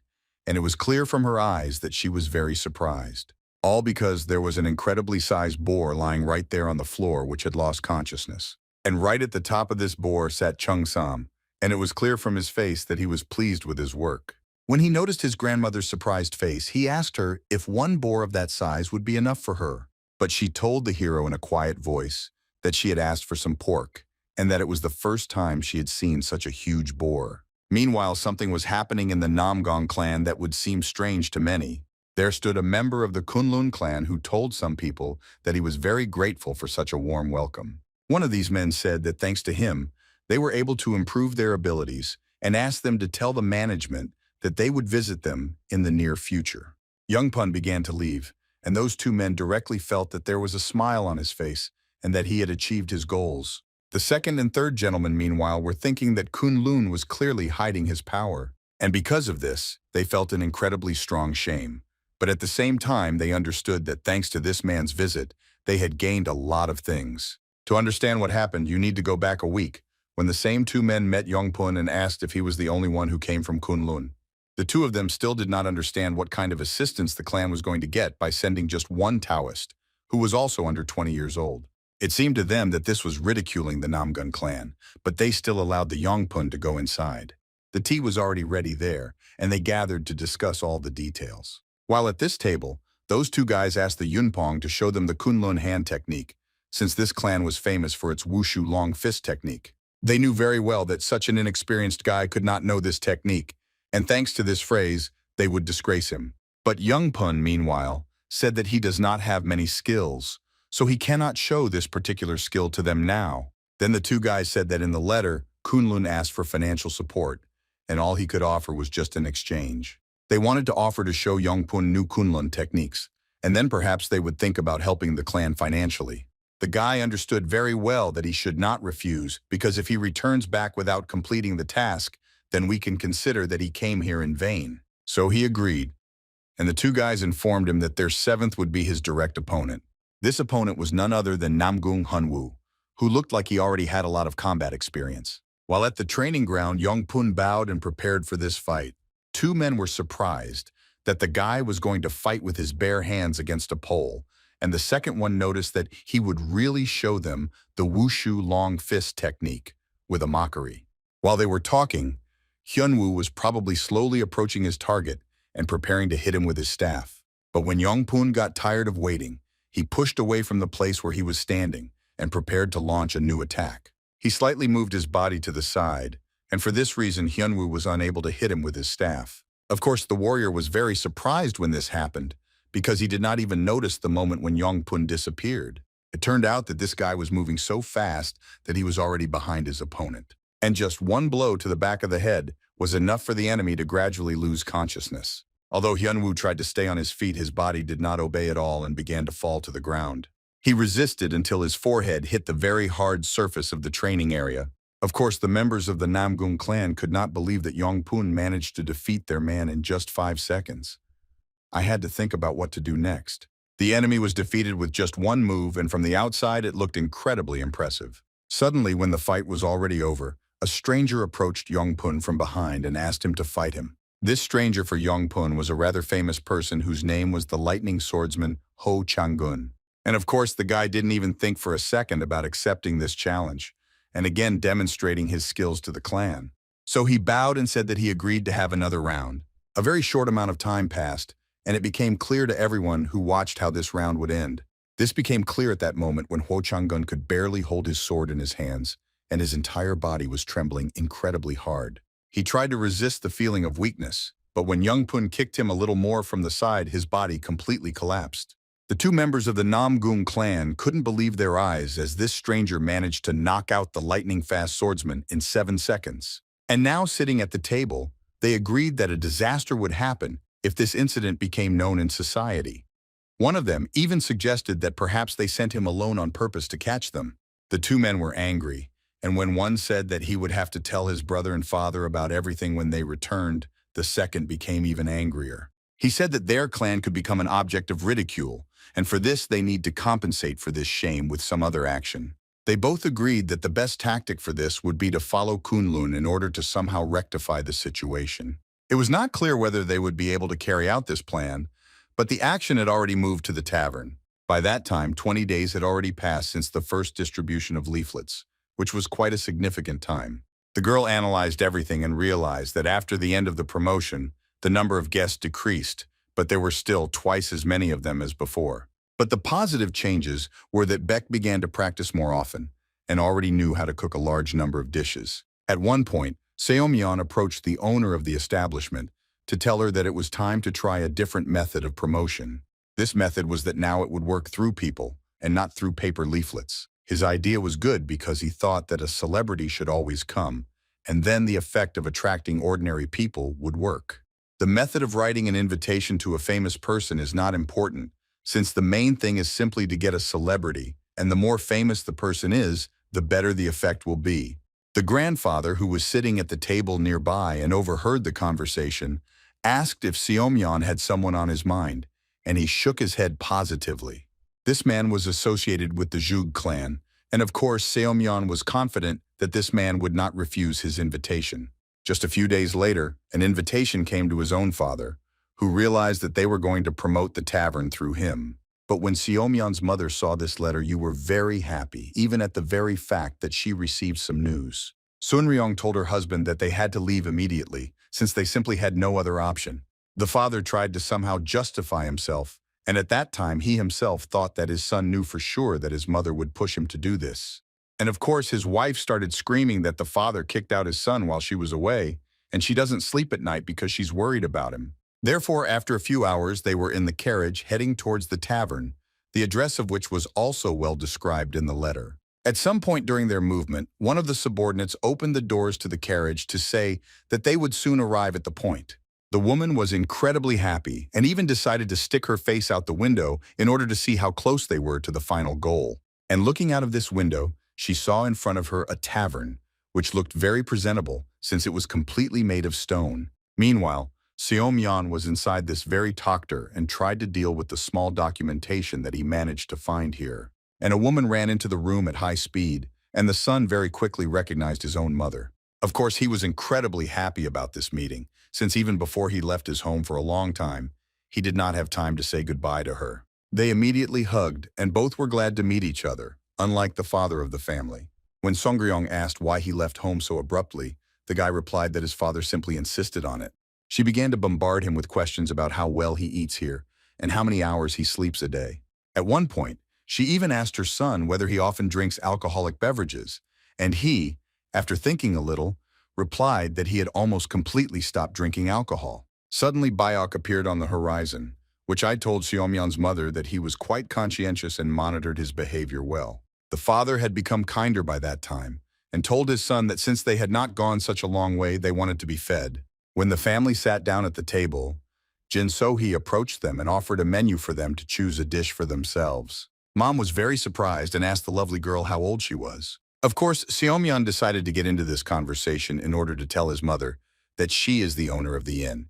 and it was clear from her eyes that she was very surprised. All because there was an incredibly sized boar lying right there on the floor which had lost consciousness. And right at the top of this boar sat Chung Sam, and it was clear from his face that he was pleased with his work. When he noticed his grandmother's surprised face, he asked her if one boar of that size would be enough for her. But she told the hero in a quiet voice that she had asked for some pork, and that it was the first time she had seen such a huge boar. Meanwhile, something was happening in the Namgong clan that would seem strange to many. There stood a member of the Kunlun clan who told some people that he was very grateful for such a warm welcome. One of these men said that thanks to him, they were able to improve their abilities and asked them to tell the management that they would visit them in the near future. Young Pun began to leave, and those two men directly felt that there was a smile on his face and that he had achieved his goals. The second and third gentlemen, meanwhile, were thinking that Kunlun was clearly hiding his power, and because of this, they felt an incredibly strong shame. But at the same time, they understood that thanks to this man's visit, they had gained a lot of things. To understand what happened, you need to go back a week, when the same two men met Yongpun and asked if he was the only one who came from Kunlun. The two of them still did not understand what kind of assistance the clan was going to get by sending just one Taoist, who was also under 20 years old. It seemed to them that this was ridiculing the Namgun clan, but they still allowed the Yongpun to go inside. The tea was already ready there, and they gathered to discuss all the details. While at this table, those two guys asked the Yunpong to show them the Kunlun hand technique, since this clan was famous for its wushu long fist technique. They knew very well that such an inexperienced guy could not know this technique, and thanks to this phrase, they would disgrace him. But Young Pun, meanwhile, said that he does not have many skills, so he cannot show this particular skill to them now. Then the two guys said that in the letter, Kunlun asked for financial support, and all he could offer was just an exchange. They wanted to offer to show Yongpun new Kunlun techniques, and then perhaps they would think about helping the clan financially. The guy understood very well that he should not refuse, because if he returns back without completing the task, then we can consider that he came here in vain. So he agreed, and the two guys informed him that their seventh would be his direct opponent. This opponent was none other than Namgung Hunwoo, who looked like he already had a lot of combat experience. While at the training ground, Yongpun bowed and prepared for this fight. Two men were surprised that the guy was going to fight with his bare hands against a pole, and the second one noticed that he would really show them the wushu long fist technique with a mockery. While they were talking, Hyunwoo was probably slowly approaching his target and preparing to hit him with his staff. But when Yongpun got tired of waiting, he pushed away from the place where he was standing and prepared to launch a new attack. He slightly moved his body to the side, and for this reason Hyunwoo was unable to hit him with his staff. Of course, the warrior was very surprised when this happened, because he did not even notice the moment when Yongpun disappeared. It turned out that this guy was moving so fast that he was already behind his opponent. And just one blow to the back of the head was enough for the enemy to gradually lose consciousness. Although Hyunwoo tried to stay on his feet, his body did not obey at all and began to fall to the ground. He resisted until his forehead hit the very hard surface of the training area. Of course, the members of the Namgung clan could not believe that Yongpun managed to defeat their man in just 5 seconds. I had to think about what to do next. The enemy was defeated with just one move, and from the outside it looked incredibly impressive. Suddenly, when the fight was already over, a stranger approached Yongpun from behind and asked him to fight him. This stranger for Yongpun was a rather famous person whose name was the lightning swordsman Ho Changgun. And of course, the guy didn't even think for a second about accepting this challenge, and again demonstrating his skills to the clan. So he bowed and said that he agreed to have another round. A very short amount of time passed, and it became clear to everyone who watched how this round would end. This became clear at that moment when Ho Changgun could barely hold his sword in his hands, and his entire body was trembling incredibly hard. He tried to resist the feeling of weakness, but when Yongpun kicked him a little more from the side, his body completely collapsed. The two members of the Namgung clan couldn't believe their eyes as this stranger managed to knock out the lightning-fast swordsman in 7 seconds. And now, sitting at the table, they agreed that a disaster would happen if this incident became known in society. One of them even suggested that perhaps they sent him alone on purpose to catch them. The two men were angry, and when one said that he would have to tell his brother and father about everything when they returned, the second became even angrier. He said that their clan could become an object of ridicule, and for this they need to compensate for this shame with some other action. They both agreed that the best tactic for this would be to follow Kunlun in order to somehow rectify the situation. It was not clear whether they would be able to carry out this plan, but the action had already moved to the tavern. By that time, 20 days had already passed since the first distribution of leaflets, which was quite a significant time. The girl analyzed everything and realized that after the end of the promotion, the number of guests decreased, but there were still twice as many of them as before. But the positive changes were that Beck began to practice more often and already knew how to cook a large number of dishes. At one point, Seomyeon approached the owner of the establishment to tell her that it was time to try a different method of promotion. This method was that now it would work through people and not through paper leaflets. His idea was good because he thought that a celebrity should always come, and then the effect of attracting ordinary people would work. The method of writing an invitation to a famous person is not important, since the main thing is simply to get a celebrity, and the more famous the person is, the better the effect will be. The grandfather, who was sitting at the table nearby and overheard the conversation, asked if Seomyeon had someone on his mind, and he shook his head positively. This man was associated with the Zhug clan, and of course Seomyeon was confident that this man would not refuse his invitation. Just a few days later, an invitation came to his own father, who realized that they were going to promote the tavern through him. But when Seomyeon's mother saw this letter, you were very happy, even at the very fact that she received some news. Sunryong told her husband that they had to leave immediately, since they simply had no other option. The father tried to somehow justify himself, and at that time he himself thought that his son knew for sure that his mother would push him to do this. And of course his wife started screaming that the father kicked out his son while she was away, and she doesn't sleep at night because she's worried about him. Therefore, after a few hours, they were in the carriage heading towards the tavern, the address of which was also well described in the letter. At some point during their movement, one of the subordinates opened the doors to the carriage to say that they would soon arrive at the point. The woman was incredibly happy and even decided to stick her face out the window in order to see how close they were to the final goal. And looking out of this window, she saw in front of her a tavern, which looked very presentable since it was completely made of stone. Meanwhile, Seomyeon was inside this very tokter and tried to deal with the small documentation that he managed to find here. And a woman ran into the room at high speed, and the son very quickly recognized his own mother. Of course, he was incredibly happy about this meeting, since even before he left his home for a long time, he did not have time to say goodbye to her. They immediately hugged, and both were glad to meet each other, unlike the father of the family. When Songryong asked why he left home so abruptly, the guy replied that his father simply insisted on it. She began to bombard him with questions about how well he eats here and how many hours he sleeps a day. At one point, she even asked her son whether he often drinks alcoholic beverages, and he, after thinking a little, replied that he had almost completely stopped drinking alcohol. Suddenly, Bayok appeared on the horizon, which I told Seomyeon's mother that he was quite conscientious and monitored his behavior well. The father had become kinder by that time and told his son that since they had not gone such a long way, they wanted to be fed. When the family sat down at the table, Jin So-hee approached them and offered a menu for them to choose a dish for themselves. Mom was very surprised and asked the lovely girl how old she was. Of course, Seomyeon decided to get into this conversation in order to tell his mother that she is the owner of the inn,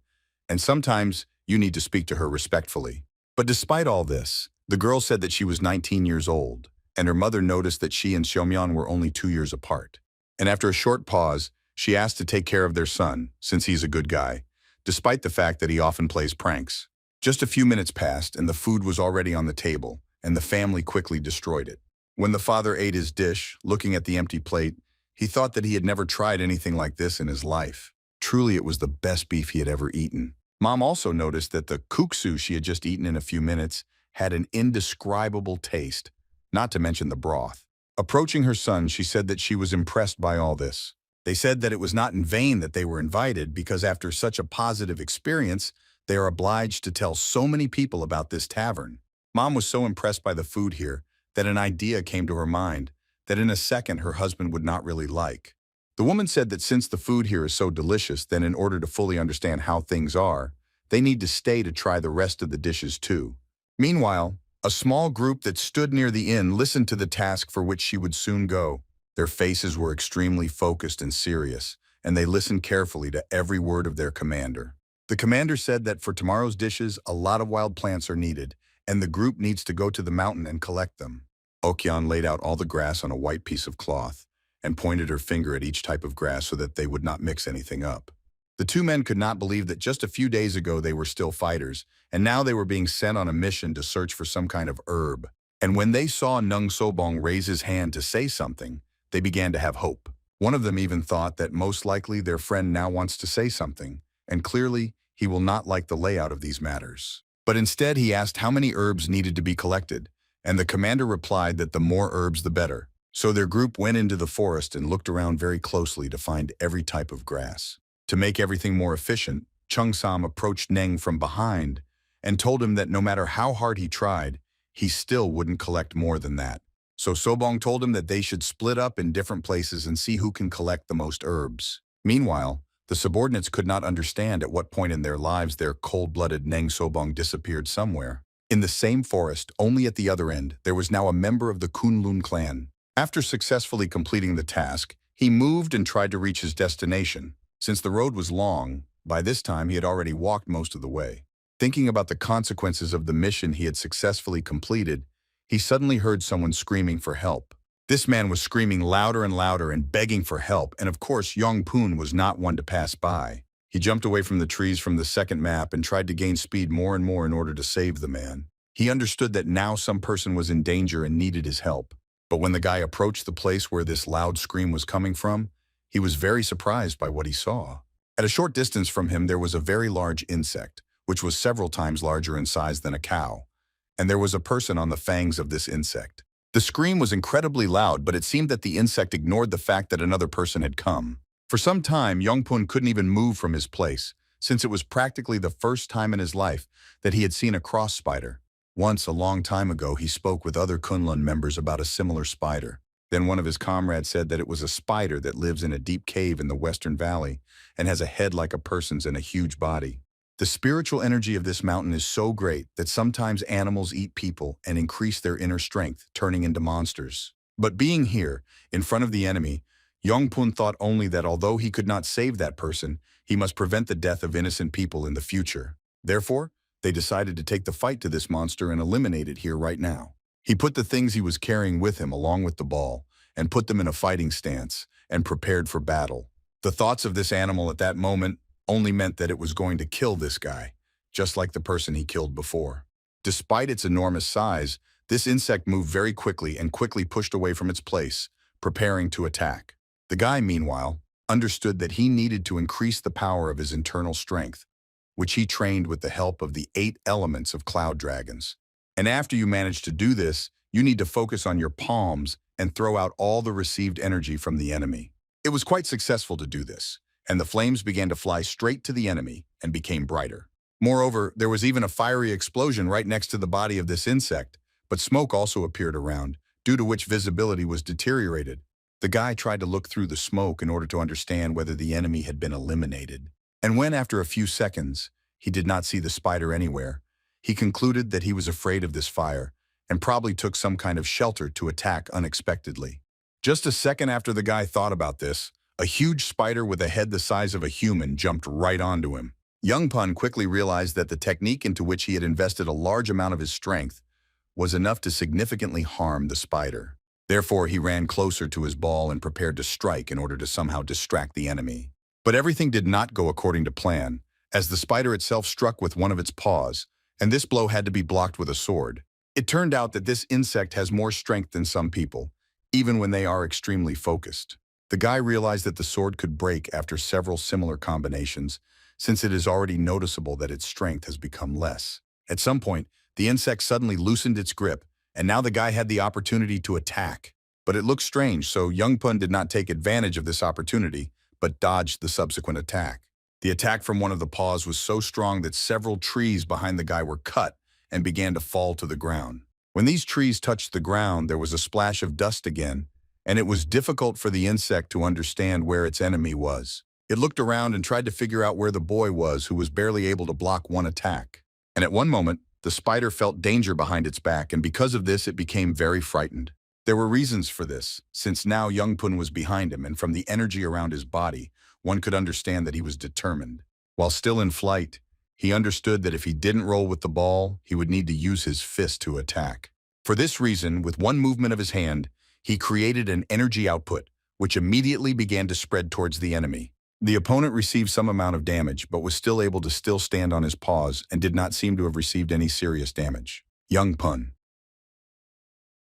and sometimes you need to speak to her respectfully. But despite all this, the girl said that she was 19 years old, and her mother noticed that she and Seomyeon were only 2 years apart. And after a short pause, she asked to take care of their son, since he's a good guy, despite the fact that he often plays pranks. Just a few minutes passed, and the food was already on the table, and the family quickly destroyed it. When the father ate his dish, looking at the empty plate, he thought that he had never tried anything like this in his life. Truly, it was the best beef he had ever eaten. Mom also noticed that the kuksu she had just eaten in a few minutes had an indescribable taste, not to mention the broth. Approaching her son, she said that she was impressed by all this. They said that it was not in vain that they were invited, because after such a positive experience, they are obliged to tell so many people about this tavern. Mom was so impressed by the food here that an idea came to her mind that in a second her husband would not really like. The woman said that since the food here is so delicious, then in order to fully understand how things are, they need to stay to try the rest of the dishes too. Meanwhile, a small group that stood near the inn listened to the task for which she would soon go. Their faces were extremely focused and serious, and they listened carefully to every word of their commander. The commander said that for tomorrow's dishes, a lot of wild plants are needed, and the group needs to go to the mountain and collect them. Okyeon laid out all the grass on a white piece of cloth and pointed her finger at each type of grass so that they would not mix anything up. The two men could not believe that just a few days ago they were still fighters, and now they were being sent on a mission to search for some kind of herb. And when they saw Nung Sobong raise his hand to say something, they began to have hope. One of them even thought that most likely their friend now wants to say something, and clearly he will not like the layout of these matters. But instead he asked how many herbs needed to be collected, and the commander replied that the more herbs the better. So their group went into the forest and looked around very closely to find every type of grass. To make everything more efficient, Chung Sam approached Neng from behind and told him that no matter how hard he tried, he still wouldn't collect more than that. So Sobong told him that they should split up in different places and see who can collect the most herbs. Meanwhile, the subordinates could not understand at what point in their lives their cold-blooded Neng Sobong disappeared somewhere. In the same forest, only at the other end, there was now a member of the Kunlun clan. After successfully completing the task, he moved and tried to reach his destination. Since the road was long, by this time he had already walked most of the way. Thinking about the consequences of the mission he had successfully completed, he suddenly heard someone screaming for help. This man was screaming louder and louder and begging for help, and of course Yongpoon was not one to pass by. He jumped away from the trees from the second map and tried to gain speed more and more in order to save the man. He understood that now some person was in danger and needed his help. But when the guy approached the place where this loud scream was coming from, he was very surprised by what he saw. At a short distance from him there was a very large insect, which was several times larger in size than a cow, and there was a person on the fangs of this insect. The scream was incredibly loud, but it seemed that the insect ignored the fact that another person had come. For some time, Yongpoon couldn't even move from his place, since it was practically the first time in his life that he had seen a cross spider. Once, a long time ago, he spoke with other Kunlun members about a similar spider. Then one of his comrades said that it was a spider that lives in a deep cave in the Western Valley and has a head like a person's and a huge body. The spiritual energy of this mountain is so great that sometimes animals eat people and increase their inner strength, turning into monsters. But being here, in front of the enemy, Yongpoon thought only that although he could not save that person, he must prevent the death of innocent people in the future. Therefore, they decided to take the fight to this monster and eliminate it here right now. He put the things he was carrying with him along with the ball and put them in a fighting stance and prepared for battle. The thoughts of this animal at that moment only meant that it was going to kill this guy, just like the person he killed before. Despite its enormous size, this insect moved very quickly and quickly pushed away from its place, preparing to attack. The guy, meanwhile, understood that he needed to increase the power of his internal strength, which he trained with the help of the 8 elements of cloud dragons. And after you manage to do this, you need to focus on your palms and throw out all the received energy from the enemy. It was quite successful to do this, and the flames began to fly straight to the enemy and became brighter. Moreover, there was even a fiery explosion right next to the body of this insect, but smoke also appeared around, due to which visibility was deteriorated. The guy tried to look through the smoke in order to understand whether the enemy had been eliminated. And when, after a few seconds, he did not see the spider anywhere. He concluded that he was afraid of this fire and probably took some kind of shelter to attack unexpectedly. Just a second after the guy thought about this, a huge spider with a head the size of a human jumped right onto him. Young Pun quickly realized that the technique into which he had invested a large amount of his strength was enough to significantly harm the spider. Therefore, he ran closer to his ball and prepared to strike in order to somehow distract the enemy. But everything did not go according to plan, as the spider itself struck with one of its paws, and this blow had to be blocked with a sword. It turned out that this insect has more strength than some people, even when they are extremely focused. The guy realized that the sword could break after several similar combinations, since it is already noticeable that its strength has become less. At some point, the insect suddenly loosened its grip, and now the guy had the opportunity to attack. But it looked strange, so Young Pun did not take advantage of this opportunity, but dodged the subsequent attack. The attack from one of the paws was so strong that several trees behind the guy were cut and began to fall to the ground. When these trees touched the ground, there was a splash of dust again, and it was difficult for the insect to understand where its enemy was. It looked around and tried to figure out where the boy was, who was barely able to block one attack. And at one moment, the spider felt danger behind its back, and because of this, it became very frightened. There were reasons for this, since now Young Pun was behind him, and from the energy around his body, one could understand that he was determined. While still in flight, he understood that if he didn't roll with the ball, he would need to use his fist to attack. For this reason, with one movement of his hand, he created an energy output, which immediately began to spread towards the enemy. The opponent received some amount of damage, but was still able to stand on his paws and did not seem to have received any serious damage. Young Pun.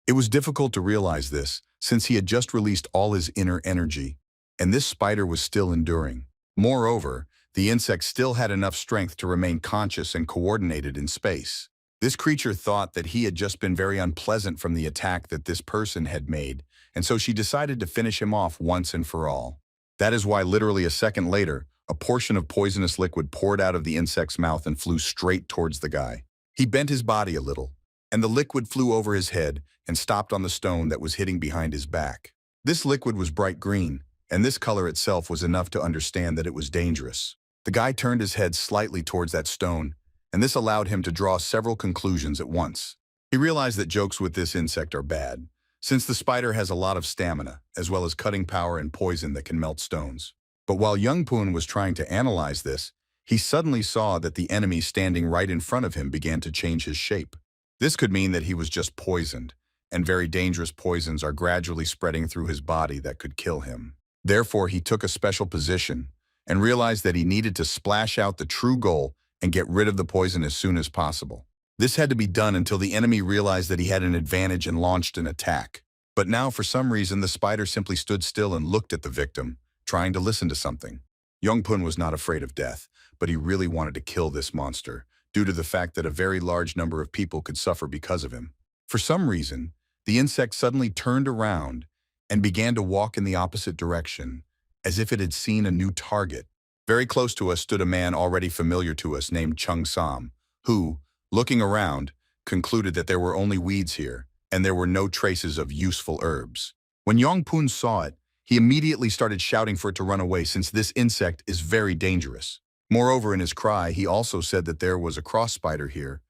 It was difficult to realize this, since he had just released all his inner energy, and this spider was still enduring. Moreover, the insect still had enough strength to remain conscious and coordinated in space. This creature thought that he had just been very unpleasant from the attack that this person had made, and so she decided to finish him off once and for all. That is why literally a second later, a portion of poisonous liquid poured out of the insect's mouth and flew straight towards the guy. He bent his body a little, and the liquid flew over his head and stopped on the stone that was hitting behind his back. This liquid was bright green, and this color itself was enough to understand that it was dangerous. The guy turned his head slightly towards that stone, and this allowed him to draw several conclusions at once. He realized that jokes with this insect are bad, since the spider has a lot of stamina, as well as cutting power and poison that can melt stones. But while Young Pun was trying to analyze this, he suddenly saw that the enemy standing right in front of him began to change his shape. This could mean that he was just poisoned, and very dangerous poisons are gradually spreading through his body that could kill him. Therefore, he took a special position and realized that he needed to splash out the true goal and get rid of the poison as soon as possible. This had to be done until the enemy realized that he had an advantage and launched an attack. But now, for some reason, the spider simply stood still and looked at the victim, trying to listen to something. Young Pun was not afraid of death, but he really wanted to kill this monster, due to the fact that a very large number of people could suffer because of him. For some reason, the insect suddenly turned around and began to walk in the opposite direction, as if it had seen a new target. Very close to us stood a man already familiar to us named Chung Sam, who, looking around, concluded that there were only weeds here, and there were no traces of useful herbs. When Young Pun saw it, he immediately started shouting for it to run away, since this insect is very dangerous. Moreover, in his cry, he also said that there was a cross spider here,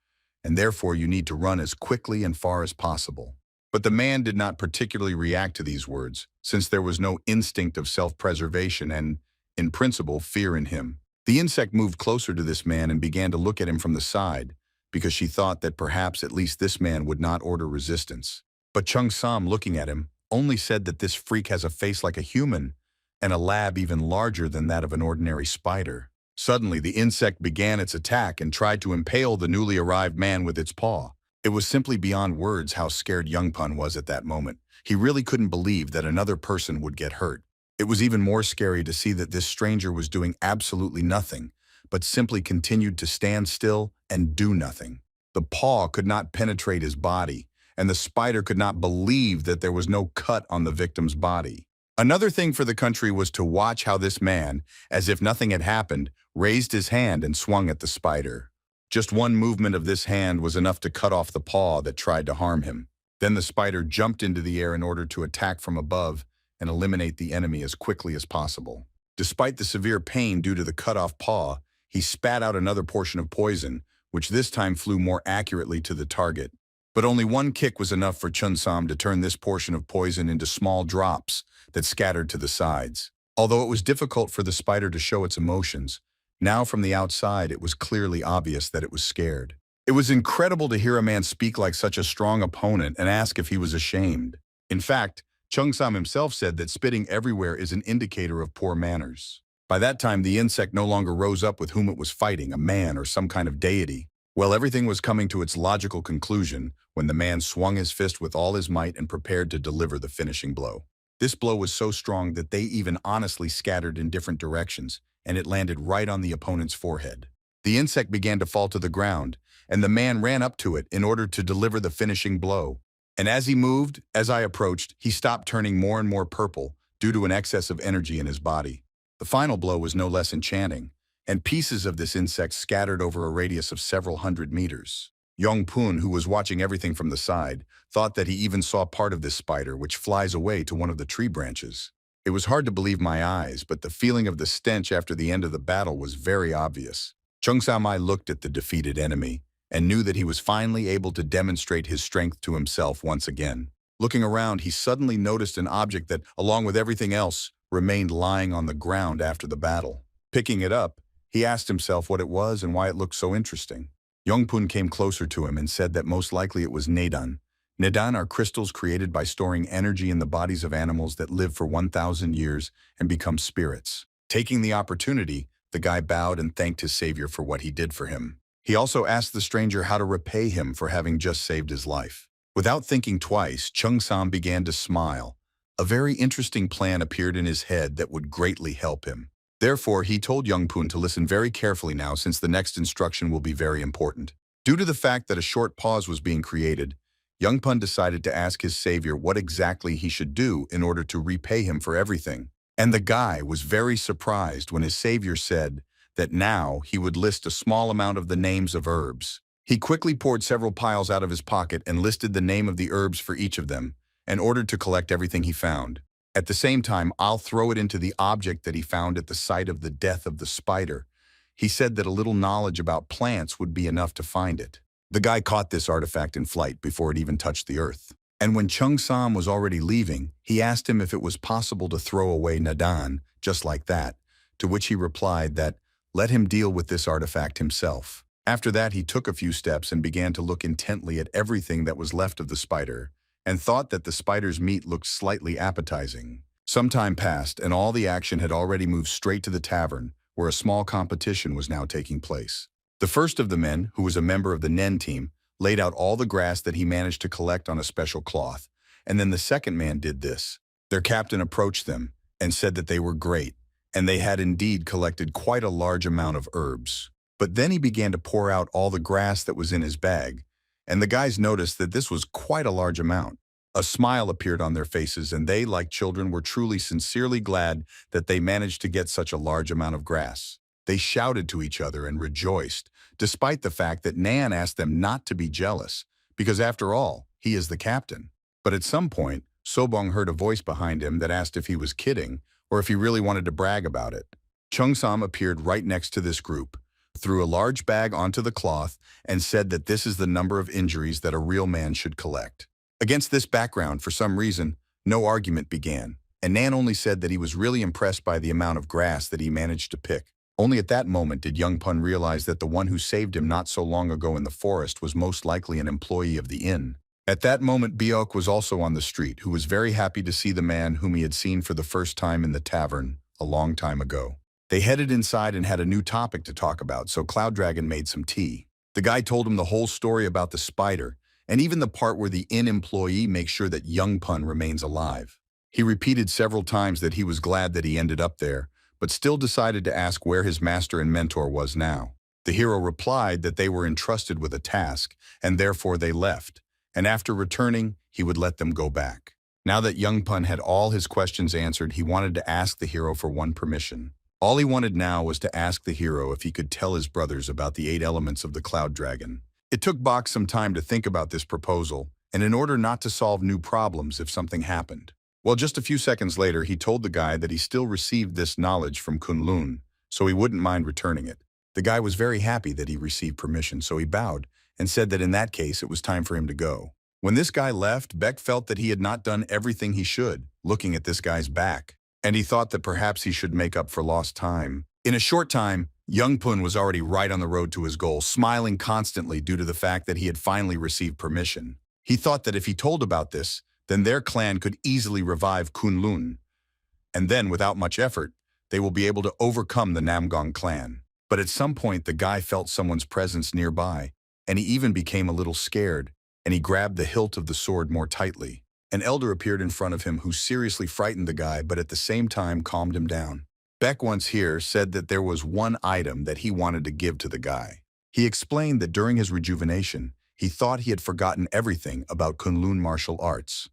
and therefore you need to run as quickly and far as possible. But the man did not particularly react to these words, since there was no instinct of self-preservation and, in principle, fear in him. The insect moved closer to this man and began to look at him from the side, because she thought that perhaps at least this man would not order resistance. But Chung Sam, looking at him, only said that this freak has a face like a human, and a lab even larger than that of an ordinary spider. Suddenly, the insect began its attack and tried to impale the newly arrived man with its paw. It was simply beyond words how scared Young Pun was at that moment. He really couldn't believe that another person would get hurt. It was even more scary to see that this stranger was doing absolutely nothing, but simply continued to stand still and do nothing. The paw could not penetrate his body, and the spider could not believe that there was no cut on the victim's body. Another thing for the country was to watch how this man, as if nothing had happened, raised his hand and swung at the spider. Just one movement of this hand was enough to cut off the paw that tried to harm him. Then the spider jumped into the air in order to attack from above and eliminate the enemy as quickly as possible. Despite the severe pain due to the cut-off paw, he spat out another portion of poison, which this time flew more accurately to the target. But only one kick was enough for Chun-Sam to turn this portion of poison into small drops that scattered to the sides. Although it was difficult for the spider to show its emotions, now from the outside it was clearly obvious that it was scared. It was incredible to hear a man speak like such a strong opponent and ask if he was ashamed. In fact, Chung-Sam himself said that spitting everywhere is an indicator of poor manners. By that time, the insect no longer rose up with whom it was fighting, a man or some kind of deity. Well, everything was coming to its logical conclusion when the man swung his fist with all his might and prepared to deliver the finishing blow. This blow was so strong that they even honestly scattered in different directions, and it landed right on the opponent's forehead. The insect began to fall to the ground, and the man ran up to it in order to deliver the finishing blow. And as he moved, as I approached, he stopped turning more and more purple due to an excess of energy in his body. The final blow was no less enchanting, and pieces of this insect scattered over a radius of several hundred meters. Yong-Pun, who was watching everything from the side, thought that he even saw part of this spider, which flies away to one of the tree branches. It was hard to believe my eyes, but the feeling of the stench after the end of the battle was very obvious. Chung-Samai looked at the defeated enemy and knew that he was finally able to demonstrate his strength to himself once again. Looking around, he suddenly noticed an object that, along with everything else, remained lying on the ground after the battle. Picking it up, he asked himself what it was and why it looked so interesting. Yong-Pun came closer to him and said that most likely it was Nedan. Nedan are crystals created by storing energy in the bodies of animals that live for 1,000 years and become spirits. Taking the opportunity, the guy bowed and thanked his savior for what he did for him. He also asked the stranger how to repay him for having just saved his life. Without thinking twice, Chung-Sam began to smile. A very interesting plan appeared in his head that would greatly help him. Therefore, he told Yong-Pun to listen very carefully now, since the next instruction will be very important. Due to the fact that a short pause was being created, Yong-Pun decided to ask his savior what exactly he should do in order to repay him for everything. And the guy was very surprised when his savior said that now he would list a small amount of the names of herbs. He quickly poured several piles out of his pocket and listed the name of the herbs for each of them, and ordered to collect everything he found. At the same time, I'll throw it into the object that he found at the site of the death of the spider. He said that a little knowledge about plants would be enough to find it. The guy caught this artifact in flight before it even touched the earth. And when Chung-Sam was already leaving, he asked him if it was possible to throw away Nadan, just like that, to which he replied that, let him deal with this artifact himself. After that, he took a few steps and began to look intently at everything that was left of the spider, and thought that the spider's meat looked slightly appetizing. Some time passed, and all the action had already moved straight to the tavern, where a small competition was now taking place. The first of the men, who was a member of the Nen team, laid out all the grass that he managed to collect on a special cloth, and then the second man did this. Their captain approached them and said that they were great, and they had indeed collected quite a large amount of herbs. But then he began to pour out all the grass that was in his bag, and the guys noticed that this was quite a large amount. A smile appeared on their faces, and they, like children, were truly sincerely glad that they managed to get such a large amount of grass. They shouted to each other and rejoiced, despite the fact that Nan asked them not to be jealous, because after all, he is the captain. But at some point, Sobong heard a voice behind him that asked if he was kidding or if he really wanted to brag about it. Chung-Sam appeared right next to this group, threw a large bag onto the cloth, and said that this is the number of injuries that a real man should collect. Against this background, for some reason, no argument began, and Nan only said that he was really impressed by the amount of grass that he managed to pick. Only at that moment did Yong-Pun realize that the one who saved him not so long ago in the forest was most likely an employee of the inn. At that moment, Biok was also on the street, who was very happy to see the man whom he had seen for the first time in the tavern a long time ago. They headed inside and had a new topic to talk about, so Cloud Dragon made some tea. The guy told him the whole story about the spider, and even the part where the inn employee makes sure that Yong-Pun remains alive. He repeated several times that he was glad that he ended up there, but still decided to ask where his master and mentor was now. The hero replied that they were entrusted with a task, and therefore they left, and after returning, he would let them go back. Now that Yong-Pun had all his questions answered, he wanted to ask the hero for one permission. All he wanted now was to ask the hero if he could tell his brothers about the 8 elements of the Cloud Dragon. It took Bok some time to think about this proposal, and in order not to solve new problems if something happened. Well, just a few seconds later, he told the guy that he still received this knowledge from Kunlun, so he wouldn't mind returning it. The guy was very happy that he received permission, so he bowed and said that in that case it was time for him to go. When this guy left, Beck felt that he had not done everything he should, looking at this guy's back, and he thought that perhaps he should make up for lost time. In a short time, Young Pun was already right on the road to his goal, smiling constantly due to the fact that he had finally received permission. He thought that if he told about this, then their clan could easily revive Kunlun, and then, without much effort, they will be able to overcome the Namgong clan. But at some point, the guy felt someone's presence nearby, and he even became a little scared, and he grabbed the hilt of the sword more tightly. An elder appeared in front of him who seriously frightened the guy, but at the same time calmed him down. Beck once here said that there was one item that he wanted to give to the guy. He explained that during his rejuvenation, he thought he had forgotten everything about Kunlun martial arts.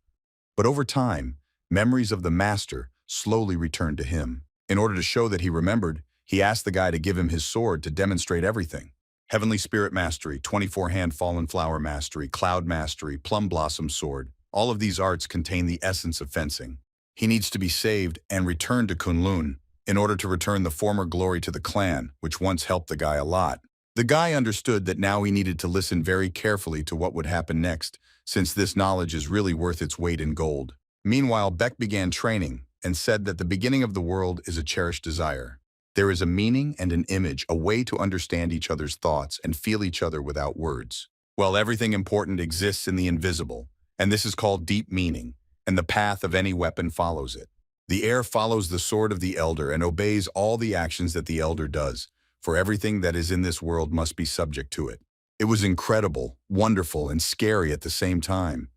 But over time, memories of the master slowly returned to him. In order to show that he remembered, he asked the guy to give him his sword to demonstrate everything. Heavenly Spirit Mastery, 24-Hand Fallen Flower Mastery, Cloud Mastery, Plum Blossom Sword. All of these arts contain the essence of fencing. He needs to be saved and returned to Kunlun in order to return the former glory to the clan, which once helped the guy a lot. The guy understood that now he needed to listen very carefully to what would happen next, since this knowledge is really worth its weight in gold. Meanwhile, Beck began training and said that the beginning of the world is a cherished desire. There is a meaning and an image, a way to understand each other's thoughts and feel each other without words. Well, everything important exists in the invisible, and this is called deep meaning, and the path of any weapon follows it. The air follows the sword of the elder and obeys all the actions that the elder does, for everything that is in this world must be subject to it. It was incredible, wonderful, and scary at the same time.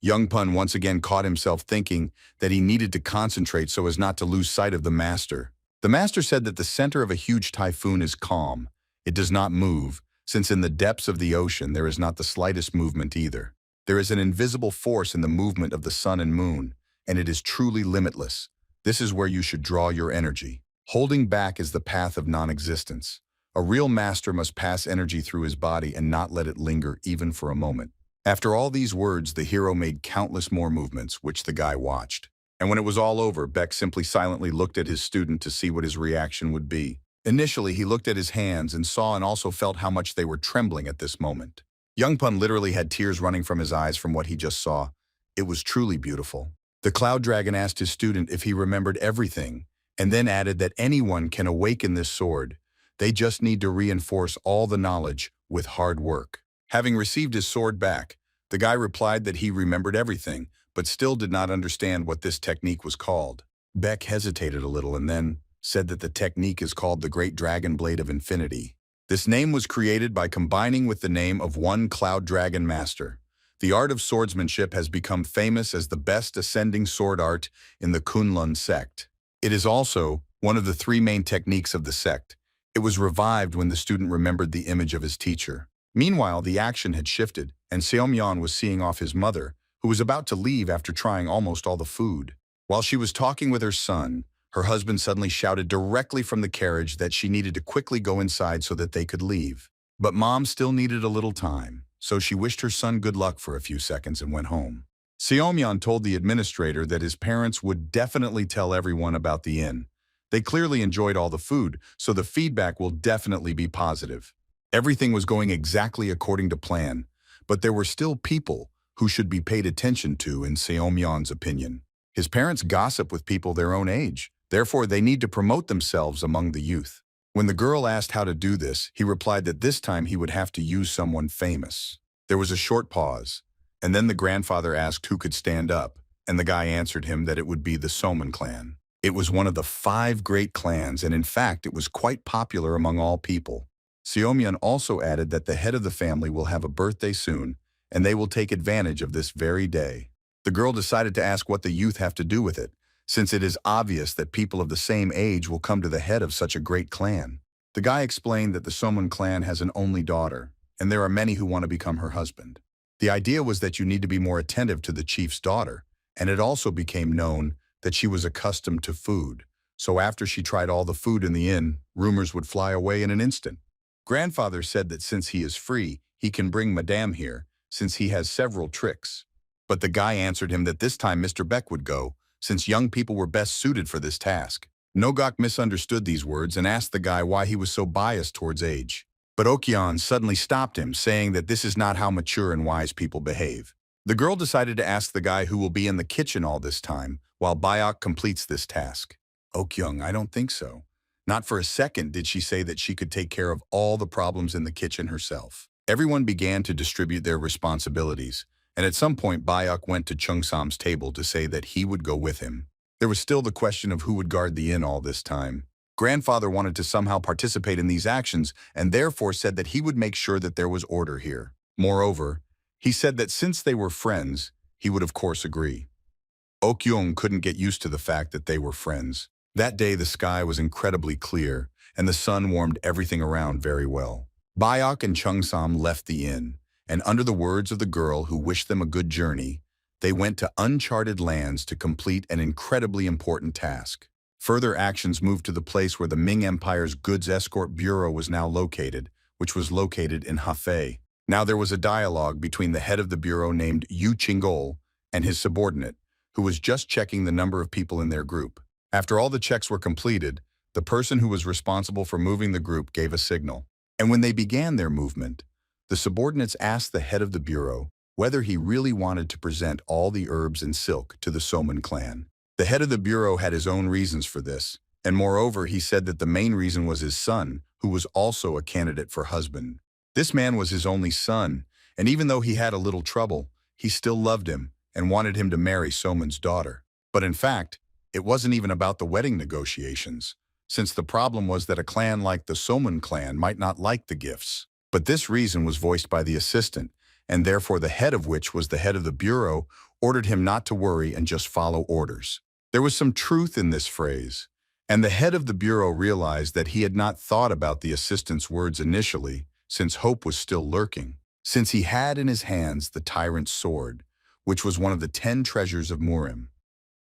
Young Pun once again caught himself thinking that he needed to concentrate so as not to lose sight of the master. The master said that the center of a huge typhoon is calm. It does not move, since in the depths of the ocean there is not the slightest movement either. There is an invisible force in the movement of the sun and moon, and it is truly limitless. This is where you should draw your energy. Holding back is the path of non-existence. A real master must pass energy through his body and not let it linger even for a moment. After all these words, the hero made countless more movements, which the guy watched. And when it was all over, Beck simply silently looked at his student to see what his reaction would be. Initially, he looked at his hands and saw and also felt how much they were trembling at this moment. Young Pun literally had tears running from his eyes from what he just saw. It was truly beautiful. The Cloud Dragon asked his student if he remembered everything, and then added that anyone can awaken this sword. They just need to reinforce all the knowledge with hard work. Having received his sword back, the guy replied that he remembered everything, but still did not understand what this technique was called. Beck hesitated a little and then said that the technique is called the Great Dragon Blade of Infinity. This name was created by combining with the name of one Cloud Dragon Master. The art of swordsmanship has become famous as the best ascending sword art in the Kunlun sect. It is also one of the three main techniques of the sect. It was revived when the student remembered the image of his teacher. Meanwhile, the action had shifted, and Seomyeon was seeing off his mother, who was about to leave after trying almost all the food. While she was talking with her son, her husband suddenly shouted directly from the carriage that she needed to quickly go inside so that they could leave. But Mom still needed a little time, so she wished her son good luck for a few seconds and went home. Seomyeon told the administrator that his parents would definitely tell everyone about the inn. They clearly enjoyed all the food, so the feedback will definitely be positive. Everything was going exactly according to plan, but there were still people who should be paid attention to in Seomyeon's opinion. His parents gossip with people their own age, therefore they need to promote themselves among the youth. When the girl asked how to do this, he replied that this time he would have to use someone famous. There was a short pause, and then the grandfather asked who could stand up, and the guy answered him that it would be the Soman clan. It was one of the 5 great clans, and in fact it was quite popular among all people. Seomyeon also added that the head of the family will have a birthday soon, and they will take advantage of this very day. The girl decided to ask what the youth have to do with it, since it is obvious that people of the same age will come to the head of such a great clan. The guy explained that the Soman clan has an only daughter, and there are many who want to become her husband. The idea was that you need to be more attentive to the chief's daughter, and it also became known that she was accustomed to food. So after she tried all the food in the inn, rumors would fly away in an instant. Grandfather said that since he is free, he can bring Madame here, since he has several tricks. But the guy answered him that this time Mr. Beck would go, since young people were best suited for this task. Nogok misunderstood these words and asked the guy why he was so biased towards age. But Okyeon suddenly stopped him, saying that this is not how mature and wise people behave. The girl decided to ask the guy who will be in the kitchen all this time, while Bayok completes this task. Okyeon, I don't think so. Not for a second did she say that she could take care of all the problems in the kitchen herself. Everyone began to distribute their responsibilities, and at some point Bayok went to Chungsam's table to say that he would go with him. There was still the question of who would guard the inn all this time. Grandfather wanted to somehow participate in these actions and therefore said that he would make sure that there was order here. Moreover, he said that since they were friends, he would of course agree. Okyeong couldn't get used to the fact that they were friends. That day the sky was incredibly clear, and the sun warmed everything around very well. Bayok and Chungsam left the inn, and under the words of the girl who wished them a good journey, they went to uncharted lands to complete an incredibly important task. Further actions moved to the place where the Ming Empire's Goods Escort Bureau was now located, which was located in Hefei. Now there was a dialogue between the head of the bureau named Yu Qinggol and his subordinate, who was just checking the number of people in their group. After all the checks were completed, the person who was responsible for moving the group gave a signal. And when they began their movement, the subordinates asked the head of the bureau whether he really wanted to present all the herbs and silk to the Soman clan. The head of the bureau had his own reasons for this, and moreover he said that the main reason was his son, who was also a candidate for husband. This man was his only son, and even though he had a little trouble, he still loved him and wanted him to marry Soman's daughter. But in fact, it wasn't even about the wedding negotiations, since the problem was that a clan like the Soman clan might not like the gifts. But this reason was voiced by the assistant, and therefore the head of which was the head of the bureau, ordered him not to worry and just follow orders. There was some truth in this phrase, and the head of the bureau realized that he had not thought about the assistant's words initially, since hope was still lurking. Since he had in his hands the tyrant's sword, which was one of the 10 treasures of Murim,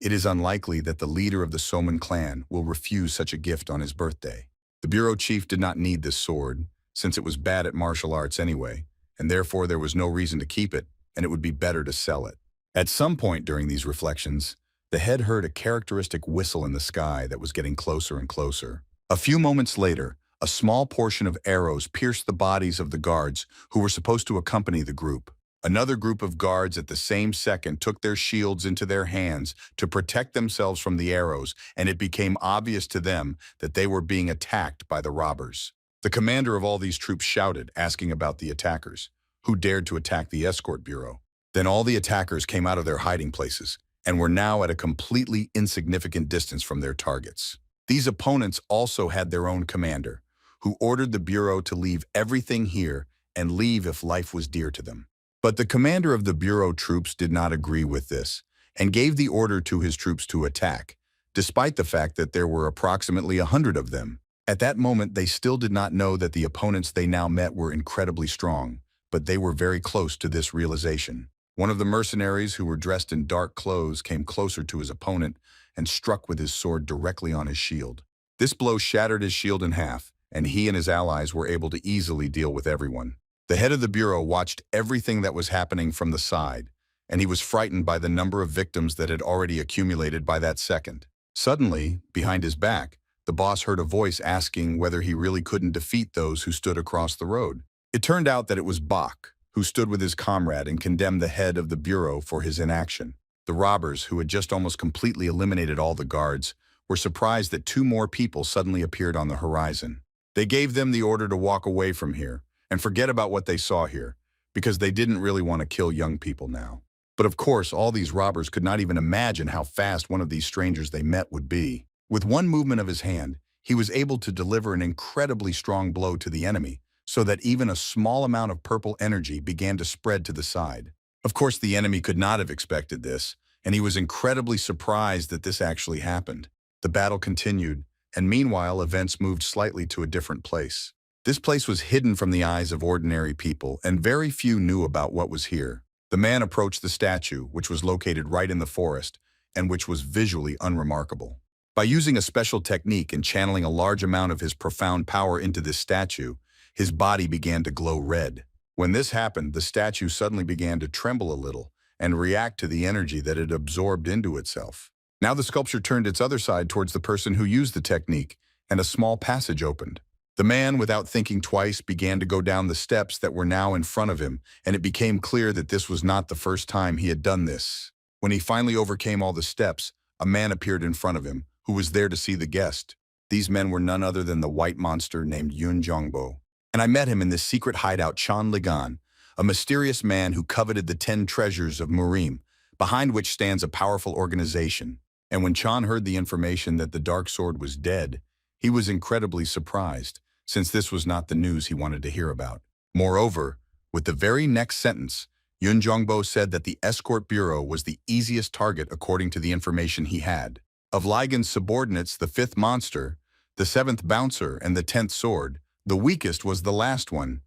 it is unlikely that the leader of the Soman clan will refuse such a gift on his birthday. The bureau chief did not need this sword, since it was bad at martial arts anyway, and therefore there was no reason to keep it, and it would be better to sell it. At some point during these reflections, the head heard a characteristic whistle in the sky that was getting closer and closer. A few moments later, a small portion of arrows pierced the bodies of the guards who were supposed to accompany the group. Another group of guards at the same second took their shields into their hands to protect themselves from the arrows, and it became obvious to them that they were being attacked by the robbers. The commander of all these troops shouted, asking about the attackers, who dared to attack the escort bureau. Then all the attackers came out of their hiding places and were now at a completely insignificant distance from their targets. These opponents also had their own commander, who ordered the bureau to leave everything here and leave if life was dear to them. But the commander of the bureau troops did not agree with this and gave the order to his troops to attack, despite the fact that there were approximately 100 of them. At that moment, they still did not know that the opponents they now met were incredibly strong, but they were very close to this realization. One of the mercenaries who were dressed in dark clothes came closer to his opponent and struck with his sword directly on his shield. This blow shattered his shield in half, and he and his allies were able to easily deal with everyone. The head of the bureau watched everything that was happening from the side, and he was frightened by the number of victims that had already accumulated by that second. Suddenly, behind his back, the boss heard a voice asking whether he really couldn't defeat those who stood across the road. It turned out that it was Bach, who stood with his comrade and condemned the head of the bureau for his inaction. The robbers, who had just almost completely eliminated all the guards, were surprised that 2 more people suddenly appeared on the horizon. They gave them the order to walk away from here and forget about what they saw here, because they didn't really want to kill young people now. But of course, all these robbers could not even imagine how fast one of these strangers they met would be. With one movement of his hand, he was able to deliver an incredibly strong blow to the enemy, so that even a small amount of purple energy began to spread to the side. Of course, the enemy could not have expected this, and he was incredibly surprised that this actually happened. The battle continued, and meanwhile events moved slightly to a different place. This place was hidden from the eyes of ordinary people, and very few knew about what was here. The man approached the statue, which was located right in the forest, and which was visually unremarkable. By using a special technique and channeling a large amount of his profound power into this statue, his body began to glow red. When this happened, the statue suddenly began to tremble a little and react to the energy that it absorbed into itself. Now the sculpture turned its other side towards the person who used the technique, and a small passage opened. The man, without thinking twice, began to go down the steps that were now in front of him, and it became clear that this was not the first time he had done this. When he finally overcame all the steps, a man appeared in front of him, who was there to see the guest. These men were none other than the white monster named Yun Jongbo. And I met him in this secret hideout Chan Ligan, a mysterious man who coveted the 10 treasures of Murim, behind which stands a powerful organization. And when Chan heard the information that the Dark Sword was dead, he was incredibly surprised, since this was not the news he wanted to hear about. Moreover, with the very next sentence, Yun Jongbo said that the escort bureau was the easiest target according to the information he had. Of Ligan's subordinates, the 5th monster, the 7th bouncer, and the 10th sword, the weakest was the last one,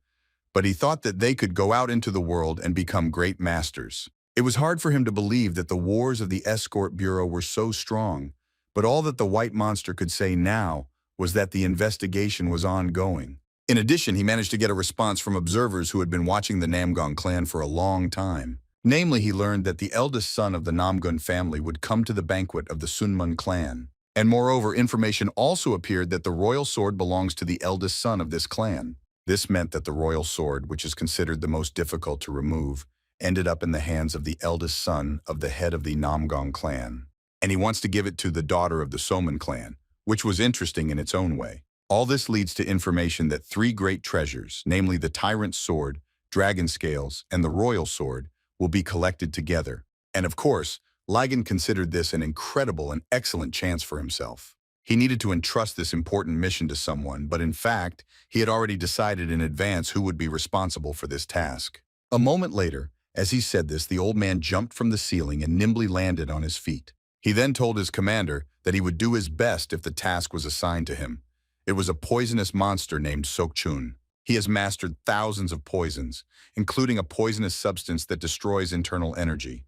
but he thought that they could go out into the world and become great masters. It was hard for him to believe that the wars of the escort bureau were so strong, but all that the white monster could say now was that the investigation was ongoing. In addition, he managed to get a response from observers who had been watching the Namgon clan for a long time. Namely, he learned that the eldest son of the Namgun family would come to the banquet of the Sunmun clan. And moreover, information also appeared that the royal sword belongs to the eldest son of this clan. This meant that the royal sword, which is considered the most difficult to remove, ended up in the hands of the eldest son of the head of the Namgon clan. And he wants to give it to the daughter of the Soman clan, which was interesting in its own way. All this leads to information that 3 great treasures, namely the tyrant's sword, dragon scales, and the royal sword, will be collected together. And of course, Ligan considered this an incredible and excellent chance for himself. He needed to entrust this important mission to someone, but in fact, he had already decided in advance who would be responsible for this task. A moment later, as he said this, the old man jumped from the ceiling and nimbly landed on his feet. He then told his commander that he would do his best if the task was assigned to him. It was a poisonous monster named Sokchun. He has mastered thousands of poisons, including a poisonous substance that destroys internal energy.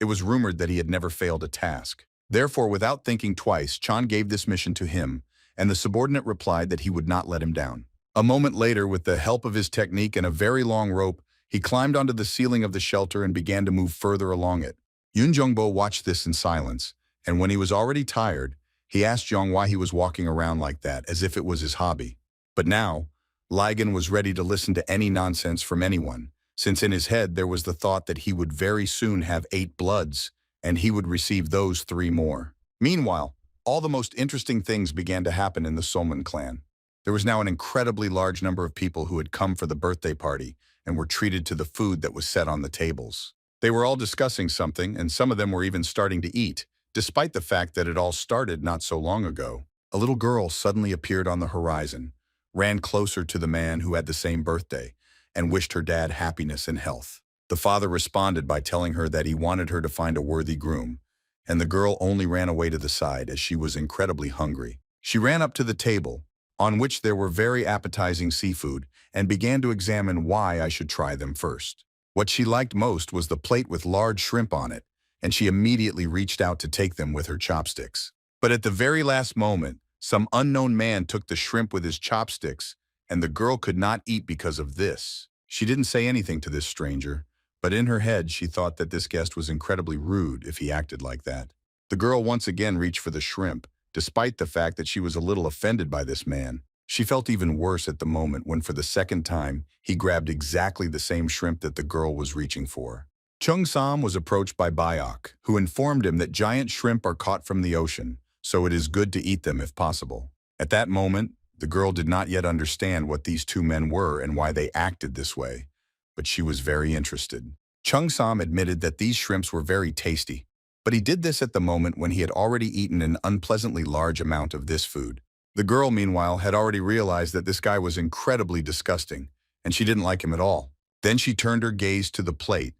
It was rumored that he had never failed a task. Therefore, without thinking twice, Chan gave this mission to him, and the subordinate replied that he would not let him down. A moment later, with the help of his technique and a very long rope, he climbed onto the ceiling of the shelter and began to move further along it. Yun Jongbo watched this in silence, and when he was already tired, he asked Zhang why he was walking around like that, as if it was his hobby. But now, Ligan was ready to listen to any nonsense from anyone, since in his head there was the thought that he would very soon have 8 bloods, and he would receive those 3 more. Meanwhile, all the most interesting things began to happen in the Soman clan. There was now an incredibly large number of people who had come for the birthday party and were treated to the food that was set on the tables. They were all discussing something, and some of them were even starting to eat, despite the fact that it all started not so long ago. A little girl suddenly appeared on the horizon, ran closer to the man who had the same birthday, and wished her dad happiness and health. The father responded by telling her that he wanted her to find a worthy groom, and the girl only ran away to the side as she was incredibly hungry. She ran up to the table, on which there were very appetizing seafood, and began to examine why I should try them first. What she liked most was the plate with large shrimp on it, and she immediately reached out to take them with her chopsticks. But at the very last moment, some unknown man took the shrimp with his chopsticks, and the girl could not eat because of this. She didn't say anything to this stranger, but in her head she thought that this guest was incredibly rude if he acted like that. The girl once again reached for the shrimp, despite the fact that she was a little offended by this man. She felt even worse at the moment when for the second time he grabbed exactly the same shrimp that the girl was reaching for. Chung Sam was approached by Bayok, who informed him that giant shrimp are caught from the ocean, so it is good to eat them if possible. At that moment, the girl did not yet understand what these 2 men were and why they acted this way, but she was very interested. Chung Sam admitted that these shrimps were very tasty, but he did this at the moment when he had already eaten an unpleasantly large amount of this food. The girl, meanwhile, had already realized that this guy was incredibly disgusting, and she didn't like him at all. Then she turned her gaze to the plate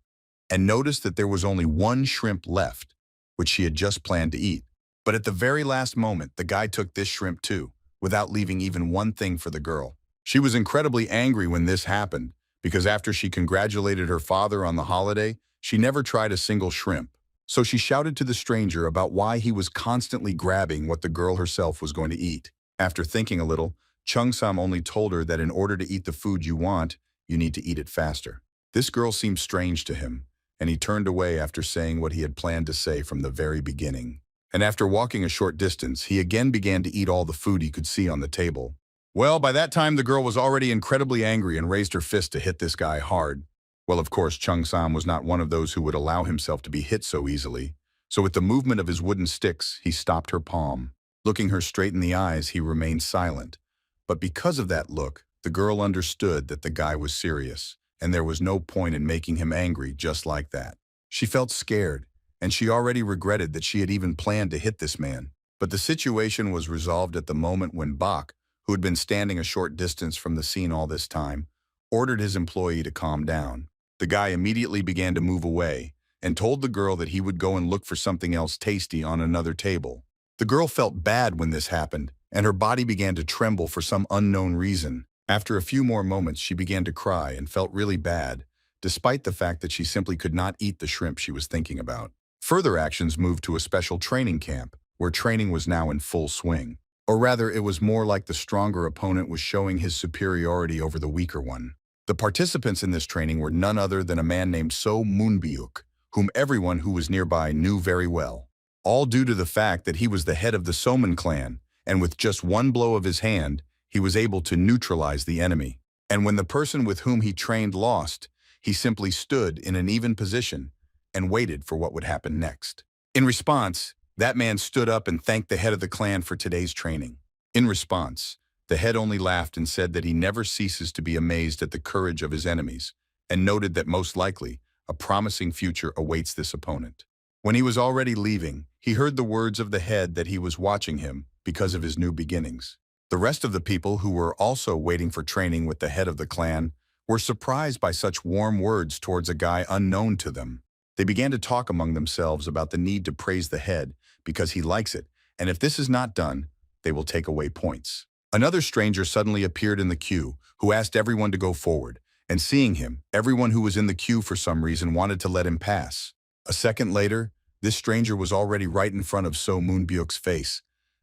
and noticed that there was only 1 shrimp left, which she had just planned to eat. But at the very last moment, the guy took this shrimp too, without leaving even one thing for the girl. She was incredibly angry when this happened, because after she congratulated her father on the holiday, she never tried a single shrimp. So she shouted to the stranger about why he was constantly grabbing what the girl herself was going to eat. After thinking a little, Chung Sam only told her that in order to eat the food you want, you need to eat it faster. This girl seemed strange to him, and he turned away after saying what he had planned to say from the very beginning. And after walking a short distance, he again began to eat all the food he could see on the table. Well, by that time, the girl was already incredibly angry and raised her fist to hit this guy hard. Well, of course, Chung-sam was not one of those who would allow himself to be hit so easily. So with the movement of his wooden sticks, he stopped her palm. Looking her straight in the eyes, he remained silent. But because of that look, the girl understood that the guy was serious, and there was no point in making him angry just like that. She felt scared, and she already regretted that she had even planned to hit this man. But the situation was resolved at the moment when Bach, who had been standing a short distance from the scene all this time, ordered his employee to calm down. The guy immediately began to move away and told the girl that he would go and look for something else tasty on another table. The girl felt bad when this happened, and her body began to tremble for some unknown reason. After a few more moments, she began to cry and felt really bad, despite the fact that she simply could not eat the shrimp she was thinking about. Further actions moved to a special training camp, where training was now in full swing. Or rather, it was more like the stronger opponent was showing his superiority over the weaker one. The participants in this training were none other than a man named So Moonbyuk, whom everyone who was nearby knew very well. All due to the fact that he was the head of the Soman clan, and with just one blow of his hand, he was able to neutralize the enemy. And when the person with whom he trained lost, he simply stood in an even position and waited for what would happen next. In response, that man stood up and thanked the head of the clan for today's training. In response, the head only laughed and said that he never ceases to be amazed at the courage of his enemies, and noted that most likely, a promising future awaits this opponent. When he was already leaving, he heard the words of the head that he was watching him because of his new beginnings. The rest of the people who were also waiting for training with the head of the clan were surprised by such warm words towards a guy unknown to them. They began to talk among themselves about the need to praise the head because he likes it, and if this is not done, they will take away points. Another stranger suddenly appeared in the queue, who asked everyone to go forward, and seeing him, everyone who was in the queue for some reason wanted to let him pass. A second later, this stranger was already right in front of So Moonbyuk's face.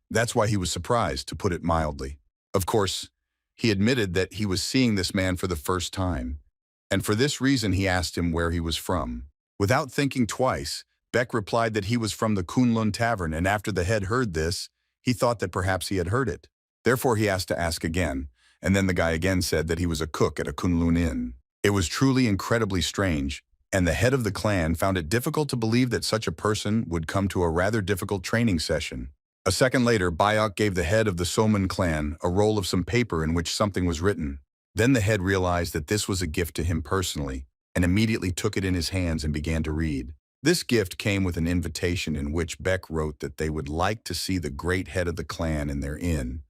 That's why he was surprised, to put it mildly. Of course, he admitted that he was seeing this man for the first time, and for this reason he asked him where he was from. Without thinking twice, Beck replied that he was from the Kunlun Tavern, and after the head heard this, he thought that perhaps he had heard it. Therefore he asked to ask again, and then the guy again said that he was a cook at a Kunlun inn. It was truly incredibly strange, and the head of the clan found it difficult to believe that such a person would come to a rather difficult training session. A second later, Bayok gave the head of the Soman clan a roll of some paper in which something was written. Then the head realized that this was a gift to him personally, and immediately took it in his hands and began to read. This gift came with an invitation in which Beck wrote that they would like to see the great head of the clan in their inn,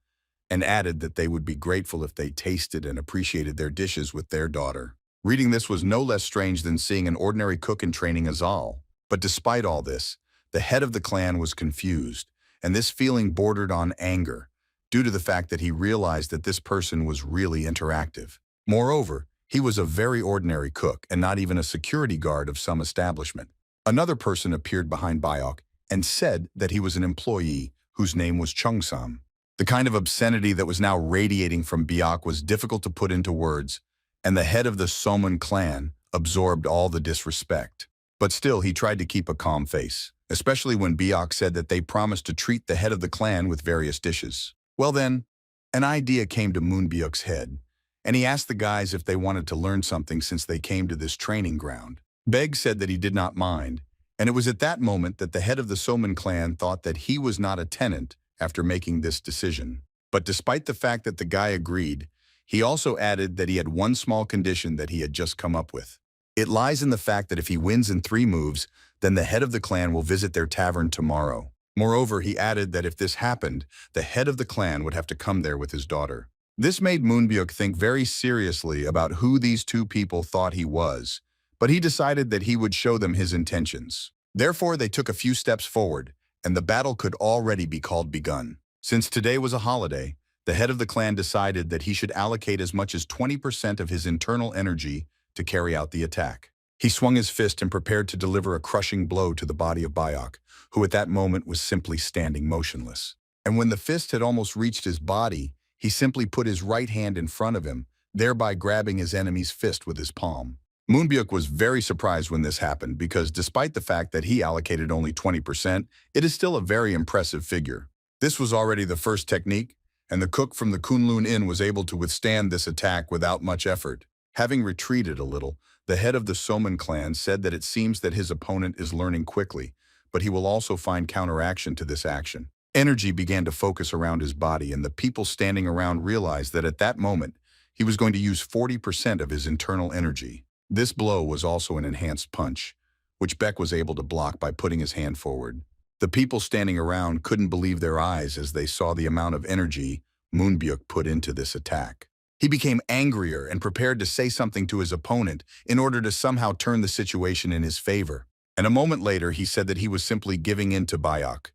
and added that they would be grateful if they tasted and appreciated their dishes with their daughter. Reading this was no less strange than seeing an ordinary cook in training Azal. But despite all this, the head of the clan was confused, and this feeling bordered on anger, due to the fact that he realized that this person was really interactive. Moreover, he was a very ordinary cook and not even a security guard of some establishment. Another person appeared behind Bayok and said that he was an employee whose name was Chung-sam. The kind of obscenity that was now radiating from Bayok was difficult to put into words, and the head of the Soman clan absorbed all the disrespect. But still, he tried to keep a calm face, especially when Bayok said that they promised to treat the head of the clan with various dishes. Well then, an idea came to Moonbyuk's head, and he asked the guys if they wanted to learn something since they came to this training ground. Beg said that he did not mind, and it was at that moment that the head of the Soman clan thought that he was not a tenant after making this decision. But despite the fact that the guy agreed, he also added that he had one small condition that he had just come up with. It lies in the fact that if he wins in 3 moves, then the head of the clan will visit their tavern tomorrow. Moreover, he added that if this happened, the head of the clan would have to come there with his daughter. This made Moonbyuk think very seriously about who these 2 people thought he was, but he decided that he would show them his intentions. Therefore, they took a few steps forward, and the battle could already be called begun. Since today was a holiday, the head of the clan decided that he should allocate as much as 20% of his internal energy to carry out the attack. He swung his fist and prepared to deliver a crushing blow to the body of Bayok, who at that moment was simply standing motionless. And when the fist had almost reached his body, he simply put his right hand in front of him, thereby grabbing his enemy's fist with his palm. Moonbyuk was very surprised when this happened because despite the fact that he allocated only 20%, it is still a very impressive figure. This was already the first technique, and the cook from the Kunlun Inn was able to withstand this attack without much effort. Having retreated a little, the head of the Soman clan said that it seems that his opponent is learning quickly, but he will also find counteraction to this action. Energy began to focus around his body, and the people standing around realized that at that moment, he was going to use 40% of his internal energy. This blow was also an enhanced punch, which Beck was able to block by putting his hand forward. The people standing around couldn't believe their eyes as they saw the amount of energy Moonbyuk put into this attack. He became angrier and prepared to say something to his opponent in order to somehow turn the situation in his favor. And a moment later, he said that he was simply giving in to Bayok,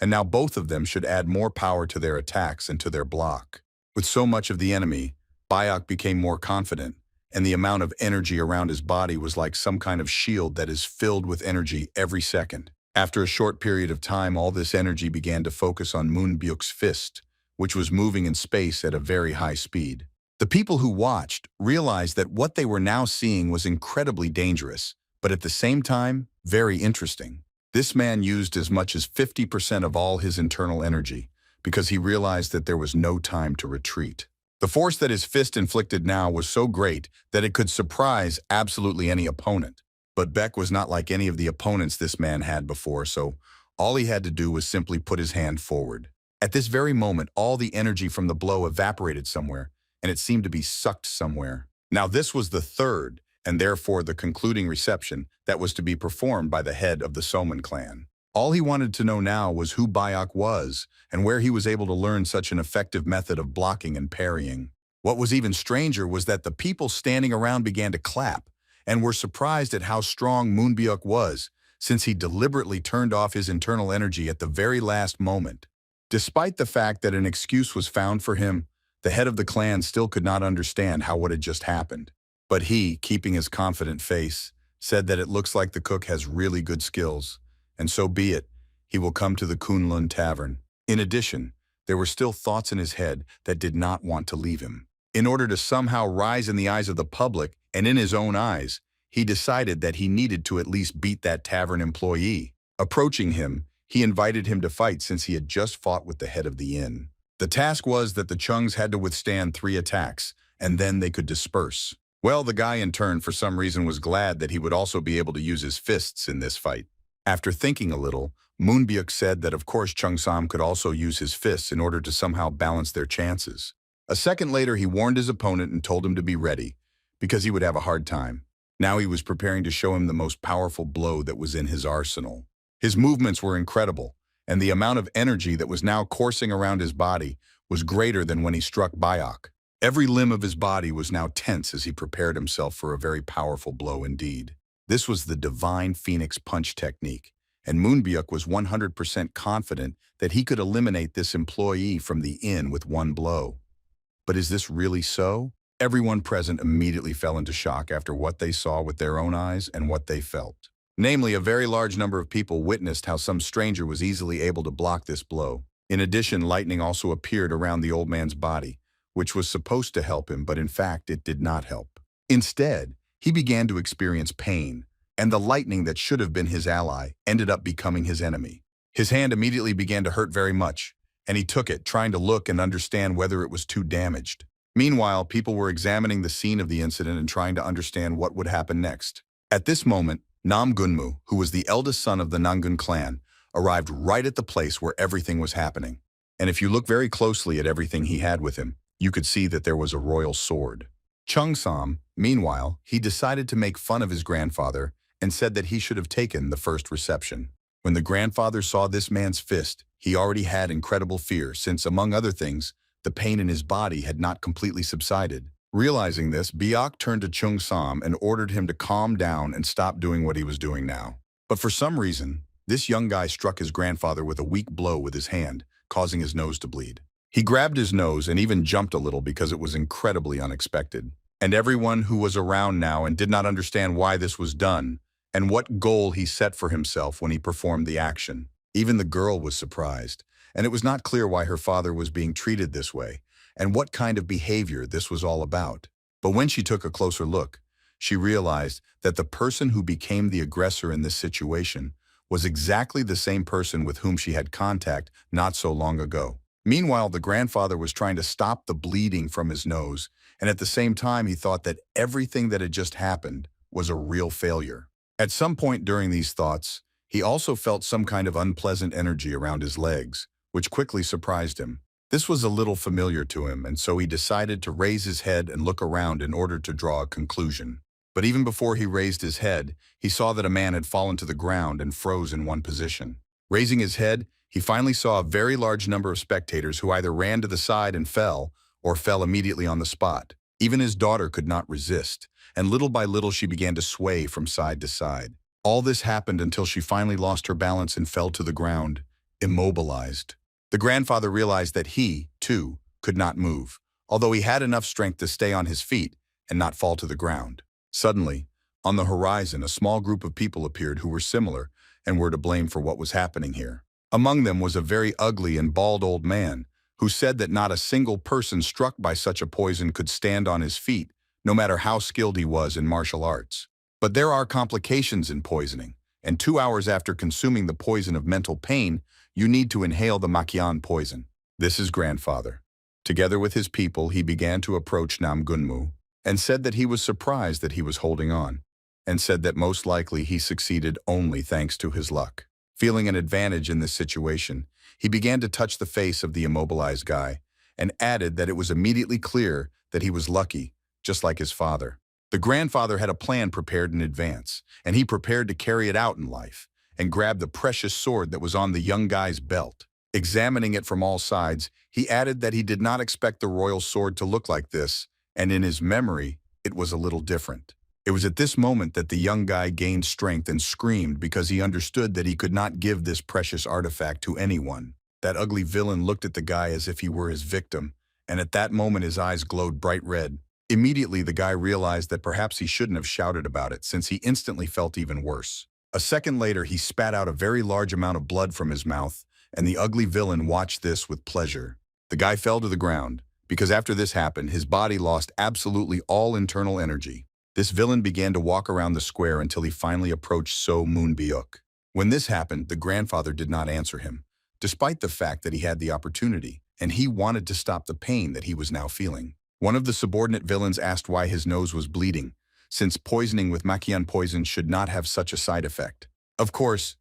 and now both of them should add more power to their attacks and to their block. With so much of the enemy, Bayok became more confident, and the amount of energy around his body was like some kind of shield that is filled with energy every second. After a short period of time, all this energy began to focus on Moonbyuk's fist, which was moving in space at a very high speed. The people who watched realized that what they were now seeing was incredibly dangerous, but at the same time, very interesting. This man used as much as 50% of all his internal energy, because he realized that there was no time to retreat. The force that his fist inflicted now was so great that it could surprise absolutely any opponent. But Beck was not like any of the opponents this man had before, so all he had to do was simply put his hand forward. At this very moment, all the energy from the blow evaporated somewhere, and it seemed to be sucked somewhere. Now this was the third, and therefore the concluding reception that was to be performed by the head of the Soman clan. All he wanted to know now was who Bayok was and where he was able to learn such an effective method of blocking and parrying. What was even stranger was that the people standing around began to clap and were surprised at how strong Moonbyuk was, since he deliberately turned off his internal energy at the very last moment. Despite the fact that an excuse was found for him, the head of the clan still could not understand how what had just happened. But he, keeping his confident face, said that it looks like the cook has really good skills. And so be it, he will come to the Kunlun Tavern. In addition, there were still thoughts in his head that did not want to leave him. In order to somehow rise in the eyes of the public and in his own eyes, he decided that he needed to at least beat that tavern employee. Approaching him, he invited him to fight since he had just fought with the head of the inn. The task was that the Chungs had to withstand 3 attacks, and then they could disperse. Well, the guy in turn, for some reason, was glad that he would also be able to use his fists in this fight. After thinking a little, Moonbyuk said that of course Chung-sam could also use his fists in order to somehow balance their chances. A second later, he warned his opponent and told him to be ready, because he would have a hard time. Now he was preparing to show him the most powerful blow that was in his arsenal. His movements were incredible, and the amount of energy that was now coursing around his body was greater than when he struck Bayok. Every limb of his body was now tense as he prepared himself for a very powerful blow indeed. This was the divine Phoenix Punch technique, and Moonbyuk was 100% confident that he could eliminate this employee from the inn with one blow. But is this really so? Everyone present immediately fell into shock after what they saw with their own eyes and what they felt. Namely, a very large number of people witnessed how some stranger was easily able to block this blow. In addition, lightning also appeared around the old man's body, which was supposed to help him, but in fact, it did not help. Instead, he began to experience pain, and the lightning that should have been his ally ended up becoming his enemy. His hand immediately began to hurt very much, and he took it, trying to look and understand whether it was too damaged. Meanwhile, people were examining the scene of the incident and trying to understand what would happen next. At this moment, Nam Gunmu, who was the eldest son of the Nangun clan, arrived right at the place where everything was happening. And if you look very closely at everything he had with him, you could see that there was a royal sword. Chung-sam, meanwhile, he decided to make fun of his grandfather and said that he should have taken the first reception. When the grandfather saw this man's fist, he already had incredible fear since, among other things, the pain in his body had not completely subsided. Realizing this, Bayok turned to Chung-sam and ordered him to calm down and stop doing what he was doing now. But for some reason, this young guy struck his grandfather with a weak blow with his hand, causing his nose to bleed. He grabbed his nose and even jumped a little because it was incredibly unexpected. And everyone who was around now and did not understand why this was done and what goal he set for himself when he performed the action. Even the girl was surprised, and it was not clear why her father was being treated this way and what kind of behavior this was all about. But when she took a closer look, she realized that the person who became the aggressor in this situation was exactly the same person with whom she had contact not so long ago. Meanwhile, the grandfather was trying to stop the bleeding from his nose, and at the same time he thought that everything that had just happened was a real failure. At some point during these thoughts, he also felt some kind of unpleasant energy around his legs, which quickly surprised him. This was a little familiar to him, and so he decided to raise his head and look around in order to draw a conclusion. But even before he raised his head, he saw that a man had fallen to the ground and froze in one position. Raising his head, he finally saw a very large number of spectators who either ran to the side and fell, or fell immediately on the spot. Even his daughter could not resist, and little by little she began to sway from side to side. All this happened until she finally lost her balance and fell to the ground, immobilized. The grandfather realized that he, too, could not move, although he had enough strength to stay on his feet and not fall to the ground. Suddenly, on the horizon, a small group of people appeared who were similar and were to blame for what was happening here. Among them was a very ugly and bald old man who said that not a single person struck by such a poison could stand on his feet, no matter how skilled he was in martial arts. But there are complications in poisoning, and 2 hours after consuming the poison of mental pain, you need to inhale the Makian poison. This is grandfather. Together with his people, he began to approach Nam Gunmu and said that he was surprised that he was holding on, and said that most likely he succeeded only thanks to his luck. Feeling an advantage in this situation, he began to touch the face of the immobilized guy and added that it was immediately clear that he was lucky, just like his father. The grandfather had a plan prepared in advance, and he prepared to carry it out in life, and grabbed the precious sword that was on the young guy's belt. Examining it from all sides, he added that he did not expect the royal sword to look like this, and in his memory, it was a little different. It was at this moment that the young guy gained strength and screamed because he understood that he could not give this precious artifact to anyone. That ugly villain looked at the guy as if he were his victim, and at that moment his eyes glowed bright red. Immediately, the guy realized that perhaps he shouldn't have shouted about it, since he instantly felt even worse. A second later, he spat out a very large amount of blood from his mouth, and the ugly villain watched this with pleasure. The guy fell to the ground, because after this happened, his body lost absolutely all internal energy. This villain began to walk around the square until he finally approached So Moonbyuk. When this happened, the grandfather did not answer him, despite the fact that he had the opportunity, and he wanted to stop the pain that he was now feeling. One of the subordinate villains asked why his nose was bleeding, since poisoning with Makian poison should not have such a side effect. Of course,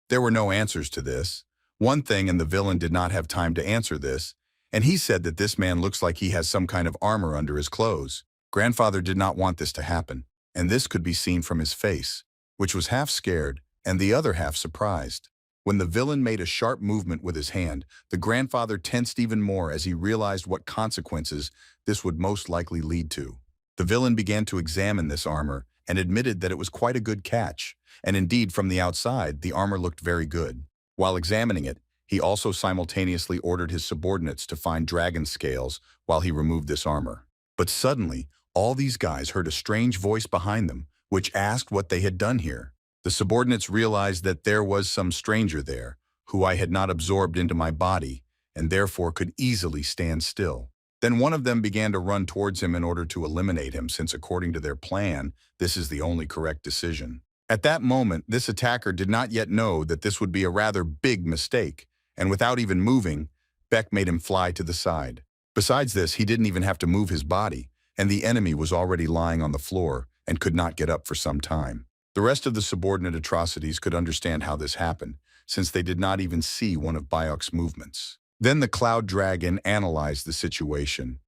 there were no answers to this. One thing, and the villain did not have time to answer this, and he said that this man looks like he has some kind of armor under his clothes. Grandfather did not want this to happen, and this could be seen from his face, which was half scared and the other half surprised. When the villain made a sharp movement with his hand, the grandfather tensed even more as he realized what consequences this would most likely lead to. The villain began to examine this armor and admitted that it was quite a good catch, and indeed from the outside, the armor looked very good. While examining it, he also simultaneously ordered his subordinates to find dragon scales while he removed this armor. But suddenly, all these guys heard a strange voice behind them, which asked what they had done here. The subordinates realized that there was some stranger there, who I had not absorbed into my body, and therefore could easily stand still. Then one of them began to run towards him in order to eliminate him, since according to their plan, this is the only correct decision. At that moment, this attacker did not yet know that this would be a rather big mistake, and without even moving, Beck made him fly to the side. Besides this, he didn't even have to move his body, and the enemy was already lying on the floor and could not get up for some time. The rest of the subordinate atrocities could understand how this happened, since they did not even see one of Bayok's movements. Then the Cloud Dragon analyzed the situation,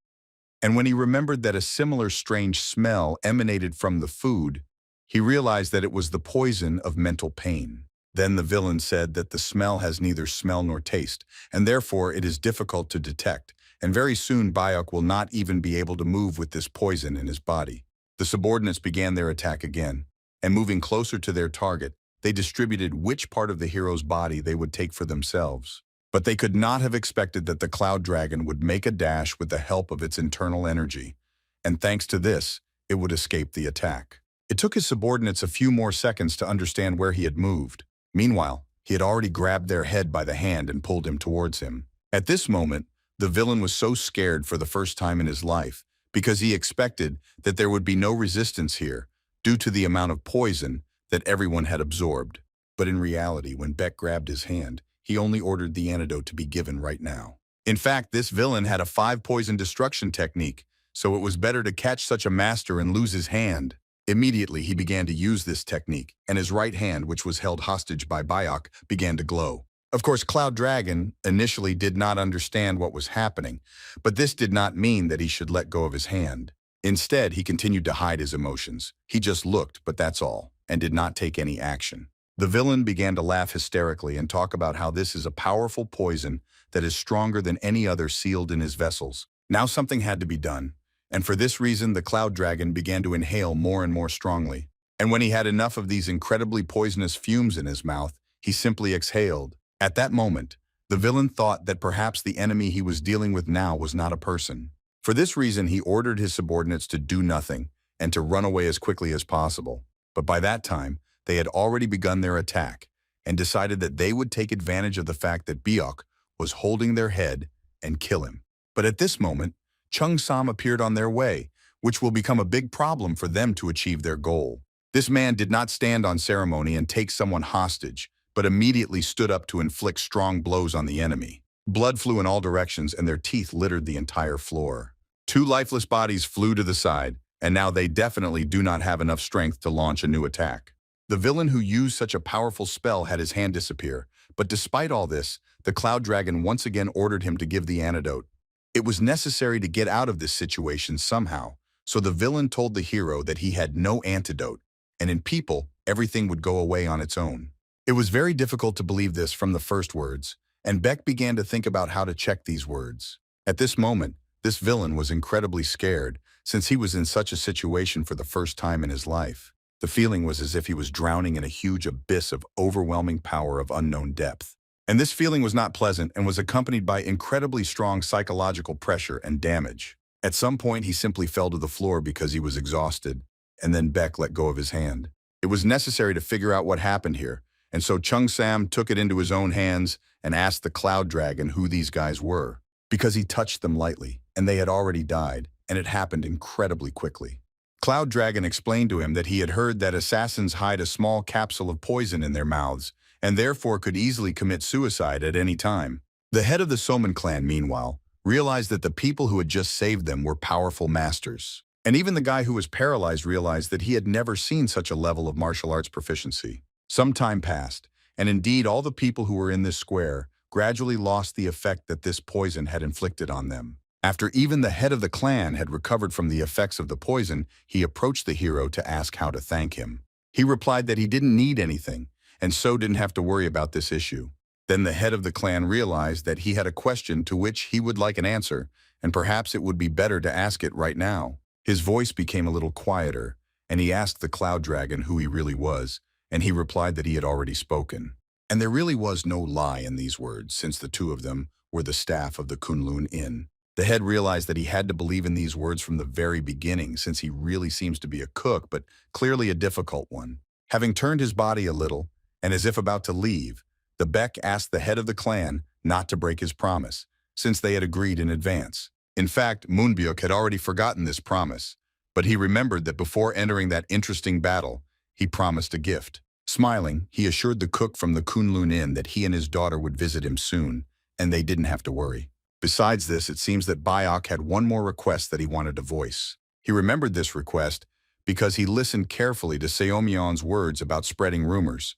and when he remembered that a similar strange smell emanated from the food, he realized that it was the poison of mental pain. Then the villain said that the smell has neither smell nor taste, and therefore it is difficult to detect, and very soon Bayok will not even be able to move with this poison in his body. The subordinates began their attack again, and moving closer to their target, they distributed which part of the hero's body they would take for themselves. But they could not have expected that the Cloud Dragon would make a dash with the help of its internal energy, and thanks to this, it would escape the attack. It took his subordinates a few more seconds to understand where he had moved. Meanwhile, he had already grabbed their head by the hand and pulled him towards him. At this moment, the villain was so scared for the first time in his life, because he expected that there would be no resistance here, due to the amount of poison that everyone had absorbed. But in reality, when Beck grabbed his hand, he only ordered the antidote to be given right now. In fact, this villain had a 5-poison destruction technique, so it was better to catch such a master and lose his hand. Immediately, he began to use this technique, and his right hand, which was held hostage by Bayok, began to glow. Of course, Cloud Dragon initially did not understand what was happening, but this did not mean that he should let go of his hand. Instead, he continued to hide his emotions. He just looked, but that's all, and did not take any action. The villain began to laugh hysterically and talk about how this is a powerful poison that is stronger than any other sealed in his vessels. Now something had to be done, and for this reason the Cloud Dragon began to inhale more and more strongly. And when he had enough of these incredibly poisonous fumes in his mouth, he simply exhaled. At that moment, the villain thought that perhaps the enemy he was dealing with now was not a person. For this reason, he ordered his subordinates to do nothing and to run away as quickly as possible. But by that time, they had already begun their attack and decided that they would take advantage of the fact that Biok was holding their head and kill him. But at this moment, Chung Sam appeared on their way, which will become a big problem for them to achieve their goal. This man did not stand on ceremony and take someone hostage, but immediately stood up to inflict strong blows on the enemy. Blood flew in all directions and their teeth littered the entire floor. 2 lifeless bodies flew to the side, and now they definitely do not have enough strength to launch a new attack. The villain who used such a powerful spell had his hand disappear, but despite all this, the Cloud Dragon once again ordered him to give the antidote. It was necessary to get out of this situation somehow, so the villain told the hero that he had no antidote, and in people, everything would go away on its own. It was very difficult to believe this from the first words, and Beck began to think about how to check these words. At this moment, this villain was incredibly scared, since he was in such a situation for the first time in his life. The feeling was as if he was drowning in a huge abyss of overwhelming power of unknown depth. And this feeling was not pleasant and was accompanied by incredibly strong psychological pressure and damage. At some point, he simply fell to the floor because he was exhausted, and then Beck let go of his hand. It was necessary to figure out what happened here, and so Chung Sam took it into his own hands and asked the Cloud Dragon who these guys were, because he touched them lightly, and they had already died, and it happened incredibly quickly. Cloud Dragon explained to him that he had heard that assassins hide a small capsule of poison in their mouths, and therefore could easily commit suicide at any time. The head of the Soman clan, meanwhile, realized that the people who had just saved them were powerful masters. And even the guy who was paralyzed realized that he had never seen such a level of martial arts proficiency. Some time passed, and indeed all the people who were in this square gradually lost the effect that this poison had inflicted on them. After even the head of the clan had recovered from the effects of the poison, he approached the hero to ask how to thank him. He replied that he didn't need anything, and so didn't have to worry about this issue. Then the head of the clan realized that he had a question to which he would like an answer, and perhaps it would be better to ask it right now. His voice became a little quieter, and he asked the Cloud Dragon who he really was, and he replied that he had already spoken. And there really was no lie in these words, since the two of them were the staff of the Kunlun Inn. The head realized that he had to believe in these words from the very beginning, since he really seems to be a cook, but clearly a difficult one. Having turned his body a little, and as if about to leave, the Beck asked the head of the clan not to break his promise, since they had agreed in advance. In fact, Moonbyuk had already forgotten this promise, but he remembered that before entering that interesting battle, he promised a gift. Smiling, he assured the cook from the Kunlun Inn that he and his daughter would visit him soon, and they didn't have to worry. Besides this, it seems that Bayok had one more request that he wanted to voice. He remembered this request because he listened carefully to Seomyeon's words about spreading rumors.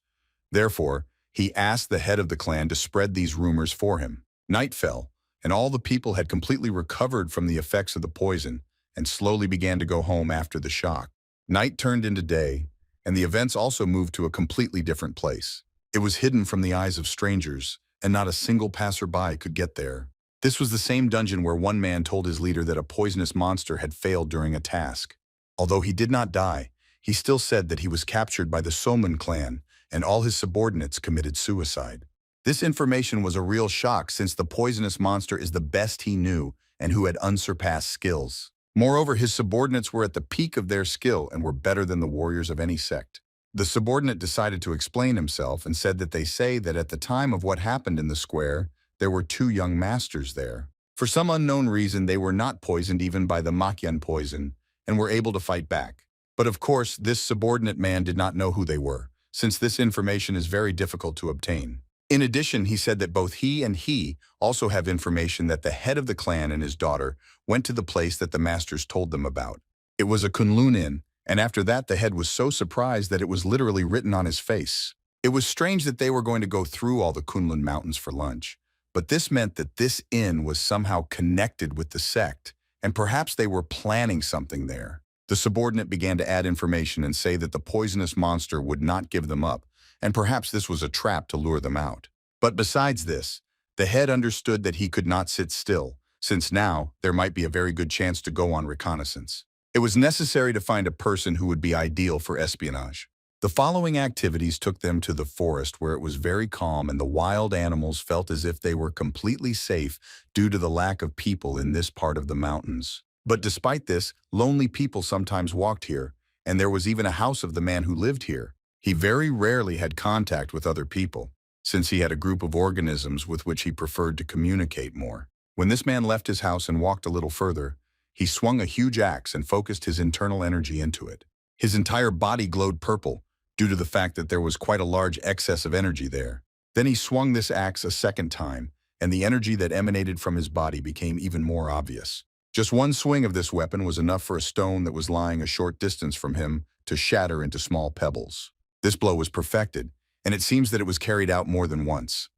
Therefore, he asked the head of the clan to spread these rumors for him. Night fell, and all the people had completely recovered from the effects of the poison and slowly began to go home after the shock. Night turned into day, and the events also moved to a completely different place. It was hidden from the eyes of strangers, and not a single passerby could get there. This was the same dungeon where one man told his leader that a poisonous monster had failed during a task. Although he did not die, he still said that he was captured by the Soman clan, and all his subordinates committed suicide. This information was a real shock, since the poisonous monster is the best he knew and who had unsurpassed skills. Moreover, his subordinates were at the peak of their skill and were better than the warriors of any sect. The subordinate decided to explain himself and said that they say that at the time of what happened in the square, there were 2 young masters there. For some unknown reason, they were not poisoned even by the Makyan poison and were able to fight back. But of course, this subordinate man did not know who they were, since this information is very difficult to obtain. In addition, he said that both he also have information that the head of the clan and his daughter went to the place that the masters told them about. It was a Kunlun inn, and after that the head was so surprised that it was literally written on his face. It was strange that they were going to go through all the Kunlun mountains for lunch, but this meant that this inn was somehow connected with the sect, and perhaps they were planning something there. The subordinate began to add information and say that the poisonous monster would not give them up, and perhaps this was a trap to lure them out. But besides this, the head understood that he could not sit still, since now there might be a very good chance to go on reconnaissance. It was necessary to find a person who would be ideal for espionage. The following activities took them to the forest where it was very calm and the wild animals felt as if they were completely safe due to the lack of people in this part of the mountains. But despite this, lonely people sometimes walked here, and there was even a house of the man who lived here. He very rarely had contact with other people, since he had a group of organisms with which he preferred to communicate more. When this man left his house and walked a little further, he swung a huge axe and focused his internal energy into it. His entire body glowed purple, due to the fact that there was quite a large excess of energy there. Then he swung this axe a second time, and the energy that emanated from his body became even more obvious. Just one swing of this weapon was enough for a stone that was lying a short distance from him to shatter into small pebbles. This blow was perfected, and it seems that it was carried out more than once.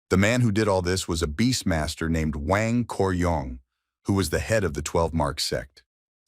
The man who did all this was a beastmaster named Wang Koryong, who was the head of the 12-mark sect.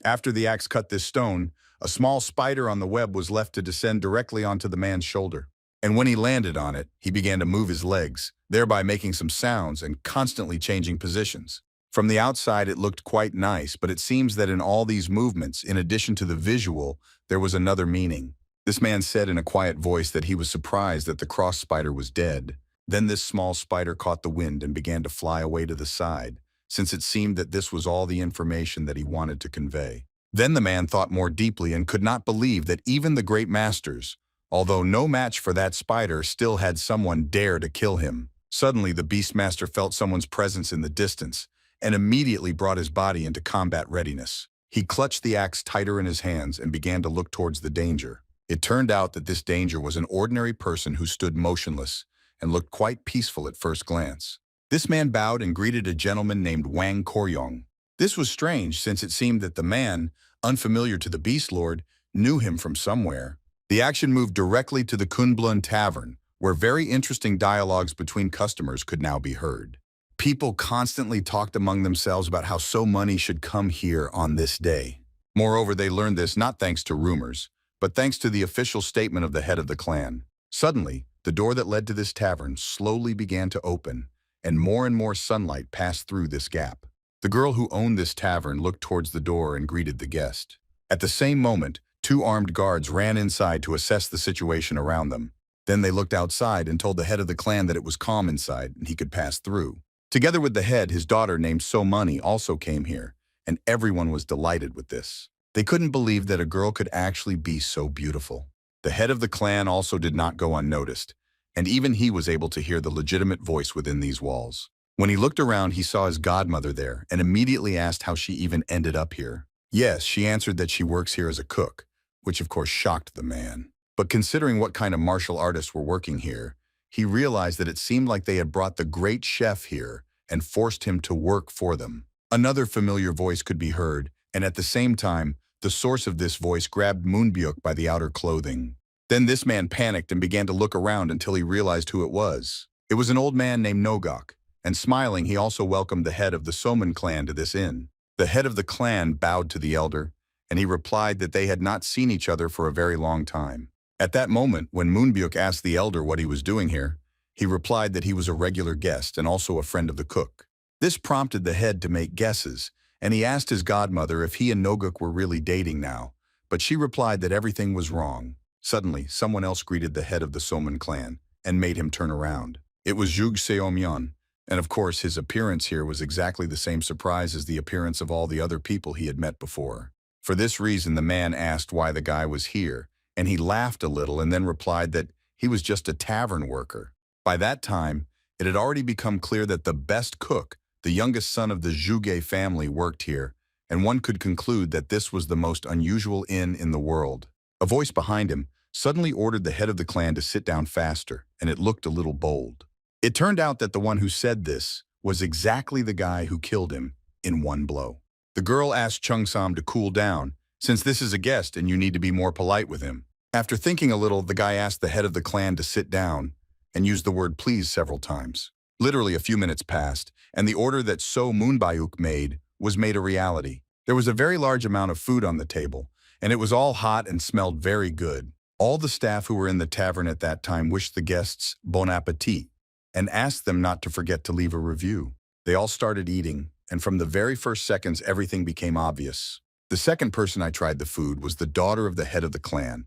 After the axe cut this stone, a small spider on the web was left to descend directly onto the man's shoulder. And when he landed on it, he began to move his legs, thereby making some sounds and constantly changing positions. From the outside, it looked quite nice, but it seems that in all these movements, in addition to the visual, there was another meaning. This man said in a quiet voice that he was surprised that the cross spider was dead. Then this small spider caught the wind and began to fly away to the side, since it seemed that this was all the information that he wanted to convey. Then the man thought more deeply and could not believe that even the great masters, although no match for that spider, still had someone dare to kill him. Suddenly, the beastmaster felt someone's presence in the distance and immediately brought his body into combat readiness. He clutched the axe tighter in his hands and began to look towards the danger. It turned out that this danger was an ordinary person who stood motionless and looked quite peaceful at first glance. This man bowed and greeted a gentleman named Wang Koryong. This was strange, since it seemed that the man, unfamiliar to the Beast Lord, knew him from somewhere. The action moved directly to the Kunblun Tavern, where very interesting dialogues between customers could now be heard. People constantly talked among themselves about how so money should come here on this day. Moreover, they learned this not thanks to rumors, but thanks to the official statement of the head of the clan. Suddenly, the door that led to this tavern slowly began to open, and more sunlight passed through this gap. The girl who owned this tavern looked towards the door and greeted the guest. At the same moment, 2 armed guards ran inside to assess the situation around them. Then they looked outside and told the head of the clan that it was calm inside and he could pass through. Together with the head, his daughter named So Money also came here, and everyone was delighted with this. They couldn't believe that a girl could actually be so beautiful. The head of the clan also did not go unnoticed, and even he was able to hear the legitimate voice within these walls. When he looked around, he saw his godmother there and immediately asked how she even ended up here. Yes, she answered that she works here as a cook, which of course shocked the man. But considering what kind of martial artists were working here, he realized that it seemed like they had brought the great chef here and forced him to work for them. Another familiar voice could be heard, and at the same time, the source of this voice grabbed Moonbyuk by the outer clothing. Then this man panicked and began to look around until he realized who it was. It was an old man named Nogok, and smiling, he also welcomed the head of the Soman clan to this inn. The head of the clan bowed to the elder, and he replied that they had not seen each other for a very long time. At that moment, when Moonbyuk asked the elder what he was doing here, he replied that he was a regular guest and also a friend of the cook. This prompted the head to make guesses, and he asked his godmother if he and Nogok were really dating now, but she replied that everything was wrong. Suddenly, someone else greeted the head of the Soman clan and made him turn around. It was Jug Seomyeon, and of course his appearance here was exactly the same surprise as the appearance of all the other people he had met before. For this reason, the man asked why the guy was here, and he laughed a little and then replied that he was just a tavern worker. By that time, it had already become clear that the best cook, the youngest son of the Zhuge family, worked here, and one could conclude that this was the most unusual inn in the world. A voice behind him suddenly ordered the head of the clan to sit down faster, and it looked a little bold. It turned out that the one who said this was exactly the guy who killed him in one blow. The girl asked Chung Sam to cool down, since this is a guest and you need to be more polite with him. After thinking a little, the guy asked the head of the clan to sit down and used the word please several times. Literally a few minutes passed, and the order that So Moonbayuk made was made a reality. There was a very large amount of food on the table, and it was all hot and smelled very good. All the staff who were in the tavern at that time wished the guests bon appetit and asked them not to forget to leave a review. They all started eating, and from the very first seconds, everything became obvious. The second person I tried the food was the daughter of the head of the clan,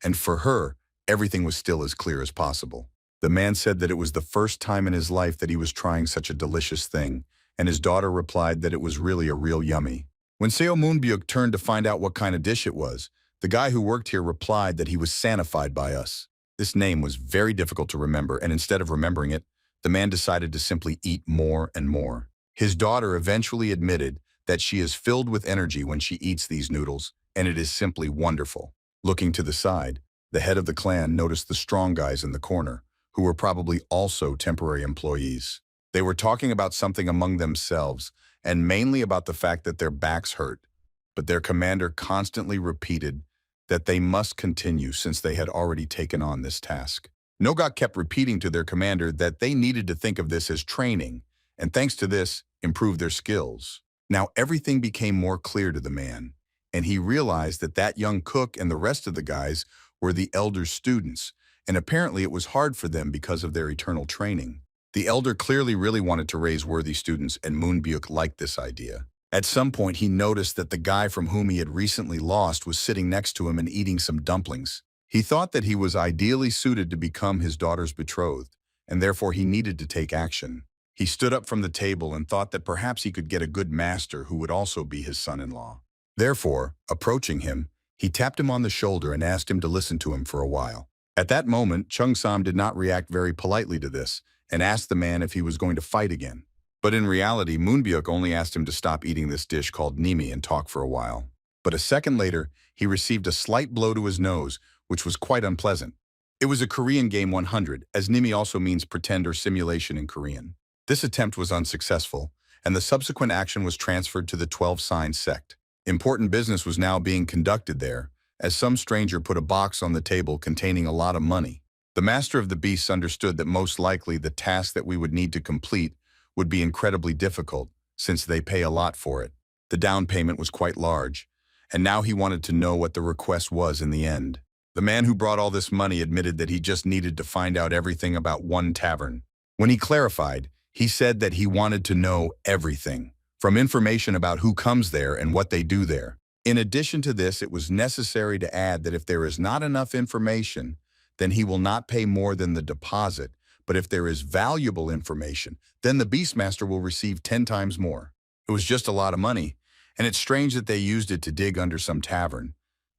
and for her, everything was still as clear as possible. The man said that it was the first time in his life that he was trying such a delicious thing, and his daughter replied that it was really a real yummy. When Seo Moonbyuk turned to find out what kind of dish it was, the guy who worked here replied that he was Sanified by us. This name was very difficult to remember, and instead of remembering it, the man decided to simply eat more and more. His daughter eventually admitted that she is filled with energy when she eats these noodles, and it is simply wonderful. Looking to the side, the head of the clan noticed the strong guys in the corner, who were probably also temporary employees. They were talking about something among themselves, and mainly about the fact that their backs hurt, but their commander constantly repeated that they must continue since they had already taken on this task. Nogak kept repeating to their commander that they needed to think of this as training, and thanks to this, improve their skills. Now everything became more clear to the man, and he realized that that young cook and the rest of the guys were the elder students, and apparently it was hard for them because of their eternal training. The elder clearly really wanted to raise worthy students, and Moonbyuk liked this idea. At some point, he noticed that the guy from whom he had recently lost was sitting next to him and eating some dumplings. He thought that he was ideally suited to become his daughter's betrothed, and therefore he needed to take action. He stood up from the table and thought that perhaps he could get a good master who would also be his son-in-law. Therefore, approaching him, he tapped him on the shoulder and asked him to listen to him for a while. At that moment, Chung Sam did not react very politely to this and asked the man if he was going to fight again. But in reality, Moonbyuk only asked him to stop eating this dish called nimi and talk for a while. But a second later, he received a slight blow to his nose, which was quite unpleasant. It was a Korean game 100, as nimi also means pretend or simulation in Korean. This attempt was unsuccessful, and the subsequent action was transferred to the 12-sign sect. Important business was now being conducted there, as some stranger put a box on the table containing a lot of money. The master of the beasts understood that most likely the task that we would need to complete would be incredibly difficult, since they pay a lot for it. The down payment was quite large, and now he wanted to know what the request was in the end. The man who brought all this money admitted that he just needed to find out everything about one tavern. When he clarified, he said that he wanted to know everything, from information about who comes there and what they do there. In addition to this, it was necessary to add that if there is not enough information, then he will not pay more than the deposit, but if there is valuable information, then the Beastmaster will receive 10 times more. It was just a lot of money, and it's strange that they used it to dig under some tavern.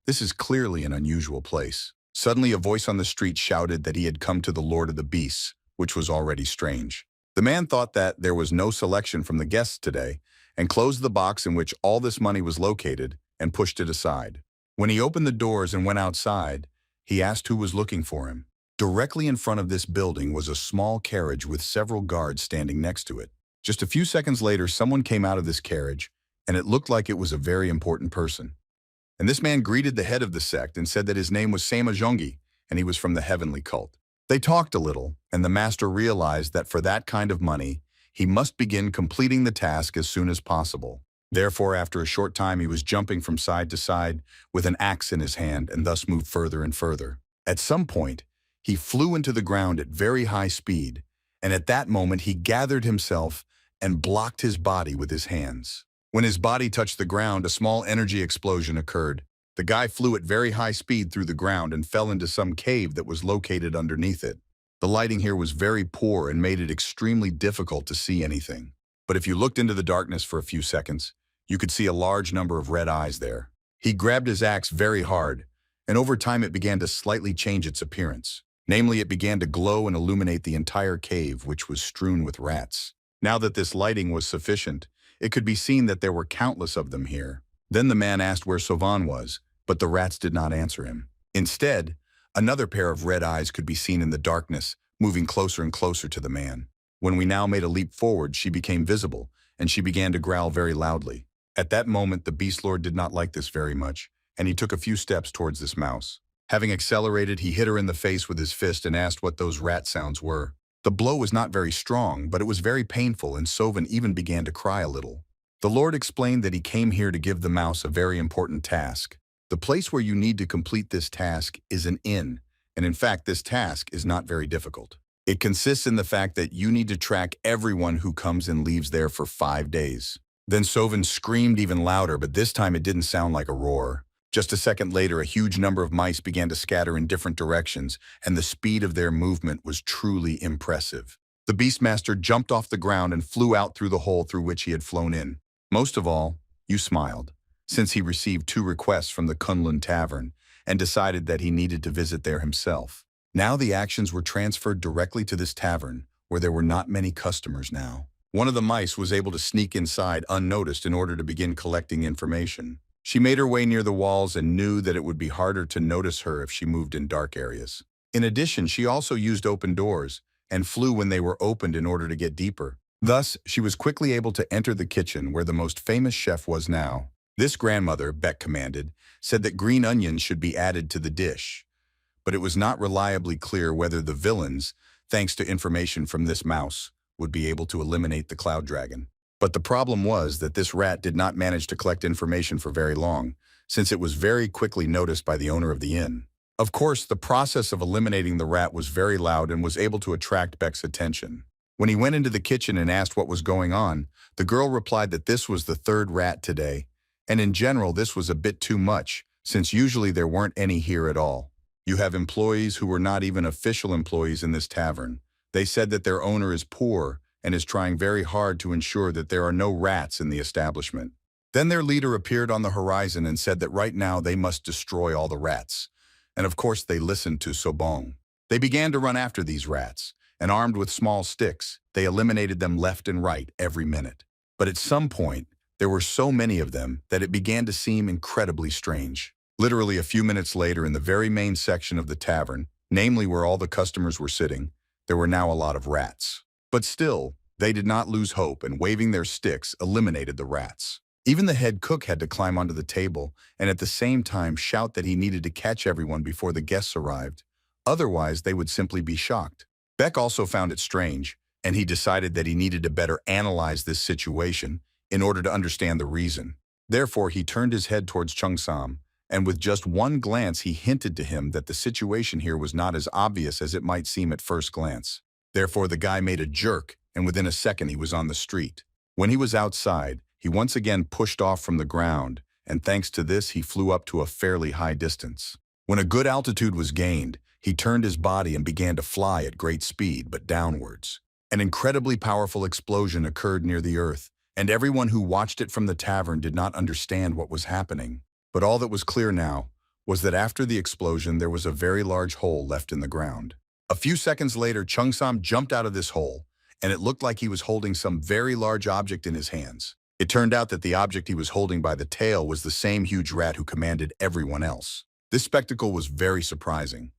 This is clearly an unusual place. Suddenly a voice on the street shouted that he had come to the Lord of the Beasts, which was already strange. The man thought that there was no selection from the guests today, and closed the box in which all this money was located and pushed it aside. When he opened the doors and went outside, he asked who was looking for him. Directly in front of this building was a small carriage with several guards standing next to it. Just a few seconds later, someone came out of this carriage, and it looked like it was a very important person. And this man greeted the head of the sect and said that his name was Sama Zhongyi, and he was from the heavenly cult. They talked a little, and the master realized that for that kind of money, he must begin completing the task as soon as possible. Therefore, after a short time, he was jumping from side to side with an axe in his hand and thus moved further and further. At some point, he flew into the ground at very high speed, and at that moment he gathered himself and blocked his body with his hands. When his body touched the ground, a small energy explosion occurred. The guy flew at very high speed through the ground and fell into some cave that was located underneath it. The lighting here was very poor and made it extremely difficult to see anything. But if you looked into the darkness for a few seconds, you could see a large number of red eyes there. He grabbed his axe very hard, and over time it began to slightly change its appearance. Namely, it began to glow and illuminate the entire cave, which was strewn with rats. Now that this lighting was sufficient, It could be seen that there were countless of them here. Then the man asked where Sovan was, but the rats did not answer him. Instead, another pair of red eyes could be seen in the darkness, moving closer and closer to the man. When we now made a leap forward, she became visible, and she began to growl very loudly. At that moment, the Beast Lord did not like this very much, and he took a few steps towards this mouse. Having accelerated, he hit her in the face with his fist and asked what those rat sounds were. The blow was not very strong, but it was very painful, and Sovan even began to cry a little. The Lord explained that he came here to give the mouse a very important task. The place where you need to complete this task is an inn, and in fact, this task is not very difficult. It consists in the fact that you need to track everyone who comes and leaves there for 5 days. Then Sovan screamed even louder, but this time it didn't sound like a roar. Just a second later, a huge number of mice began to scatter in different directions, and the speed of their movement was truly impressive. The Beastmaster jumped off the ground and flew out through the hole through which he had flown in. Most of all, you smiled, since he received 2 requests from the Kunlun Tavern and decided that he needed to visit there himself. Now the actions were transferred directly to this tavern, where there were not many customers now. One of the mice was able to sneak inside unnoticed in order to begin collecting information. She made her way near the walls and knew that it would be harder to notice her if she moved in dark areas. In addition, she also used open doors and flew when they were opened in order to get deeper. Thus, she was quickly able to enter the kitchen where the most famous chef was now. This grandmother, Beck commanded, said that green onions should be added to the dish. But it was not reliably clear whether the villains, thanks to information from this mouse, would be able to eliminate the cloud dragon. But the problem was that this rat did not manage to collect information for very long, since it was very quickly noticed by the owner of the inn. Of course, the process of eliminating the rat was very loud and was able to attract Beck's attention. When he went into the kitchen and asked what was going on, the girl replied that this was the 3rd rat today, and in general this was a bit too much, since usually there weren't any here at all. You have employees who were not even official employees in this tavern. They said that their owner is poor and is trying very hard to ensure that there are no rats in the establishment. Then their leader appeared on the horizon and said that right now they must destroy all the rats. And of course they listened to Sobong. They began to run after these rats, and armed with small sticks, they eliminated them left and right every minute. But at some point, there were so many of them that it began to seem incredibly strange. Literally a few minutes later, in the very main section of the tavern, namely where all the customers were sitting, there were now a lot of rats. But still, they did not lose hope and waving their sticks eliminated the rats. Even the head cook had to climb onto the table and at the same time shout that he needed to catch everyone before the guests arrived. Otherwise, they would simply be shocked. Beck also found it strange, and he decided that he needed to better analyze this situation in order to understand the reason. Therefore, he turned his head towards Chung Sam, and with just one glance he hinted to him that the situation here was not as obvious as it might seem at first glance. Therefore, the guy made a jerk, and within a second he was on the street. When he was outside, he once again pushed off from the ground, and thanks to this he flew up to a fairly high distance. When a good altitude was gained, he turned his body and began to fly at great speed, but downwards. An incredibly powerful explosion occurred near the earth, and everyone who watched it from the tavern did not understand what was happening. But all that was clear now was that after the explosion there was a very large hole left in the ground. A few seconds later, Chung Sam jumped out of this hole, and it looked like he was holding some very large object in his hands. It turned out that the object he was holding by the tail was the same huge rat who commanded everyone else. This spectacle was very surprising.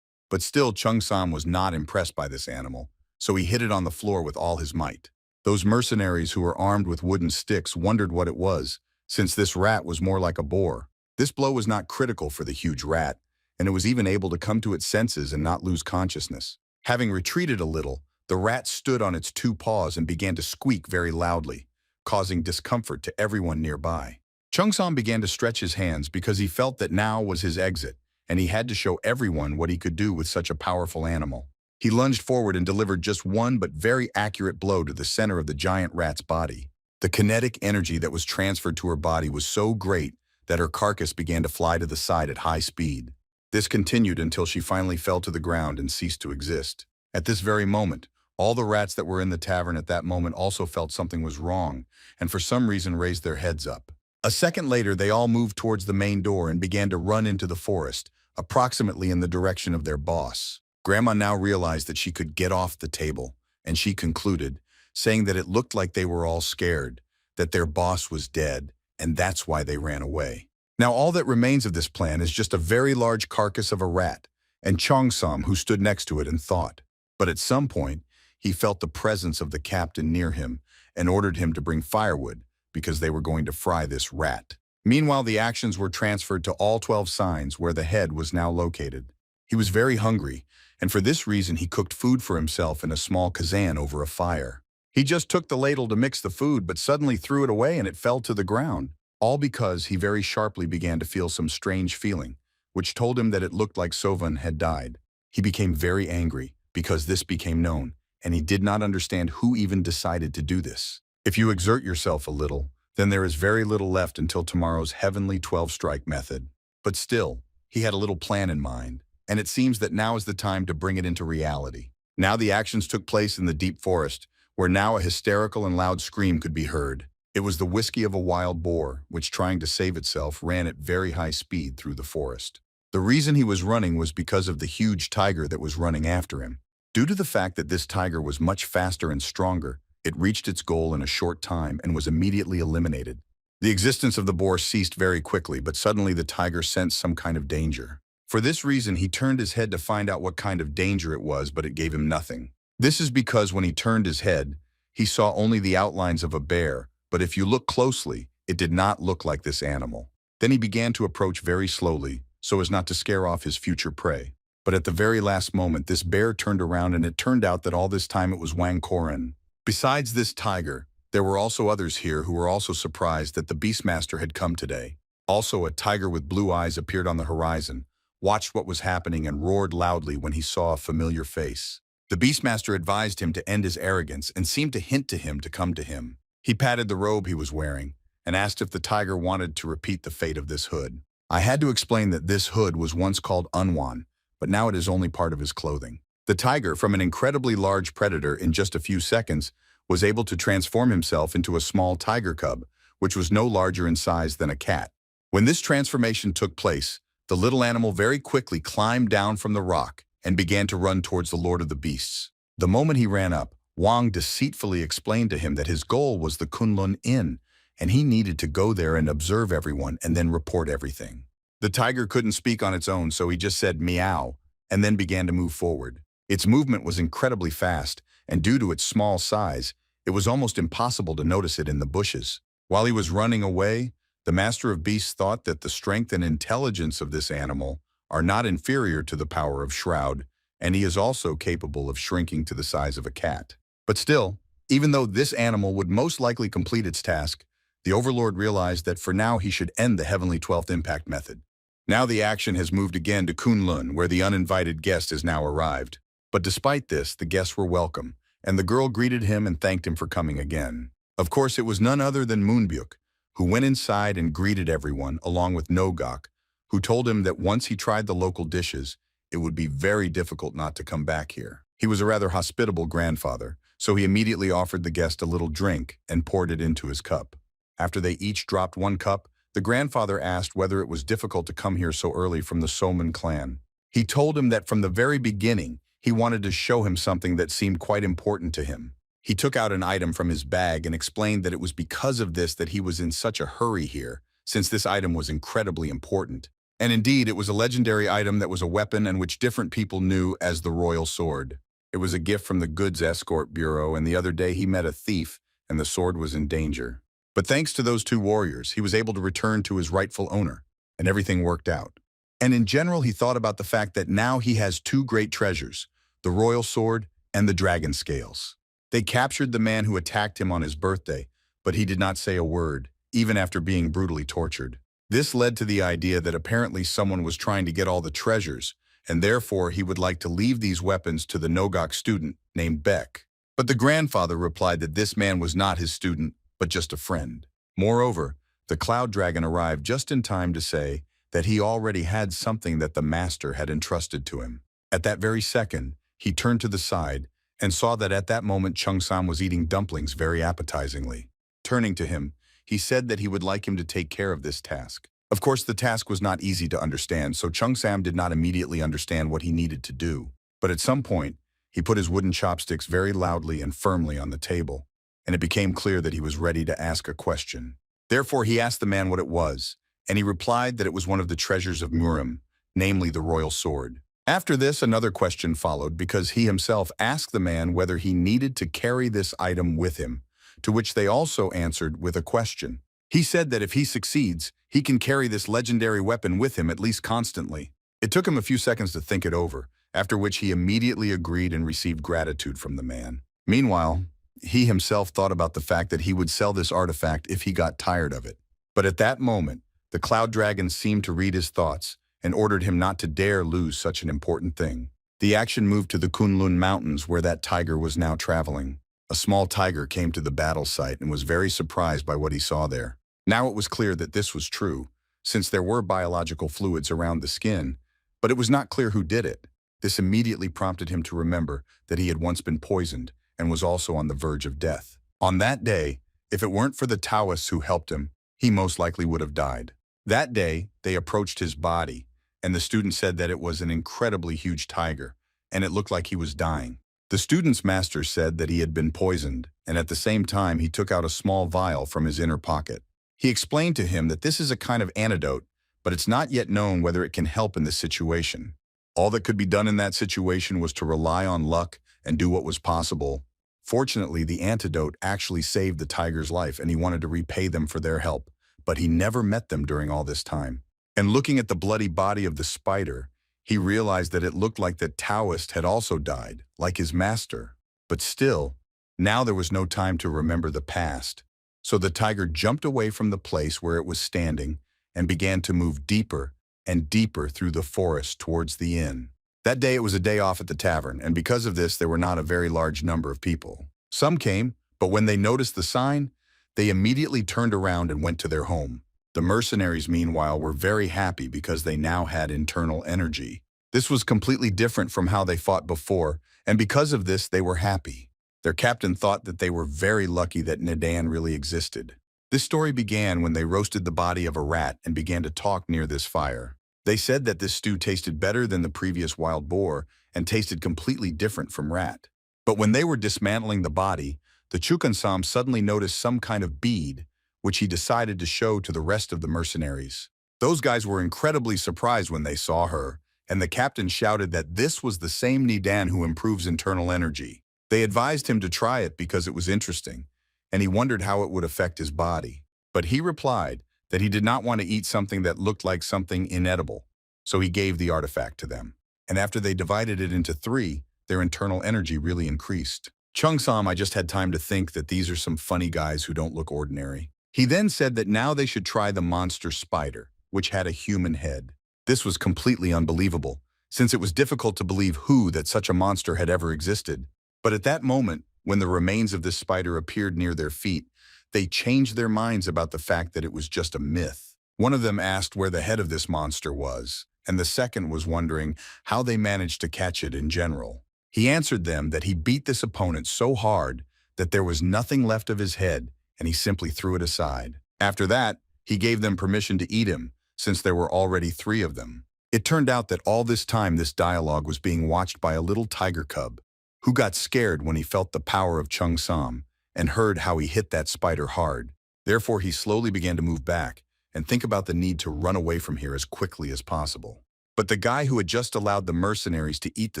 But still, Chung Sam was not impressed by this animal, so he hit it on the floor with all his might. Those mercenaries who were armed with wooden sticks wondered what it was, since this rat was more like a boar. This blow was not critical for the huge rat, and it was even able to come to its senses and not lose consciousness. Having retreated a little, the rat stood on its 2 paws and began to squeak very loudly, causing discomfort to everyone nearby. Chung Sam began to stretch his hands because he felt that now was his exit, and he had to show everyone what he could do with such a powerful animal. He lunged forward and delivered just one but very accurate blow to the center of the giant rat's body. The kinetic energy that was transferred to her body was so great that her carcass began to fly to the side at high speed. This continued until she finally fell to the ground and ceased to exist. At this very moment, all the rats that were in the tavern at that moment also felt something was wrong, and for some reason raised their heads up. A second later, they all moved towards the main door and began to run into the forest, approximately in the direction of their boss. Grandma now realized that she could get off the table, and she concluded, saying that it looked like they were all scared, that their boss was dead, and that's why they ran away. Now all that remains of this plan is just a very large carcass of a rat, and Cheongsam, who stood next to it and thought. But at some point, he felt the presence of the captain near him and ordered him to bring firewood because they were going to fry this rat. Meanwhile, the actions were transferred to all 12 signs where the head was now located. He was very hungry, and for this reason he cooked food for himself in a small kazan over a fire. He just took the ladle to mix the food but suddenly threw it away and it fell to the ground. All because he very sharply began to feel some strange feeling, which told him that it looked like Sovan had died. He became very angry because this became known, and he did not understand who even decided to do this. If you exert yourself a little, then there is very little left until tomorrow's heavenly 12-strike method. But still, he had a little plan in mind, and it seems that now is the time to bring it into reality. Now the actions took place in the deep forest, where now a hysterical and loud scream could be heard. It was the whiskey of a wild boar, which, trying to save itself, ran at very high speed through the forest. The reason he was running was because of the huge tiger that was running after him. Due to the fact that this tiger was much faster and stronger, it reached its goal in a short time and was immediately eliminated. The existence of the boar ceased very quickly, but suddenly the tiger sensed some kind of danger. For this reason, he turned his head to find out what kind of danger it was, but it gave him nothing. This is because when he turned his head, he saw only the outlines of a bear, but if you look closely, it did not look like this animal. Then he began to approach very slowly, so as not to scare off his future prey. But at the very last moment, this bear turned around and it turned out that all this time it was Wang Koren. Besides this tiger, there were also others here who were also surprised that the Beastmaster had come today. Also, a tiger with blue eyes appeared on the horizon, watched what was happening and roared loudly when he saw a familiar face. The Beastmaster advised him to end his arrogance and seemed to hint to him to come to him. He patted the robe he was wearing and asked if the tiger wanted to repeat the fate of this hood. I had to explain that this hood was once called Unwan, but now it is only part of his clothing. The tiger, from an incredibly large predator in just a few seconds, was able to transform himself into a small tiger cub, which was no larger in size than a cat. When this transformation took place, the little animal very quickly climbed down from the rock and began to run towards the Lord of the Beasts. The moment he ran up, Wang deceitfully explained to him that his goal was the Kunlun Inn, and he needed to go there and observe everyone and then report everything. The tiger couldn't speak on its own, so he just said meow and then began to move forward. Its movement was incredibly fast, and due to its small size, it was almost impossible to notice it in the bushes. While he was running away, the Master of Beasts thought that the strength and intelligence of this animal are not inferior to the power of Shroud, and he is also capable of shrinking to the size of a cat. But still, even though this animal would most likely complete its task, the Overlord realized that for now he should end the Heavenly 12th Impact method. Now the action has moved again to Kunlun, where the uninvited guest has now arrived. But despite this, the guests were welcome, and the girl greeted him and thanked him for coming again. Of course, it was none other than Moonbyuk, who went inside and greeted everyone, along with Nogok, who told him that once he tried the local dishes, it would be very difficult not to come back here. He was a rather hospitable grandfather, so he immediately offered the guest a little drink and poured it into his cup. After they each dropped one cup, the grandfather asked whether it was difficult to come here so early from the Soman clan. He told him that from the very beginning, he wanted to show him something that seemed quite important to him. He took out an item from his bag and explained that it was because of this that he was in such a hurry here, since this item was incredibly important. And indeed, it was a legendary item that was a weapon and which different people knew as the Royal Sword. It was a gift from the Goods Escort Bureau, and the other day he met a thief, and the sword was in danger. But thanks to those two warriors, he was able to return to his rightful owner, and everything worked out. And in general, he thought about the fact that now he has two great treasures, the Royal Sword and the Dragon Scales. They captured the man who attacked him on his birthday, but he did not say a word, even after being brutally tortured. This led to the idea that apparently someone was trying to get all the treasures, and therefore he would like to leave these weapons to the Nogok student named Beck. But the grandfather replied that this man was not his student, but just a friend. Moreover, the Cloud Dragon arrived just in time to say that he already had something that the master had entrusted to him. At that very second, he turned to the side and saw that at that moment Cheongsam was eating dumplings very appetizingly. Turning to him, he said that he would like him to take care of this task. Of course, the task was not easy to understand, so Cheongsam did not immediately understand what he needed to do. But at some point, he put his wooden chopsticks very loudly and firmly on the table. and it became clear that he was ready to ask a question. Therefore, he asked the man what it was, and he replied that it was one of the treasures of Murim, namely the royal sword. After this, another question followed because he himself asked the man whether he needed to carry this item with him, to which they also answered with a question. He said that if he succeeds, he can carry this legendary weapon with him at least constantly. It took him a few seconds to think it over, after which he immediately agreed and received gratitude from the man. Meanwhile, he himself thought about the fact that he would sell this artifact if he got tired of it. But at that moment, the cloud dragon seemed to read his thoughts and ordered him not to dare lose such an important thing. The action moved to the Kunlun Mountains where that tiger was now traveling. A small tiger came to the battle site and was very surprised by what he saw there. Now it was clear that this was true, since there were biological fluids around the skin, but it was not clear who did it. This immediately prompted him to remember that he had once been poisoned and was also on the verge of death. On that day, if it weren't for the Taoists who helped him, he most likely would have died. That day, they approached his body, and the student said that it was an incredibly huge tiger, and it looked like he was dying. The student's master said that he had been poisoned, and at the same time he took out a small vial from his inner pocket. He explained to him that this is a kind of antidote, but it's not yet known whether it can help in this situation. All that could be done in that situation was to rely on luck and do what was possible. Fortunately, the antidote actually saved the tiger's life, and he wanted to repay them for their help, but he never met them during all this time. And looking at the bloody body of the spider, he realized that it looked like that Taoist had also died, like his master. But still, now there was no time to remember the past. So the tiger jumped away from the place where it was standing and began to move deeper and deeper through the forest towards the inn. That day it was a day off at the tavern, and because of this there were not a very large number of people. Some came, but when they noticed the sign, they immediately turned around and went to their home. The mercenaries, meanwhile, were very happy because they now had internal energy. This was completely different from how they fought before, and because of this they were happy. Their captain thought that they were very lucky that Nidan really existed. This story began when they roasted the body of a rat and began to talk near this fire. They said that this stew tasted better than the previous wild boar and tasted completely different from rat. But when they were dismantling the body, the Chukansam suddenly noticed some kind of bead, which he decided to show to the rest of the mercenaries. Those guys were incredibly surprised when they saw her, and the captain shouted that this was the same Nidan who improves internal energy. They advised him to try it because it was interesting, and he wondered how it would affect his body. But he replied that he did not want to eat something that looked like something inedible, so he gave the artifact to them. And after they divided it into 3, their internal energy really increased. Chung-sam, I just had time to think that these are some funny guys who don't look ordinary. He then said that now they should try the monster spider, which had a human head. This was completely unbelievable, since it was difficult to believe that such a monster had ever existed. But at that moment, when the remains of this spider appeared near their feet, they changed their minds about the fact that it was just a myth. One of them asked where the head of this monster was, and the second was wondering how they managed to catch it in general. He answered them that he beat this opponent so hard that there was nothing left of his head, and he simply threw it aside. After that, he gave them permission to eat him, since there were already 3 of them. It turned out that all this time this dialogue was being watched by a little tiger cub, who got scared when he felt the power of Chung-sam and heard how he hit that spider hard. Therefore, he slowly began to move back and think about the need to run away from here as quickly as possible. But the guy who had just allowed the mercenaries to eat the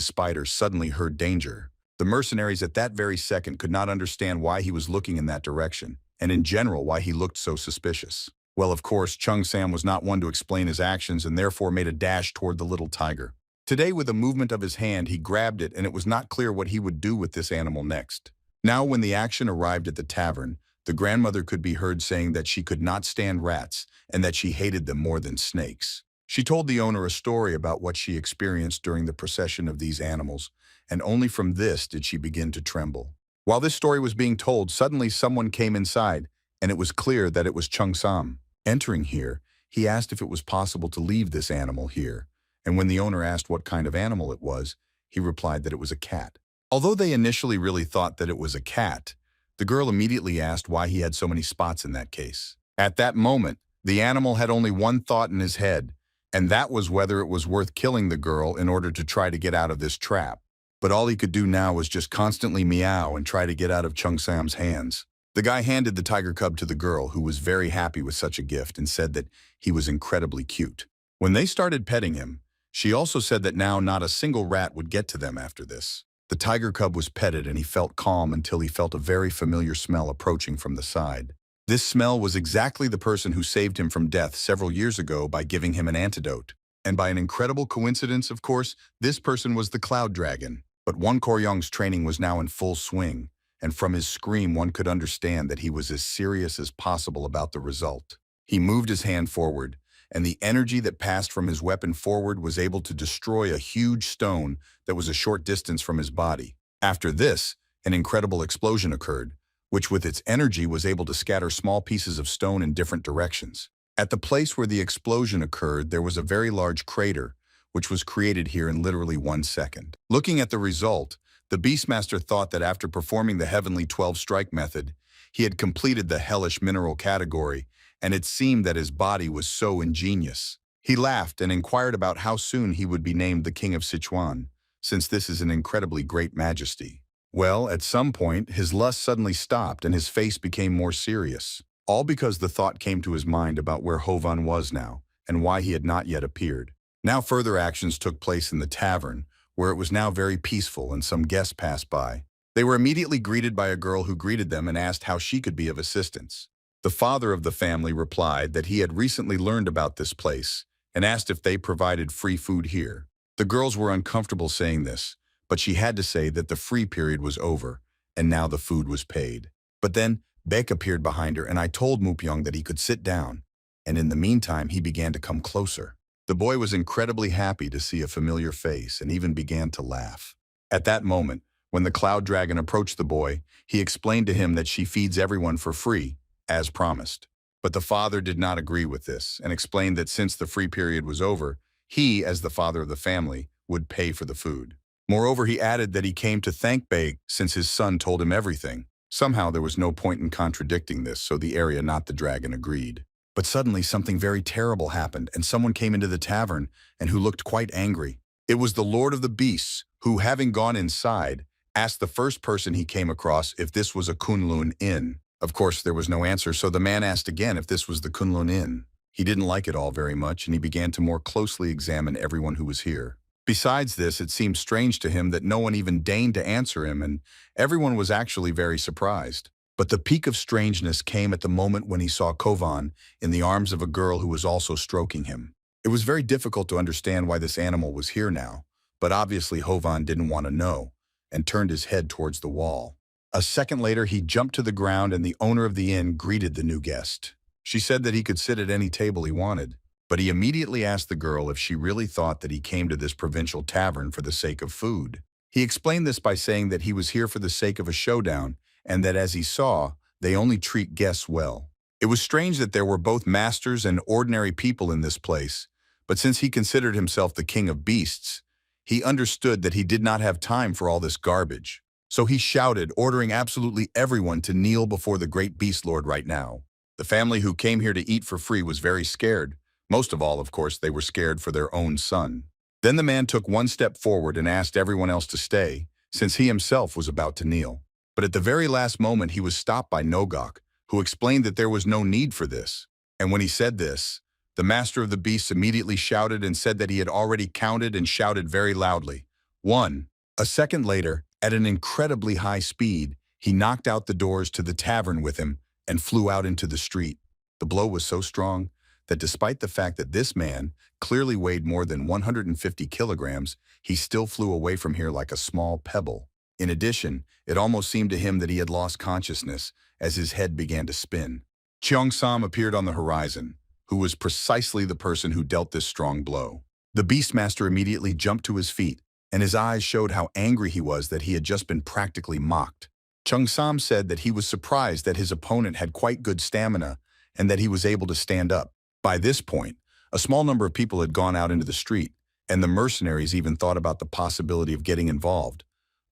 spider suddenly heard danger. The mercenaries at that very second could not understand why he was looking in that direction, and in general why he looked so suspicious. Well, of course, Chung-sam was not one to explain his actions and therefore made a dash toward the little tiger. Today, with a movement of his hand, he grabbed it, and it was not clear what he would do with this animal next. Now, when the action arrived at the tavern, the grandmother could be heard saying that she could not stand rats and that she hated them more than snakes. She told the owner a story about what she experienced during the procession of these animals, and only from this did she begin to tremble. While this story was being told, suddenly someone came inside, and it was clear that it was Chung-sam. Entering here, he asked if it was possible to leave this animal here, and when the owner asked what kind of animal it was, he replied that it was a cat. Although they initially really thought that it was a cat, the girl immediately asked why he had so many spots in that case. At that moment, the animal had only one thought in his head, and that was whether it was worth killing the girl in order to try to get out of this trap. But all he could do now was just constantly meow and try to get out of Chung-sam's hands. The guy handed the tiger cub to the girl, who was very happy with such a gift and said that he was incredibly cute. When they started petting him, she also said that now not a single rat would get to them after this. The tiger cub was petted and he felt calm until he felt a very familiar smell approaching from the side. This smell was exactly the person who saved him from death several years ago by giving him an antidote. And by an incredible coincidence, of course, this person was the Cloud Dragon. But Won Koryong's training was now in full swing, and from his scream one could understand that he was as serious as possible about the result. He moved his hand forward, and the energy that passed from his weapon forward was able to destroy a huge stone that was a short distance from his body. After this, an incredible explosion occurred, which with its energy was able to scatter small pieces of stone in different directions. At the place where the explosion occurred, there was a very large crater, which was created here in literally 1 second. Looking at the result, the Beastmaster thought that after performing the Heavenly 12-strike method, he had completed the hellish mineral category, and it seemed that his body was so ingenious. He laughed and inquired about how soon he would be named the King of Sichuan, since this is an incredibly great majesty. Well, at some point, his lust suddenly stopped and his face became more serious, all because the thought came to his mind about where Hovan was now and why he had not yet appeared. Now further actions took place in the tavern, where it was now very peaceful and some guests passed by. They were immediately greeted by a girl who greeted them and asked how she could be of assistance. The father of the family replied that he had recently learned about this place and asked if they provided free food here. The girls were uncomfortable saying this, but she had to say that the free period was over, and now the food was paid. But then, Baek appeared behind her, and I told Mupyeong that he could sit down, and in the meantime he began to come closer. The boy was incredibly happy to see a familiar face and even began to laugh. At that moment, when the Cloud Dragon approached the boy, he explained to him that she feeds everyone for free, as promised. But the father did not agree with this, and explained that since the free period was over, he, as the father of the family, would pay for the food. Moreover, he added that he came to thank Baek since his son told him everything. Somehow there was no point in contradicting this, so the area, not the dragon, agreed. But suddenly something very terrible happened, and someone came into the tavern and who looked quite angry. It was the Lord of the Beasts, who, having gone inside, asked the first person he came across if this was a Kunlun Inn. Of course, there was no answer, so the man asked again if this was the Kunlun Inn. He didn't like it all very much, and he began to more closely examine everyone who was here. Besides this, it seemed strange to him that no one even deigned to answer him, and everyone was actually very surprised. But the peak of strangeness came at the moment when he saw Kovan in the arms of a girl who was also stroking him. It was very difficult to understand why this animal was here now, but obviously Hovan didn't want to know, and turned his head towards the wall. A second later, he jumped to the ground, and the owner of the inn greeted the new guest. She said that he could sit at any table he wanted, but he immediately asked the girl if she really thought that he came to this provincial tavern for the sake of food. He explained this by saying that he was here for the sake of a showdown, and that as he saw, they only treat guests well. It was strange that there were both masters and ordinary people in this place, but since he considered himself the king of beasts, he understood that he did not have time for all this garbage. So he shouted, ordering absolutely everyone to kneel before the great beast lord right now. The family who came here to eat for free was very scared. Most of all, of course, they were scared for their own son. Then the man took one step forward and asked everyone else to stay, since he himself was about to kneel. But at the very last moment, he was stopped by Nogok, who explained that there was no need for this. And when he said this, the master of the beasts immediately shouted and said that he had already counted and shouted very loudly, 1. A second later, at an incredibly high speed, he knocked out the doors to the tavern with him and flew out into the street. The blow was so strong that despite the fact that this man clearly weighed more than 150 kilograms, he still flew away from here like a small pebble. In addition, it almost seemed to him that he had lost consciousness as his head began to spin. Cheong-sam appeared on the horizon, who was precisely the person who dealt this strong blow. The Beastmaster immediately jumped to his feet, and his eyes showed how angry he was that he had just been practically mocked. Cheong-sam said that he was surprised that his opponent had quite good stamina and that he was able to stand up. By this point, a small number of people had gone out into the street, and the mercenaries even thought about the possibility of getting involved,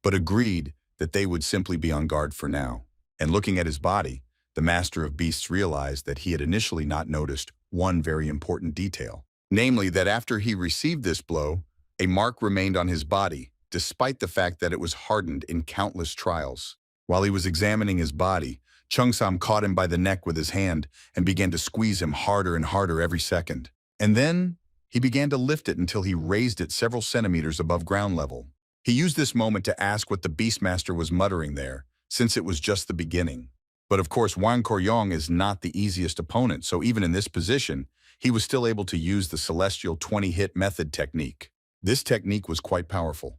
but agreed that they would simply be on guard for now. And looking at his body, the Master of Beasts realized that he had initially not noticed one very important detail, namely that after he received this blow, a mark remained on his body, despite the fact that it was hardened in countless trials. While he was examining his body, Chung-sam caught him by the neck with his hand and began to squeeze him harder and harder every second. And then he began to lift it until he raised it several centimeters above ground level. He used this moment to ask what the Beastmaster was muttering there, since it was just the beginning. But of course, Wang Koryong is not the easiest opponent, so even in this position, he was still able to use the celestial 20-hit method technique. This technique was quite powerful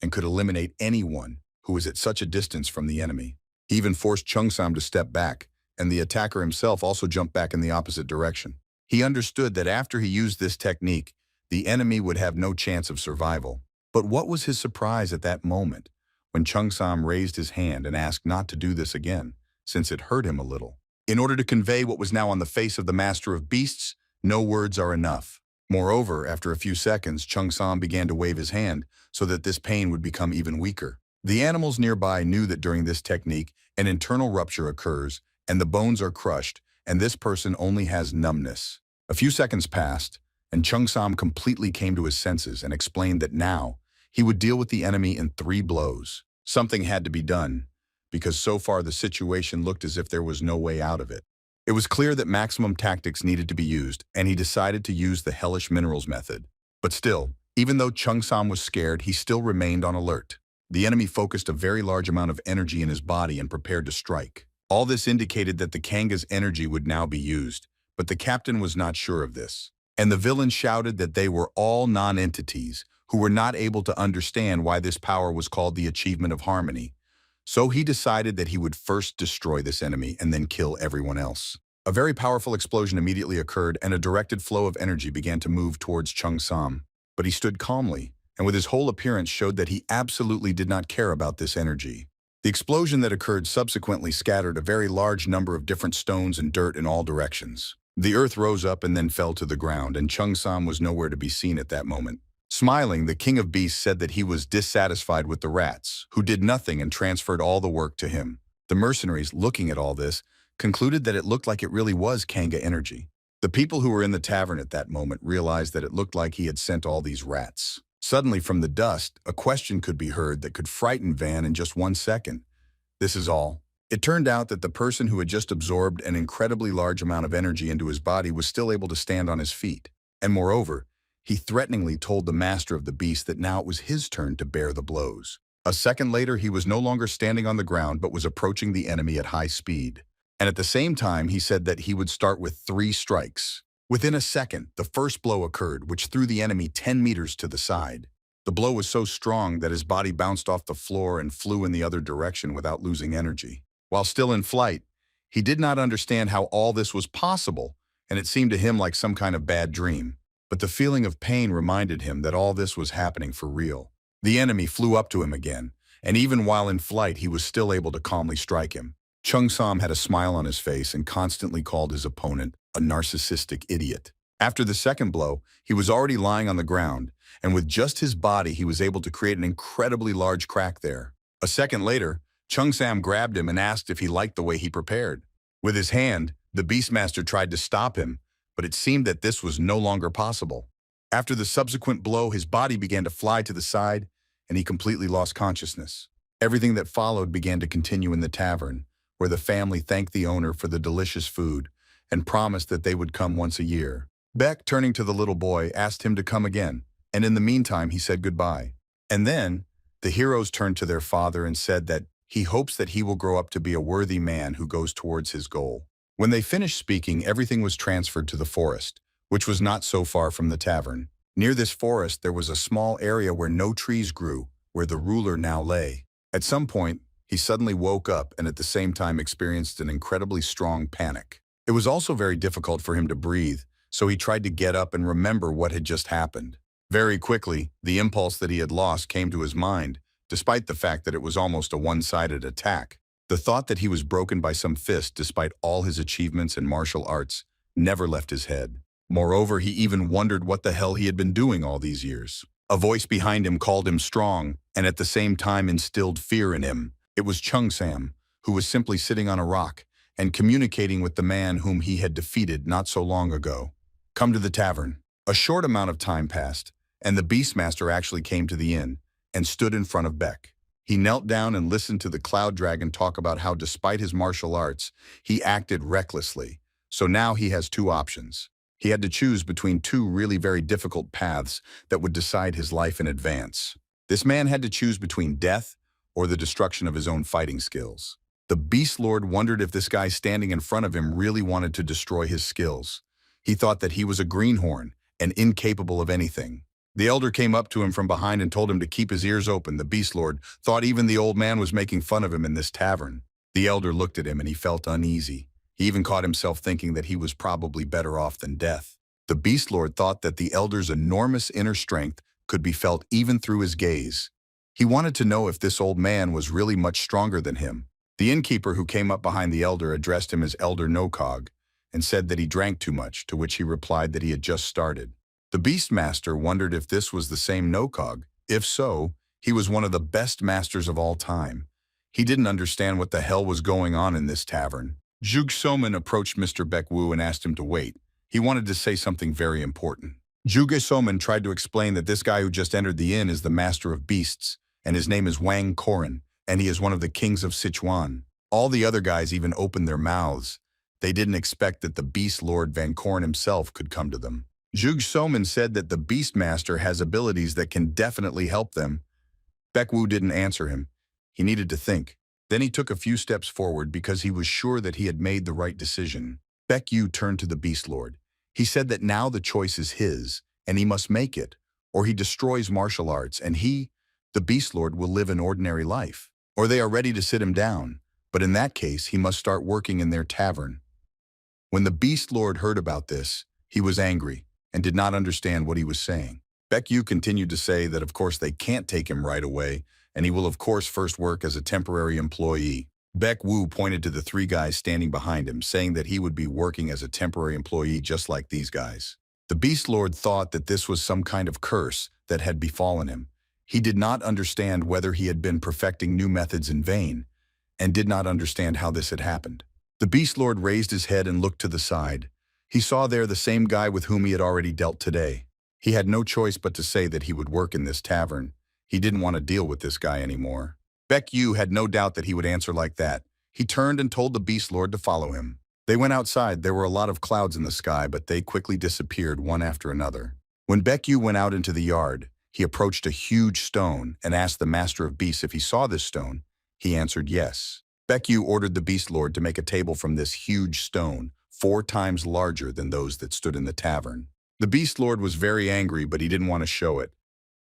and could eliminate anyone who was at such a distance from the enemy. He even forced Chung-sam to step back, and the attacker himself also jumped back in the opposite direction. He understood that after he used this technique, the enemy would have no chance of survival. But what was his surprise at that moment when Chung-sam raised his hand and asked not to do this again, since it hurt him a little. In order to convey what was now on the face of the Master of Beasts, no words are enough. Moreover, after a few seconds, Chung-sam began to wave his hand so that this pain would become even weaker. The animals nearby knew that during this technique, an internal rupture occurs, and the bones are crushed, and this person only has numbness. A few seconds passed, and Chung-sam completely came to his senses and explained that now he would deal with the enemy in 3 blows. Something had to be done, because so far the situation looked as if there was no way out of it. It was clear that maximum tactics needed to be used, and he decided to use the hellish minerals method. But still, even though Chung-sam was scared, he still remained on alert. The enemy focused a very large amount of energy in his body and prepared to strike. All this indicated that the Kanga's energy would now be used, but the captain was not sure of this. And the villain shouted that they were all non-entities who were not able to understand why this power was called the achievement of harmony. So he decided that he would first destroy this enemy and then kill everyone else. A very powerful explosion immediately occurred, and a directed flow of energy began to move towards Chung-sam. But he stood calmly, and with his whole appearance showed that he absolutely did not care about this energy. The explosion that occurred subsequently scattered a very large number of different stones and dirt in all directions. The earth rose up and then fell to the ground, and Chung-sam was nowhere to be seen at that moment. Smiling, the King of Beasts said that he was dissatisfied with the rats, who did nothing and transferred all the work to him. The mercenaries, looking at all this, concluded that it looked like it really was Kanga energy. The people who were in the tavern at that moment realized that it looked like he had sent all these rats. Suddenly, from the dust, a question could be heard that could frighten Van in just 1 second. This is all. It turned out that the person who had just absorbed an incredibly large amount of energy into his body was still able to stand on his feet. And moreover, he threateningly told the Master of the Beast that now it was his turn to bear the blows. A second later, he was no longer standing on the ground but was approaching the enemy at high speed. And at the same time, he said that he would start with 3 strikes. Within a second, the first blow occurred, which threw the enemy 10 meters to the side. The blow was so strong that his body bounced off the floor and flew in the other direction without losing energy. While still in flight, he did not understand how all this was possible, and it seemed to him like some kind of bad dream. But the feeling of pain reminded him that all this was happening for real. The enemy flew up to him again, and even while in flight, he was still able to calmly strike him. Chung-sam had a smile on his face and constantly called his opponent a narcissistic idiot. After the second blow, he was already lying on the ground, and with just his body, he was able to create an incredibly large crack there. A second later, Chung-sam grabbed him and asked if he liked the way he prepared. With his hand, the Beastmaster tried to stop him, but it seemed that this was no longer possible. After the subsequent blow, his body began to fly to the side, and he completely lost consciousness. Everything that followed began to continue in the tavern, where the family thanked the owner for the delicious food and promised that they would come once a year. Beck, turning to the little boy, asked him to come again, and in the meantime he said goodbye. And then, the heroes turned to their father and said that he hopes that he will grow up to be a worthy man who goes towards his goal. When they finished speaking, everything was transferred to the forest, which was not so far from the tavern. Near this forest, there was a small area where no trees grew, where the ruler now lay. At some point, he suddenly woke up and at the same time experienced an incredibly strong panic. It was also very difficult for him to breathe, so he tried to get up and remember what had just happened. Very quickly, the impulse that he had lost came to his mind, despite the fact that it was almost a one-sided attack. The thought that he was broken by some fist, despite all his achievements in martial arts, never left his head. Moreover, he even wondered what the hell he had been doing all these years. A voice behind him called him strong, and at the same time instilled fear in him. It was Chung-sam, who was simply sitting on a rock and communicating with the man whom he had defeated not so long ago. Come to the tavern. A short amount of time passed, and the Beastmaster actually came to the inn and stood in front of Beck. He knelt down and listened to the cloud dragon talk about how despite his martial arts, he acted recklessly. So now he has two options. He had to choose between two really very difficult paths that would decide his life in advance. This man had to choose between death or the destruction of his own fighting skills. The Beast Lord wondered if this guy standing in front of him really wanted to destroy his skills. He thought that he was a greenhorn and incapable of anything. The elder came up to him from behind and told him to keep his ears open. The Beast Lord thought even the old man was making fun of him in this tavern. The elder looked at him and he felt uneasy. He even caught himself thinking that he was probably better off than death. The Beast Lord thought that the elder's enormous inner strength could be felt even through his gaze. He wanted to know if this old man was really much stronger than him. The innkeeper who came up behind the elder addressed him as Elder Nocog and said that he drank too much, to which he replied that he had just started. The Beastmaster wondered if this was the same Nocog. If so, he was one of the best masters of all time. He didn't understand what the hell was going on in this tavern. Zhuge Soman approached Mr. Baekwu and asked him to wait. He wanted to say something very important. Zhuge Soman tried to explain that this guy who just entered the inn is the master of beasts, and his name is Wang Koren, and he is one of the kings of Sichuan. All the other guys even opened their mouths. They didn't expect that the Beast Lord Van Koren himself could come to them. Zhuge Soman said that the Beastmaster has abilities that can definitely help them. Baekwu didn't answer him. He needed to think. Then he took a few steps forward because he was sure that he had made the right decision. Baekwu turned to the Beast Lord. He said that now the choice is his, and he must make it, or he destroys martial arts, and he, the Beast Lord, will live an ordinary life. Or they are ready to sit him down, but in that case he must start working in their tavern. When the Beast Lord heard about this, he was angry and did not understand what he was saying. Baekwu continued to say that of course they can't take him right away, and he will of course first work as a temporary employee. Baekwu pointed to the three guys standing behind him, saying that he would be working as a temporary employee just like these guys. The Beast Lord thought that this was some kind of curse that had befallen him. He did not understand whether he had been perfecting new methods in vain, and did not understand how this had happened. The Beast Lord raised his head and looked to the side. He saw there the same guy with whom he had already dealt today. He had no choice but to say that he would work in this tavern. He didn't want to deal with this guy anymore. Baekwu had no doubt that he would answer like that. He turned and told the Beast Lord to follow him. They went outside. There were a lot of clouds in the sky, but they quickly disappeared one after another. When Baekwu went out into the yard, he approached a huge stone and asked the Master of Beasts if he saw this stone. He answered yes. Baekwu ordered the Beast Lord to make a table from this huge stone, 4 times larger than those that stood in the tavern. The Beast Lord was very angry, but he didn't want to show it.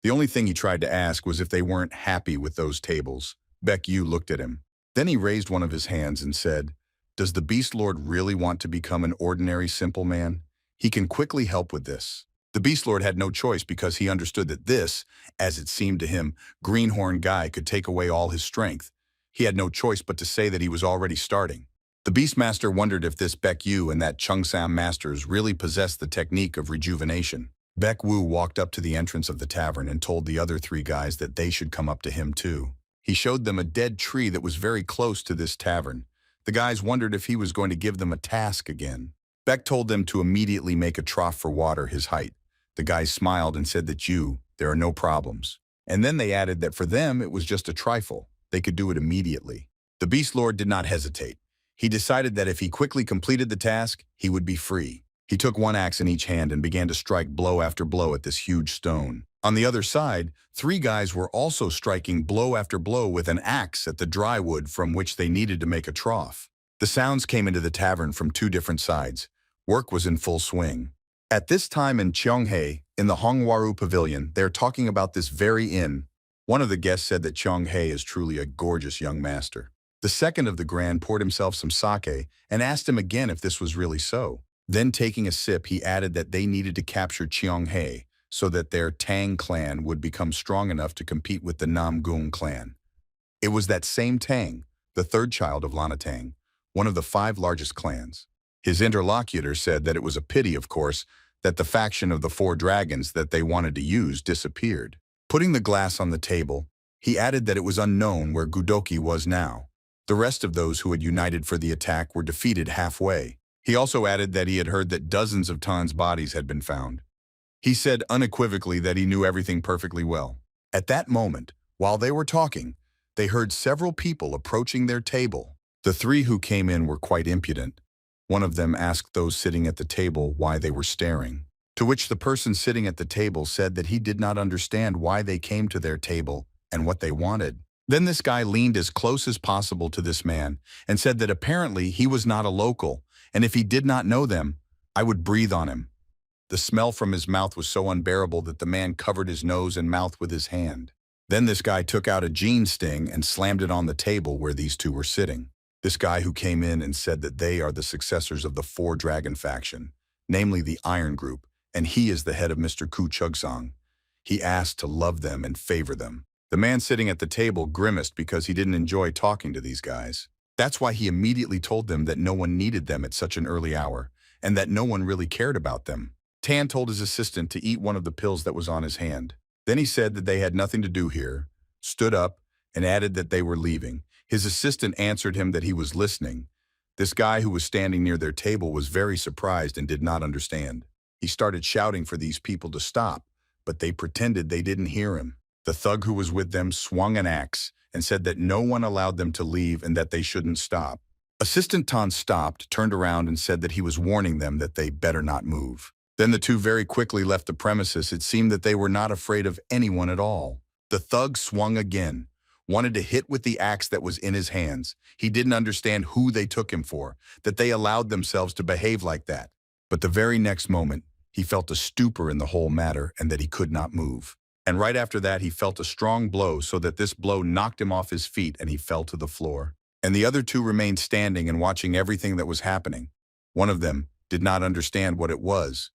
The only thing he tried to ask was if they weren't happy with those tables. Baekwu looked at him. Then he raised one of his hands and said, "Does the Beast Lord really want to become an ordinary simple man? He can quickly help with this." The Beast Lord had no choice because he understood that this, as it seemed to him, greenhorn guy could take away all his strength. He had no choice but to say that he was already starting. The Beastmaster wondered if this Baekwu and that Cheongsam masters really possessed the technique of rejuvenation. Baekwu walked up to the entrance of the tavern and told the other 3 guys that they should come up to him too. He showed them a dead tree that was very close to this tavern. The guys wondered if he was going to give them a task again. Baek told them to immediately make a trough for water his height. The guys smiled and said that there are no problems. And then they added that for them it was just a trifle. They could do it immediately. The Beast Lord did not hesitate. He decided that if he quickly completed the task, he would be free. He took one axe in each hand and began to strike blow after blow at this huge stone. On the other side, 3 guys were also striking blow after blow with an axe at the dry wood from which they needed to make a trough. The sounds came into the tavern from 2 different sides. Work was in full swing. At this time in Cheonghae, in the Hongwaru Pavilion, they are talking about this very inn. One of the guests said that Cheonghae is truly a gorgeous young master. The second of the grand poured himself some sake and asked him again if this was really so. Then taking a sip, he added that they needed to capture Cheonghae so that their Tang clan would become strong enough to compete with the Namgung clan. It was that same Tang, the 3rd child of Lana Tang, one of the 5 largest clans. His interlocutor said that it was a pity, of course, that the faction of the 4 dragons that they wanted to use disappeared. Putting the glass on the table, he added that it was unknown where Gudoki was now. The rest of those who had united for the attack were defeated halfway. He also added that he had heard that dozens of Tan's bodies had been found. He said unequivocally that he knew everything perfectly well. At that moment, while they were talking, they heard several people approaching their table. The three who came in were quite impudent. One of them asked those sitting at the table why they were staring, to which the person sitting at the table said that he did not understand why they came to their table and what they wanted. Then this guy leaned as close as possible to this man and said that apparently he was not a local, and if he did not know them, I would breathe on him. The smell from his mouth was so unbearable that the man covered his nose and mouth with his hand. Then this guy took out a jean sting and slammed it on the table where these two were sitting. This guy who came in and said that they are the successors of the Four Dragon faction, namely the Iron Group, and he is the head of Mr. Ku Chugsang. He asked to love them and favor them. The man sitting at the table grimaced because he didn't enjoy talking to these guys. That's why he immediately told them that no one needed them at such an early hour, and that no one really cared about them. Tan told his assistant to eat one of the pills that was on his hand. Then he said that they had nothing to do here, stood up, and added that they were leaving. His assistant answered him that he was listening. This guy who was standing near their table was very surprised and did not understand. He started shouting for these people to stop, but they pretended they didn't hear him. The thug who was with them swung an axe and said that no one allowed them to leave and that they shouldn't stop. Assistant Tan stopped, turned around, and said that he was warning them that they better not move. Then the two very quickly left the premises. It seemed that they were not afraid of anyone at all. The thug swung again, wanted to hit with the axe that was in his hands. He didn't understand who they took him for, that they allowed themselves to behave like that. But the very next moment, he felt a stupor in the whole matter and that he could not move. And right after that, he felt a strong blow so that this blow knocked him off his feet and he fell to the floor. And the other two remained standing and watching everything that was happening. One of them did not understand what it was,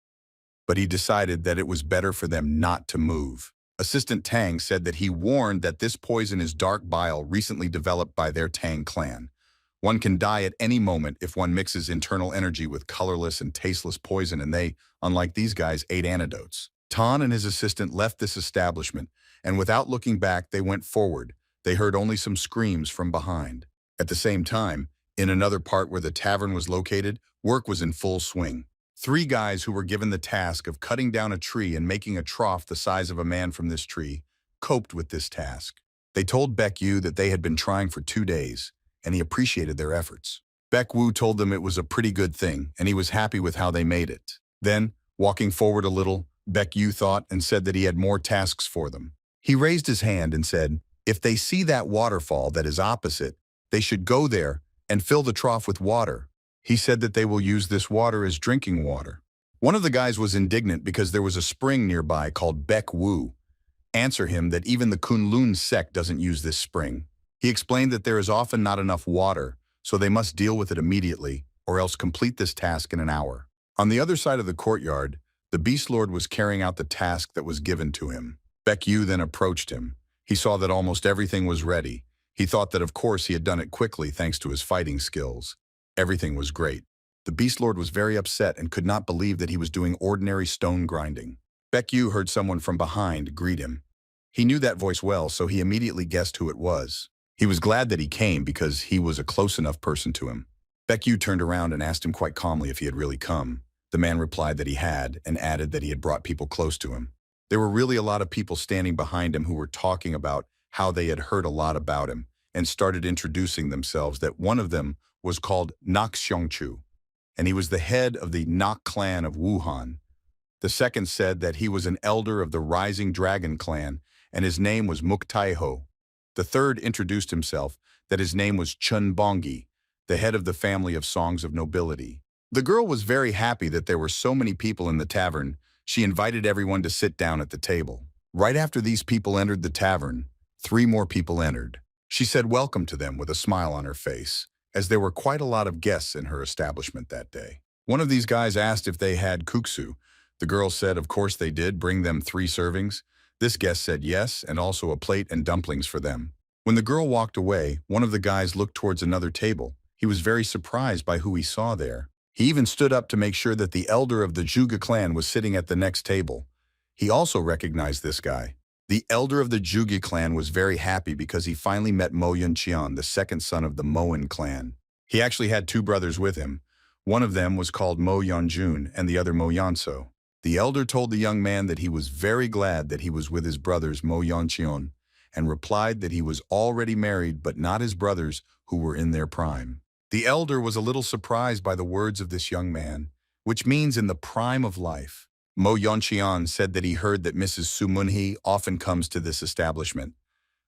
but he decided that it was better for them not to move. Assistant Tang said that he warned that this poison is dark bile recently developed by their Tang clan. One can die at any moment if one mixes internal energy with colorless and tasteless poison, and they, unlike these guys, ate antidotes. Tan and his assistant left this establishment, and without looking back, they went forward. They heard only some screams from behind. At the same time, in another part where the tavern was located, work was in full swing. Three guys who were given the task of cutting down a tree and making a trough the size of a man from this tree coped with this task. They told Baek Yu that they had been trying for 2 days, and he appreciated their efforts. Baek Wu told them it was a pretty good thing, and he was happy with how they made it. Then, walking forward a little, Baek Yu thought and said that he had more tasks for them. He raised his hand and said, if they see that waterfall that is opposite, they should go there and fill the trough with water. He said that they will use this water as drinking water. One of the guys was indignant because there was a spring nearby called Baek Wu. Answer him that even the Kunlun sect doesn't use this spring. He explained that there is often not enough water, so they must deal with it immediately, or else complete this task in an hour. On the other side of the courtyard, the Beast Lord was carrying out the task that was given to him. Baek Yu then approached him. He saw that almost everything was ready. He thought that of course he had done it quickly thanks to his fighting skills. Everything was great. The Beast Lord was very upset and could not believe that he was doing ordinary stone grinding. Baek Yu heard someone from behind greet him. He knew that voice well, so he immediately guessed who it was. He was glad that he came because he was a close enough person to him. Baek Yu turned around and asked him quite calmly if he had really come. The man replied that he had, and added that he had brought people close to him. There were really a lot of people standing behind him who were talking about how they had heard a lot about him and started introducing themselves, that one of them was called Nak Xiongchu, and he was the head of the Nak clan of Wuhan. The second said that he was an elder of the Rising Dragon clan, and his name was Muk Taiho. The third introduced himself that his name was Chun Bongi, the head of the family of Songs of Nobility. The girl was very happy that there were so many people in the tavern. She invited everyone to sit down at the table. Right after these people entered the tavern, 3 more people entered. She said welcome to them with a smile on her face, as there were quite a lot of guests in her establishment that day. One of these guys asked if they had kuksu. The girl said of course they did, bring them 3 servings. This guest said yes, and also a plate and dumplings for them. When the girl walked away, one of the guys looked towards another table. He was very surprised by who he saw there. He even stood up to make sure that the elder of the Zhuge clan was sitting at the next table. He also recognized this guy. The elder of the Zhuge clan was very happy because he finally met Mo Yunqian, the second son of the Moen clan. He actually had 2 brothers with him. One of them was called Mo Yanjun and the other Mo Yanso. The elder told the young man that he was very glad that he was with his brothers Mo Yanqian and replied that he was already married but not his brothers who were in their prime. The elder was a little surprised by the words of this young man, which means in the prime of life. Mo Yonchian said that he heard that Mrs. Sumunhi often comes to this establishment.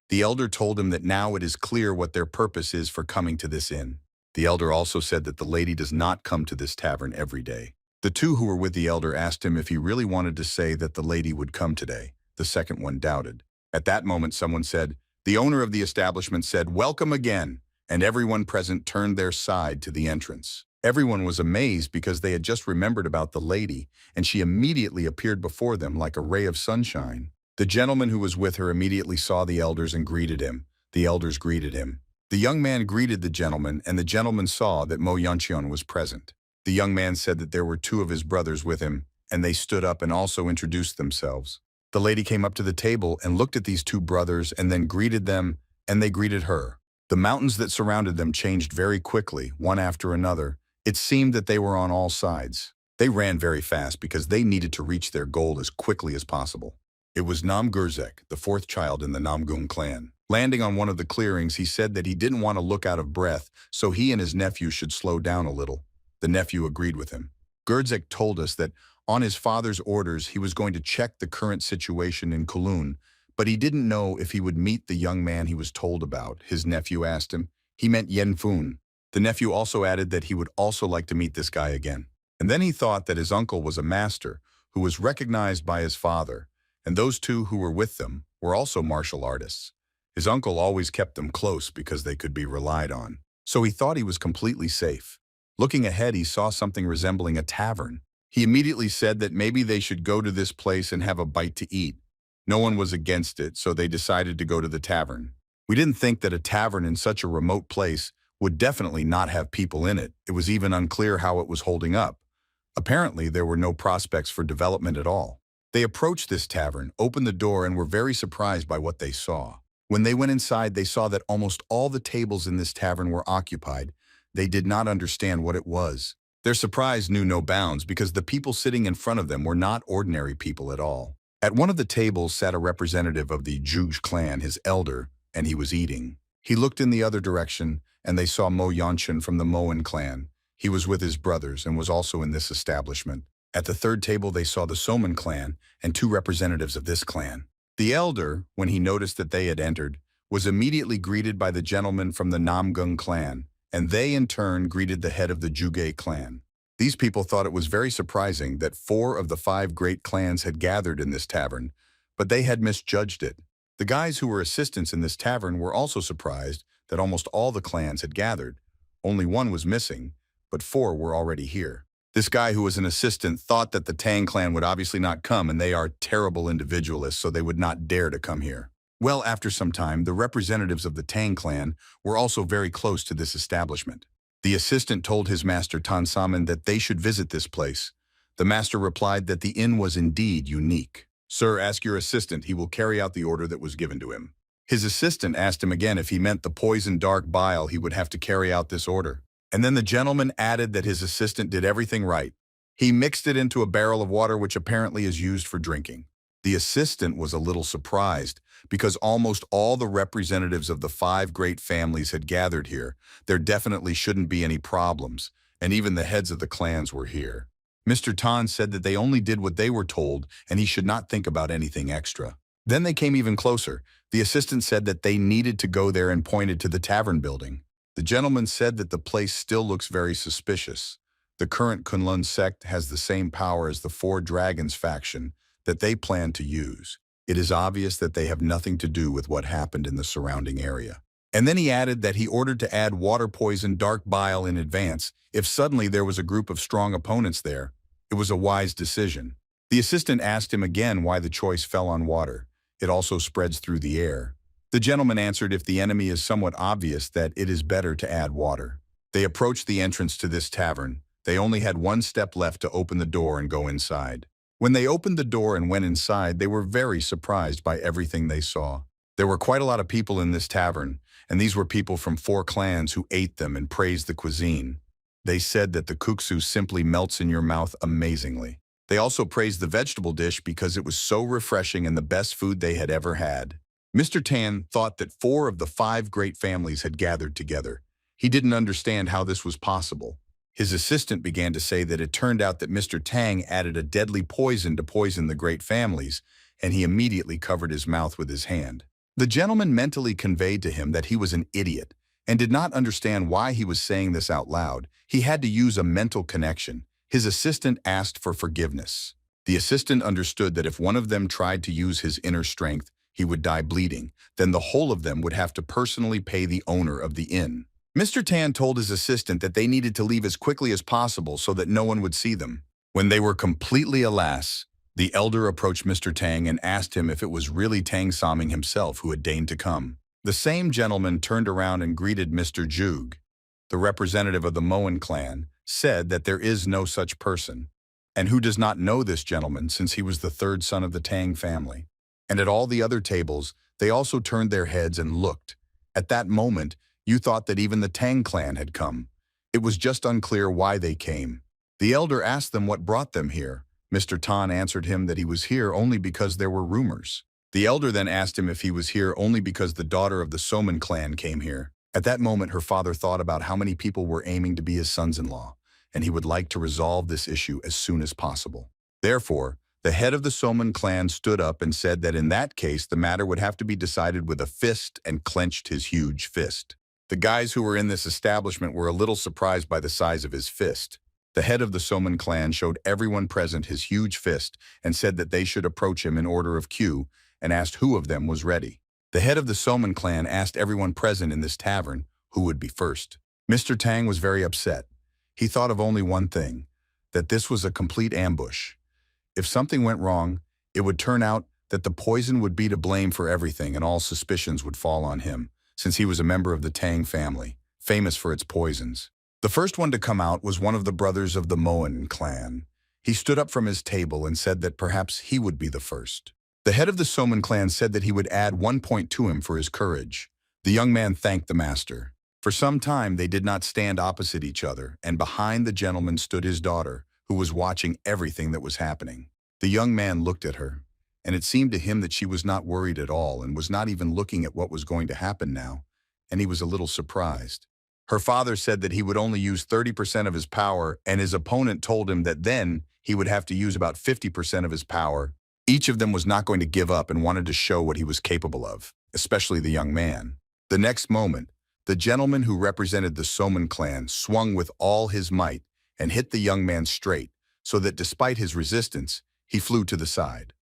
The elder told him that now it is clear what their purpose is for coming to this inn. The elder also said that the lady does not come to this tavern every day. The two who were with the elder asked him if he really wanted to say that the lady would come today. The second one doubted. At that moment, someone said, the owner of the establishment said, "Welcome again," and everyone present turned their side to the entrance. Everyone was amazed because they had just remembered about the lady, and she immediately appeared before them like a ray of sunshine. The gentleman who was with her immediately saw the elders and greeted him. The elders greeted him. The young man greeted the gentleman, and the gentleman saw that Mo Yanchion was present. The young man said that there were two of his brothers with him, and they stood up and also introduced themselves. The lady came up to the table and looked at these two brothers and then greeted them, and they greeted her. The mountains that surrounded them changed very quickly, one after another. It seemed that they were on all sides. They ran very fast because they needed to reach their goal as quickly as possible. It was Nam Gurzek, the fourth child in the Namgung clan. Landing on one of the clearings, he said that he didn't want to look out of breath, so he and his nephew should slow down a little. The nephew agreed with him. Gurzek told us that on his father's orders, he was going to check the current situation in Kowloon, but he didn't know if he would meet the young man he was told about. His nephew asked him. He meant Yen Fun. The nephew also added that he would also like to meet this guy again. And then he thought that his uncle was a master who was recognized by his father, and those two who were with them were also martial artists. His uncle always kept them close because they could be relied on. So he thought he was completely safe. Looking ahead, he saw something resembling a tavern. He immediately said that maybe they should go to this place and have a bite to eat. No one was against it, so they decided to go to the tavern. We didn't think that a tavern in such a remote place would definitely not have people in it. It was even unclear how it was holding up. Apparently, there were no prospects for development at all. They approached this tavern, opened the door, and were very surprised by what they saw. When they went inside, they saw that almost all the tables in this tavern were occupied. They did not understand what it was. Their surprise knew no bounds because the people sitting in front of them were not ordinary people at all. At one of the tables sat a representative of the Juge clan, his elder, and he was eating. He looked in the other direction, and they saw Mo Yanchen from the Moen clan. He was with his brothers and was also in this establishment. At the third table, they saw the Soman clan and two representatives of this clan. The elder, when he noticed that they had entered, was immediately greeted by the gentleman from the Namgung clan, and they in turn greeted the head of the Juge clan. These people thought it was very surprising that 4 of the 5 great clans had gathered in this tavern, but they had misjudged it. The guys who were assistants in this tavern were also surprised that almost all the clans had gathered. Only 1 was missing, but 4 were already here. This guy who was an assistant thought that the Tang clan would obviously not come, and they are terrible individualists, so they would not dare to come here. Well, after some time, the representatives of the Tang clan were also very close to this establishment. The assistant told his master Tan Saman that they should visit this place. The master replied that the inn was indeed unique. "Sir, ask your assistant, he will carry out the order that was given to him." His assistant asked him again if he meant the poison dark bile he would have to carry out this order. And then the gentleman added that his assistant did everything right. He mixed it into a barrel of water which apparently is used for drinking. The assistant was a little surprised because almost all the representatives of the 5 great families had gathered here. There definitely shouldn't be any problems, and even the heads of the clans were here. Mr. Tan said that they only did what they were told and he should not think about anything extra. Then they came even closer. The assistant said that they needed to go there and pointed to the tavern building. The gentleman said that the place still looks very suspicious. The current Kunlun sect has the same power as the 4 Dragons faction that they plan to use. It is obvious that they have nothing to do with what happened in the surrounding area. And then he added that he ordered to add water poison dark bile in advance if suddenly there was a group of strong opponents there. It was a wise decision. The assistant asked him again why the choice fell on water. It also spreads through the air. The gentleman answered if the enemy is somewhat obvious that it is better to add water. They approached the entrance to this tavern. They only had 1 step left to open the door and go inside. When they opened the door and went inside, they were very surprised by everything they saw. There were quite a lot of people in this tavern, and these were people from 4 clans who ate them and praised the cuisine. They said that the kuksu simply melts in your mouth amazingly. They also praised the vegetable dish because it was so refreshing and the best food they had ever had. Mr. Tan thought that 4 of the 5 great families had gathered together. He didn't understand how this was possible. His assistant began to say that it turned out that Mr. Tang added a deadly poison to poison the great families, and he immediately covered his mouth with his hand. The gentleman mentally conveyed to him that he was an idiot and did not understand why he was saying this out loud. He had to use a mental connection. His assistant asked for forgiveness. The assistant understood that if one of them tried to use his inner strength, he would die bleeding. Then the whole of them would have to personally pay the owner of the inn. Mr. Tan told his assistant that they needed to leave as quickly as possible so that no one would see them. When they were completely alas, the elder approached Mr. Tang and asked him if it was really Tang Saming himself who had deigned to come. The same gentleman turned around and greeted Mr. Jug. The representative of the Moen clan said that there is no such person, and who does not know this gentleman since he was the 3rd son of the Tang family. And at all the other tables, they also turned their heads and looked. At that moment, you thought that even the Tang clan had come. It was just unclear why they came. The elder asked them what brought them here. Mr. Tan answered him that he was here only because there were rumors. The elder then asked him if he was here only because the daughter of the Soman clan came here. At that moment, her father thought about how many people were aiming to be his sons-in-law, and he would like to resolve this issue as soon as possible. Therefore, the head of the Soman clan stood up and said that in that case, the matter would have to be decided with a fist, and clenched his huge fist. The guys who were in this establishment were a little surprised by the size of his fist. The head of the Soman clan showed everyone present his huge fist and said that they should approach him in order of queue and asked who of them was ready. The head of the Soman clan asked everyone present in this tavern who would be first. Mr. Tang was very upset. He thought of only one thing, that this was a complete ambush. If something went wrong, it would turn out that the poison would be to blame for everything and all suspicions would fall on him, since he was a member of the Tang family, famous for its poisons. The first one to come out was one of the brothers of the Moen clan. He stood up from his table and said that perhaps he would be the first. The head of the Soman clan said that he would add 1 point to him for his courage. The young man thanked the master. For some time they did not stand opposite each other, and behind the gentleman stood his daughter, who was watching everything that was happening. The young man looked at her, and it seemed to him that she was not worried at all and was not even looking at what was going to happen now, and he was a little surprised. Her father said that he would only use 30% of his power, and his opponent told him that then he would have to use about 50% of his power. Each of them was not going to give up and wanted to show what he was capable of, especially the young man. The next moment, the gentleman who represented the Soman clan swung with all his might and hit the young man straight, so that despite his resistance, he flew to the side.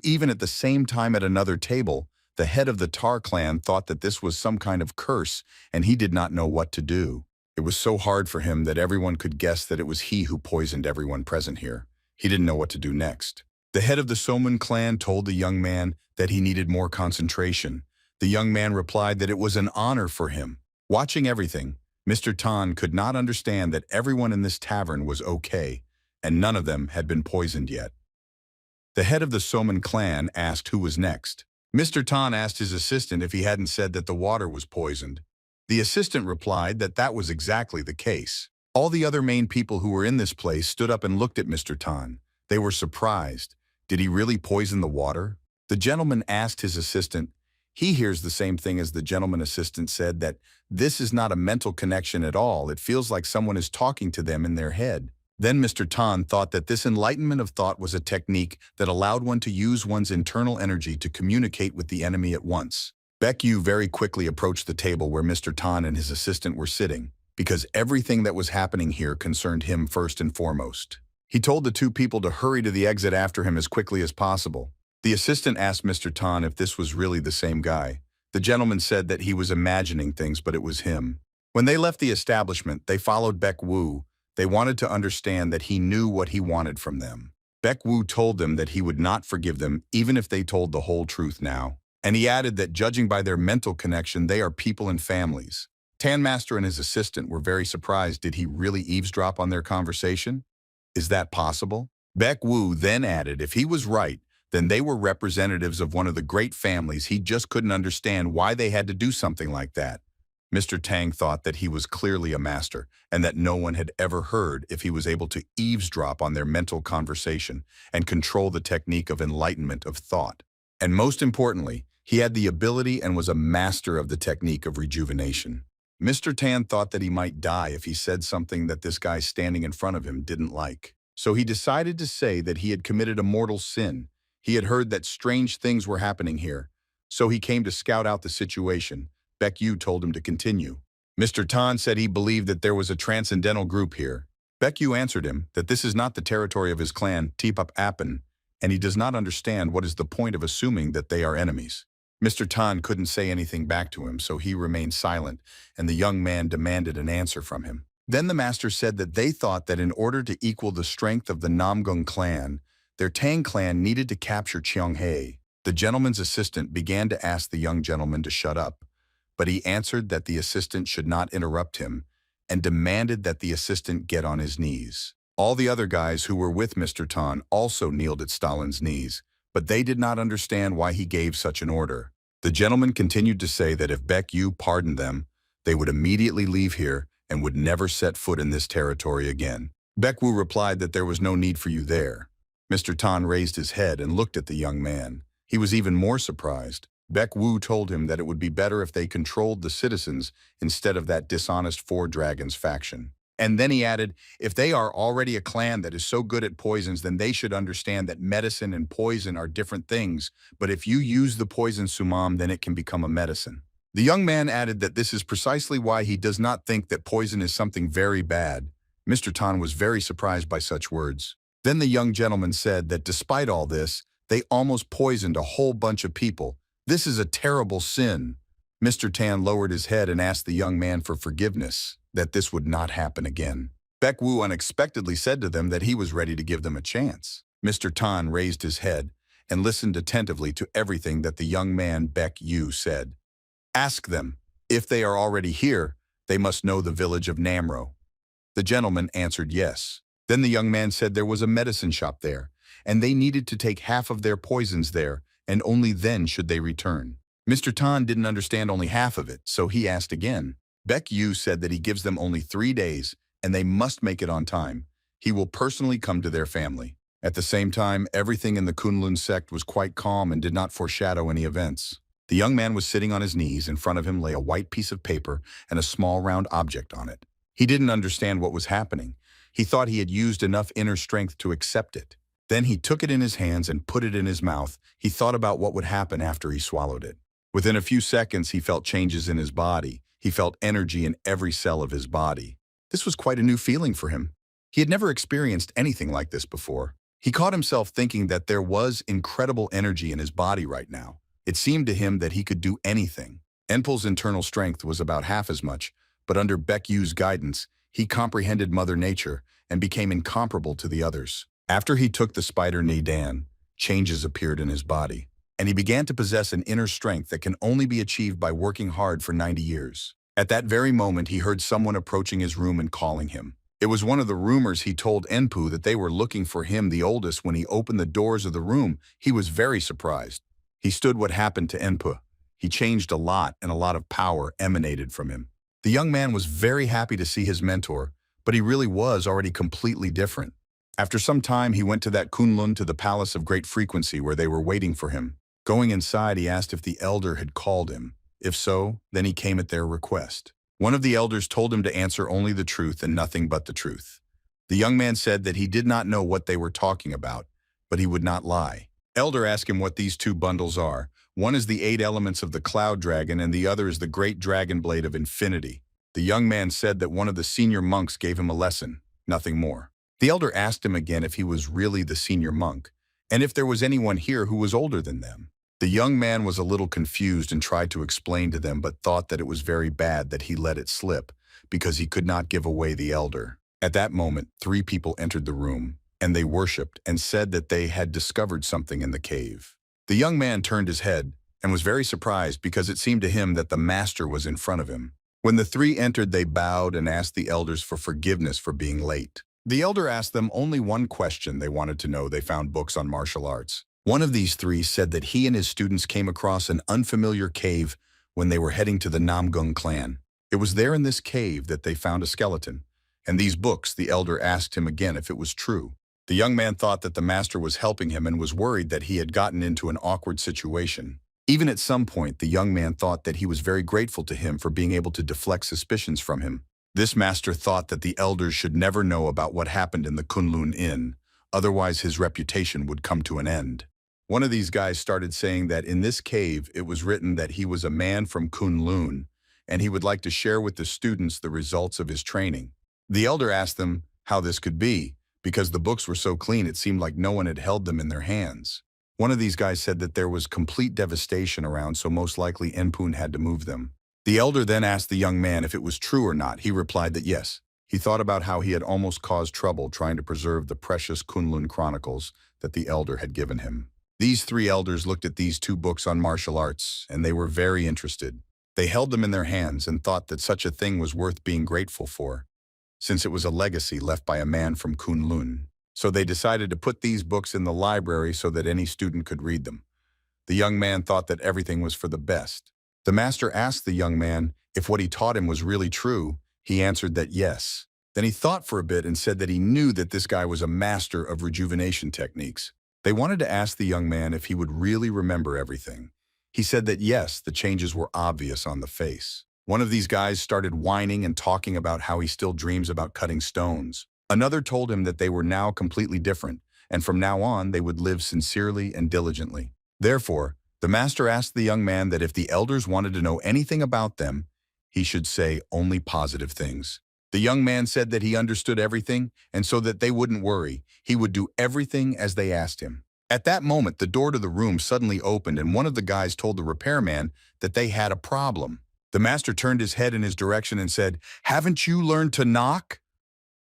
Even at the same time at another table, the head of the Tar clan thought that this was some kind of curse, and he did not know what to do. It was so hard for him that everyone could guess that it was he who poisoned everyone present here. He didn't know what to do next. The head of the Soman clan told the young man that he needed more concentration. The young man replied that it was an honor for him. Watching everything, Mr. Tan could not understand that everyone in this tavern was okay, and none of them had been poisoned yet. The head of the Soman clan asked who was next. Mr. Tan asked his assistant if he hadn't said that the water was poisoned. The assistant replied that that was exactly the case. All the other main people who were in this place stood up and looked at Mr. Tan. They were surprised. Did he really poison the water? The gentleman asked his assistant. He hears the same thing as the gentleman assistant said, that this is not a mental connection at all. It feels like someone is talking to them in their head. Then Mr. Tan thought that this enlightenment of thought was a technique that allowed one to use one's internal energy to communicate with the enemy at once. Baek Yu very quickly approached the table where Mr. Tan and his assistant were sitting, because everything that was happening here concerned him first and foremost. He told the 2 people to hurry to the exit after him as quickly as possible. The assistant asked Mr. Tan if this was really the same guy. The gentleman said that he was imagining things, but it was him. When they left the establishment, they followed Baek Wu. They wanted to understand that he knew what he wanted from them. Baek Wu told them that he would not forgive them even if they told the whole truth now. And he added that judging by their mental connection, they are people and families. Tan Master and his assistant were very surprised. Did he really eavesdrop on their conversation? Is that possible? Baek Wu then added if he was right, then they were representatives of one of the great families. He just couldn't understand why they had to do something like that. Mr. Tang thought that he was clearly a master and that no one had ever heard if he was able to eavesdrop on their mental conversation and control the technique of enlightenment of thought. And most importantly, He had the ability and was a master of the technique of rejuvenation. Mr. Tan thought that he might die if he said something that this guy standing in front of him didn't like. So he decided to say that he had committed a mortal sin. He had heard that strange things were happening here. So he came to scout out the situation. Baek Yu told him to continue. Mr. Tan said he believed that there was a transcendental group here. Baek Yu answered him that this is not the territory of his clan, Tipap Appen, and he does not understand what is the point of assuming that they are enemies. Mr. Tan couldn't say anything back to him, so he remained silent, and the young man demanded an answer from him. Then the master said that they thought that in order to equal the strength of the Namgung clan, their Tang clan needed to capture Cheonghae. The gentleman's assistant began to ask the young gentleman to shut up, but he answered that the assistant should not interrupt him and demanded that the assistant get on his knees. All the other guys who were with Mr. Tan also kneeled at Stalin's knees, but they did not understand why he gave such an order. The gentleman continued to say that if Baek Yu pardoned them, they would immediately leave here and would never set foot in this territory again. Baek Wu replied that there was no need for you there. Mr. Tan raised his head and looked at the young man. He was even more surprised. Baek Wu told him that it would be better if they controlled the citizens instead of that dishonest Four Dragons faction. And then he added, if they are already a clan that is so good at poisons, then they should understand that medicine and poison are different things, but if you use the poison sumam, then it can become a medicine. The young man added that this is precisely why he does not think that poison is something very bad. Mr. Tan was very surprised by such words. Then the young gentleman said that despite all this, they almost poisoned a whole bunch of people. This is a terrible sin. Mr. Tan lowered his head and asked the young man for forgiveness, that this would not happen again. Baek Wu unexpectedly said to them that he was ready to give them a chance. Mr. Tan raised his head and listened attentively to everything that the young man Baek Yu said. Ask them. If they are already here, they must know the village of Namro. The gentleman answered yes. Then the young man said there was a medicine shop there, and they needed to take half of their poisons there, and only then should they return. Mr. Tan didn't understand only half of it, so he asked again. Baek Yu said that he gives them only 3 days, and they must make it on time. He will personally come to their family. At the same time, everything in the Kunlun sect was quite calm and did not foreshadow any events. The young man was sitting on his knees. In front of him lay a white piece of paper and a small round object on it. He didn't understand what was happening. He thought he had used enough inner strength to accept it. Then he took it in his hands and put it in his mouth. He thought about what would happen after he swallowed it. Within a few seconds, he felt changes in his body. He felt energy in every cell of his body. This was quite a new feeling for him. He had never experienced anything like this before. He caught himself thinking that there was incredible energy in his body right now. It seemed to him that he could do anything. Enpul's internal strength was about half as much, but under Baek Yu's guidance, he comprehended Mother Nature and became incomparable to the others. After he took the spider Nidan, changes appeared in his body, and he began to possess an inner strength that can only be achieved by working hard for 90 years. At that very moment, he heard someone approaching his room and calling him. It was one of the rumors he told Enpu that they were looking for him, the oldest. When he opened the doors of the room, he was very surprised. He stood what happened to Enpu. He changed a lot, and a lot of power emanated from him. The young man was very happy to see his mentor, but he really was already completely different. After some time, he went to that Kunlun, to the Palace of Great Frequency, where they were waiting for him. Going inside, he asked if the elder had called him. If so, then he came at their request. One of the elders told him to answer only the truth and nothing but the truth. The young man said that he did not know what they were talking about, but he would not lie. Elder asked him what these 2 bundles are. One is the 8 elements of the Cloud Dragon, and the other is the Great Dragon Blade of Infinity. The young man said that one of the senior monks gave him a lesson, nothing more. The elder asked him again if he was really the senior monk, and if there was anyone here who was older than them. The young man was a little confused and tried to explain to them, but thought that it was very bad that he let it slip, because he could not give away the elder. At that moment, 3 people entered the room, and they worshipped and said that they had discovered something in the cave. The young man turned his head and was very surprised because it seemed to him that the master was in front of him. When the 3 entered, they bowed and asked the elders for forgiveness for being late. The elder asked them only one question they wanted to know. They found books on martial arts. One of these 3 said that he and his students came across an unfamiliar cave when they were heading to the Namgung clan. It was there in this cave that they found a skeleton. And these books, the elder asked him again if it was true. The young man thought that the master was helping him and was worried that he had gotten into an awkward situation. Even at some point, the young man thought that he was very grateful to him for being able to deflect suspicions from him. This master thought that the elders should never know about what happened in the Kunlun Inn, otherwise his reputation would come to an end. One of these guys started saying that in this cave it was written that he was a man from Kunlun, and he would like to share with the students the results of his training. The elder asked them how this could be, because the books were so clean it seemed like no one had held them in their hands. One of these guys said that there was complete devastation around, so most likely Enpun had to move them. The elder then asked the young man if it was true or not. He replied that yes. He thought about how he had almost caused trouble trying to preserve the precious Kunlun chronicles that the elder had given him. These three elders looked at these two books on martial arts, and they were very interested. They held them in their hands and thought that such a thing was worth being grateful for, since it was a legacy left by a man from Kunlun. So they decided to put these books in the library so that any student could read them. The young man thought that everything was for the best. The master asked the young man if what he taught him was really true. He answered that yes. Then he thought for a bit and said that he knew that this guy was a master of rejuvenation techniques. They wanted to ask the young man if he would really remember everything. He said that yes, the changes were obvious on the face. One of these guys started whining and talking about how he still dreams about cutting stones. Another told him that they were now completely different, and from now on they would live sincerely and diligently. Therefore, the master asked the young man that if the elders wanted to know anything about them, he should say only positive things. The young man said that he understood everything, and so that they wouldn't worry, he would do everything as they asked him. At that moment, the door to the room suddenly opened, and one of the guys told the repairman that they had a problem. The master turned his head in his direction and said, "Haven't you learned to knock?"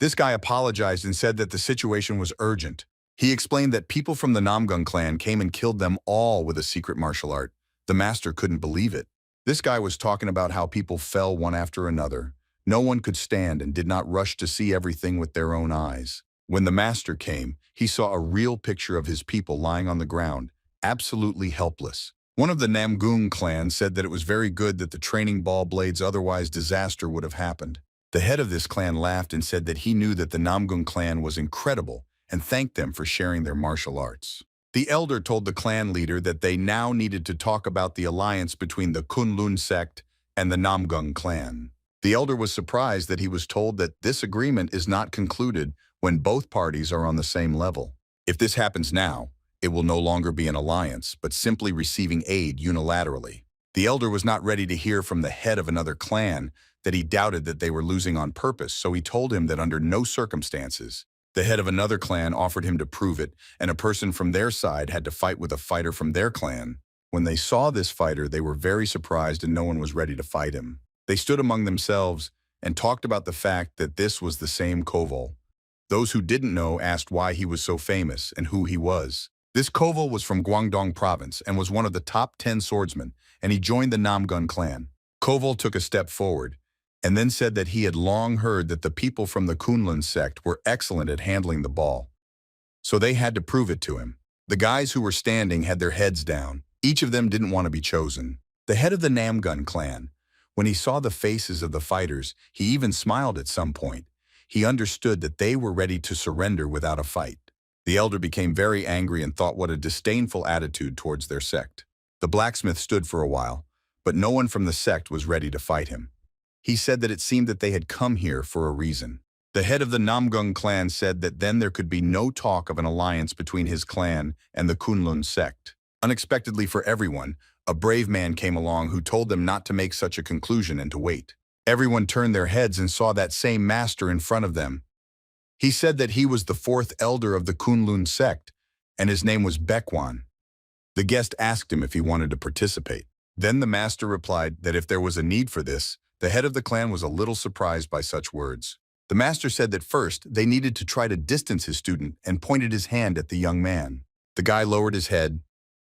This guy apologized and said that the situation was urgent. He explained that people from the Namgung clan came and killed them all with a secret martial art. The master couldn't believe it. This guy was talking about how people fell one after another. No one could stand and did not rush to see everything with their own eyes. When the master came, he saw a real picture of his people lying on the ground, absolutely helpless. One of the Namgung clan said that it was very good that the training ball blades, otherwise disaster would have happened. The head of this clan laughed and said that he knew that the Namgung clan was incredible and thanked them for sharing their martial arts. The elder told the clan leader that they now needed to talk about the alliance between the Kunlun sect and the Namgung clan. The elder was surprised that he was told that this agreement is not concluded when both parties are on the same level. If this happens now, it will no longer be an alliance, but simply receiving aid unilaterally. The elder was not ready to hear from the head of another clan that he doubted that they were losing on purpose, so he told him that under no circumstances. The head of another clan offered him to prove it, and a person from their side had to fight with a fighter from their clan. When they saw this fighter, they were very surprised and no one was ready to fight him. They stood among themselves and talked about the fact that this was the same Koval. Those who didn't know asked why he was so famous and who he was. This Koval was from Guangdong province and was one of the top 10 swordsmen, and he joined the Namgun clan. Koval took a step forward and then said that he had long heard that the people from the Kunlun sect were excellent at handling the ball. So they had to prove it to him. The guys who were standing had their heads down. Each of them didn't want to be chosen. The head of the Namgun clan, when he saw the faces of the fighters, he even smiled at some point. He understood that they were ready to surrender without a fight. The elder became very angry and thought what a disdainful attitude towards their sect. The blacksmith stood for a while, but no one from the sect was ready to fight him. He said that it seemed that they had come here for a reason. The head of the Namgung clan said that then there could be no talk of an alliance between his clan and the Kunlun sect. Unexpectedly for everyone, a brave man came along who told them not to make such a conclusion and to wait. Everyone turned their heads and saw that same master in front of them. He said that he was the fourth elder of the Kunlun sect, and his name was Baekwan. The guest asked him if he wanted to participate. Then the master replied that if there was a need for this, the head of the clan was a little surprised by such words. The master said that first they needed to try to distance his student and pointed his hand at the young man. The guy lowered his head,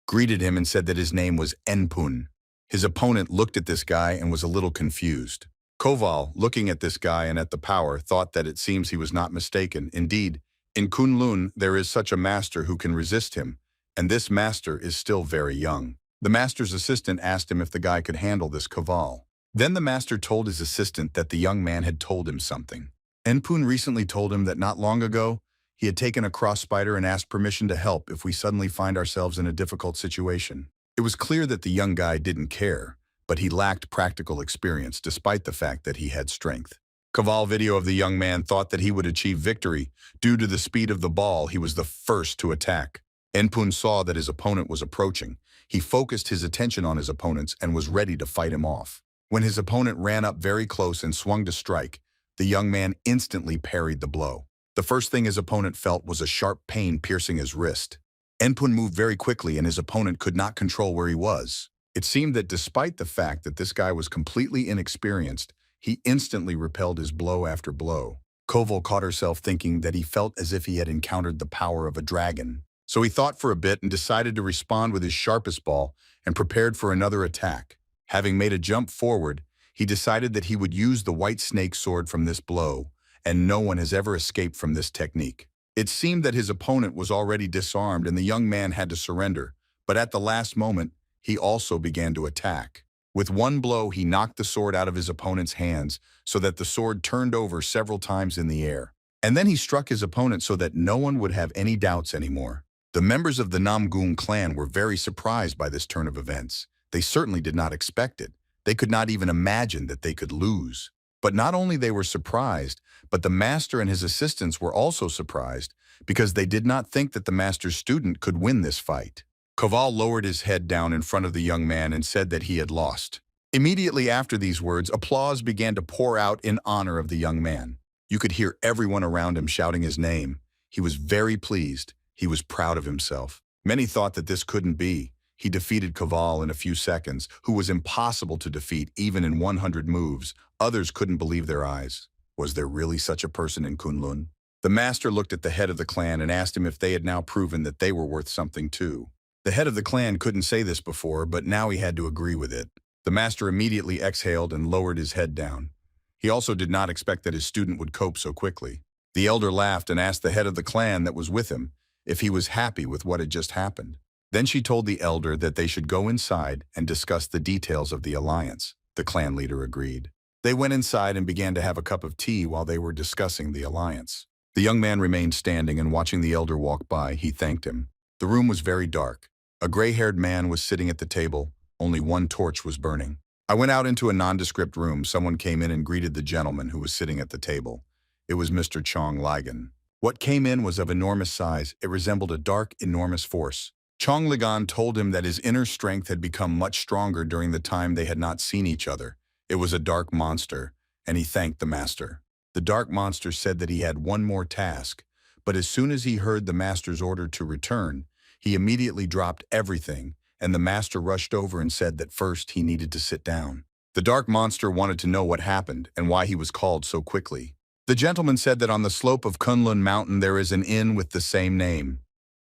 greeted him and said that his name was Enpun. His opponent looked at this guy and was a little confused. Koval, looking at this guy and at the power, thought that it seems he was not mistaken. Indeed, in Kunlun there is such a master who can resist him, and this master is still very young. The master's assistant asked him if the guy could handle this Koval. Then the master told his assistant that the young man had told him something. Enpun recently told him that not long ago, he had taken a cross spider and asked permission to help if we suddenly find ourselves in a difficult situation. It was clear that the young guy didn't care, but he lacked practical experience despite the fact that he had strength. Kaval video of the young man thought that he would achieve victory. Due to the speed of the ball, he was the first to attack. Enpun saw that his opponent was approaching. He focused his attention on his opponents and was ready to fight him off. When his opponent ran up very close and swung to strike, the young man instantly parried the blow. The first thing his opponent felt was a sharp pain piercing his wrist. Enpun moved very quickly and his opponent could not control where he was. It seemed that despite the fact that this guy was completely inexperienced, he instantly repelled his blow after blow. Koval caught herself thinking that he felt as if he had encountered the power of a dragon. So he thought for a bit and decided to respond with his sharpest ball and prepared for another attack. Having made a jump forward, he decided that he would use the white snake sword from this blow, and no one has ever escaped from this technique. It seemed that his opponent was already disarmed and the young man had to surrender, but at the last moment, he also began to attack. With one blow, he knocked the sword out of his opponent's hands so that the sword turned over several times in the air. And then he struck his opponent so that no one would have any doubts anymore. The members of the Namgung clan were very surprised by this turn of events. They certainly did not expect it. They could not even imagine that they could lose. But not only they were surprised, but the master and his assistants were also surprised because they did not think that the master's student could win this fight. Koval lowered his head down in front of the young man and said that he had lost. Immediately after these words, applause began to pour out in honor of the young man. You could hear everyone around him shouting his name. He was very pleased. He was proud of himself. Many thought that this couldn't be. He defeated Koval in a few seconds, who was impossible to defeat even in 100 moves. Others couldn't believe their eyes. Was there really such a person in Kunlun? The master looked at the head of the clan and asked him if they had now proven that they were worth something too. The head of the clan couldn't say this before, but now he had to agree with it. The master immediately exhaled and lowered his head down. He also did not expect that his student would cope so quickly. The elder laughed and asked the head of the clan that was with him if he was happy with what had just happened. Then she told the elder that they should go inside and discuss the details of the alliance. The clan leader agreed. They went inside and began to have a cup of tea while they were discussing the alliance. The young man remained standing and watching the elder walk by, he thanked him. The room was very dark. A gray-haired man was sitting at the table. Only one torch was burning. I went out into a nondescript room. Someone came in and greeted the gentleman who was sitting at the table. It was Mr. Chong Ligan. What came in was of enormous size. It resembled a dark, enormous force. Chong Ligan told him that his inner strength had become much stronger during the time they had not seen each other. It was a dark monster, and he thanked the master. The dark monster said that he had one more task, but as soon as he heard the master's order to return, he immediately dropped everything, and the master rushed over and said that first he needed to sit down. The dark monster wanted to know what happened and why he was called so quickly. The gentleman said that on the slope of Kunlun Mountain there is an inn with the same name.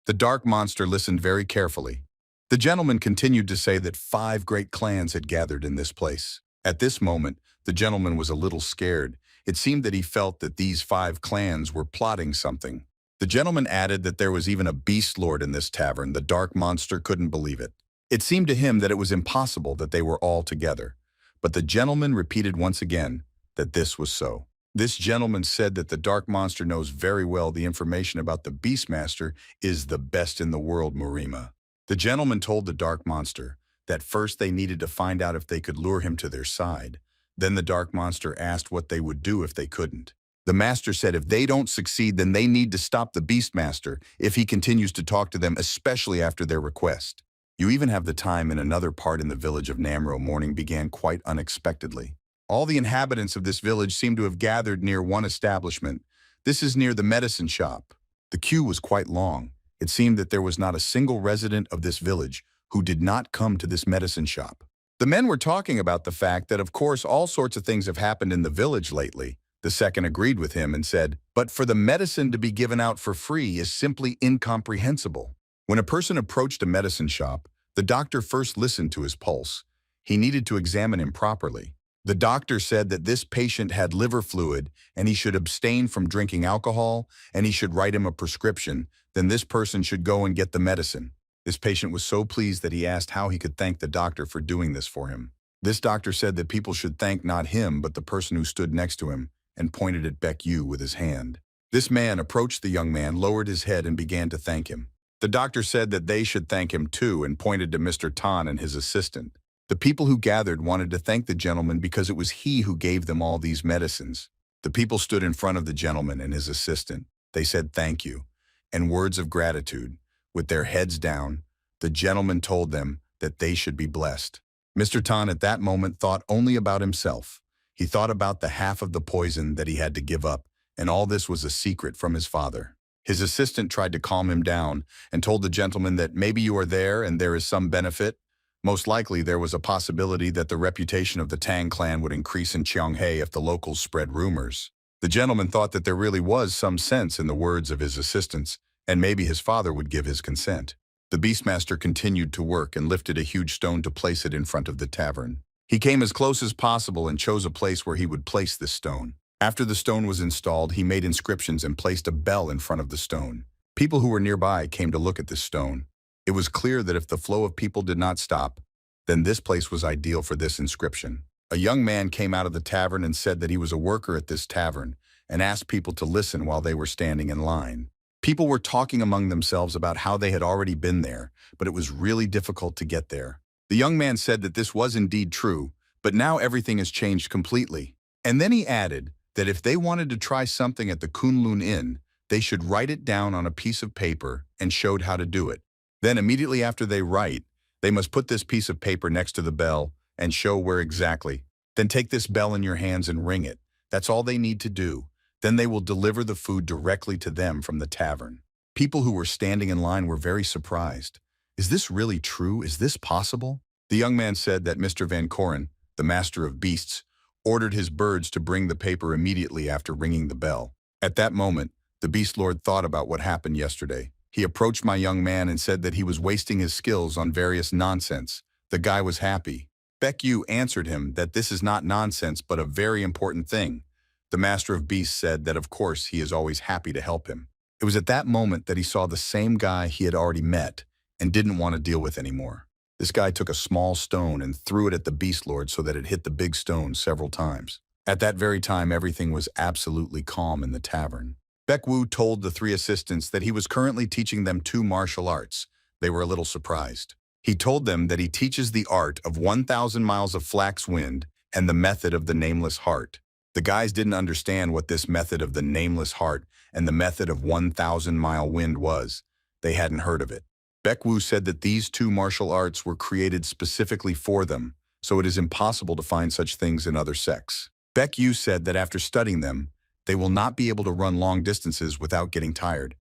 The dark monster listened very carefully. The gentleman continued to say that 5 great clans had gathered in this place. At this moment, the gentleman was a little scared. It seemed that he felt that these 5 clans were plotting something. The gentleman added that there was even a beast lord in this tavern. The dark monster couldn't believe it. It seemed to him that it was impossible that they were all together. But the gentleman repeated once again that this was so. This gentleman said that the dark monster knows very well the information about the Beastmaster is the best in the world, Murima. The gentleman told the dark monster that first they needed to find out if they could lure him to their side. Then the dark monster asked what they would do if they couldn't. The master said if they don't succeed, then they need to stop the Beastmaster if he continues to talk to them, especially after their request. You even have the time in another part in the village of Namro. Morning began quite unexpectedly. All the inhabitants of this village seemed to have gathered near one establishment. This is near the medicine shop. The queue was quite long. It seemed that there was not a single resident of this village who did not come to this medicine shop. The men were talking about the fact that, of course, all sorts of things have happened in the village lately. The second agreed with him and said, but for the medicine to be given out for free is simply incomprehensible. When a person approached a medicine shop, the doctor first listened to his pulse. He needed to examine him properly. The doctor said that this patient had liver fluid and he should abstain from drinking alcohol and he should write him a prescription. Then this person should go and get the medicine. This patient was so pleased that he asked how he could thank the doctor for doing this for him. This doctor said that people should thank not him but the person who stood next to him and pointed at Baek Yu with his hand. This man approached the young man, lowered his head and began to thank him. The doctor said that they should thank him too and pointed to Mr. Tan and his assistant. The people who gathered wanted to thank the gentleman because it was he who gave them all these medicines. The people stood in front of the gentleman and his assistant. They said thank you and words of gratitude. With their heads down, the gentleman told them that they should be blessed. Mr. Tan at that moment thought only about himself. He thought about the half of the poison that he had to give up, and all this was a secret from his father. His assistant tried to calm him down and told the gentleman that maybe you are there and there is some benefit. Most likely there was a possibility that the reputation of the Tang clan would increase in Cheonghae if the locals spread rumors. The gentleman thought that there really was some sense in the words of his assistants, and maybe his father would give his consent. The Beastmaster continued to work and lifted a huge stone to place it in front of the tavern. He came as close as possible and chose a place where he would place this stone. After the stone was installed, he made inscriptions and placed a bell in front of the stone. People who were nearby came to look at this stone. It was clear that if the flow of people did not stop, then this place was ideal for this inscription. A young man came out of the tavern and said that he was a worker at this tavern and asked people to listen while they were standing in line. People were talking among themselves about how they had already been there, but it was really difficult to get there. The young man said that this was indeed true, but now everything has changed completely. And then he added that if they wanted to try something at the Kunlun Inn, they should write it down on a piece of paper and showed how to do it. Then immediately after they write, they must put this piece of paper next to the bell and show where exactly. Then take this bell in your hands and ring it. That's all they need to do. Then they will deliver the food directly to them from the tavern. People who were standing in line were very surprised. Is this really true? Is this possible? The young man said that Mr. Van Koren, the master of beasts, ordered his birds to bring the paper immediately after ringing the bell. At that moment, the Beast Lord thought about what happened yesterday. He approached my young man and said that he was wasting his skills on various nonsense. The guy was happy. Baek Yu answered him that this is not nonsense but a very important thing. The Master of Beasts said that of course he is always happy to help him. It was at that moment that he saw the same guy he had already met and didn't want to deal with anymore. This guy took a small stone and threw it at the Beast Lord so that it hit the big stone several times. At that very time, everything was absolutely calm in the tavern. Baek Wu told the three assistants that he was currently teaching them 2 martial arts. They were a little surprised. He told them that he teaches the art of 1,000 miles of flax wind and the method of the nameless heart. The guys didn't understand what this method of the nameless heart and the method of 1,000-mile wind was. They hadn't heard of it. Baek Wu said that these 2 martial arts were created specifically for them, so it is impossible to find such things in other sects. Baek Yu said that after studying them, they will not be able to run long distances without getting tired.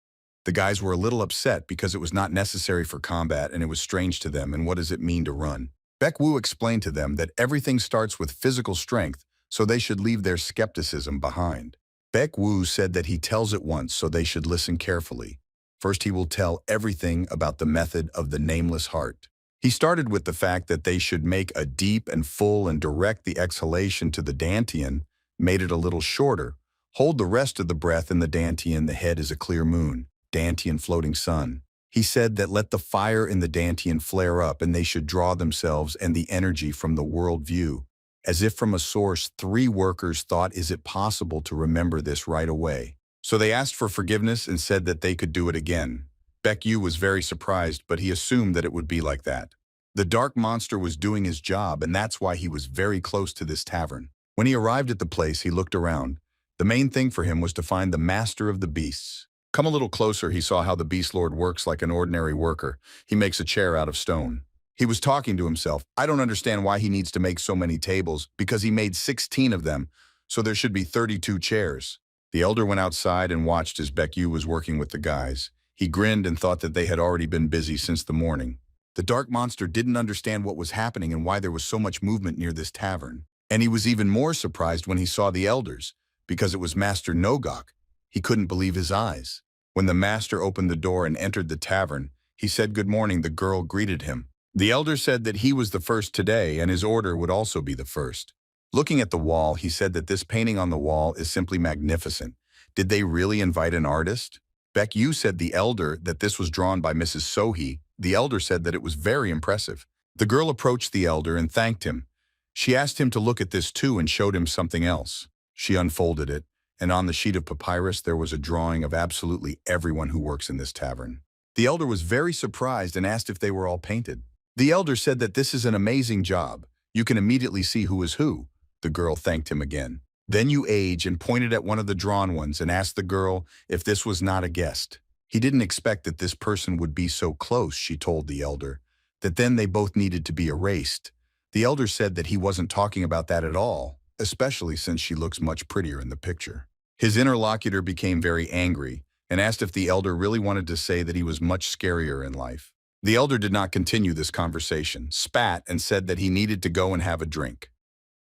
The guys were a little upset because it was not necessary for combat and it was strange to them and what does it mean to run. Baek Wu explained to them that everything starts with physical strength, so they should leave their skepticism behind. Baek Wu said that he tells it once so they should listen carefully. First he will tell everything about the method of the nameless heart. He started with the fact that they should make a deep and full and direct the exhalation to the dantian, made it a little shorter. Hold the rest of the breath in the dantian, the head is a clear moon, dantian floating sun. He said that let the fire in the dantian flare up and they should draw themselves and the energy from the world view. As if from a source, 3 workers thought, is it possible to remember this right away? So they asked for forgiveness and said that they could do it again. Baek Yu was very surprised, but he assumed that it would be like that. The dark monster was doing his job and that's why he was very close to this tavern. When he arrived at the place, he looked around. The main thing for him was to find the master of the beasts. Come a little closer, he saw how the Beast Lord works like an ordinary worker. He makes a chair out of stone. He was talking to himself. I don't understand why he needs to make so many tables, because he made 16 of them, so there should be 32 chairs. The elder went outside and watched as Baek Yu was working with the guys. He grinned and thought that they had already been busy since the morning. The dark monster didn't understand what was happening and why there was so much movement near this tavern. And he was even more surprised when he saw the elders, because it was Master Nogok. He couldn't believe his eyes. When the master opened the door and entered the tavern, he said good morning. The girl greeted him. The elder said that he was the first today and his order would also be the first. Looking at the wall, he said that this painting on the wall is simply magnificent. Did they really invite an artist? Baek Yu said the elder that this was drawn by Mrs. Sohee. The elder said that it was very impressive. The girl approached the elder and thanked him. She asked him to look at this too and showed him something else. She unfolded it, and on the sheet of papyrus there was a drawing of absolutely everyone who works in this tavern. The elder was very surprised and asked if they were all painted. The elder said that this is an amazing job. You can immediately see who is who. The girl thanked him again. Then you age and pointed at one of the drawn ones and asked the girl if this was not a guest. He didn't expect that this person would be so close, she told the elder, that then they both needed to be erased. The elder said that he wasn't talking about that at all, especially since she looks much prettier in the picture. His interlocutor became very angry and asked if the elder really wanted to say that he was much scarier in life. The elder did not continue this conversation, spat, and said that he needed to go and have a drink.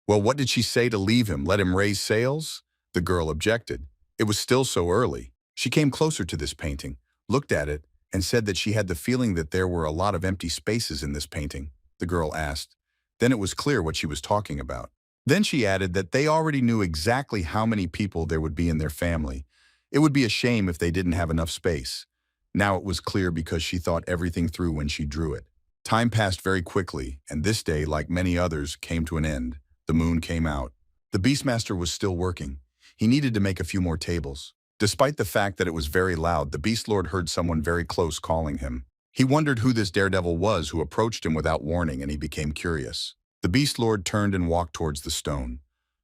Well, what did she say to leave him, let him raise sails? The girl objected. It was still so early. She came closer to this painting, looked at it, and said that she had the feeling that there were a lot of empty spaces in this painting. The girl asked. Then it was clear what she was talking about. Then she added that they already knew exactly how many people there would be in their family. It would be a shame if they didn't have enough space. Now it was clear because she thought everything through when she drew it. Time passed very quickly, and this day, like many others, came to an end. The moon came out. The Beastmaster was still working. He needed to make a few more tables. Despite the fact that it was very loud, the Beast Lord heard someone very close calling him. He wondered who this daredevil was who approached him without warning, and he became curious. The Beast Lord turned and walked towards the stone.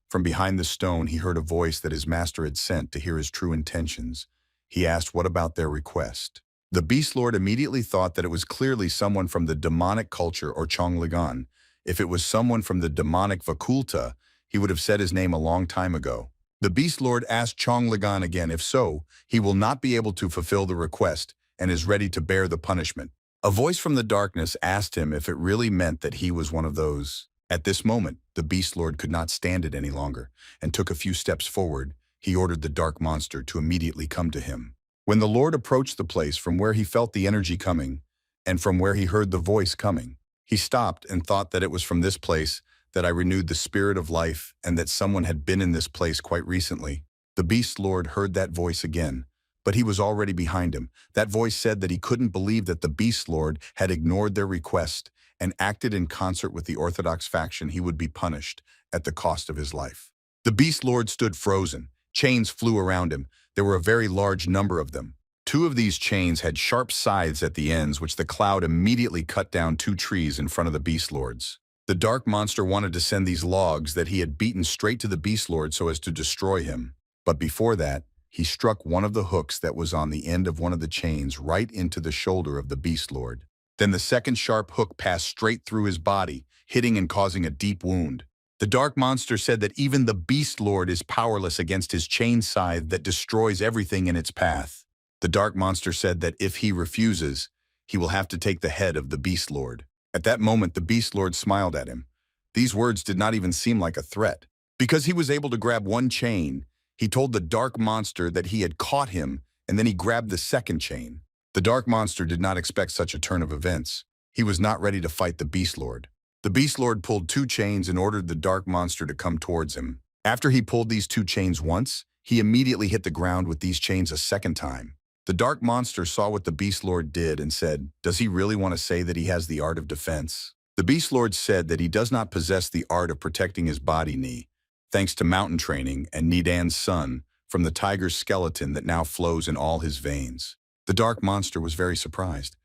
From behind the stone, he heard a voice that his master had sent to hear his true intentions. He asked what about their request. The Beast Lord immediately thought that it was clearly someone from the demonic culture or Chongligan. If it was someone from the demonic Vakulta, he would have said his name a long time ago. The Beast Lord asked Chongligan again if so, he will not be able to fulfill the request and is ready to bear the punishment. A voice from the darkness asked him if it really meant that he was one of those. At this moment, the Beast Lord could not stand it any longer and took a few steps forward. He ordered the dark monster to immediately come to him. When the Lord approached the place from where he felt the energy coming and from where he heard the voice coming, he stopped and thought that it was from this place that I renewed the spirit of life and that someone had been in this place quite recently. The Beast Lord heard that voice again, but he was already behind him. That voice said that he couldn't believe that the Beast Lord had ignored their request and acted in concert with the Orthodox faction. He would be punished at the cost of his life. The Beast Lord stood frozen. Chains flew around him. There were a very large number of them. 2 of these chains had sharp scythes at the ends, which the cloud immediately cut down 2 trees in front of the Beast Lords. The dark monster wanted to send these logs that he had beaten straight to the Beast Lord so as to destroy him. But before that, he struck one of the hooks that was on the end of one of the chains right into the shoulder of the Beast Lord. Then the second sharp hook passed straight through his body, hitting and causing a deep wound. The dark monster said that even the Beast Lord is powerless against his chain scythe that destroys everything in its path. The dark monster said that if he refuses, he will have to take the head of the Beast Lord. At that moment, the Beast Lord smiled at him. These words did not even seem like a threat. Because he was able to grab one chain, he told the dark monster that he had caught him, and then he grabbed the second chain. The dark monster did not expect such a turn of events. He was not ready to fight the Beast Lord. The Beast Lord pulled 2 chains and ordered the dark monster to come towards him. After he pulled these 2 chains once, he immediately hit the ground with these chains a second time. The dark monster saw what the Beast Lord did and said, "Does he really want to say that he has the art of defense?" The Beast Lord said that he does not possess the art of protecting his body knee, thanks to mountain training and Nidan's son from the tiger's skeleton that now flows in all his veins. The dark monster was very surprised.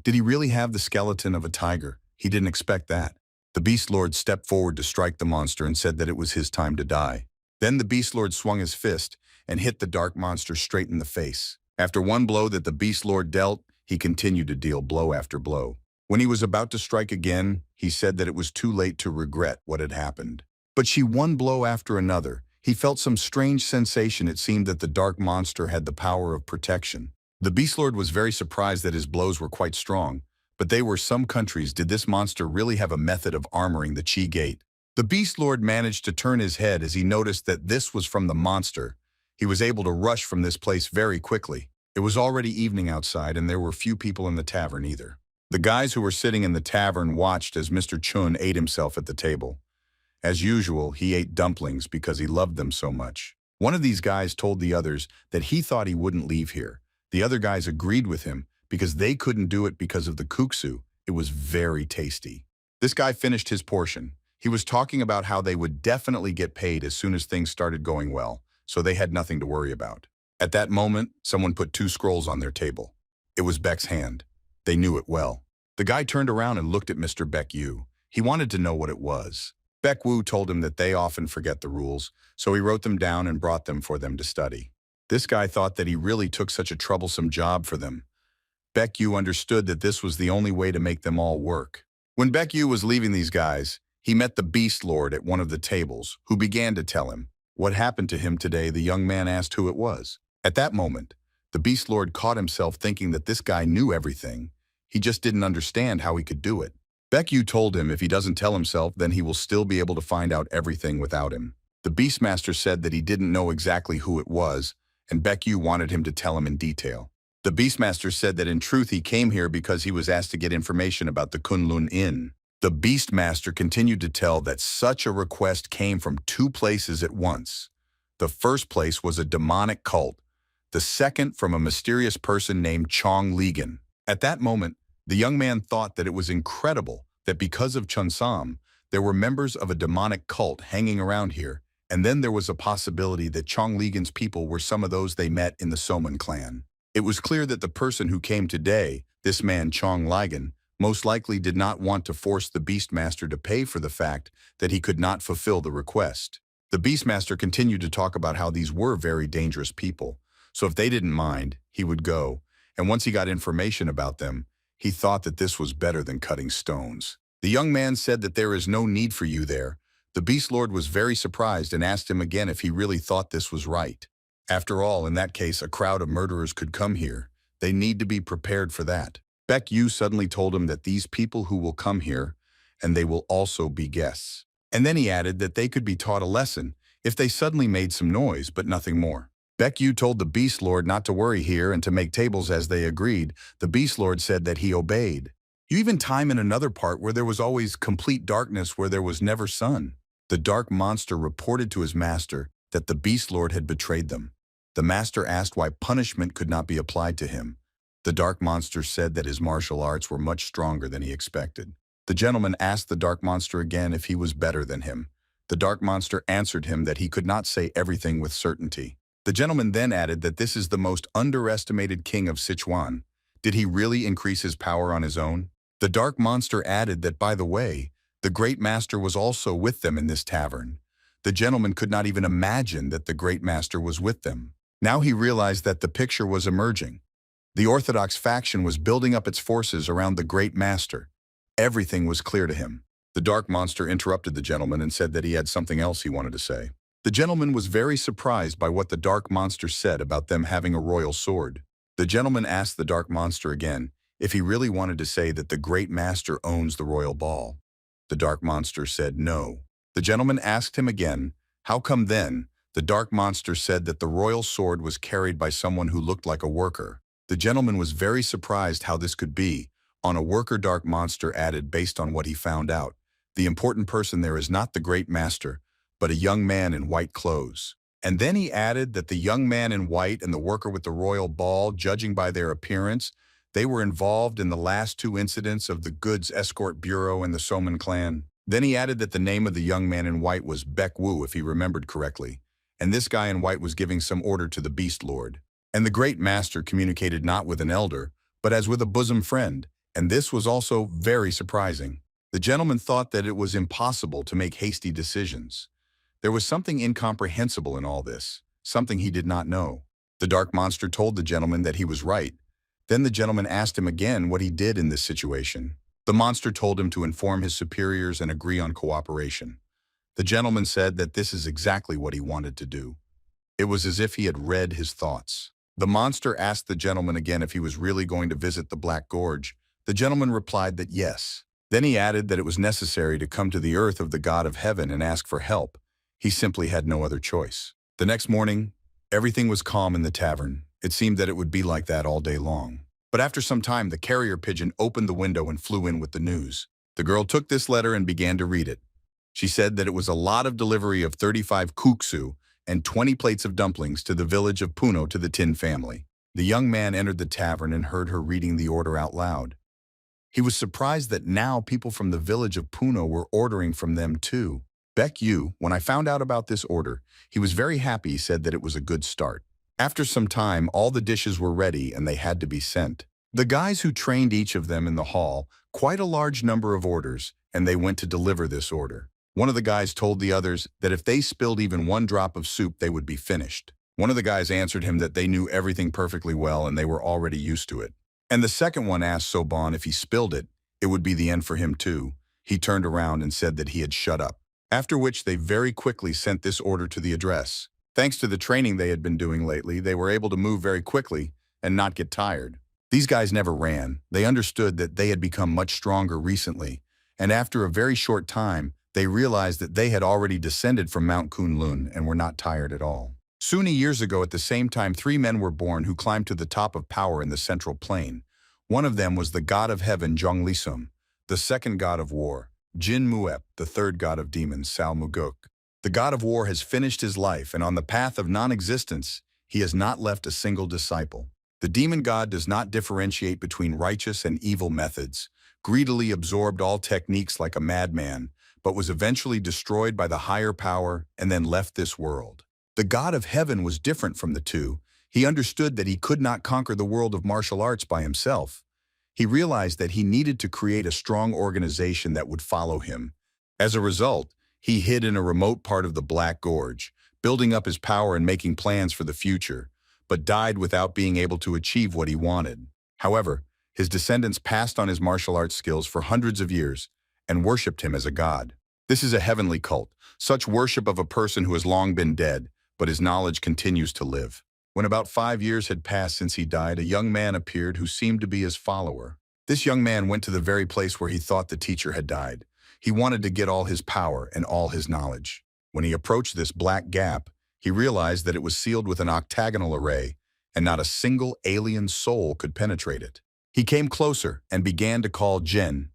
Did he really have the skeleton of a tiger? He didn't expect that. The Beast Lord stepped forward to strike the monster and said that it was his time to die. Then the Beast Lord swung his fist and hit the dark monster straight in the face. After one blow that the Beast Lord dealt, he continued to deal blow after blow. When he was about to strike again, he said that it was too late to regret what had happened. But she one blow after another. He felt some strange sensation. It seemed that the dark monster had the power of protection. The Beast Lord was very surprised that his blows were quite strong, but they were some countries. Did this monster really have a method of armoring the Chi Gate? The Beast Lord managed to turn his head as he noticed that this was from the monster. He was able to rush from this place very quickly. It was already evening outside, and there were few people in the tavern either. The guys who were sitting in the tavern watched as Mr. Chun ate himself at the table. As usual, he ate dumplings because he loved them so much. One of these guys told the others that he thought he wouldn't leave here. The other guys agreed with him because they couldn't do it because of the kuksu. It was very tasty. This guy finished his portion. He was talking about how they would definitely get paid as soon as things started going well, so they had nothing to worry about. At that moment, someone put 2 scrolls on their table. It was Beck's hand. They knew it well. The guy turned around and looked at Mr. Beck Yu. He wanted to know what it was. Beck Wu told him that they often forget the rules, so he wrote them down and brought them for them to study. This guy thought that he really took such a troublesome job for them. Beck Yu understood that this was the only way to make them all work. When Beck Yu was leaving these guys, he met the Beast Lord at one of the tables, who began to tell him what happened to him today. The young man asked who it was. At that moment, the Beast Lord caught himself thinking that this guy knew everything. He just didn't understand how he could do it. Beck Yu told him if he doesn't tell himself, then he will still be able to find out everything without him. The Beastmaster said that he didn't know exactly who it was, and Beck Yu wanted him to tell him in detail. The Beastmaster said that in truth he came here because he was asked to get information about the Kunlun Inn. The Beastmaster continued to tell that such a request came from two places at once. The first place was a demonic cult, the second from a mysterious person named Chong Ligan. At that moment, the young man thought that it was incredible that because of Chunsam, there were members of a demonic cult hanging around here, and then there was a possibility that Chong Ligan's people were some of those they met in the Soman clan. It was clear that the person who came today, this man Chong Ligan, most likely did not want to force the Beastmaster to pay for the fact that he could not fulfill the request. The Beastmaster continued to talk about how these were very dangerous people, so if they didn't mind, he would go, and once he got information about them, he thought that this was better than cutting stones. The young man said that there is no need for you there. The Beast Lord was very surprised and asked him again if he really thought this was right. After all, in that case, a crowd of murderers could come here. They need to be prepared for that. Beck Yu suddenly told him that these people who will come here, and they will also be guests. And then he added that they could be taught a lesson if they suddenly made some noise, but nothing more. Beck Yu told the Beast Lord not to worry here and to make tables as they agreed. The Beast Lord said that he obeyed. You even time in another part where there was always complete darkness where there was never sun. The dark monster reported to his master that the Beast Lord had betrayed them. The master asked why punishment could not be applied to him. The dark monster said that his martial arts were much stronger than he expected. The gentleman asked the dark monster again if he was better than him. The dark monster answered him that he could not say everything with certainty. The gentleman then added that this is the most underestimated king of Sichuan. Did he really increase his power on his own? The dark monster added that, by the way, the great master was also with them in this tavern. The gentleman could not even imagine that the great master was with them. Now he realized that the picture was emerging. The Orthodox faction was building up its forces around the great master. Everything was clear to him. The dark monster interrupted the gentleman and said that he had something else he wanted to say. The gentleman was very surprised by what the dark monster said about them having a royal sword. The gentleman asked the dark monster again if he really wanted to say that the great master owns the royal ball. The dark monster said no. The gentleman asked him again, how come then? The dark monster said that the royal sword was carried by someone who looked like a worker. The gentleman was very surprised how this could be. On a worker, dark monster added based on what he found out. The important person there is not the great master, but a young man in white clothes. And then he added that the young man in white and the worker with the royal ball, judging by their appearance, they were involved in the last two incidents of the Goods Escort Bureau and the Soman clan. Then he added that the name of the young man in white was Beck Wu, if he remembered correctly. And this guy in white was giving some order to the Beast Lord. And the great master communicated not with an elder, but as with a bosom friend, and this was also very surprising. The gentleman thought that it was impossible to make hasty decisions. There was something incomprehensible in all this, something he did not know. The dark monster told the gentleman that he was right. Then the gentleman asked him again what he did in this situation. The monster told him to inform his superiors and agree on cooperation. The gentleman said that this is exactly what he wanted to do. It was as if he had read his thoughts. The monster asked the gentleman again if he was really going to visit the Black Gorge. The gentleman replied that yes. Then he added that it was necessary to come to the earth of the God of Heaven and ask for help. He simply had no other choice. The next morning, everything was calm in the tavern. It seemed that it would be like that all day long. But after some time, the carrier pigeon opened the window and flew in with the news. The girl took this letter and began to read it. She said that it was a lot of delivery of 35 kuksu and 20 plates of dumplings to the village of Puno to the Tin family. The young man entered the tavern and heard her reading the order out loud. He was surprised that now people from the village of Puno were ordering from them too. Beck Yu, when I found out about this order, he was very happy. He said that it was a good start. After some time, all the dishes were ready and they had to be sent. The guys who trained each of them in the hall, quite a large number of orders, and they went to deliver this order. One of the guys told the others that if they spilled even one drop of soup, they would be finished. One of the guys answered him that they knew everything perfectly well and they were already used to it. And the second one asked Soban if he spilled it, it would be the end for him too. He turned around and said that he had shut up. After which they very quickly sent this order to the address. Thanks to the training they had been doing lately, they were able to move very quickly and not get tired. These guys never ran. They understood that they had become much stronger recently, and after a very short time, they realized that they had already descended from Mount Kunlun and were not tired at all. Soon years ago at the same time, 3 men were born who climbed to the top of power in the central plain. One of them was the god of heaven Zhonglisum, the second god of war, Jin Muep, the third god of demons, Sal Muguk. The god of war has finished his life, and on the path of non-existence, he has not left a single disciple. The demon god does not differentiate between righteous and evil methods, greedily absorbed all techniques like a madman, but was eventually destroyed by the higher power and then left this world. The god of heaven was different from the two. He understood that he could not conquer the world of martial arts by himself. He realized that he needed to create a strong organization that would follow him. As a result, he hid in a remote part of the Black Gorge, building up his power and making plans for the future, but died without being able to achieve what he wanted. However, his descendants passed on his martial arts skills for hundreds of years and worshipped him as a god. This is a heavenly cult, such worship of a person who has long been dead, but his knowledge continues to live. When about 5 years had passed since he died, a young man appeared who seemed to be his follower. This young man went to the very place where he thought the teacher had died. He wanted to get all his power and all his knowledge. When he approached this black gap, he realized that it was sealed with an octagonal array, and not a single alien soul could penetrate it. He came closer and began to call Jin.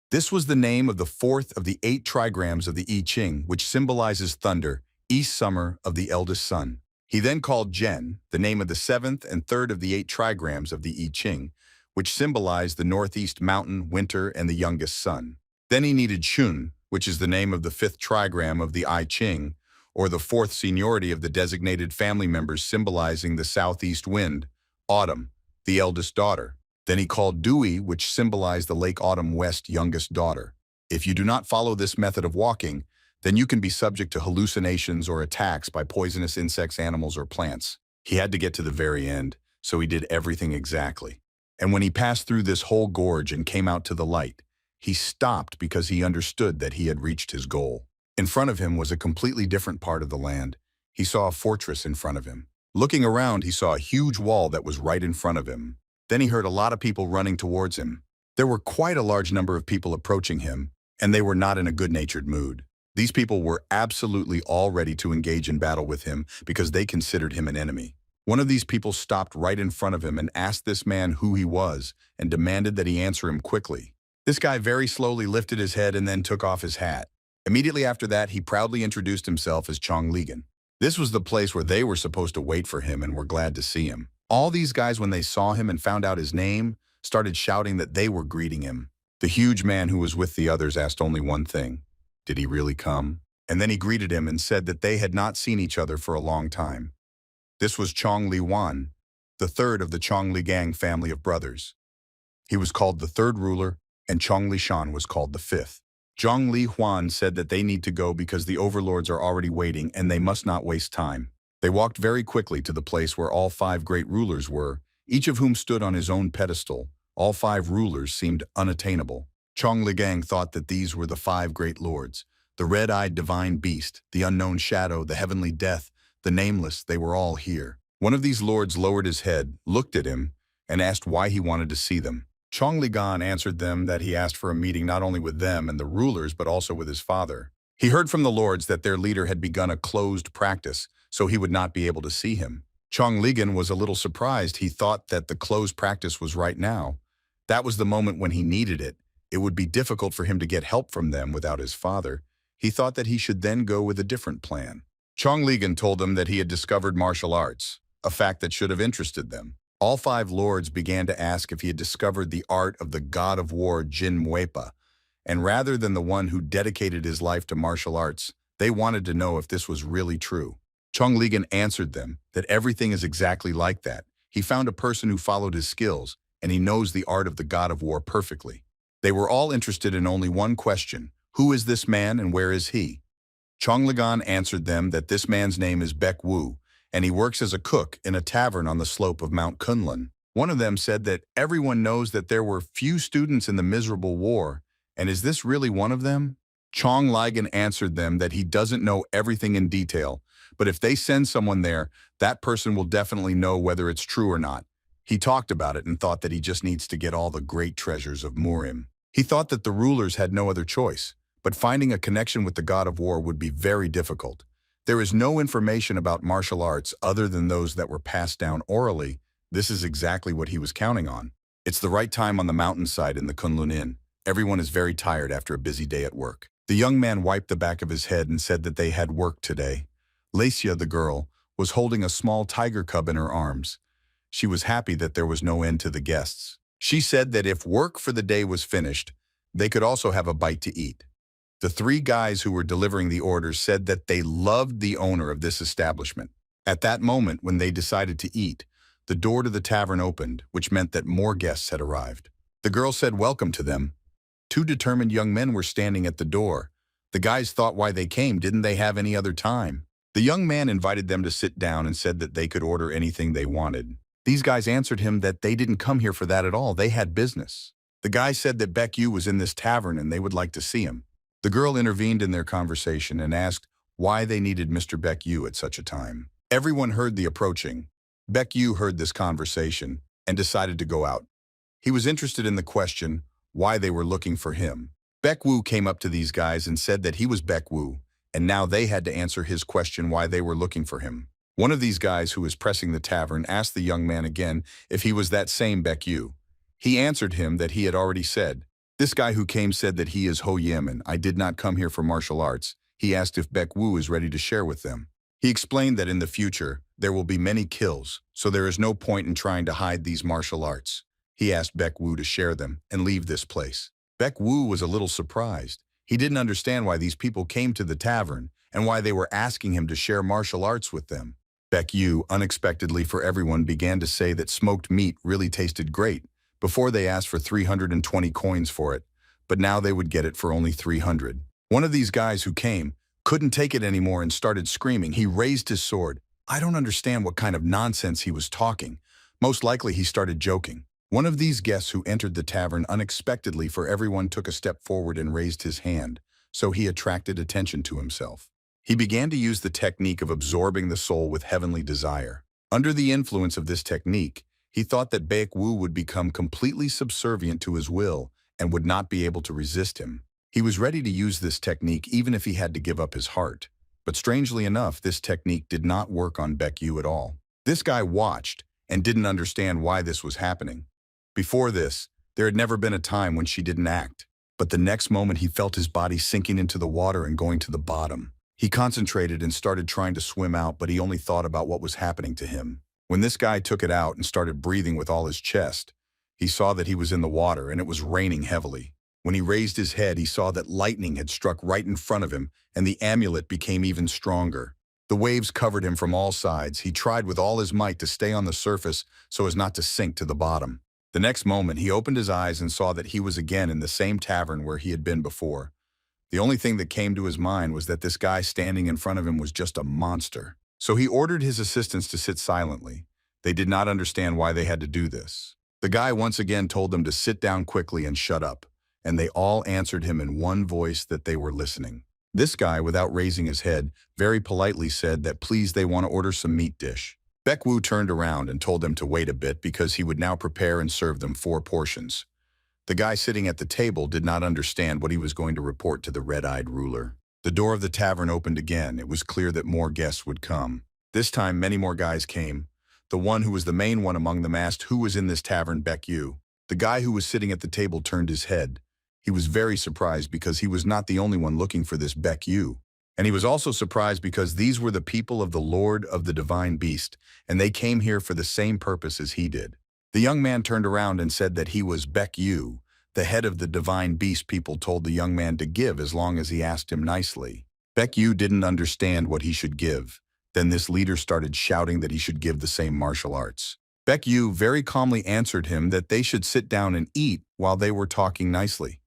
This was the name of the 4th of the 8 trigrams of the I Ching, which symbolizes thunder, east summer of the eldest sun. He then called Zhen, the name of the 7th and 3rd of the 8 trigrams of the I Ching, which symbolized the northeast mountain, winter, and the youngest sun. Then he needed Shun, which is the name of the 5th trigram of the I Ching, or the 4th seniority of the designated family members symbolizing the southeast wind, autumn, the eldest daughter. Then he called Dewey, which symbolized the Lake Autumn West youngest daughter. If you do not follow this method of walking, then you can be subject to hallucinations or attacks by poisonous insects, animals, or plants. He had to get to the very end, so he did everything exactly. And when he passed through this whole gorge and came out to the light, he stopped because he understood that he had reached his goal. In front of him was a completely different part of the land. He saw a fortress in front of him. Looking around, he saw a huge wall that was right in front of him. Then he heard a lot of people running towards him. There were quite a large number of people approaching him, and they were not in a good-natured mood. These people were absolutely all ready to engage in battle with him because they considered him an enemy. One of these people stopped right in front of him and asked this man who he was and demanded that he answer him quickly. This guy very slowly lifted his head and then took off his hat. Immediately after that, he proudly introduced himself as Chong Ligan. This was the place where they were supposed to wait for him and were glad to see him. All these guys, when they saw him and found out his name, started shouting that they were greeting him. The huge man who was with the others asked only one thing. Did he really come? And then he greeted him and said that they had not seen each other for a long time. This was Chong Li Wan, the 3rd of the Chong Li Gang family of brothers. He was called the 3rd ruler, and Chong Li Shan was called the 5th. Zhang Li Huan said that they need to go because the overlords are already waiting and they must not waste time. They walked very quickly to the place where all 5 great rulers were, each of whom stood on his own pedestal. All 5 rulers seemed unattainable. Chong Li Gang thought that these were the 5 great lords, the red-eyed divine beast, the unknown shadow, the heavenly death, the nameless. They were all here. One of these lords lowered his head, looked at him, and asked why he wanted to see them. Chong Li Gan answered them that he asked for a meeting not only with them and the rulers, but also with his father. He heard from the lords that their leader had begun a closed practice, so he would not be able to see him. Chong Ligan was a little surprised. He thought that the closed practice was right now. That was the moment when he needed it. It would be difficult for him to get help from them without his father. He thought that he should then go with a different plan. Chong Ligan told them that he had discovered martial arts, a fact that should have interested them. All 5 lords began to ask if he had discovered the art of the god of war Jin Muepa, and rather than the one who dedicated his life to martial arts, they wanted to know if this was really true. Chong Ligan answered them that everything is exactly like that. He found a person who followed his skills, and he knows the art of the god of war perfectly. They were all interested in only one question: who is this man and where is he? Chonglagan answered them that this man's name is Baek Wu, and he works as a cook in a tavern on the slope of Mount Kunlun. One of them said that everyone knows that there were few students in the miserable war, and is this really one of them? Chong Ligan answered them that he doesn't know everything in detail, but if they send someone there, that person will definitely know whether it's true or not. He talked about it and thought that he just needs to get all the great treasures of Murim. He thought that the rulers had no other choice, but finding a connection with the god of war would be very difficult. There is no information about martial arts other than those that were passed down orally. This is exactly what he was counting on. It's the right time on the mountainside in the Kunlun Inn. Everyone is very tired after a busy day at work. The young man wiped the back of his head and said that they had work today. Lacia, the girl, was holding a small tiger cub in her arms. She was happy that there was no end to the guests. She said that if work for the day was finished, they could also have a bite to eat. The three guys who were delivering the orders said that they loved the owner of this establishment. At that moment, when they decided to eat, the door to the tavern opened, which meant that more guests had arrived. The girl said welcome to them. Two determined young men were standing at the door. The guys thought why they came, didn't they have any other time? The young man invited them to sit down and said that they could order anything they wanted. These guys answered him that they didn't come here for that at all, they had business. The guy said that Baek Yu was in this tavern and they would like to see him. The girl intervened in their conversation and asked why they needed Mr. Baek Yu at such a time. Everyone heard the approaching. Baek Yu heard this conversation and decided to go out. He was interested in the question why they were looking for him. Baek Wu came up to these guys and said that he was Baek Wu, and now they had to answer his question why they were looking for him. One of these guys who was pressing the tavern asked the young man again if he was that same Baek Yu. He answered him that he had already said. This guy who came said that he is Ho Yim and I did not come here for martial arts. He asked if Baek Wu is ready to share with them. He explained that in the future, there will be many kills, so there is no point in trying to hide these martial arts. He asked Baek Wu to share them and leave this place. Baek Wu was a little surprised. He didn't understand why these people came to the tavern and why they were asking him to share martial arts with them. Baek Yu, unexpectedly for everyone, began to say that smoked meat really tasted great. Before they asked for 320 coins for it, but now they would get it for only 300. One of these guys who came couldn't take it anymore and started screaming. He raised his sword. I don't understand what kind of nonsense he was talking. Most likely he started joking. One of these guests who entered the tavern unexpectedly for everyone took a step forward and raised his hand, so he attracted attention to himself. He began to use the technique of absorbing the soul with heavenly desire. Under the influence of this technique, he thought that Baek Wu would become completely subservient to his will and would not be able to resist him. He was ready to use this technique even if he had to give up his heart. But strangely enough, this technique did not work on Baek Yu at all. This guy watched and didn't understand why this was happening. Before this, there had never been a time when she didn't act. But the next moment he felt his body sinking into the water and going to the bottom. He concentrated and started trying to swim out, but he only thought about what was happening to him. When this guy took it out and started breathing with all his chest, he saw that he was in the water and it was raining heavily. When he raised his head, he saw that lightning had struck right in front of him and the amulet became even stronger. The waves covered him from all sides. He tried with all his might to stay on the surface so as not to sink to the bottom. The next moment, he opened his eyes and saw that he was again in the same tavern where he had been before. The only thing that came to his mind was that this guy standing in front of him was just a monster. So he ordered his assistants to sit silently. They did not understand why they had to do this. The guy once again told them to sit down quickly and shut up, and they all answered him in one voice that they were listening. This guy, without raising his head, very politely said that please they want to order some meat dish. Baek Wu turned around and told them to wait a bit because he would now prepare and serve them 4 portions. The guy sitting at the table did not understand what he was going to report to the red-eyed ruler. The door of the tavern opened again. It was clear that more guests would come. This time, many more guys came. The one who was the main one among them asked who was in this tavern, Baek Yu. The guy who was sitting at the table turned his head. He was very surprised because he was not the only one looking for this Baek Yu. And he was also surprised because these were the people of the Lord of the Divine Beast, and they came here for the same purpose as he did. The young man turned around and said that he was Baek Yu, the head of the Divine Beast people told the young man to give as long as he asked him nicely. Baek Yu didn't understand what he should give. Then this leader started shouting that he should give the same martial arts. Baek Yu very calmly answered him that they should sit down and eat while they were talking nicely.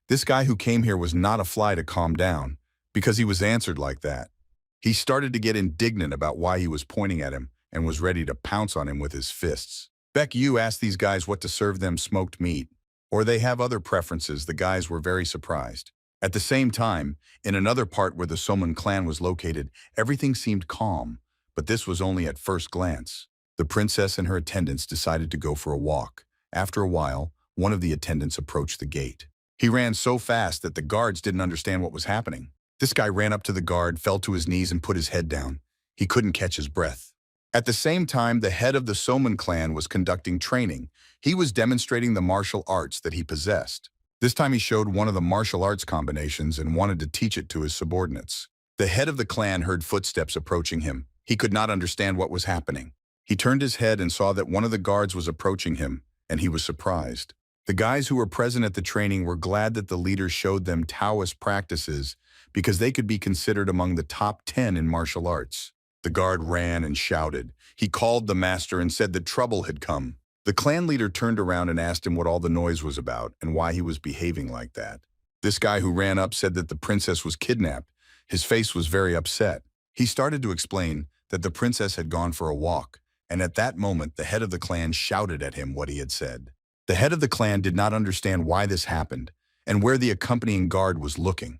This guy who came here was not a fly to calm down, because he was answered like that. He started to get indignant about why he was pointing at him and was ready to pounce on him with his fists. Baek Yu asked these guys what to serve them smoked meat, or they have other preferences. The guys were very surprised. At the same time, in another part where the Somun clan was located, everything seemed calm, but this was only at first glance. The princess and her attendants decided to go for a walk. After a while, one of the attendants approached the gate. He ran so fast that the guards didn't understand what was happening. This guy ran up to the guard, fell to his knees and put his head down. He couldn't catch his breath. At the same time, the head of the Somun clan was conducting training. He was demonstrating the martial arts that he possessed. This time he showed one of the martial arts combinations and wanted to teach it to his subordinates. The head of the clan heard footsteps approaching him. He could not understand what was happening. He turned his head and saw that one of the guards was approaching him, and he was surprised. The guys who were present at the training were glad that the leader showed them Taoist practices because they could be considered among the top 10 in martial arts. The guard ran and shouted. He called the master and said that trouble had come. The clan leader turned around and asked him what all the noise was about and why he was behaving like that. This guy who ran up said that the princess was kidnapped. His face was very upset. He started to explain that the princess had gone for a walk, and at that moment the head of the clan shouted at him what he had said. The head of the clan did not understand why this happened and where the accompanying guard was looking.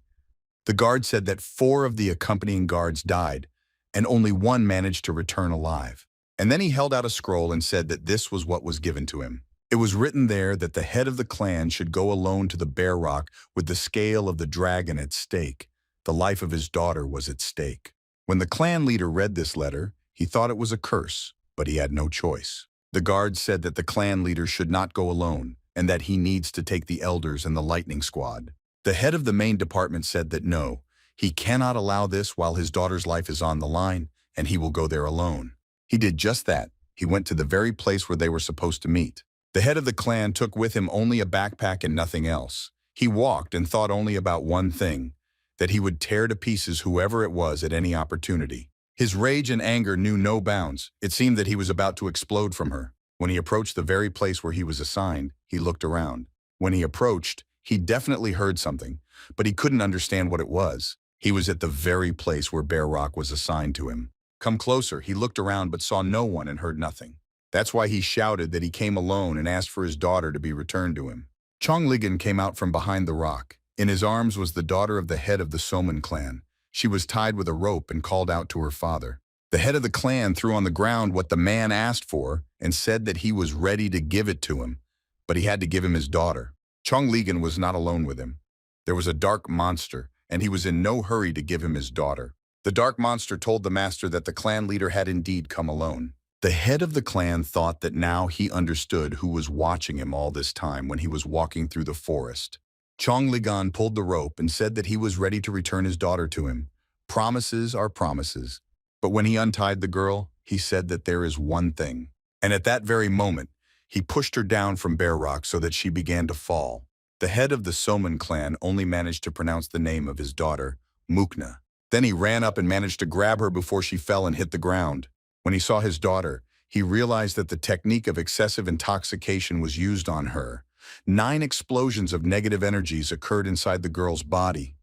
The guard said that 4 of the accompanying guards died, and only one managed to return alive. And then he held out a scroll and said that this was what was given to him. It was written there that the head of the clan should go alone to the Bear Rock with the scale of the dragon at stake. The life of his daughter was at stake. When the clan leader read this letter, he thought it was a curse, but he had no choice. The guard said that the clan leader should not go alone and that he needs to take the elders and the lightning squad. The head of the main department said that no, he cannot allow this while his daughter's life is on the line, and he will go there alone. He did just that. He went to the very place where they were supposed to meet. The head of the clan took with him only a backpack and nothing else. He walked and thought only about one thing, that he would tear to pieces whoever it was at any opportunity. His rage and anger knew no bounds. It seemed that he was about to explode from her. When he approached the very place where he was assigned, he looked around. When he approached, he definitely heard something, but he couldn't understand what it was. He was at the very place where Bear Rock was assigned to him. Come closer, he looked around but saw no one and heard nothing. That's why he shouted that he came alone and asked for his daughter to be returned to him. Chong Ligan came out from behind the rock. In his arms was the daughter of the head of the Somun clan. She was tied with a rope and called out to her father. The head of the clan threw on the ground what the man asked for and said that he was ready to give it to him, but he had to give him his daughter. Chong Ligan was not alone with him. There was a dark monster, and he was in no hurry to give him his daughter. The dark monster told the master that the clan leader had indeed come alone. The head of the clan thought that now he understood who was watching him all this time when he was walking through the forest. Chong Ligan pulled the rope and said that he was ready to return his daughter to him. Promises are promises. But when he untied the girl, he said that there is one thing. And at that very moment, he pushed her down from Bear Rock so that she began to fall. The head of the Somun clan only managed to pronounce the name of his daughter, Mukna. Then he ran up and managed to grab her before she fell and hit the ground. When he saw his daughter, he realized that the technique of excessive intoxication was used on her. 9 explosions of negative energies occurred inside the girl's body.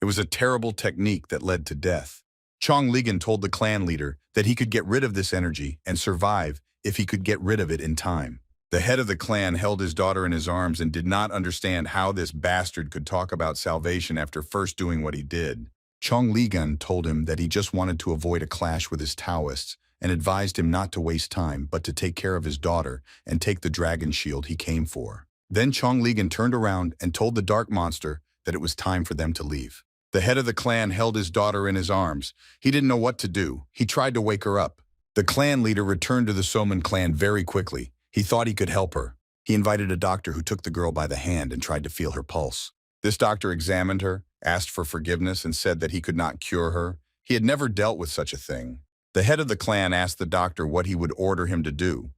It was a terrible technique that led to death. Chong Ligan told the clan leader that he could get rid of this energy and survive if he could get rid of it in time. The head of the clan held his daughter in his arms and did not understand how this bastard could talk about salvation after first doing what he did. Chong Ligan told him that he just wanted to avoid a clash with his Taoists and advised him not to waste time but to take care of his daughter and take the dragon shield he came for. Then Chong Ligan turned around and told the dark monster that it was time for them to leave. The head of the clan held his daughter in his arms. He didn't know what to do. He tried to wake her up. The clan leader returned to the Somun clan very quickly. He thought he could help her. He invited a doctor who took the girl by the hand and tried to feel her pulse. This doctor examined her, asked for forgiveness, and said that he could not cure her. He had never dealt with such a thing. The head of the clan asked the doctor what he would order him to do.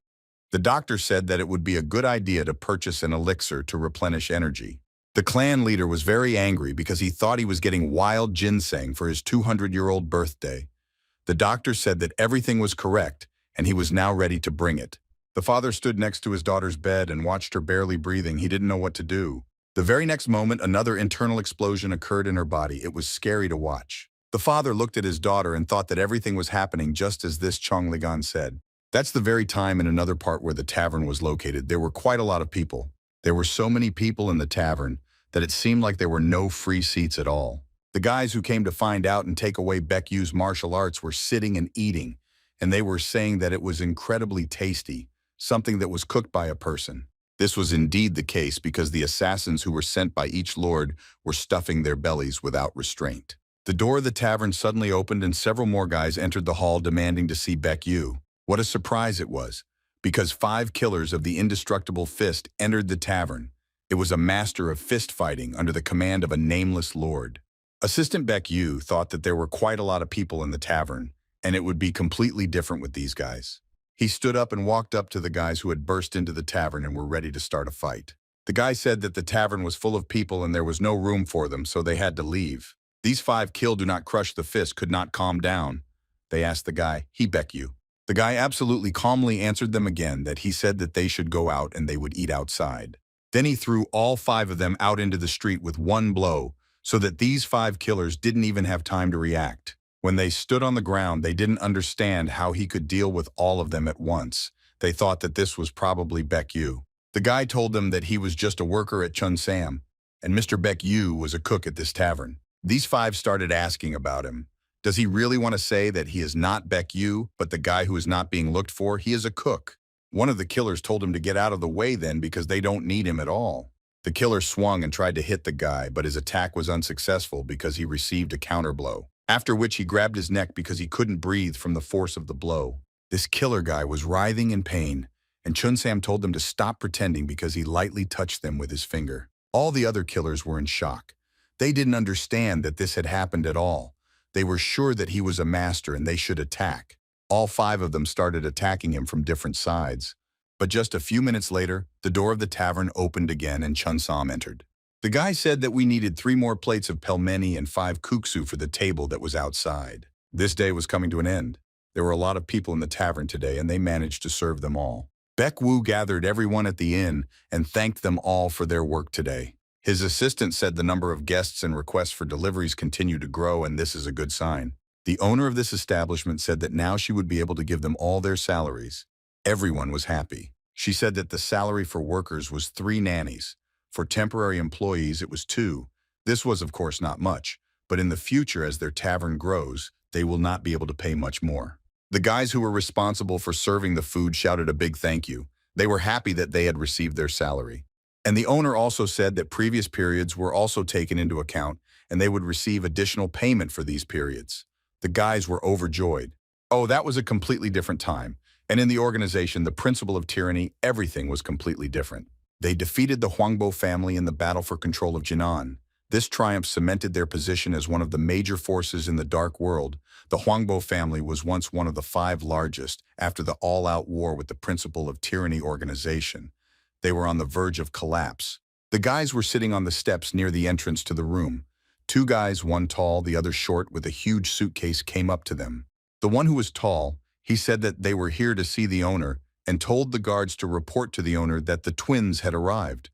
The doctor said that it would be a good idea to purchase an elixir to replenish energy. The clan leader was very angry because he thought he was getting wild ginseng for his 200-year-old birthday. The doctor said that everything was correct and he was now ready to bring it. The father stood next to his daughter's bed and watched her barely breathing. He didn't know what to do. The very next moment, another internal explosion occurred in her body. It was scary to watch. The father looked at his daughter and thought that everything was happening just as this Chong Ligan said. That's the very time in another part where the tavern was located. There were quite a lot of people. There were so many people in the tavern that it seemed like there were no free seats at all. The guys who came to find out and take away Baek Yu's martial arts were sitting and eating, and they were saying that it was incredibly tasty, something that was cooked by a person. This was indeed the case because the assassins who were sent by each lord were stuffing their bellies without restraint. The door of the tavern suddenly opened and several more guys entered the hall demanding to see Baek Yu. What a surprise it was, because 5 killers of the indestructible fist entered the tavern. It was a master of fist fighting under the command of a nameless lord. Assistant Baek Yu thought that there were quite a lot of people in the tavern, and it would be completely different with these guys. He stood up and walked up to the guys who had burst into the tavern and were ready to start a fight. The guy said that the tavern was full of people and there was no room for them, so they had to leave. These 5 kill do not crush the fist could not calm down. They asked the guy, "He Baek Yu." The guy absolutely calmly answered them again that he said that they should go out and they would eat outside. Then he threw all 5 of them out into the street with one blow, so that these 5 killers didn't even have time to react. When they stood on the ground, they didn't understand how he could deal with all of them at once. They thought that this was probably Baek Yu. The guy told them that he was just a worker at Chun Sam, and Mr. Baek Yu was a cook at this tavern. These 5 started asking about him. Does he really want to say that he is not Baek Yu, but the guy who is not being looked for? He is a cook. One of the killers told him to get out of the way then because they don't need him at all. The killer swung and tried to hit the guy, but his attack was unsuccessful because he received a counterblow, after which he grabbed his neck because he couldn't breathe from the force of the blow. This killer guy was writhing in pain, and Chun Sam told them to stop pretending because he lightly touched them with his finger. All the other killers were in shock. They didn't understand that this had happened at all. They were sure that he was a master and they should attack. All 5 of them started attacking him from different sides. But just a few minutes later, the door of the tavern opened again and Chun Sam entered. The guy said that we needed 3 more plates of pelmeni and 5 kuksu for the table that was outside. This day was coming to an end. There were a lot of people in the tavern today and they managed to serve them all. Baek Wu gathered everyone at the inn and thanked them all for their work today. His assistant said the number of guests and requests for deliveries continue to grow, and this is a good sign. The owner of this establishment said that now she would be able to give them all their salaries. Everyone was happy. She said that the salary for workers was 3 nannies. For temporary employees, it was 2. This was, of course, not much, but in the future, as their tavern grows, they will not be able to pay much more. The guys who were responsible for serving the food shouted a big thank you. They were happy that they had received their salary. And the owner also said that previous periods were also taken into account and they would receive additional payment for these periods. The guys were overjoyed. Oh, that was a completely different time. And in the organization, the principle of tyranny, everything was completely different. They defeated the Huangbo family in the battle for control of Jinan. This triumph cemented their position as one of the major forces in the dark world. The Huangbo family was once one of the 5 largest after the all-out war with the principle of tyranny organization. They were on the verge of collapse. The guys were sitting on the steps near the entrance to the room. 2 guys, one tall, the other short, with a huge suitcase, came up to them. The one who was tall, he said that they were here to see the owner and told the guards to report to the owner that the twins had arrived.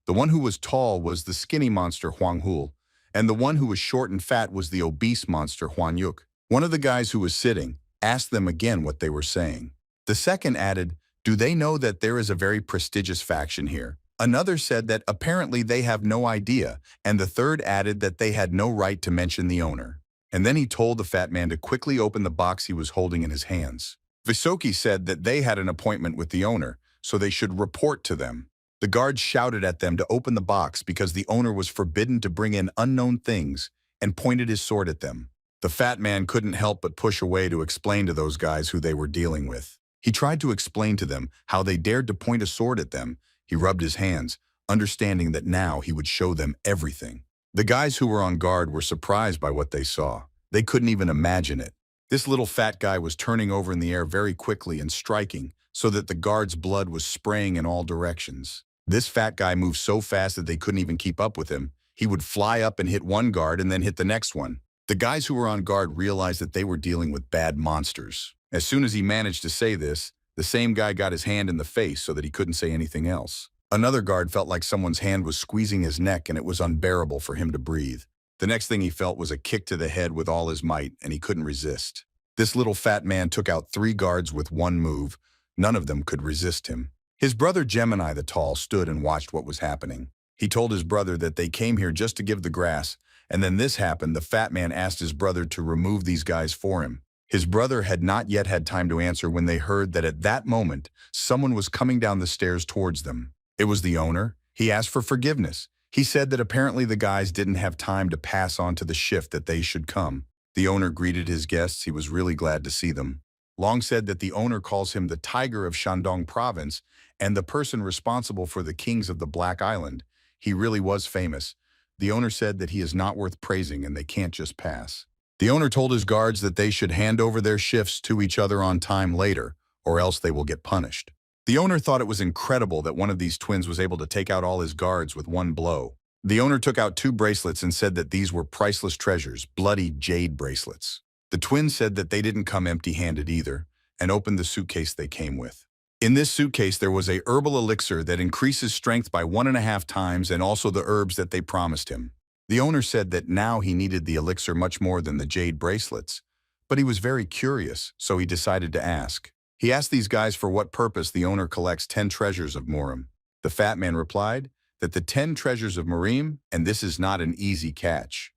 The one who was tall was the skinny monster Huang Hul, and the one who was short and fat was the obese monster Huan Yuk. One of the guys who was sitting asked them again what they were saying. The second added, "Do they know that there is a very prestigious faction here?" Another said that apparently they have no idea, and the third added that they had no right to mention the owner. And then he told the fat man to quickly open the box he was holding in his hands. Visoki said that they had an appointment with the owner, so they should report to them. The guards shouted at them to open the box because the owner was forbidden to bring in unknown things and pointed his sword at them. The fat man couldn't help but push away to explain to those guys who they were dealing with. He tried to explain to them how they dared to point a sword at them. He rubbed his hands, understanding that now he would show them everything. The guys who were on guard were surprised by what they saw. They couldn't even imagine it. This little fat guy was turning over in the air very quickly and striking so that the guards' blood was spraying in all directions. This fat guy moved so fast that they couldn't even keep up with him. He would fly up and hit one guard and then hit the next one. The guys who were on guard realized that they were dealing with bad monsters. As soon as he managed to say this, The same guy got his hand in the face so that he couldn't say anything else. Another guard felt like someone's hand was squeezing his neck and it was unbearable for him to breathe. The next thing he felt was a kick to the head with all his might, and he couldn't resist. This little fat man took out 3 guards with one move. None of them could resist him. His brother Gemini the Tall stood and watched what was happening. He told his brother that they came here just to give the grass, and then this happened. The fat man asked his brother to remove these guys for him. His brother had not yet had time to answer when they heard that at that moment, someone was coming down the stairs towards them. It was the owner. He asked for forgiveness. He said that apparently the guys didn't have time to pass on to the shift that they should come. The owner greeted his guests. He was really glad to see them. Long said that the owner calls him the Tiger of Shandong Province and the person responsible for the kings of the Black Island. He really was famous. The owner said that he is not worth praising and they can't just pass. The owner told his guards that they should hand over their shifts to each other on time later, or else they will get punished. The owner thought it was incredible that one of these twins was able to take out all his guards with one blow. The owner took out 2 bracelets and said that these were priceless treasures, bloody jade bracelets. The twins said that they didn't come empty-handed either, and opened the suitcase they came with. In this suitcase there was a herbal elixir that increases strength by 1.5 times and also the herbs that they promised him. The owner said that now he needed the elixir much more than the jade bracelets, but he was very curious, so he decided to ask. He asked these guys for what purpose the owner collects 10 treasures of Murim. The fat man replied that the 10 treasures of Murim, and this is not an easy catch.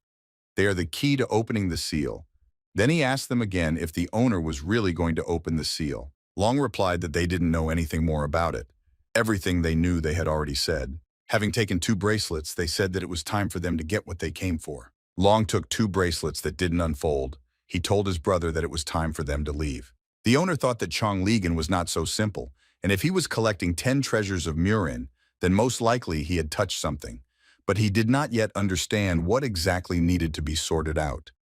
They are the key to opening the seal. Then he asked them again if the owner was really going to open the seal. Long replied that they didn't know anything more about it. Everything they knew they had already said. Having taken 2 bracelets, they said that it was time for them to get what they came for. Long took 2 bracelets that didn't unfold. He told his brother that it was time for them to leave. The owner thought that Chong Ligan was not so simple, and if he was collecting 10 treasures of Murin, then most likely he had touched something. But he did not yet understand what exactly needed to be sorted out.